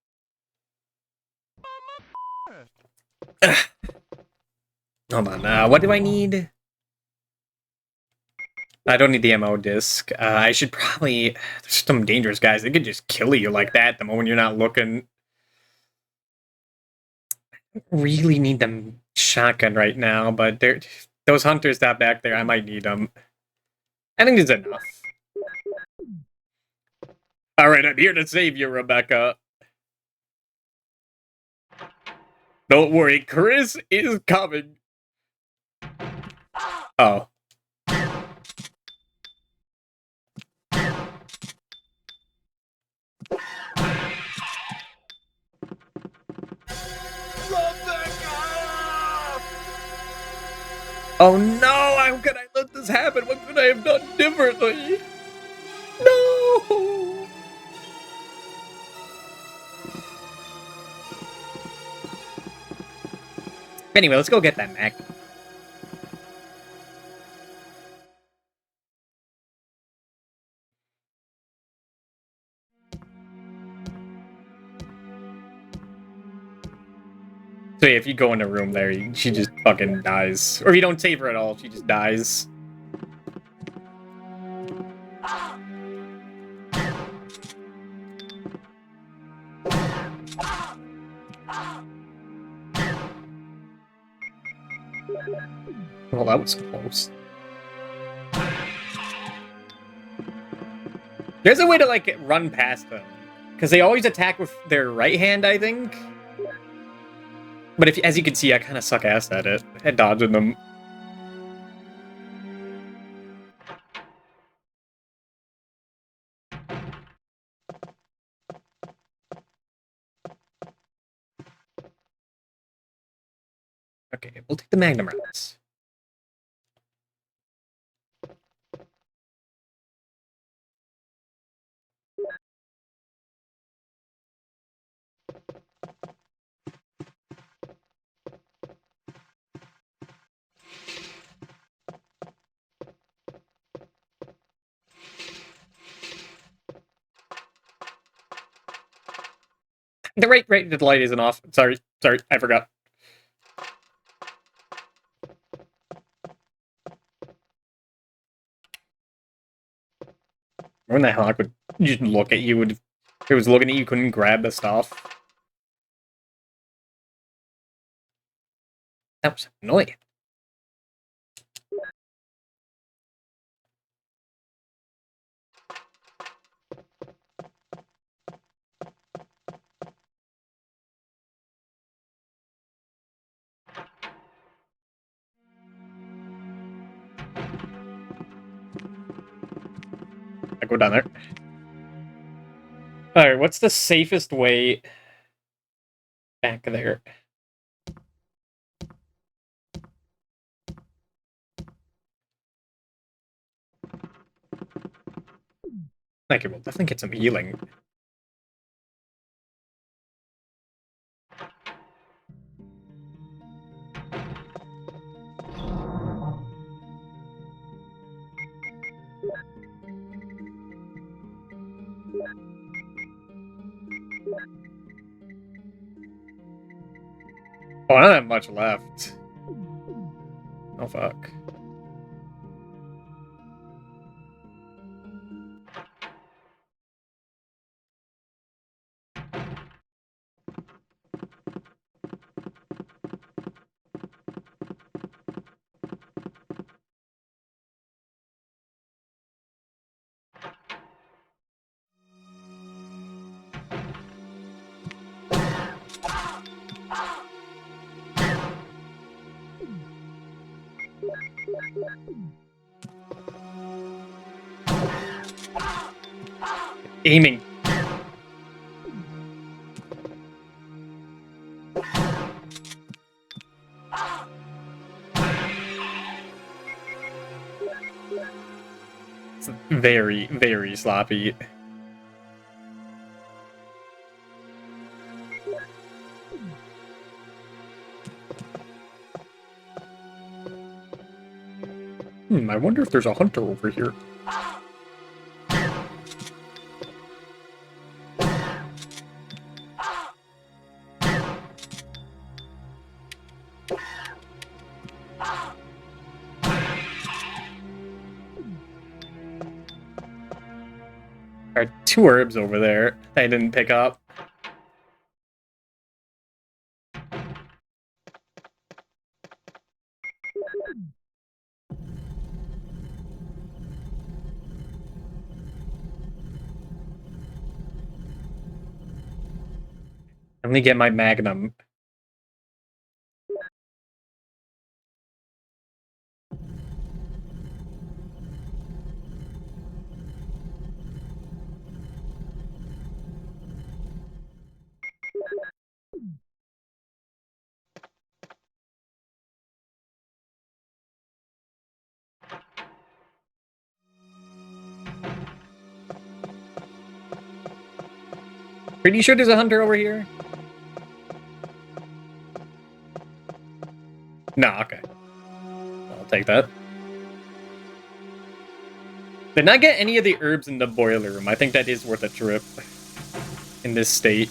Hold on. What do I need? I don't need the ammo disc. I should probably... There's some dangerous guys. They could just kill you like that the moment you're not looking. I don't really need the shotgun right now, but those hunters that back there, I might need them. I think it's enough. Alright, I'm here to save you, Rebecca. Don't worry, Chris is coming. Oh. Rub that guy off! Oh no! How could I let this happen? What could I have done differently? No! Anyway, let's go get that Mac. So yeah, if you go in a room there, she just fucking dies. Or if you don't save her at all, she just dies. Well, that was close. There's a way to, like, run past them. Because they always attack with their right hand, I think. But if, as you can see, I kind of suck ass at it. At dodging them. Okay, we'll take the Magnum rounds. The light isn't off. Sorry, I forgot. When the hell I would just look at you, and if it was looking at you, couldn't grab the stuff. That was annoying. I go down there. Alright, what's the safest way back there? Okay, we'll definitely get some healing. Oh, I don't have much left. Oh, fuck. Aiming. It's very, very sloppy. I wonder if there's a hunter over here. There are 2 herbs over there I didn't pick up. Let me get my magnum. Pretty sure there's a hunter over here. No, okay. I'll take that. Did not get any of the herbs in the boiler room. I think that is worth a trip in this state.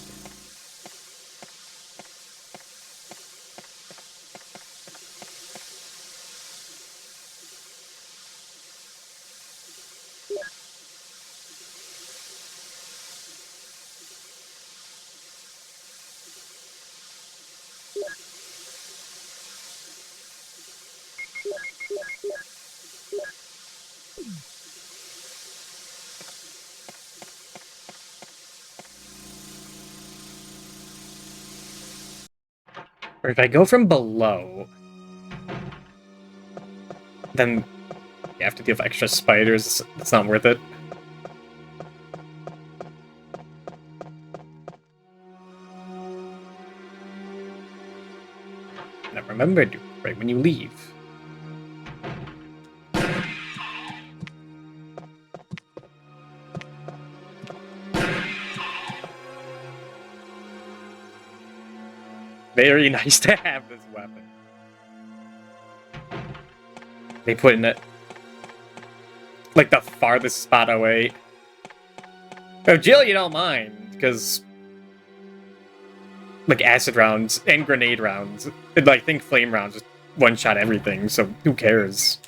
Or if I go from below, then you have to deal with extra spiders. It's not worth it. Now remember, do right when you leave. Very nice to have this weapon. They put in it like the farthest spot away. Oh, Jill, you don't mind, because like acid rounds and grenade rounds, like think flame rounds, just one-shot everything, so who cares?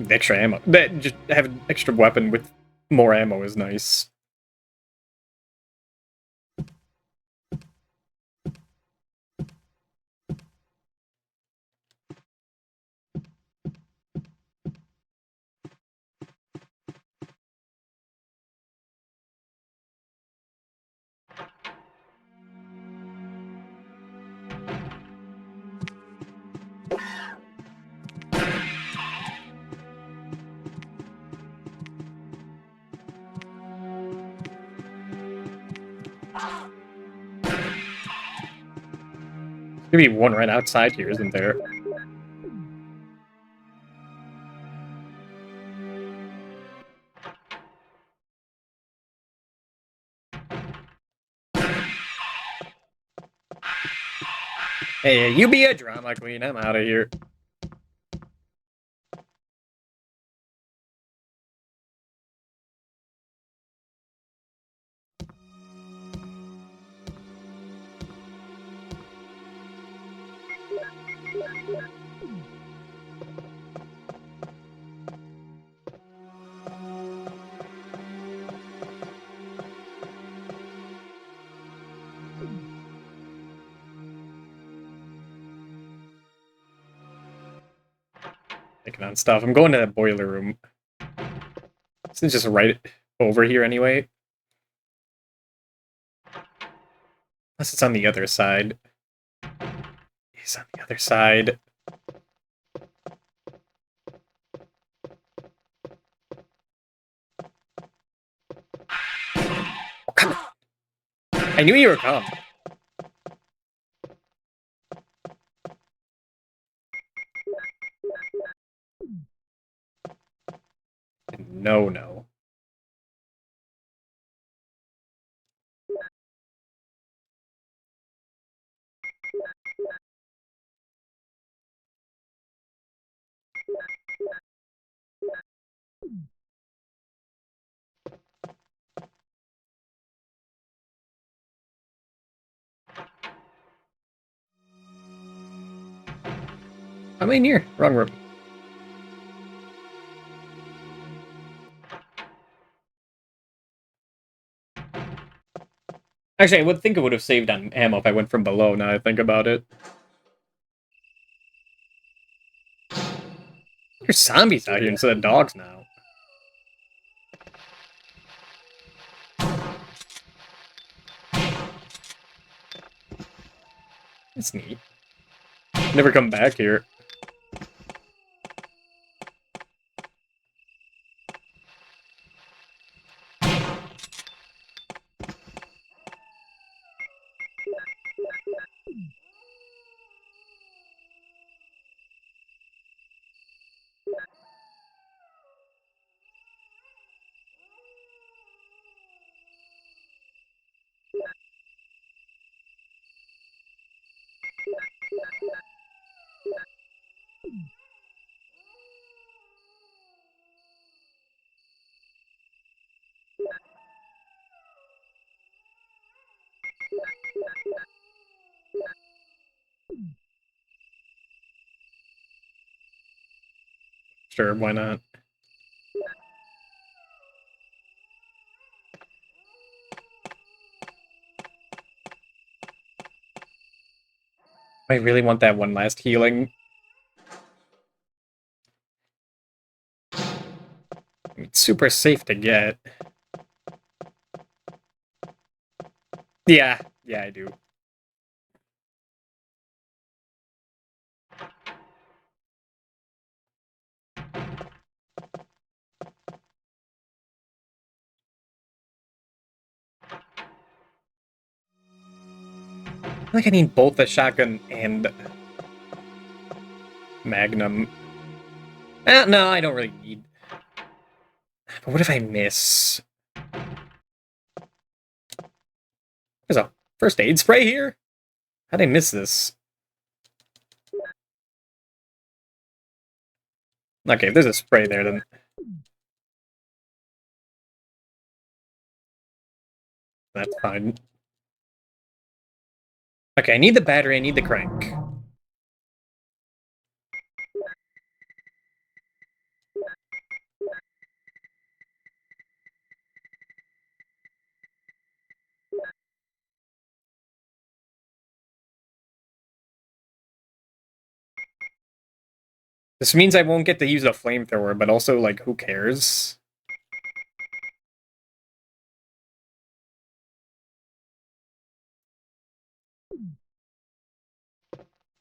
Extra ammo. That just have an extra weapon with more ammo is nice. There's gonna be one right outside here, isn't there? Hey, you be a drama queen. I'm out of here. Taking on stuff. I'm going to the boiler room. This is just right over here anyway. Unless it's on the other side. It's on the other side. Oh, come on. I knew you were coming. No, no. I'm in here. Wrong room. Actually, I would think it would have saved on ammo if I went from below, now I think about it. There's zombies out here instead of dogs now. That's neat. Never come back here. Sure, why not? I really want that one last healing. It's super safe to get. Yeah, I do. I feel like I need both the shotgun and Magnum. No, I don't really need. But what if I miss? There's a first aid spray here? How'd I miss this? Okay, if there's a spray there, then... That's fine. Okay, I need the battery, I need the crank. This means I won't get to use a flamethrower, but also, like, who cares?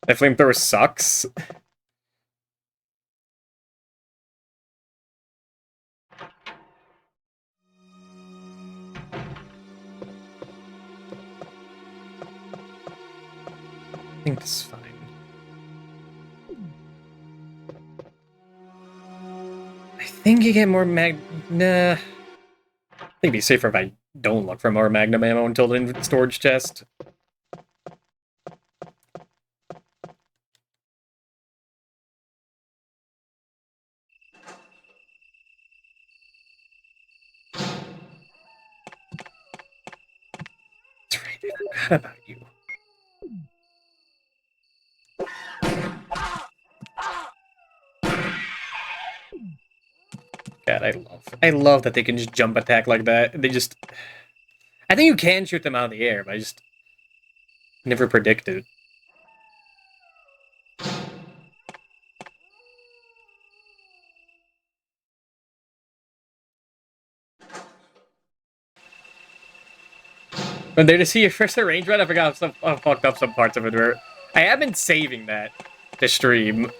That flamethrower sucks. I think this is fine. I think you get more Nah. I think it'd be safer if I don't look for more Magnum ammo until the storage chest. That's right, I forgot about you. God, I love that they can just jump attack like that. They just... I think you can shoot them out of the air, but I just never predicted. When they just see your first range run, I forgot I fucked up some parts of it where I have been saving that to stream.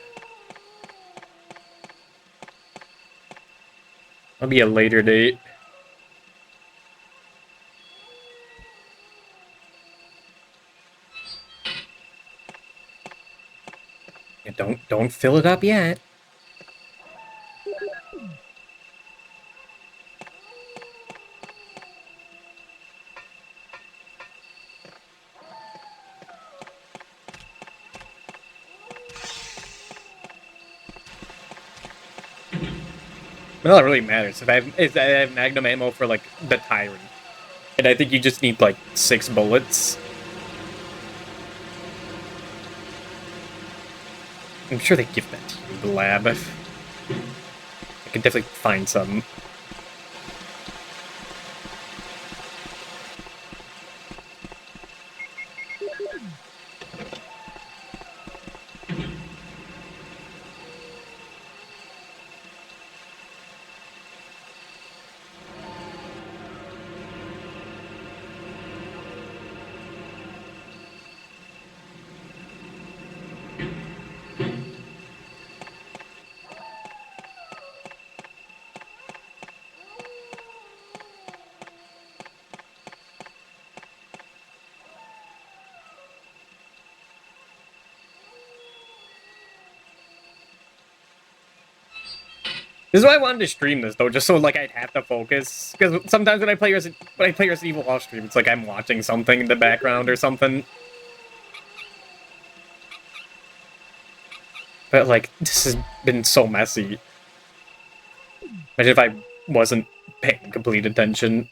That'll be a later date. Yeah, don't fill it up yet. But all that really matters if I have Magnum ammo for like the Tyrant, and I think you just need like 6 bullets. I'm sure they give that to you in the lab. I can definitely find some. This is why I wanted to stream this though, just so like I'd have to focus. Because sometimes when I play Resident Evil off stream, it's like I'm watching something in the background or something. But like this has been so messy. Imagine if I wasn't paying complete attention.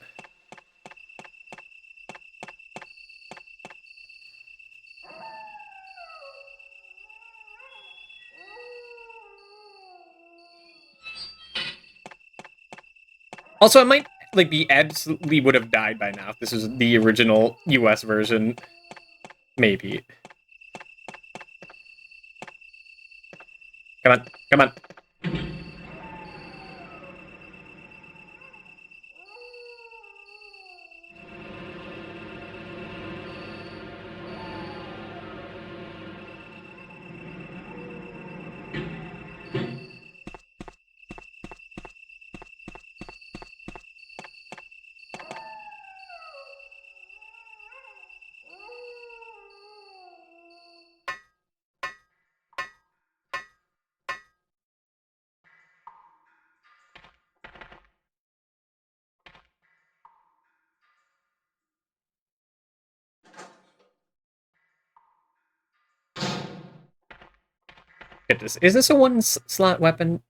Also, I might like be absolutely would have died by now if this was the original US version. Maybe. Come on, come on. Get this. Is this a one-slot weapon?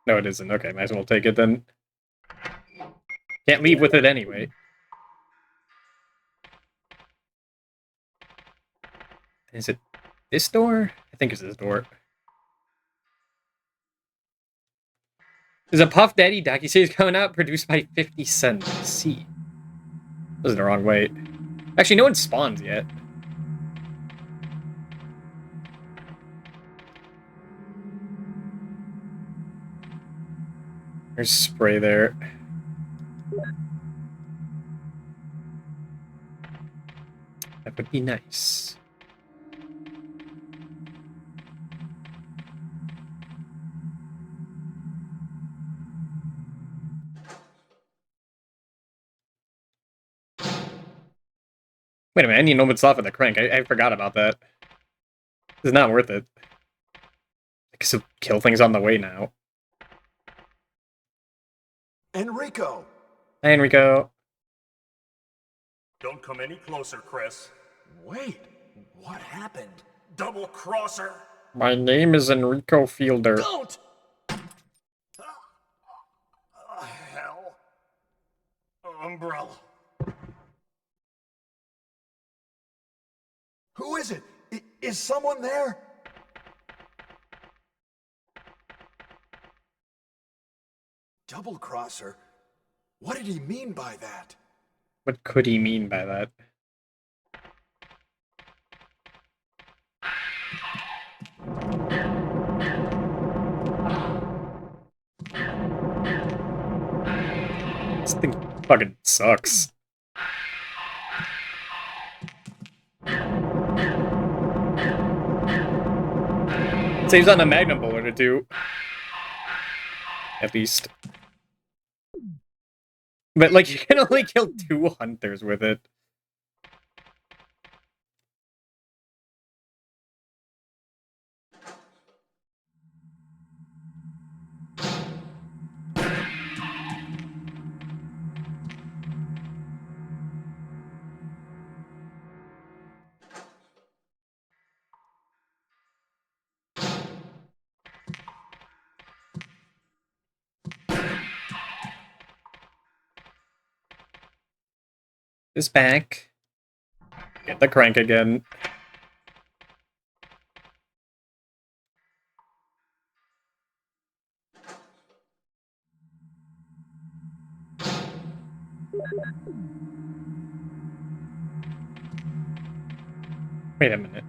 No, it isn't. Okay, might as well take it then. Can't leave with it anyway. Is it this door? I think it's this door. There's a Puff Daddy docuseries coming out, produced by 50 Cent. See. This is the wrong way. Actually, no one spawns yet. There's spray there. That would be nice. Wait a minute, I need an open slot for the crank. I forgot about that. It's not worth it. Because it'll kill things on the way now. Enrico! Hi, Enrico. Don't come any closer, Chris. Wait, what happened? Double crosser! My name is Enrico Fielder. Don't! Hell. Umbrella. Who is it? Is someone there? Double crosser? What did he mean by that? What could he mean by that? This thing fucking sucks. Saves on a Magnum bullet or two. At least. But, like, you can only kill 2 hunters with it. This back. Get the crank again. Wait a minute.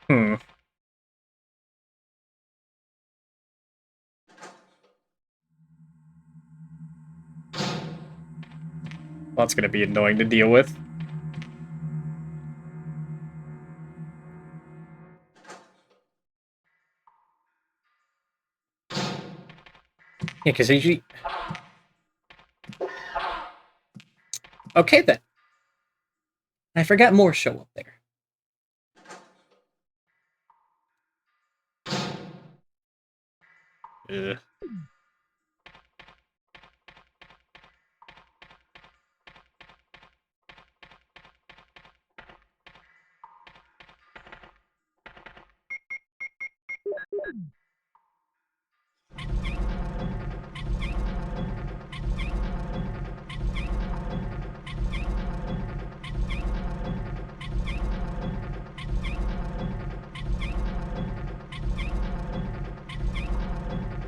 Hmm. Well, that's gonna be annoying to deal with. Yeah, because usually... Okay, then. I forgot more show up there. Ugh.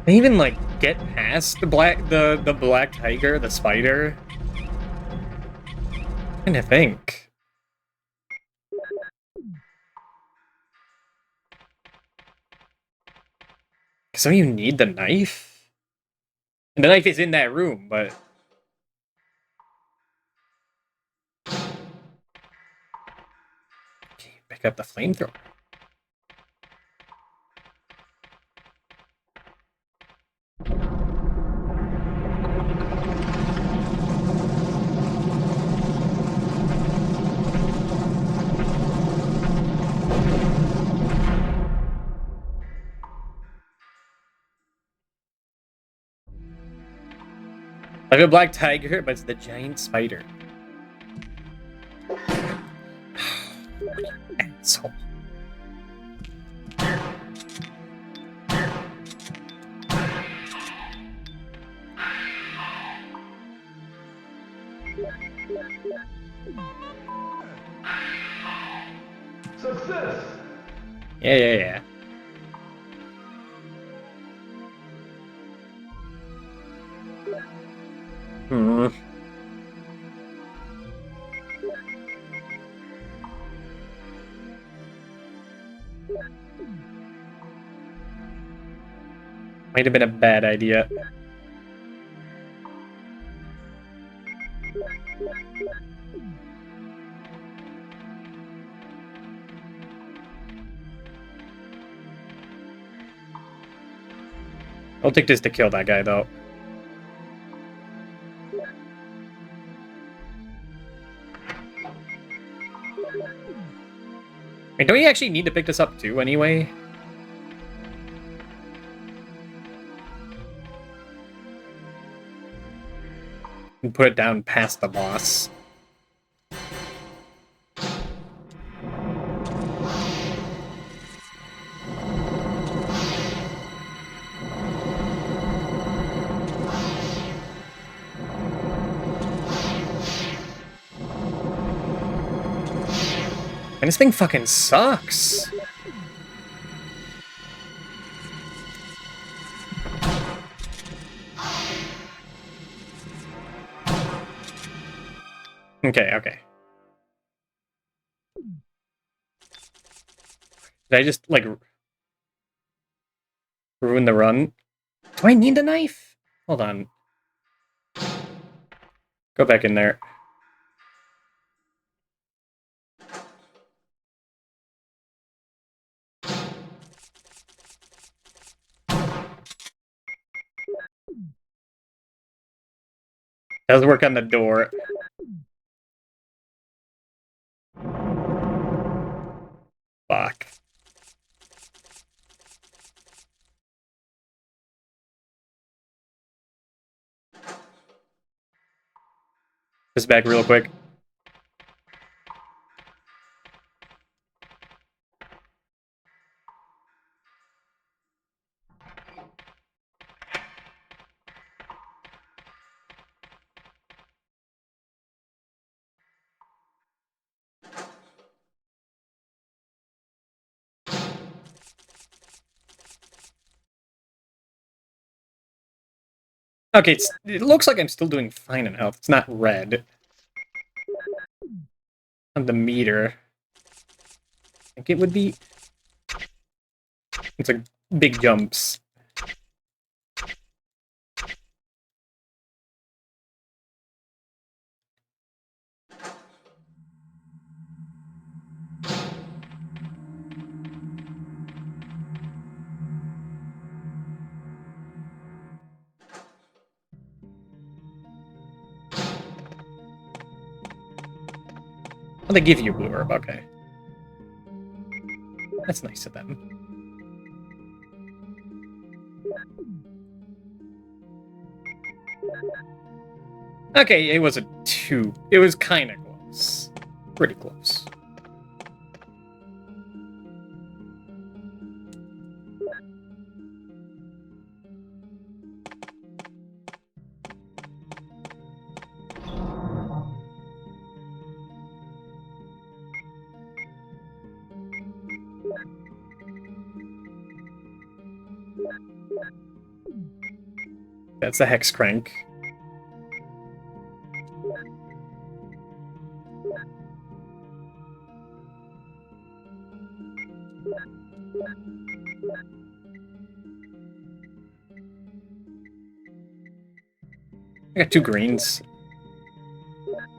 They even like get past the black tiger, the spider. I'm trying to think. Some of you need the knife? And the knife is in that room, but... Okay, pick up the flamethrower. Like a black tiger, but it's the giant spider. Asshole. Success! Yeah. Hmm. Might have been a bad idea. I'll take this to kill that guy, though. Wait, don't you actually need to pick this up, too, anyway? And put it down past the boss. And this thing fucking sucks. Okay. Did I just, like, ruin the run? Do I need the knife? Hold on. Go back in there. Does work on the door. Fuck. Just back real quick. Okay, it looks like I'm still doing fine in health. It's not red. On the meter. I think it would be... It's like big jumps. Oh, they give you a blue herb, okay. That's nice of them. Okay, it wasn't too... It was kind of close. Pretty close. That's the Hex Crank. I got 2 greens.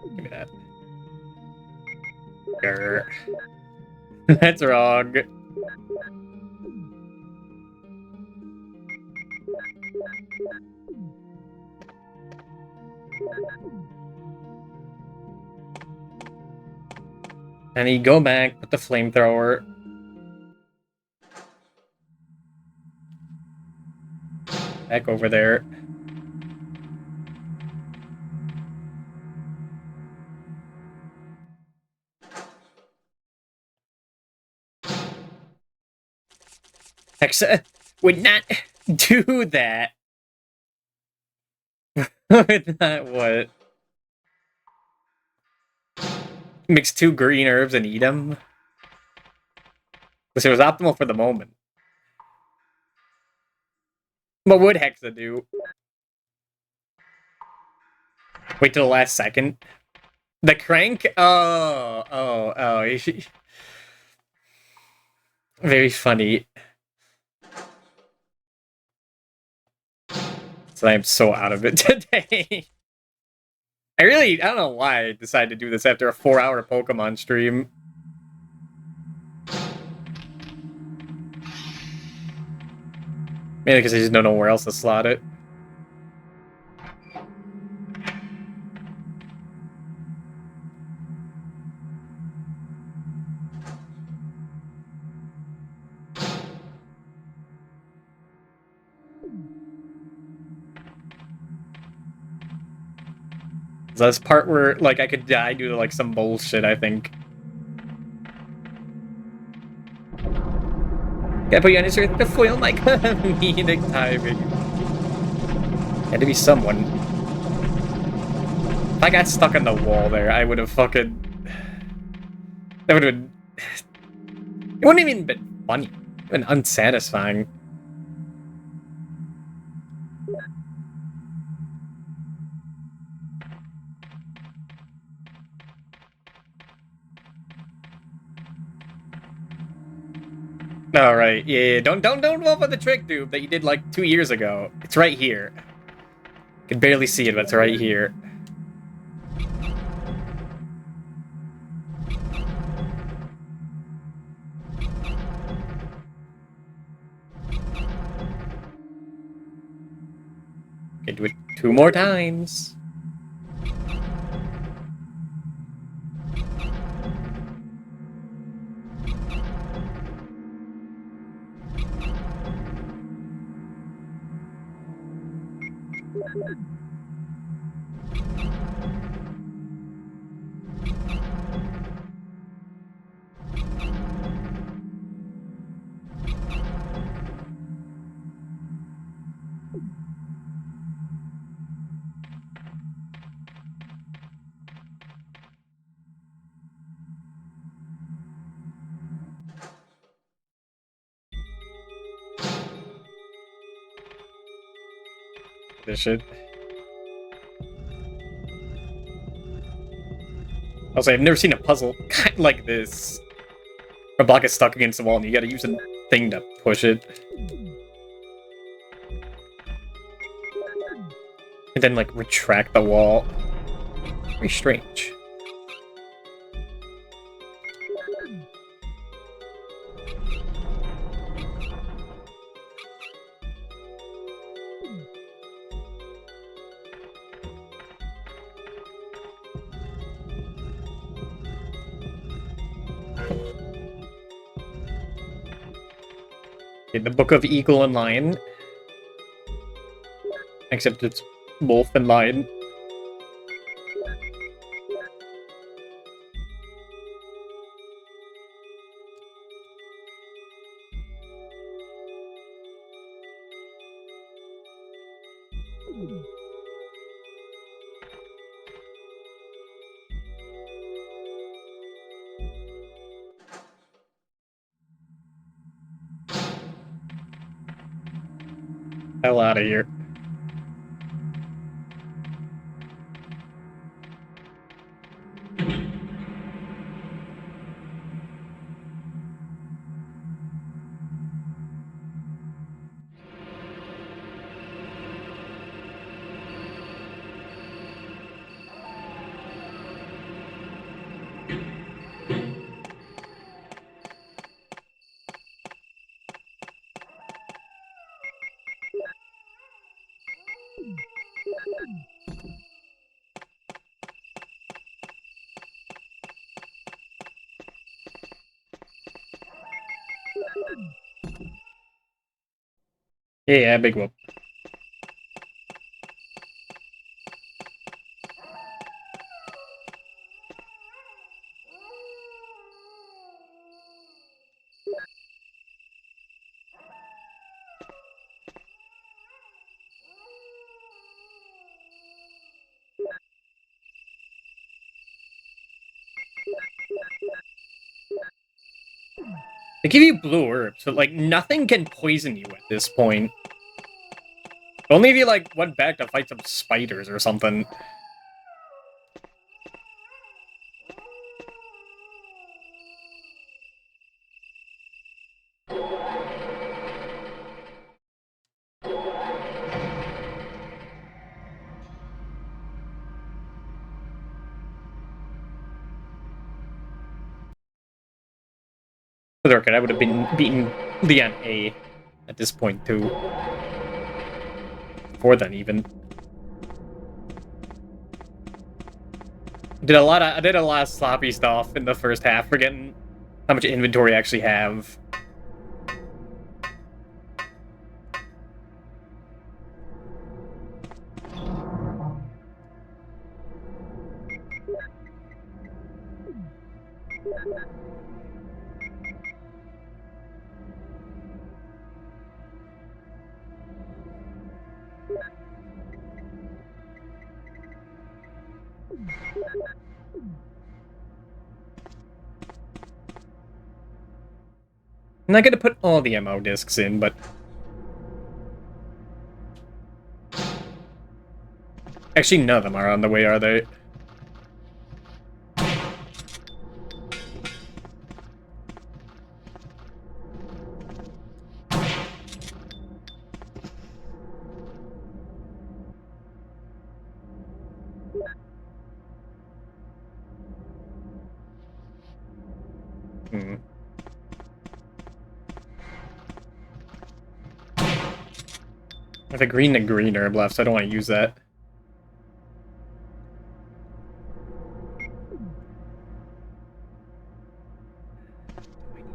Give me that. Grr. That's wrong. And you go back, put the flamethrower. Back over there. Hexa would not do that. Would not what? Mix 2 green herbs and eat them? Because it was optimal for the moment. What would Hexa do? Wait till the last second? The crank? Oh. Very funny. So I'm so out of it today. I don't know why I decided to do this after a 4-hour Pokemon stream. Mainly because I just don't know where else to slot it. So this part where, like, I could die due to, like, some bullshit, I think. Gotta put you on his earth to foil my comedic timing. Had to be someone. If I got stuck on the wall there, I would have fucking... That would have been... It wouldn't have even been funny. It would have been unsatisfying. Alright, yeah, don't fall for the trick, dude, that you did like 2 years ago. It's right here. You can barely see it, but it's right here. Okay, do it 2 more times. This shit. Also, I've never seen a puzzle like this. A block is stuck against the wall and you gotta use a thing to push it. And then, like, retract the wall. Very strange. Okay, the Book of Eagle and Lion. Except it's wolf and lion. Hell out of here. Yeah, big whoop. They give you blue herbs, but like nothing can poison you at this point. Only if you like went back to fight some spiders or something. For the record, I would have been beaten Leon A at this point too. Before then, even. I did a lot of sloppy stuff in the first half, forgetting how much inventory I actually have. I'm not gonna put all the ammo discs in, but actually none of them are on the way, are they? Hmm. With a green herb left, so I don't want to use that.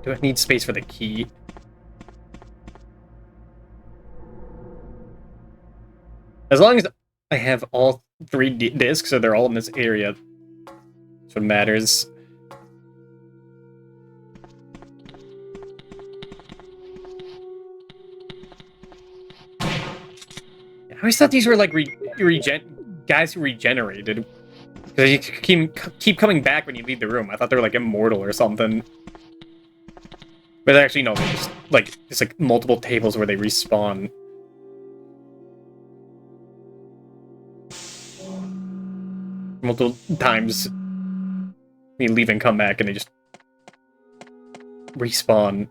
Do I need space for the key? As long as I have all three discs, so they're all in this area, that's what matters. I always thought these were like guys who regenerated. Because you keep coming back when you leave the room. I thought they were like immortal or something. But actually, no, they're just like, it's like multiple tables where they respawn. Multiple times. You leave and come back and they just respawn.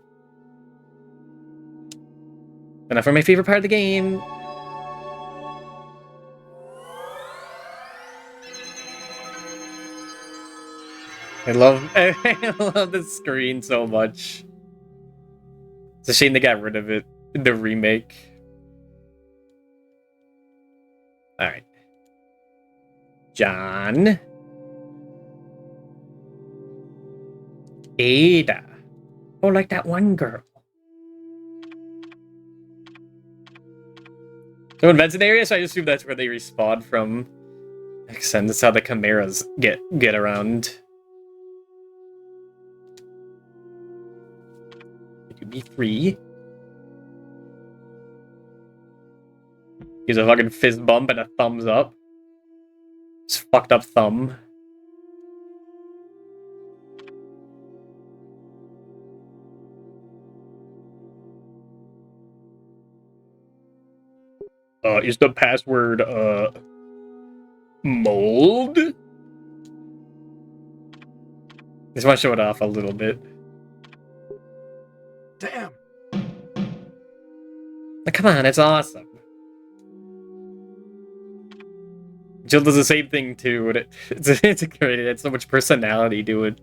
Enough for my favorite part of the game. I love the screen so much. It's a shame they got rid of it in the remake. Alright. John. Ada. Oh, like that one girl. So invents an area, so I assume that's where they respawn from. Makes sense. That's how the chimeras get around. Give me 3. Use a fucking fist bump and a thumbs up. Just fucked up thumb. Is the password, mold? Just want to show it off a little bit. Damn! Come on, it's awesome. Jill does the same thing too, and it's great. It had so much personality to it.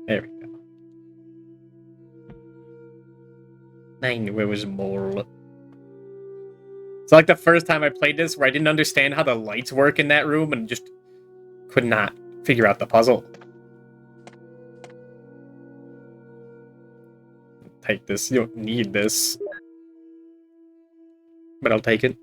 There we go. I knew it was mole. It's like the first time I played this where I didn't understand how the lights work in that room and just could not figure out the puzzle. Take this. You don't need this. But I'll take it.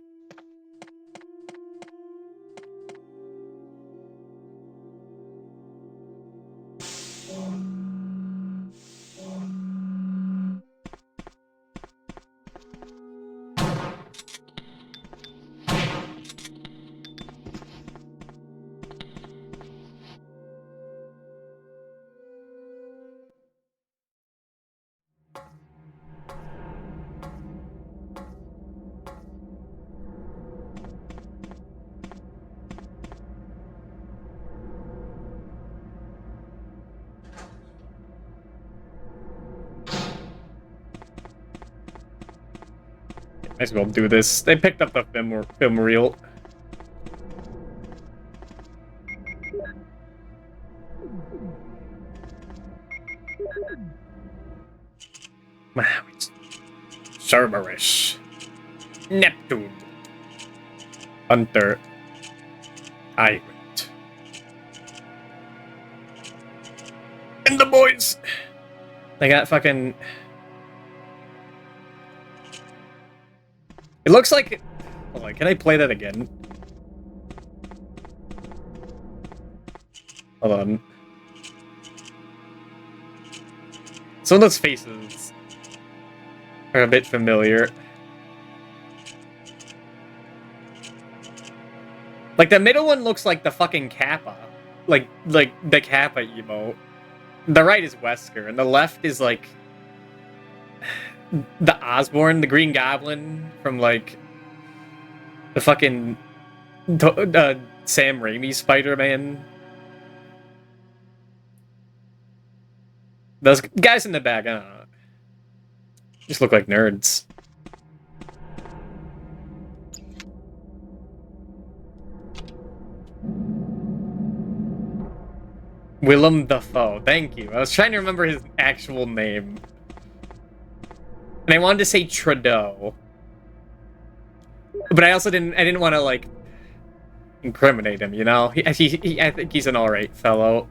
Might as well do this. They picked up the film reel. Wow, it's Cerberus, Neptune, Hunter, Tyrant, and the boys. They got fucking. It looks like. Hold on, can I play that again? Hold on. Some of those faces are a bit familiar. Like, the middle one looks like the fucking Kappa. Like the Kappa emote. The right is Wesker, and the left is, like, the Osborn, the Green Goblin from, like, the fucking Sam Raimi Spider-Man. Those guys in the back, I don't know. Just look like nerds. Willem Dafoe. Thank you. I was trying to remember his actual name. And I wanted to say Trudeau. But I also didn't want to, like, incriminate him, you know? I think he's an alright fellow.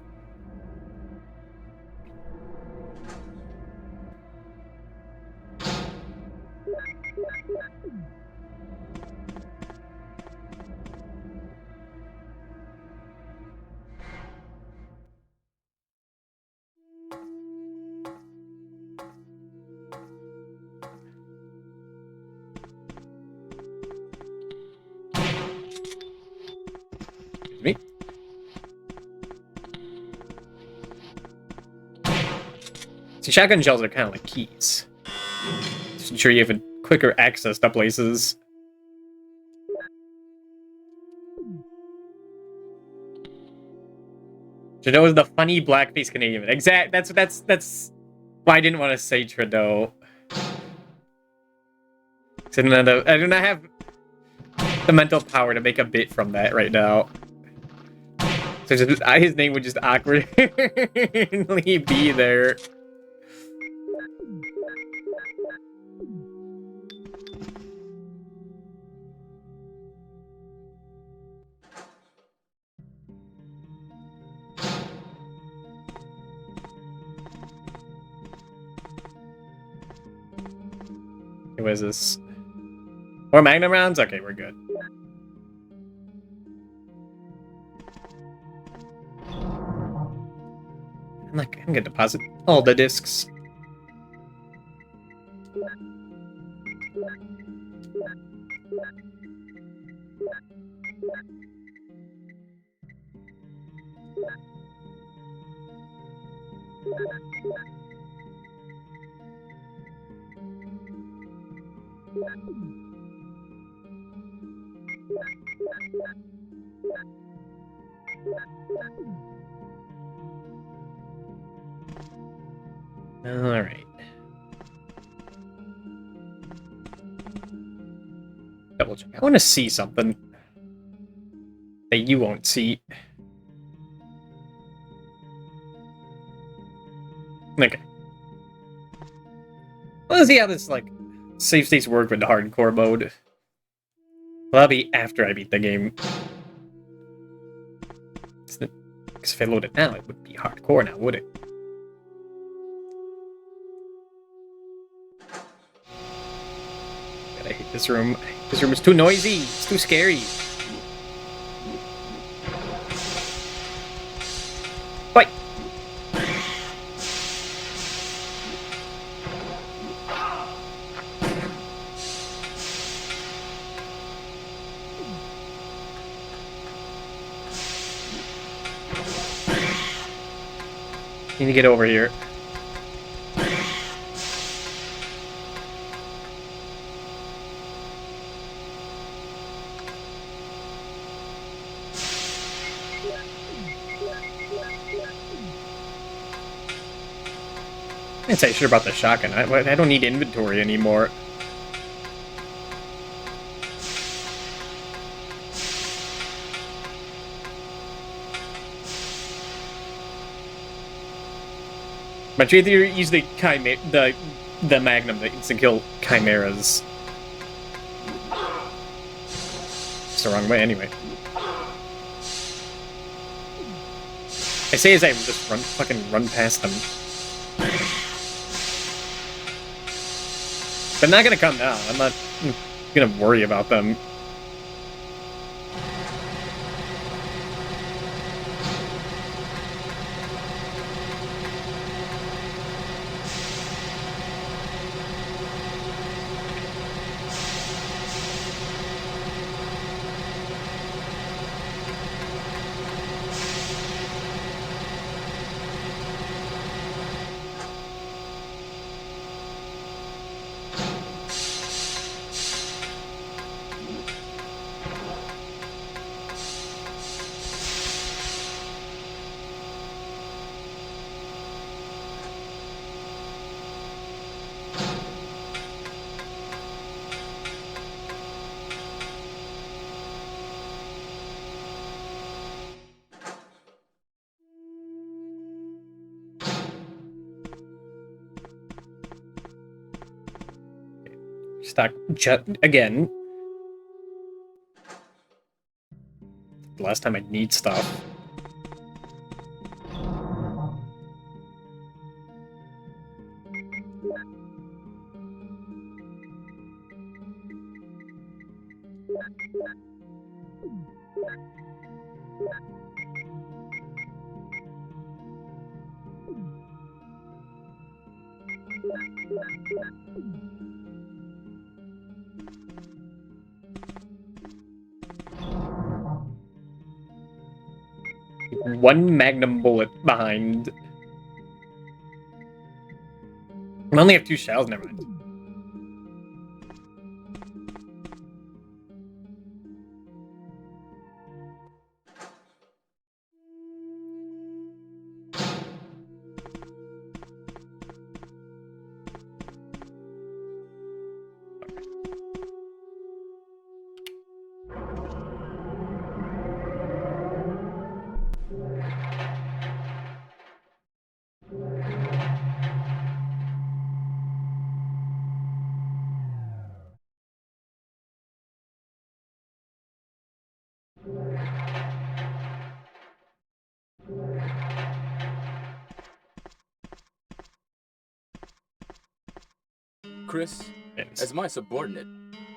Me? See, shotgun shells are kind of like keys. Just ensure you have a quicker access to places. Trudeau is the funny blackface Canadian. That's why I didn't want to say Trudeau. I do not have the mental power to make a bit from that right now. So just, his name would just awkwardly be there. What is this? More Magnum rounds? Okay, we're good. I'm gonna deposit all the discs. All right. Double check. I want to see something that you won't see. Okay. Let's see how this, like, save states work with the hardcore mode. Well, that'll be after I beat the game. Because if I load it now, it would be hardcore now, would it? God, I hate this room. This room is too noisy. It's too scary. Fight! Need to get over here. I didn't say shit about the shotgun. I don't need inventory anymore. But you either use the the Magnum that instant kill chimeras. It's the wrong way anyway. I say as I just fucking run past them. They're not gonna come down. I'm not gonna worry about them. Stock again. The last time I need stuff. One magnum bullet behind. I only have 2 shells, never mind. Chris, Yes. as my subordinate,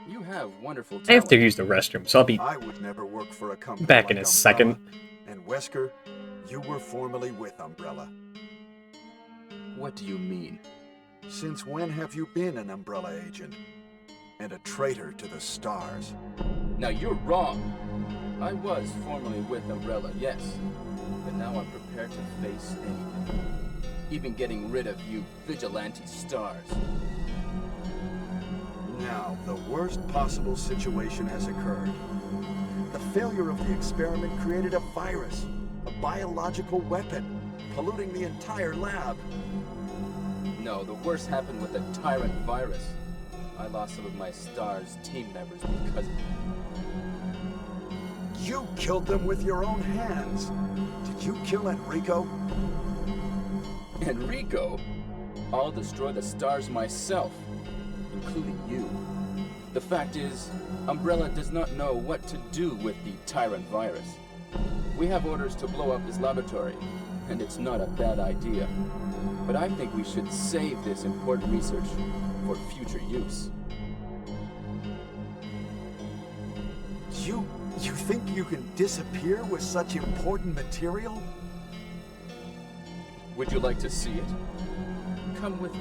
you have wonderful talent. I have to use the restroom, so I'll be I would never work for a company back like in a Umbrella. second. And Wesker, you were formerly with Umbrella. What do you mean? Since when have you been an Umbrella agent? And a traitor to the stars? Now you're wrong. I was formerly with Umbrella, yes. But now I'm prepared to face anything. Even getting rid of you vigilante stars. Now, the worst possible situation has occurred. The failure of the experiment created a virus, a biological weapon, polluting the entire lab. No, the worst happened with the tyrant virus. I lost some of my STARS team members because of it. You killed them with your own hands. Did you kill Enrico? Enrico? I'll destroy the stars myself, including you. The fact is, Umbrella does not know what to do with the Tyrant virus. We have orders to blow up his laboratory, and it's not a bad idea. But I think we should save this important research for future use. You think you can disappear with such important material? Would you like to see it? Come with me.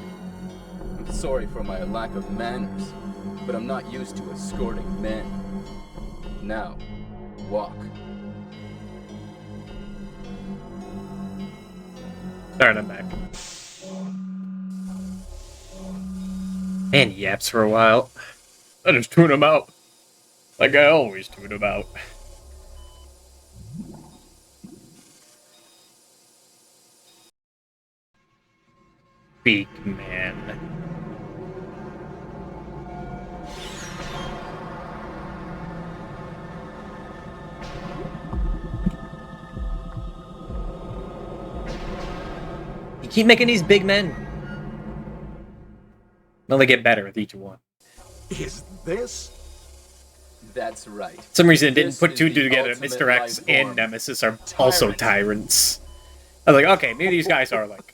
I'm sorry for my lack of manners, but I'm not used to escorting men. Now, walk. Alright, I'm back. Man, he yaps for a while. I just tune him out. Like I always tune him out. Big man. You keep making these big men. They'll only get better with each one. Is this? That's right. For some reason, it didn't This put is two the together. ultimate Mr. X life and form. Nemesis are also Tyrant. tyrants. I was like, okay, maybe these guys are like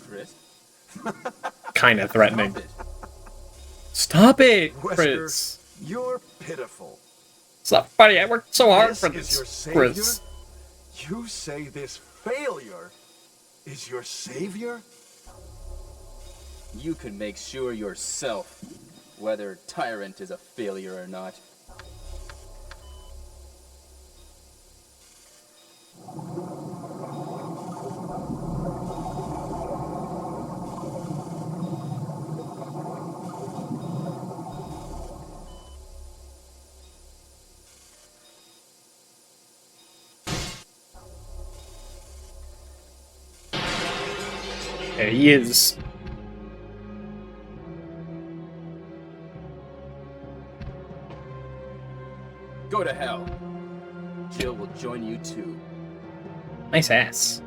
Chris, kind of threatening. stop it. Stop it, Wesker, Chris. you're pitiful. Stop, buddy. I worked so hard This for is this, your savior? Chris. You say this failure is your savior? You can make sure yourself whether Tyrant is a failure or not. There he is. Go to hell. Jill will join you too. Nice ass.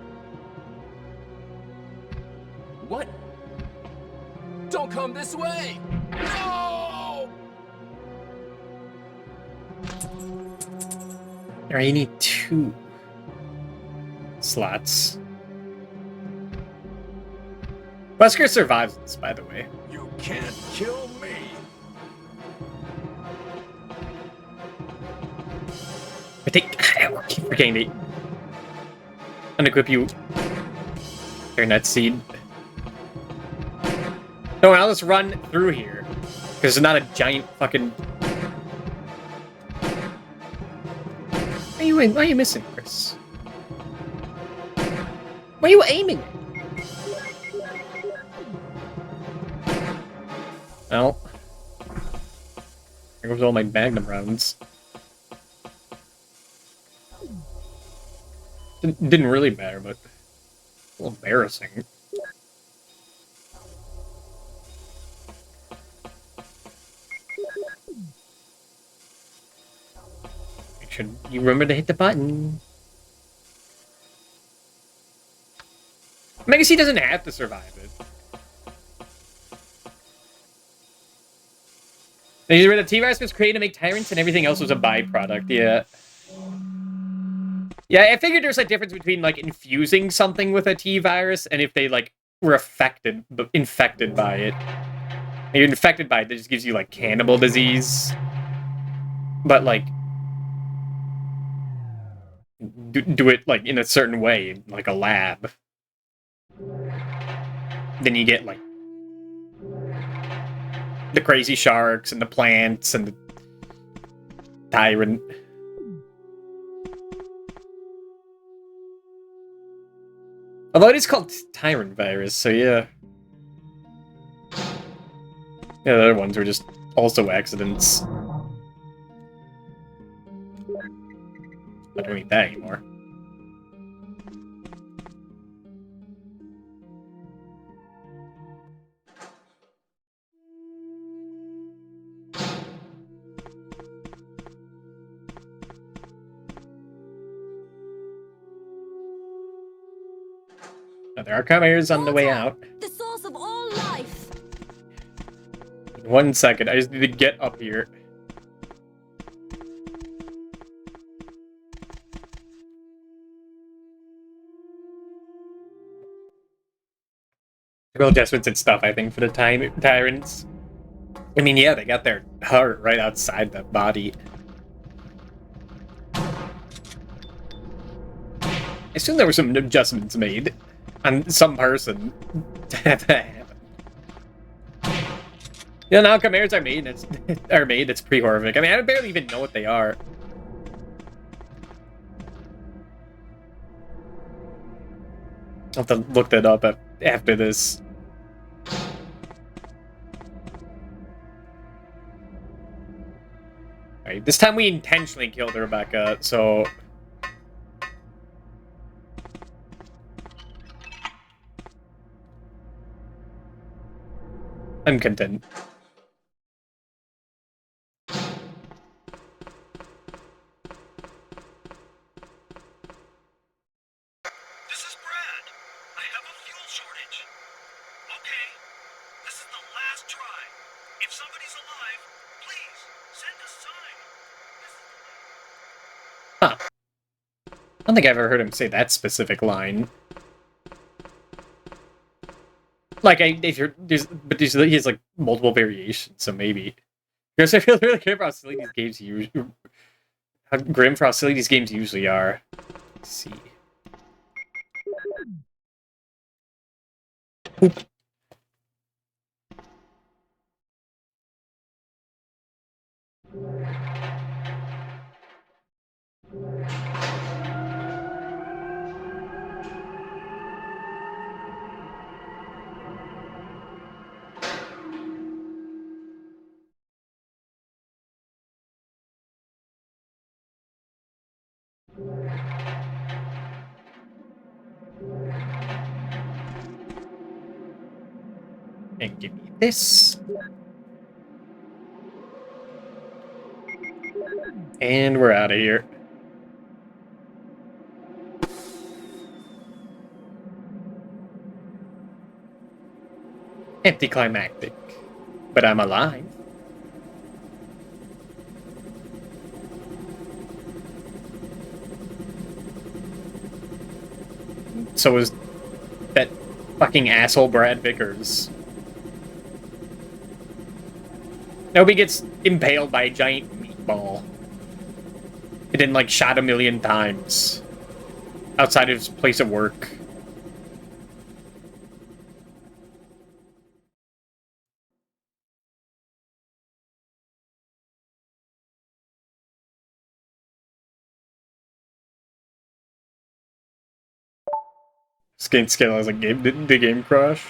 What? Don't come this way! No! Alright, you need 2 slots. Wesker survives this, by the way. You can't kill me. I keep forgetting to unequip you during that scene. No, I'll just run through here. Because there's not a giant fucking... Why are you missing, Chris? Why are you aiming? Well, here goes all my Magnum rounds. Didn't really matter, but a little embarrassing. Make sure you remember to hit the button. I guess he doesn't have to survive it. The T-Virus was created to make tyrants and everything else was a byproduct, yeah. Yeah, I figured there's a difference between, like, infusing something with a T-Virus and if they, like, were infected by it. If you're infected by it, that just gives you, like, cannibal disease. But, like, do it, like, in a certain way, like a lab. Then you get, like, the crazy sharks and the plants and the tyrant. Although it is called Tyrant Virus, so yeah. Yeah, the other ones were just also accidents. I don't need that anymore. Now, there are comers on the way out. The source of all life. 1 second. I just need to get up here. Real adjustments and stuff, I think, for the tyrants. I mean, yeah, they got their heart right outside the body. I assume there were some adjustments made on some person to have that happen. You know, now chimeras are made, it's pretty horrific. I mean, I barely even know what they are. I'll have to look that up after this. Alright, this time we intentionally killed Rebecca, so... I'm content. This is Brad. I have a fuel shortage. Okay, this is the last try. If somebody's alive, please send a sign. Huh. I don't think I've ever heard him say that specific line. Like, he has like multiple variations, so maybe. Because I feel really good about how silly these games usually, how grim for how silly these games usually are. Let's see. Oop. And give me this. And we're out of here. Anticlimactic. But I'm alive. So is that fucking asshole Brad Vickers. Nobody gets impaled by a giant meatball. And then, like, shot 1,000,000 times. Outside of his place of work. Skin scale as a game, didn't the game crash?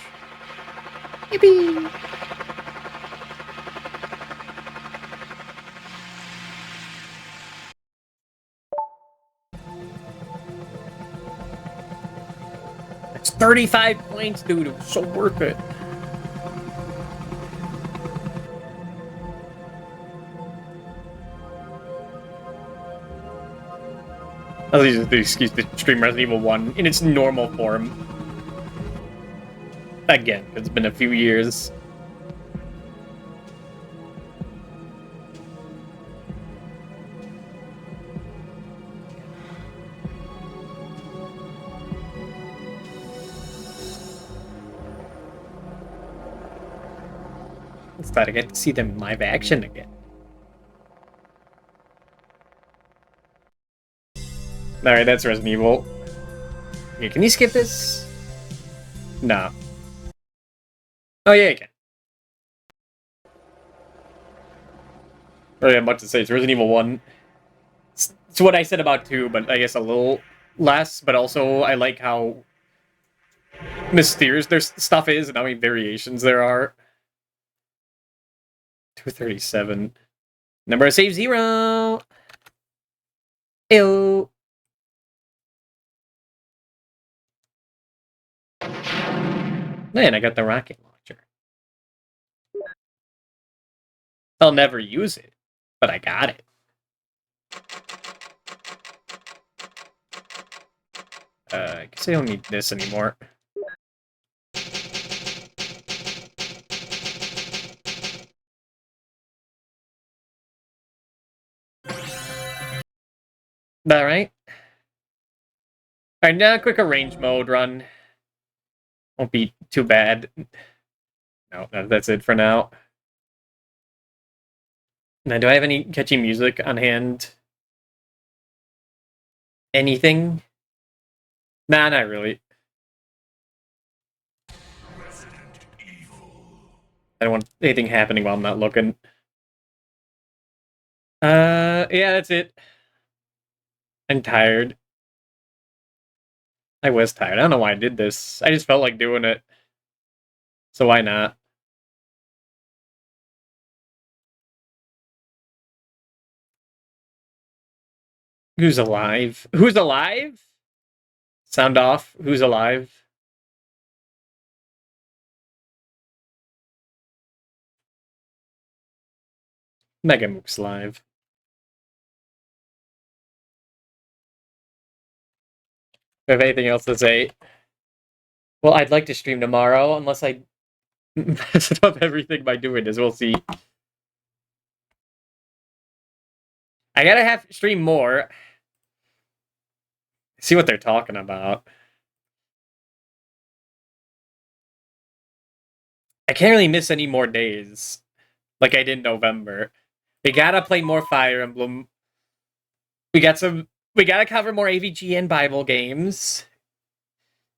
Yippee! It's 35 points, dude. It was so worth it. At least the excuse to stream Resident Evil 1 in its normal form. Again, it's been a few years. It's glad I get to see them in live action again. Alright, that's Resident Evil. Okay, can you skip this? No. Oh yeah, you can. I don't have much to say. It's Resident Evil 1. It's what I said about 2, but I guess a little less. But also, I like how mysterious their stuff is and how many variations there are. 237. Number of save 0. Ew. Man, I got the rocket launcher. I'll never use it, but I got it. I guess I don't need this anymore. Alright. Alright, now a quick arrange mode run. Won't be too bad. No, that's it for now. Now, do I have any catchy music on hand? Anything? Nah, not really. I don't want anything happening while I'm not looking. Yeah, that's it. I'm tired. I was tired. I don't know why I did this. I just felt like doing it. So why not? Who's alive? Who's alive? Sound off. Who's alive? Mega Mook's live. Do I have anything else to say? Well, I'd like to stream tomorrow, unless I mess up everything by doing this. We'll see. I gotta have stream more. See what they're talking about. I can't really miss any more days, like I did in November. We gotta play more Fire Emblem. We gotta cover more AVG and Bible games.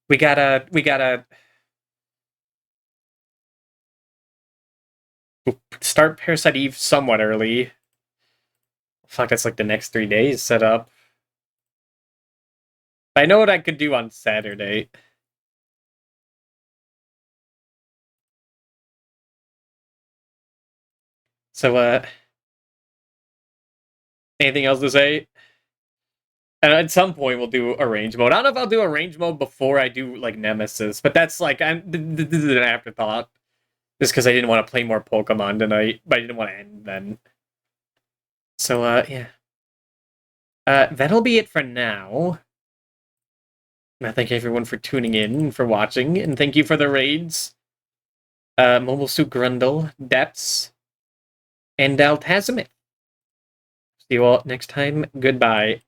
We gotta start Parasite Eve somewhat early. Fuck, that's like the next 3 days set up. I know what I could do on Saturday. So, anything else to say? And at some point we'll do arrange mode. I don't know if I'll do arrange mode before I do like Nemesis, but that's like this is an afterthought. Just because I didn't want to play more Pokemon tonight, but I didn't want to end then. So yeah. That'll be it for now. I thank everyone for tuning in, for watching, and thank you for the raids. Mobile Suit Grundle, Depths, and Altazimith. See you all next time. Goodbye.